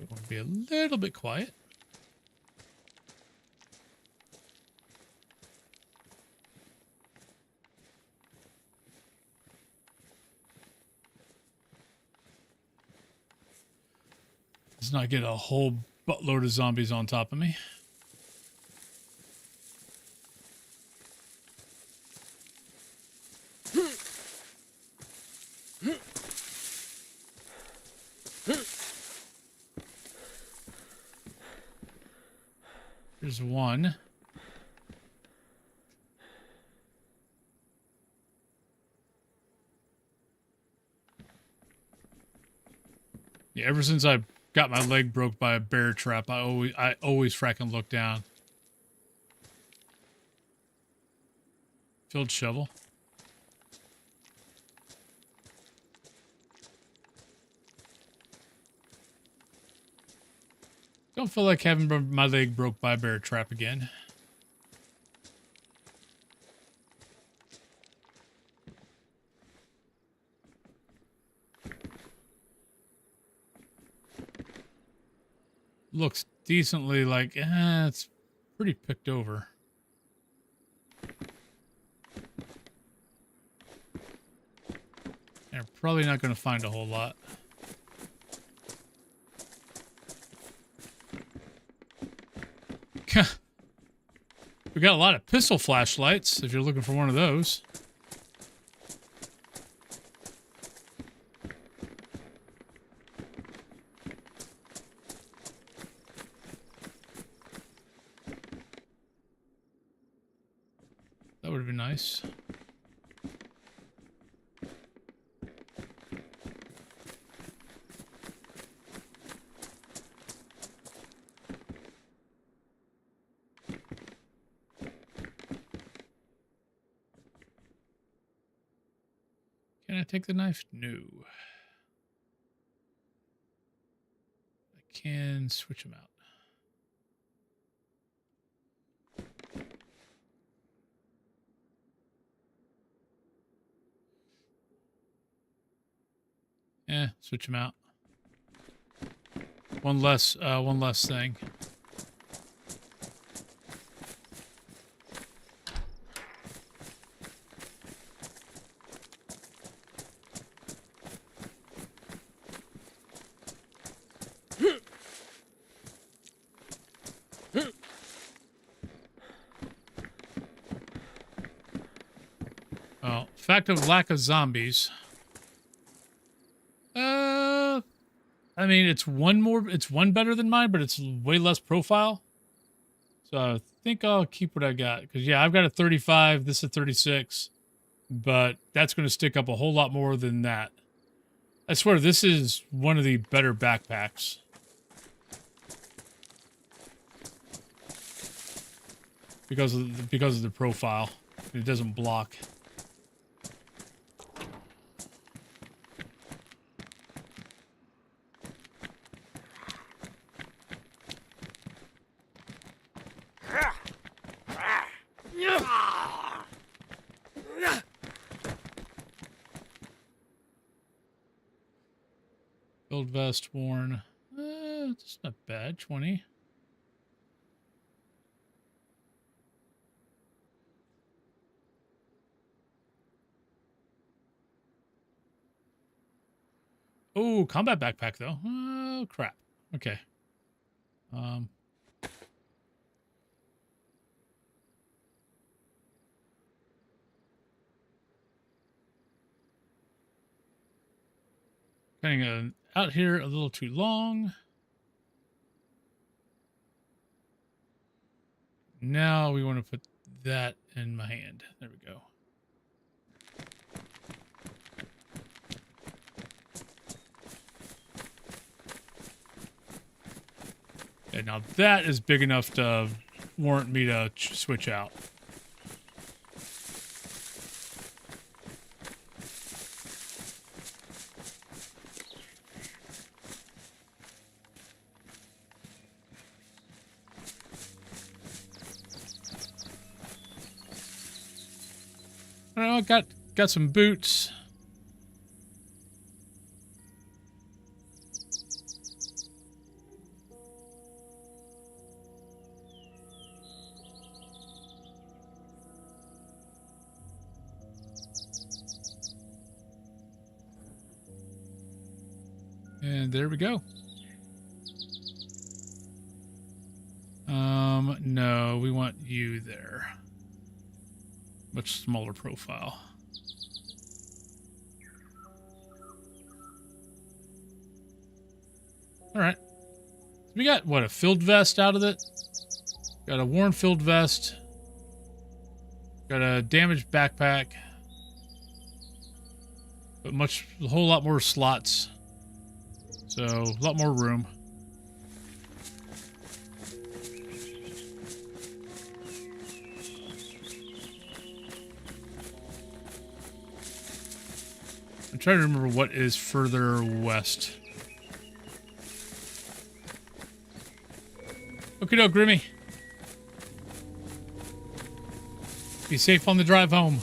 A: want to be a little bit quiet. Let's not get a whole buttload of zombies on top of me. There's one. Yeah, ever since I got my leg broke by a bear trap, I always fracking look down. Filled shovel. Don't feel like having my leg broke by a bear trap again. Looks decently like, it's pretty picked over. They're probably not going to find a whole lot. We got a lot of pistol flashlights, if you're looking for one of those. That would have been nice. Can I take the knife? No. I can switch them out. Yeah, switch them out. One less thing. Well, fact of lack of zombies. I mean, it's one better than mine, but it's way less profile. So I think I'll keep what I got. Because, yeah, I've got a 35, this is a 36. But that's going to stick up a whole lot more than that. I swear, this is one of the better backpacks. Because of the profile. It doesn't block. Build vest worn. It's not bad. 20. Oh, combat backpack though. Oh crap. Okay. Hanging out here a little too long. Now we want to put that in my hand. There we go. Okay, now that is big enough to warrant me to switch out. I got some boots. And there we go. No, we want you there. Much smaller profile. All right. We got, what, a filled vest out of it? Got a worn filled vest. Got a damaged backpack. But a whole lot more slots. So, a lot more room. I'm trying to remember what is further west. Okie doke, Grimmy. Be safe on the drive home.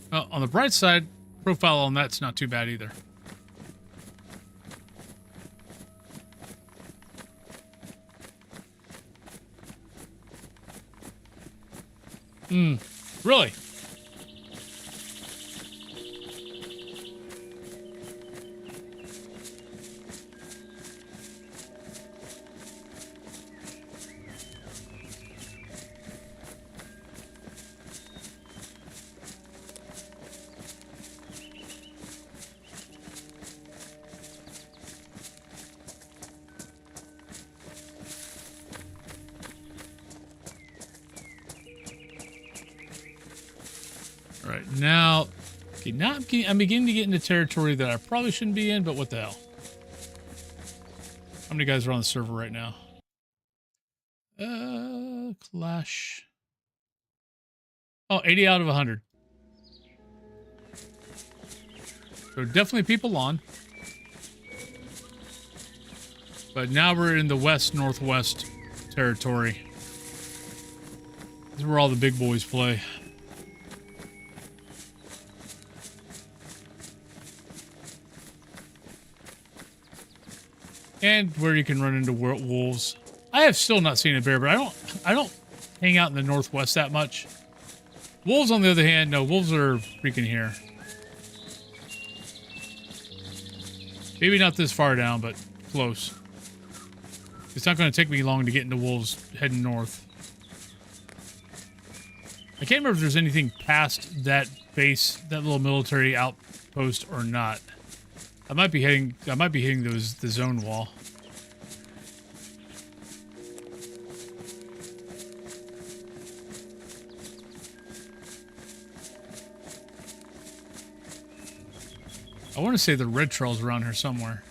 A: Well, on the bright side, profile on that's not too bad either. Really? All right, now, okay, now I'm beginning to get into territory that I probably shouldn't be in, but what the hell? How many guys are on the server right now? Clash. Oh, 80 out of 100. So definitely people on. But now we're in the west-northwest territory. This is where all the big boys play. And where you can run into wolves. I have still not seen a bear, but I don't hang out in the northwest that much. Wolves, on the other hand, no, wolves are freaking here. Maybe not this far down, but close. It's not going to take me long to get into wolves heading north. I can't remember if there's anything past that base, that little military outpost, or not. I might be hitting the zone wall. I want to say the red trail's around here somewhere.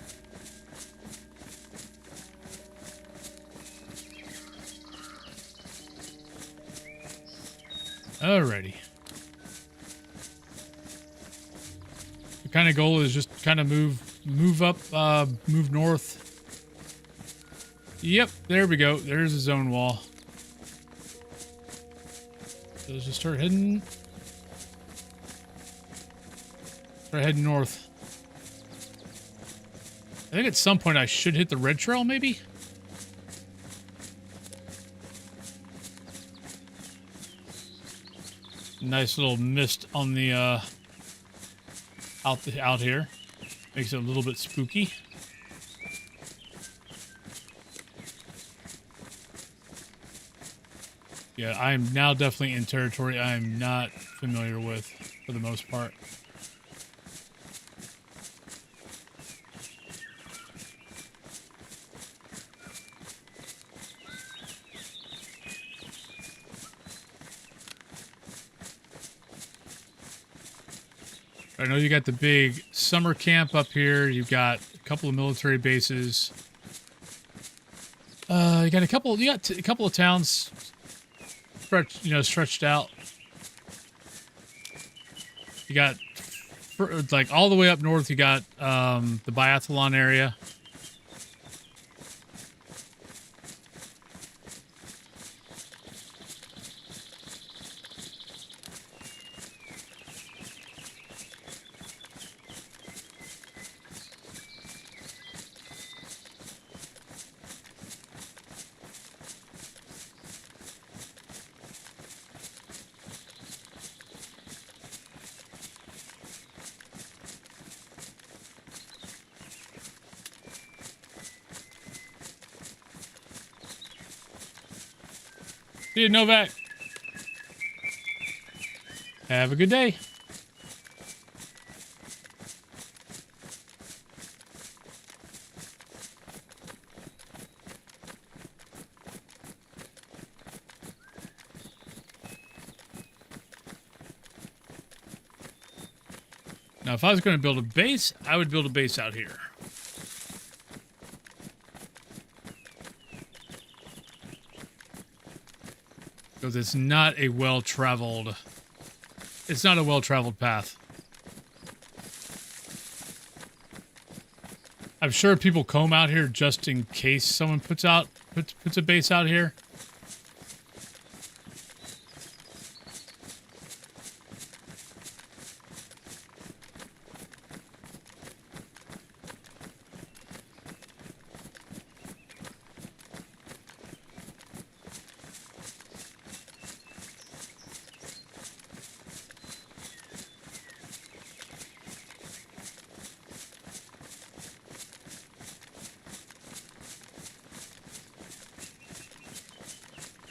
A: Alrighty. The kind of goal is just kind of move up, move north. Yep, there we go. There's a zone wall. So let's just start heading north. I think at some point I should hit the red trail, maybe? Nice little mist on the out here. Makes it a little bit spooky. Yeah, I'm now definitely in territory I'm not familiar with for the most part. I know you got the big summer camp up here. You've got a couple of military bases. You got a couple of towns stretched out. You got like all the way up north. You got the biathlon area. See you, Novak. Have a good day. Now, if I was going to build a base, I would build a base out here. Because it's not a well-traveled path. I'm sure people comb out here just in case someone puts a base out here.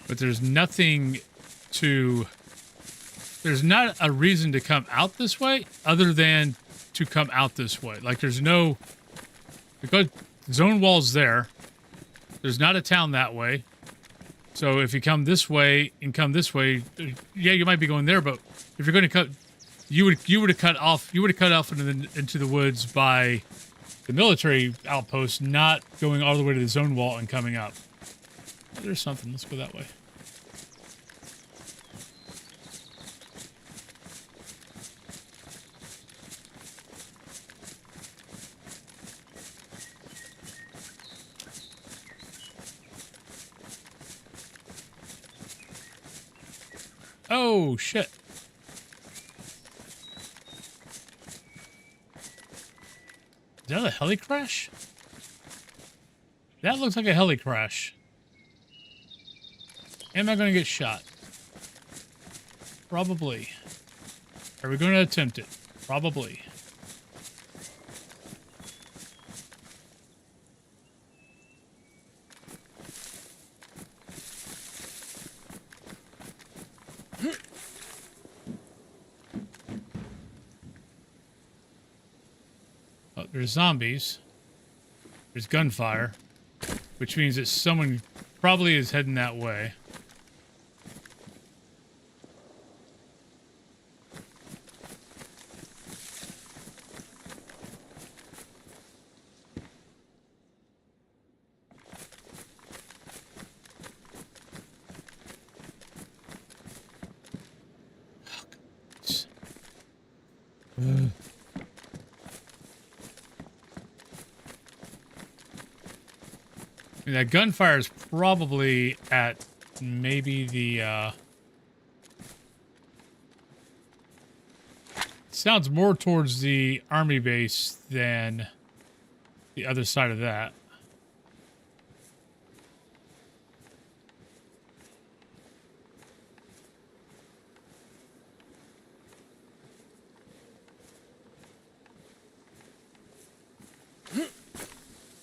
A: But there's nothing to... There's not a reason to come out this way other than to come out this way. Like, there's no... Because zone wall's there. There's not a town that way. So if you come this way and come this way, yeah, you might be going there, but if you're going to cut... You would have cut off into the woods by the military outpost, not going all the way to the zone wall and coming up. There's something. Let's go that way. Oh, shit. Is that a heli crash? That looks like a heli crash. Am I going to get shot? Probably. Are we going to attempt it? Probably. Oh, there's zombies. There's gunfire, which means that someone probably is heading that way. That gunfire is probably at maybe the, sounds more towards the army base than the other side of that.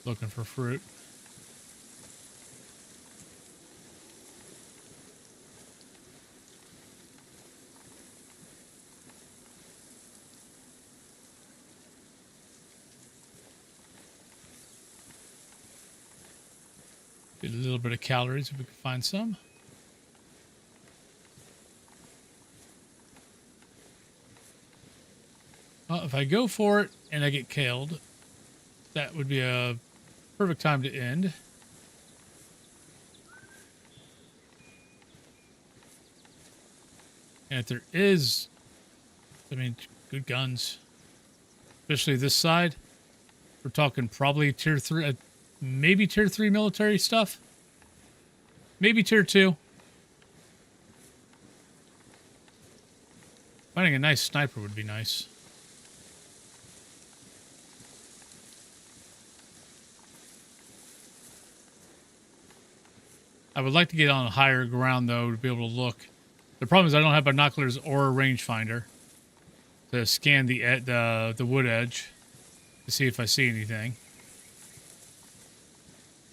A: Looking for fruit. Get a little bit of calories if we can find some. Well, if I go for it and I get killed, that would be a perfect time to end. And if there is, I mean, good guns, especially this side, we're talking probably tier 3, maybe tier 3 military stuff. Maybe tier 2. Finding a nice sniper would be nice. I would like to get on higher ground, though, to be able to look. The problem is I don't have binoculars or a rangefinder to scan the wood edge to see if I see anything.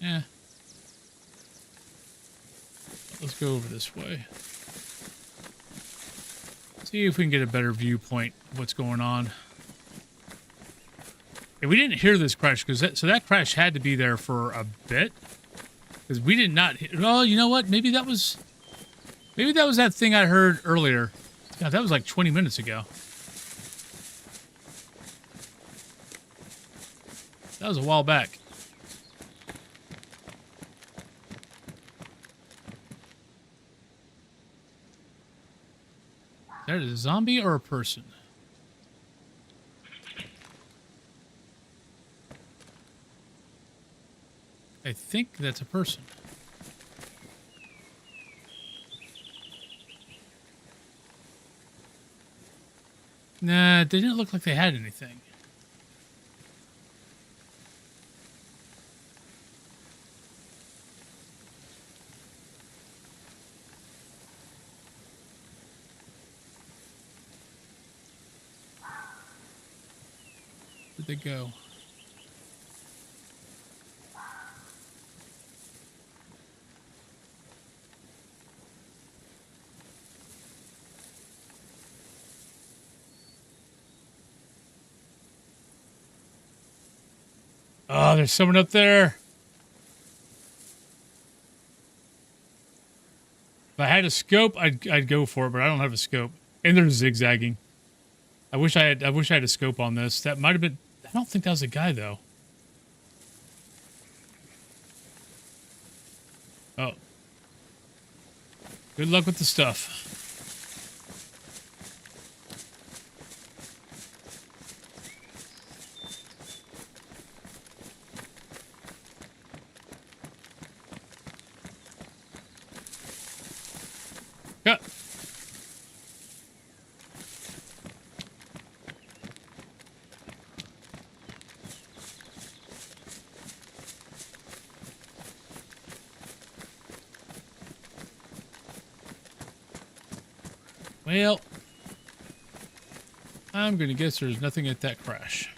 A: Yeah. Let's go over this way. See if we can get a better viewpoint of what's going on. And we didn't hear this crash, because that crash had to be there for a bit. Because we did not hit. Oh, you know what? Maybe that was that thing I heard earlier. God, that was like 20 minutes ago. That was a while back. Is that a zombie or a person? I think that's a person. Nah, they didn't look like they had anything. Where'd they go? Oh, there's someone up there. If I had a scope, I'd go for it, but I don't have a scope. And they're zigzagging. I wish I had a scope on this. That might have been. I don't think that was a guy though. Oh. Good luck with the stuff. Yeah. Well, I'm going to guess there's nothing at that crash.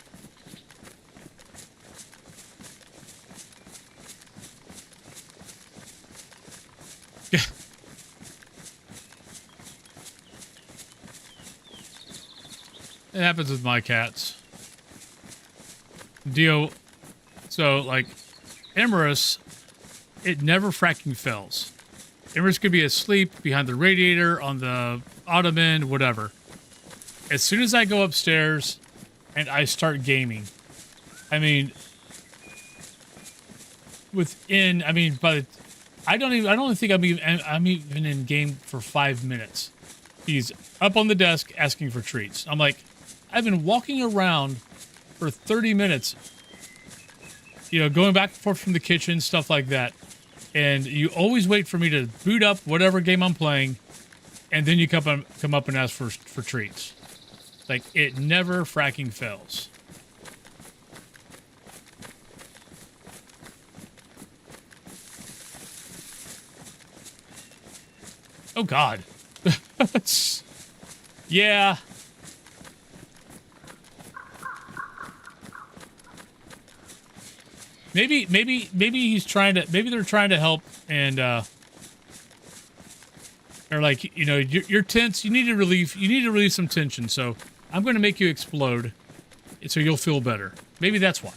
A: Yeah. It happens with my cats. So, like, Emerus, it never fracking fails. Emerus could be asleep behind the radiator, on the ottoman, whatever. As soon as I go upstairs and I start gaming, I mean, I don't think I'm even in game for 5 minutes. He's up on the desk asking for treats. I'm like, I've been walking around for 30 minutes, going back and forth from the kitchen, stuff like that. And you always wait for me to boot up whatever game I'm playing, and then you come up and ask for treats. Like, it never fracking fails. Oh, God. Yeah. Maybe he's trying to. Maybe they're trying to help, and or like you're tense. You need to relieve. You need to relieve some tension. So I'm going to make you explode, so you'll feel better. Maybe that's why.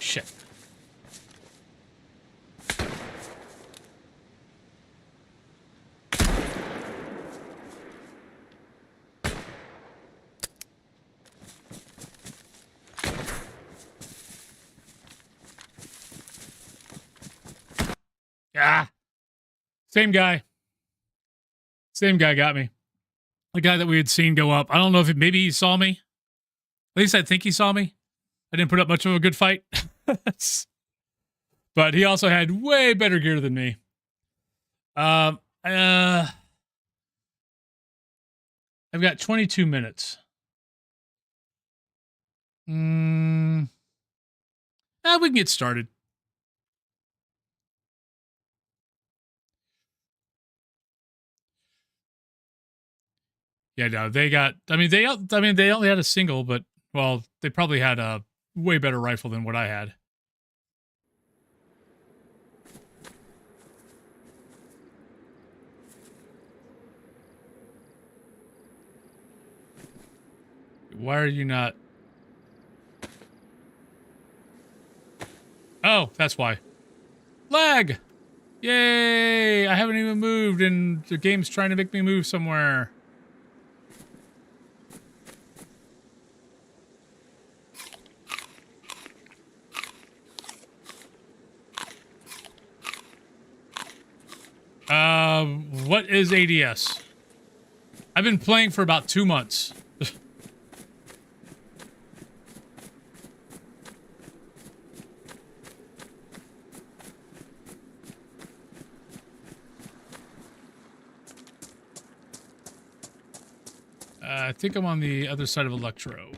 A: Shit. Ah. Same guy. Same guy got me. The guy that we had seen go up. I don't know if maybe he saw me. At least I think he saw me. I didn't put up much of a good fight. But he also had way better gear than me. I've got 22 minutes. We can get started. Yeah, no, they got. I mean, they only had a single, but well, they probably had a way better rifle than what I had. Why are you not? Oh, that's why. Lag! Yay! I haven't even moved, and the game's trying to make me move somewhere. What is ADS? I've been playing for about 2 months. I think I'm on the other side of Electro.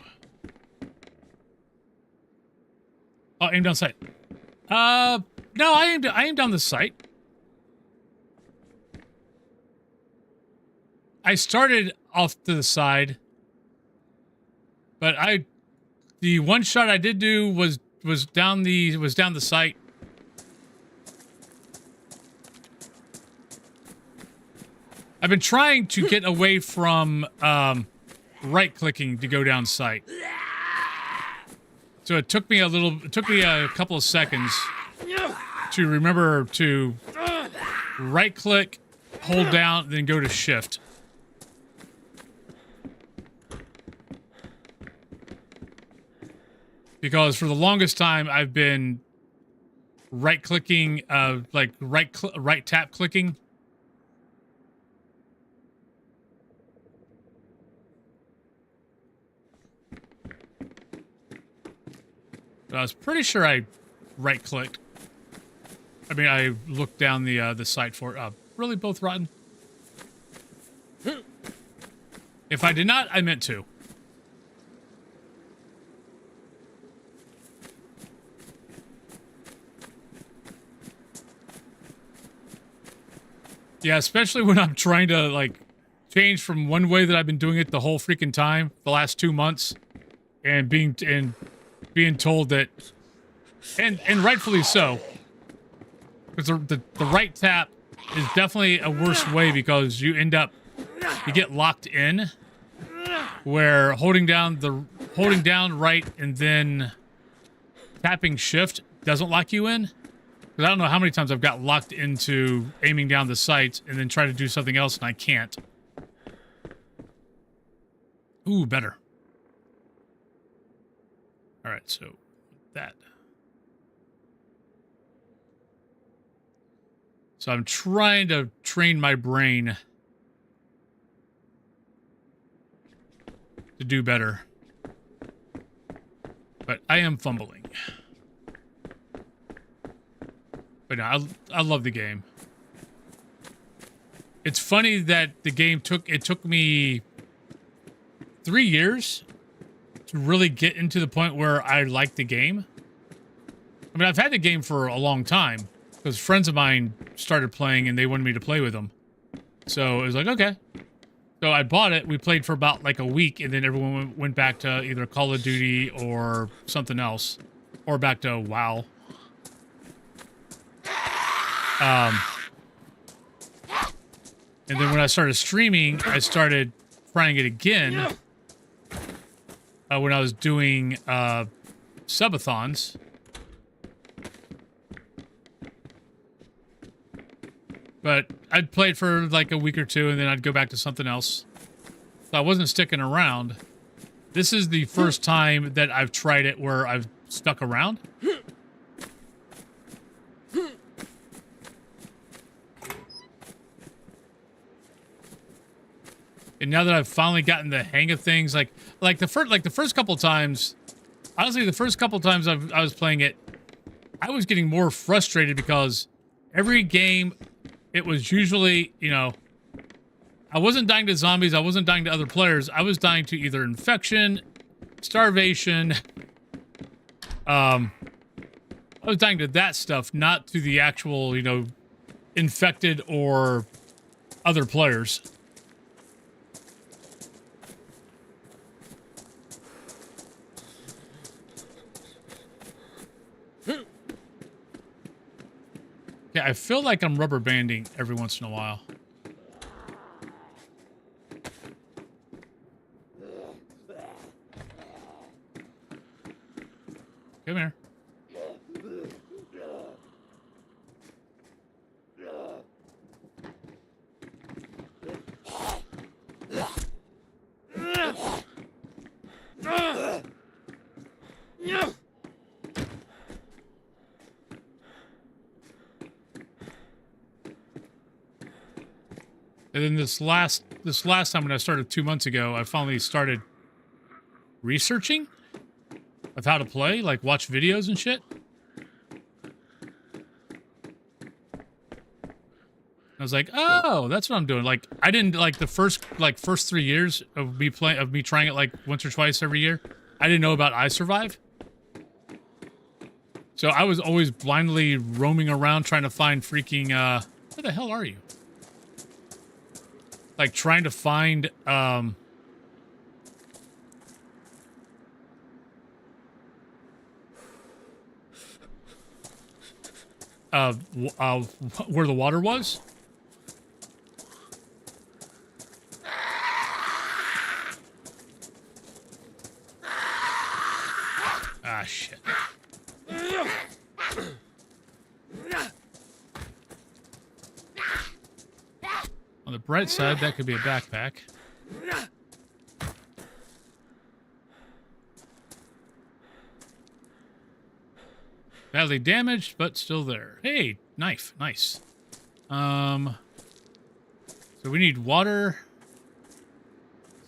A: Oh, aim down sight. No, I aimed down the sight. I started off to the side, but the one shot I did do was down the sight. I've been trying to get away from right clicking to go down sight. So it took me a couple of seconds to remember to right click, hold down, then go to shift. Because for the longest time I've been right clicking, like right tap clicking. But I was pretty sure I right clicked. I mean, I looked down the sight for it. Really both rotten? If I did not, I meant to. Yeah, especially when I'm trying to, like, change from one way that I've been doing it the whole freaking time, the last 2 months, and being told that, and rightfully so, because the right tap is definitely a worse way because you get locked in, where holding down right and then tapping shift doesn't lock you in. Because I don't know how many times I've got locked into aiming down the sights and then try to do something else and I can't. Ooh, better. All right, so that. So I'm trying to train my brain to do better. But I am fumbling. But no, I love the game. It's funny that the game took me 3 years to really get into the point where I like the game. I mean, I've had the game for a long time because friends of mine started playing and they wanted me to play with them. So it was like, okay. So I bought it. We played for about like a week, and then everyone went back to either Call of Duty or something else, or back to WoW. And then when I started streaming, I started trying it again when I was doing subathons. But I'd play it for like a week or two, and then I'd go back to something else. So I wasn't sticking around. This is the first time that I've tried it where I've stuck around. And now that I've finally gotten the hang of things, like the first couple times, honestly, the first couple times I was playing it, I was getting more frustrated because every game, it was usually, you know, I wasn't dying to zombies, I wasn't dying to other players, I was dying to either infection, starvation, I was dying to that stuff, not to the actual, you know, infected or other players. Yeah, I feel like I'm rubber banding every once in a while. Come here. And then this last time when I started 2 months ago, I finally started researching of how to play, like watch videos and shit. I was like, oh, that's what I'm doing. Like, I didn't like the first 3 years of me trying it like once or twice every year. I didn't know about iSurvive. So I was always blindly roaming around trying to find freaking, where the hell are you? Like trying to find, where the water was. Ah, shit. On the bright side, that could be a backpack. Badly damaged, but still there. Hey, knife. Nice. So we need water.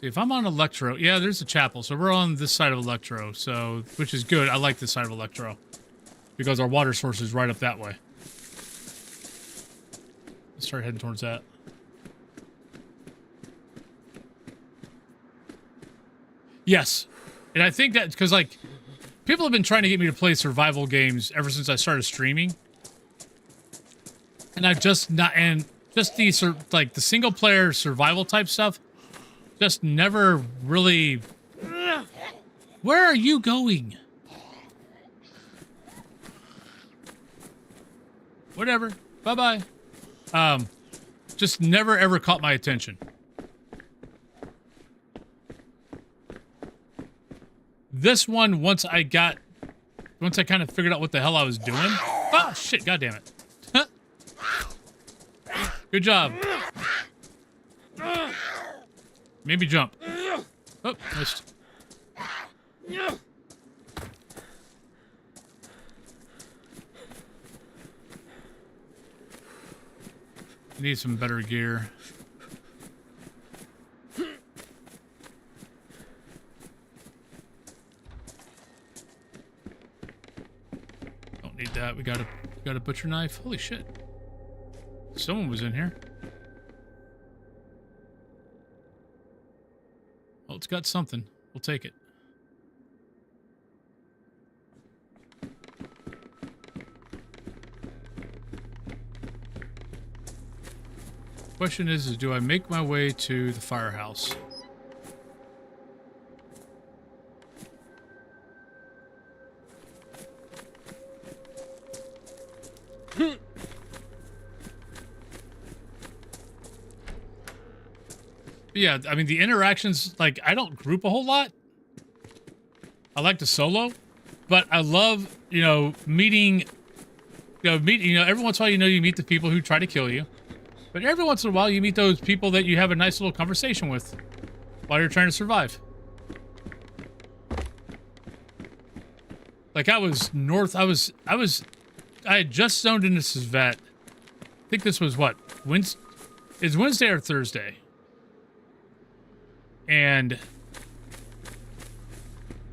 A: See, if I'm on Electro... Yeah, there's a chapel. So we're on this side of Electro, so which is good. I like this side of Electro. Because our water source is right up that way. Let's start heading towards that. Yes. And I think that because, like, people have been trying to get me to play survival games ever since I started streaming. And I've just not, and just the, like, the single player survival type stuff, just never really. Where are you going? Whatever. Bye-bye. Just never ever caught my attention. This one, once I kind of figured out what the hell I was doing. Oh, shit, God damn it. Good job. Maybe jump. Oh, missed. Need some better gear. Don't need that. We got a butcher knife. Holy shit. Someone was in here. Oh, it's got something. We'll take it. Question is do I make my way to the firehouse? Yeah, I mean, the interactions, like, I don't group a whole lot. I like to solo, but I love, you know, meeting, every once in a while, you meet the people who try to kill you. But every once in a while, you meet those people that you have a nice little conversation with while you're trying to survive. Like, I had just zoned into this vet. I think this was what? It's Wednesday or Thursday. And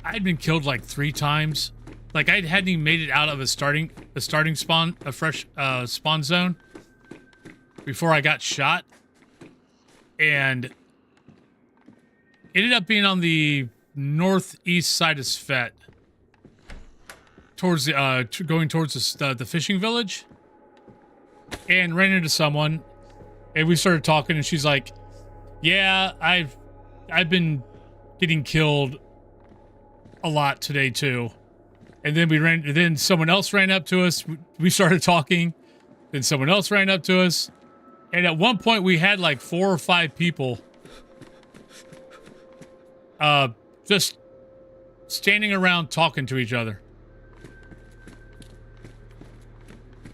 A: I'd been killed like 3 times. Like I hadn't even made it out of a fresh spawn zone before I got shot, and ended up being on the northeast side of Svet, towards the going towards the fishing village, and ran into someone, and we started talking, and she's like, "Yeah, I've been getting killed a lot today too." And then then someone else ran up to us. We started talking. Then someone else ran up to us. And at one point we had like 4 or 5 people just standing around talking to each other.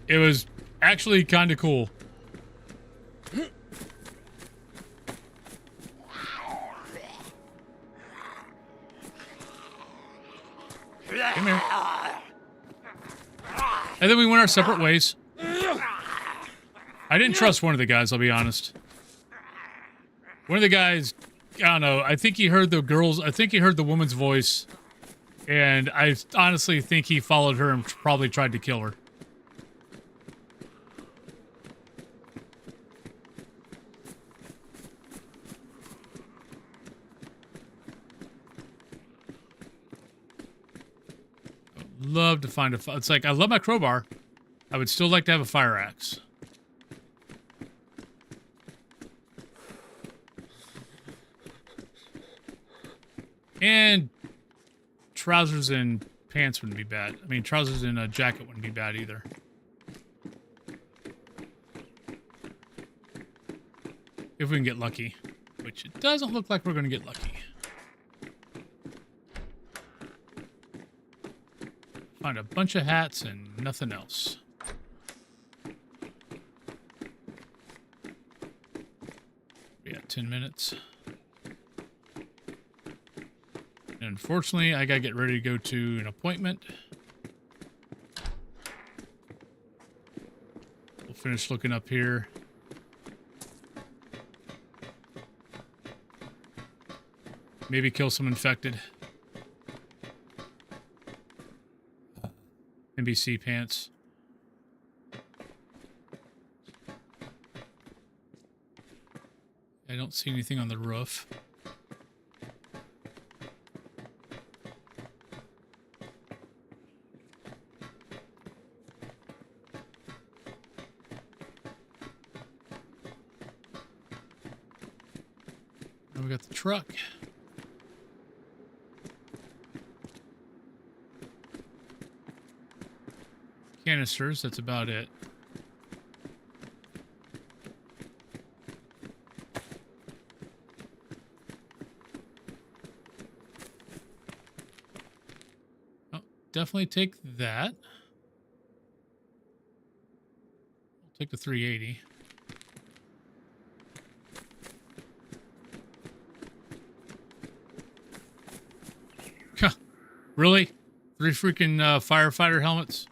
A: It was actually kind of cool. Come here. And then we went our separate ways. I didn't trust one of the guys, I'll be honest. One of the guys, I don't know, I think he heard the woman's voice, and I honestly think he followed her and probably tried to kill her. Love to find it's like, I love my crowbar. I would still like to have a fire axe. And trousers and pants wouldn't be bad. I mean, trousers and a jacket wouldn't be bad either. If we can get lucky, which it doesn't look like we're going to get lucky. Find a bunch of hats and nothing else. Yeah, 10 minutes. And unfortunately, I gotta get ready to go to an appointment. We'll finish looking up here. Maybe kill some infected. NBC pants. I don't see anything on the roof. Now we got the truck. Canisters, that's about it. Oh, definitely take that. I'll take the 380. Huh, really? 3 freaking firefighter helmets?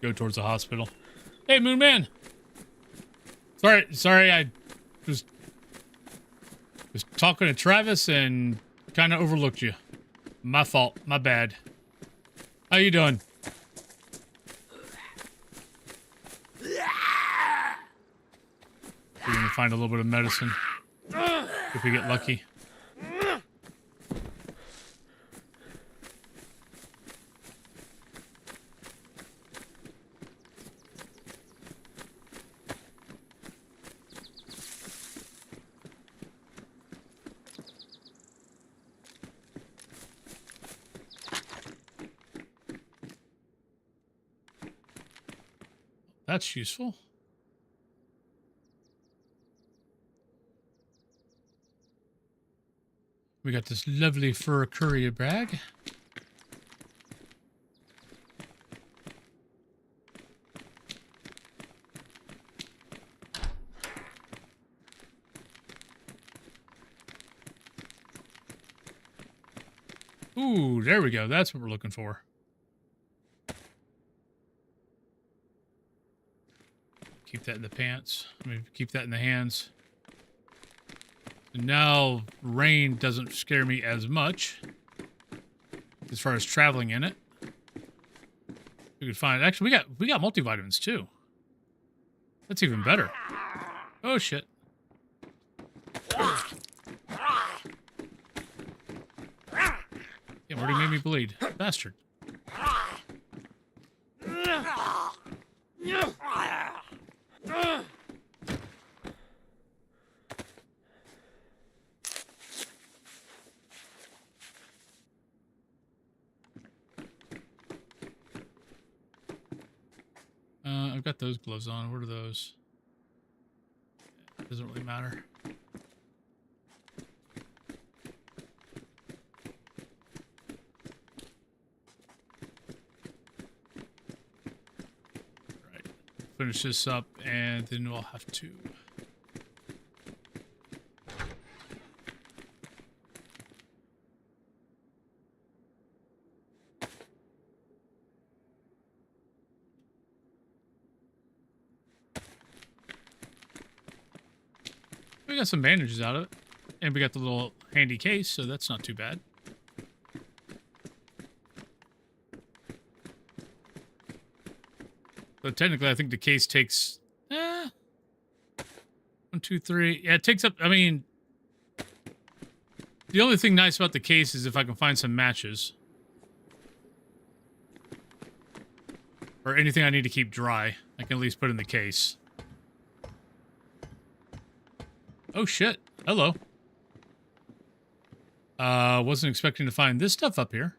A: Go towards the hospital. Hey, Moon Man. Sorry, I was talking to Travis and kind of overlooked you. My fault. My bad. How you doing? find a little bit of medicine if we get lucky. That's useful. We got this lovely fur courier bag. Ooh, there we go. That's what we're looking for. Keep that in the pants. I mean, keep that in the hands. And now rain doesn't scare me as much as far as traveling in it. We could find. Actually, we got multivitamins too. That's even better. Oh shit. Yeah, already made me bleed, bastard. I've got those gloves on. What are those? Doesn't really matter. Right. Finish this up, and then we'll have to. We got some bandages out of it. And we got the little handy case, so that's not too bad. So technically, I think the case takes... 1, 2, 3... Yeah, it takes up... I mean... The only thing nice about the case is if I can find some matches. Or anything I need to keep dry. I can at least put in the case. Oh shit. Hello. Wasn't expecting to find this stuff up here.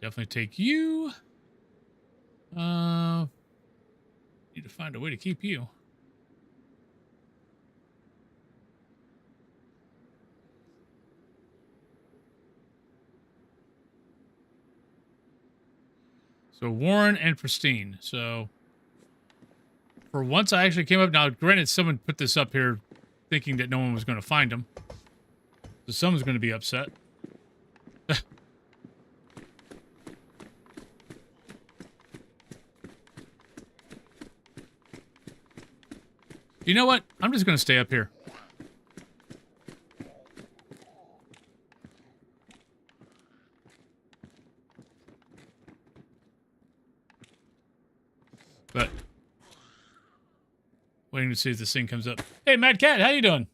A: Definitely take you. Need to find a way to keep you. So Warren and Pristine. So for once, I actually came up. Now, granted, someone put this up here thinking that no one was going to find them. So someone's going to be upset. You know what? I'm just going to stay up here. But waiting to see if this thing comes up. Hey, Mad Cat, how you doing?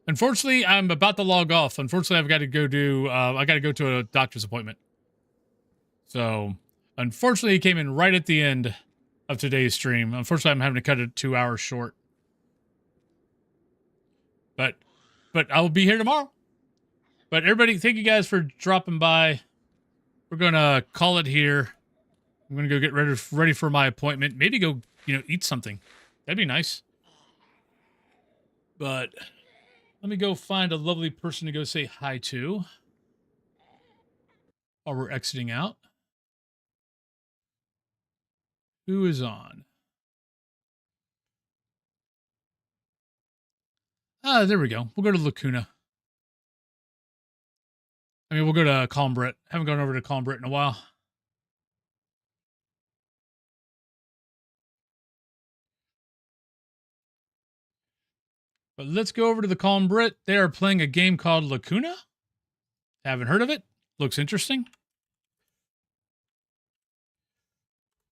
A: Unfortunately, I'm about to log off. Unfortunately, I've got to go do. I got to go to a doctor's appointment. So, unfortunately, it came in right at the end of today's stream. Unfortunately, I'm having to cut it 2 hours short. But I will be here tomorrow. But everybody, thank you guys for dropping by. We're gonna call it here. I'm gonna go get ready for my appointment. Maybe go, eat something. That'd be nice. But let me go find a lovely person to go say hi to while we're exiting out. Who is on? Ah, there we go. We'll go to Lacuna. I mean, we'll go to Calmbret. Haven't gone over to Calmbret in a while. But let's go over to the Calmbret. They are playing a game called Lacuna. Haven't heard of it. Looks interesting.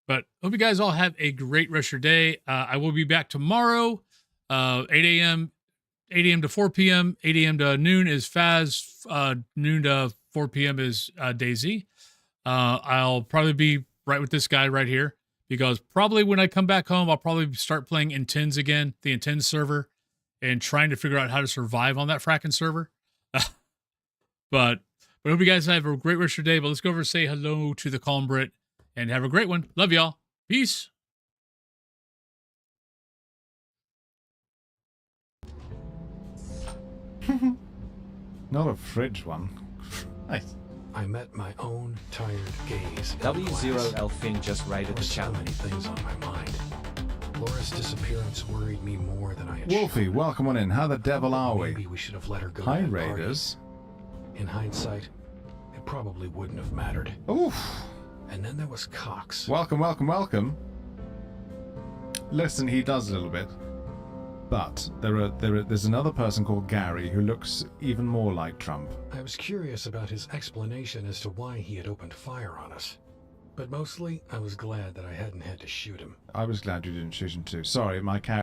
A: But hope you guys all have a great rest of your day. I will be back tomorrow, 8 a.m. to 4 p.m. 8 a.m. to noon is Phaz. Noon to 4 p.m. is DayZ. I'll probably be right with this guy right here, because probably when I come back home, I'll probably start playing Intens again, the Intens server, and trying to figure out how to survive on that fracking server. But I hope you guys have a great rest of your day. But let's go over and say hello to the Calm Brit and have a great one. Love y'all. Peace.
K: Not a fridge one. Nice.
L: I met my own tired gaze.
M: W0 Elfin just raided
L: There
M: the
L: were so
M: channel.
L: many things on my mind. Laura's disappearance worried me more than I had.
K: Wolfie, welcome on in. How the devil are we?
L: Maybe we should have let her go.
K: Hi,
L: to that party.
K: Raiders.
L: In hindsight, it probably wouldn't have mattered.
K: Oof.
L: And then there was Cox.
K: Welcome, welcome, welcome. Listen, he does a little bit. But there's another person called Gary who looks even more like Trump.
L: I was curious about his explanation as to why he had opened fire on us. But mostly, I was glad that I hadn't had to shoot him.
K: I was glad you didn't shoot him too. Sorry, my character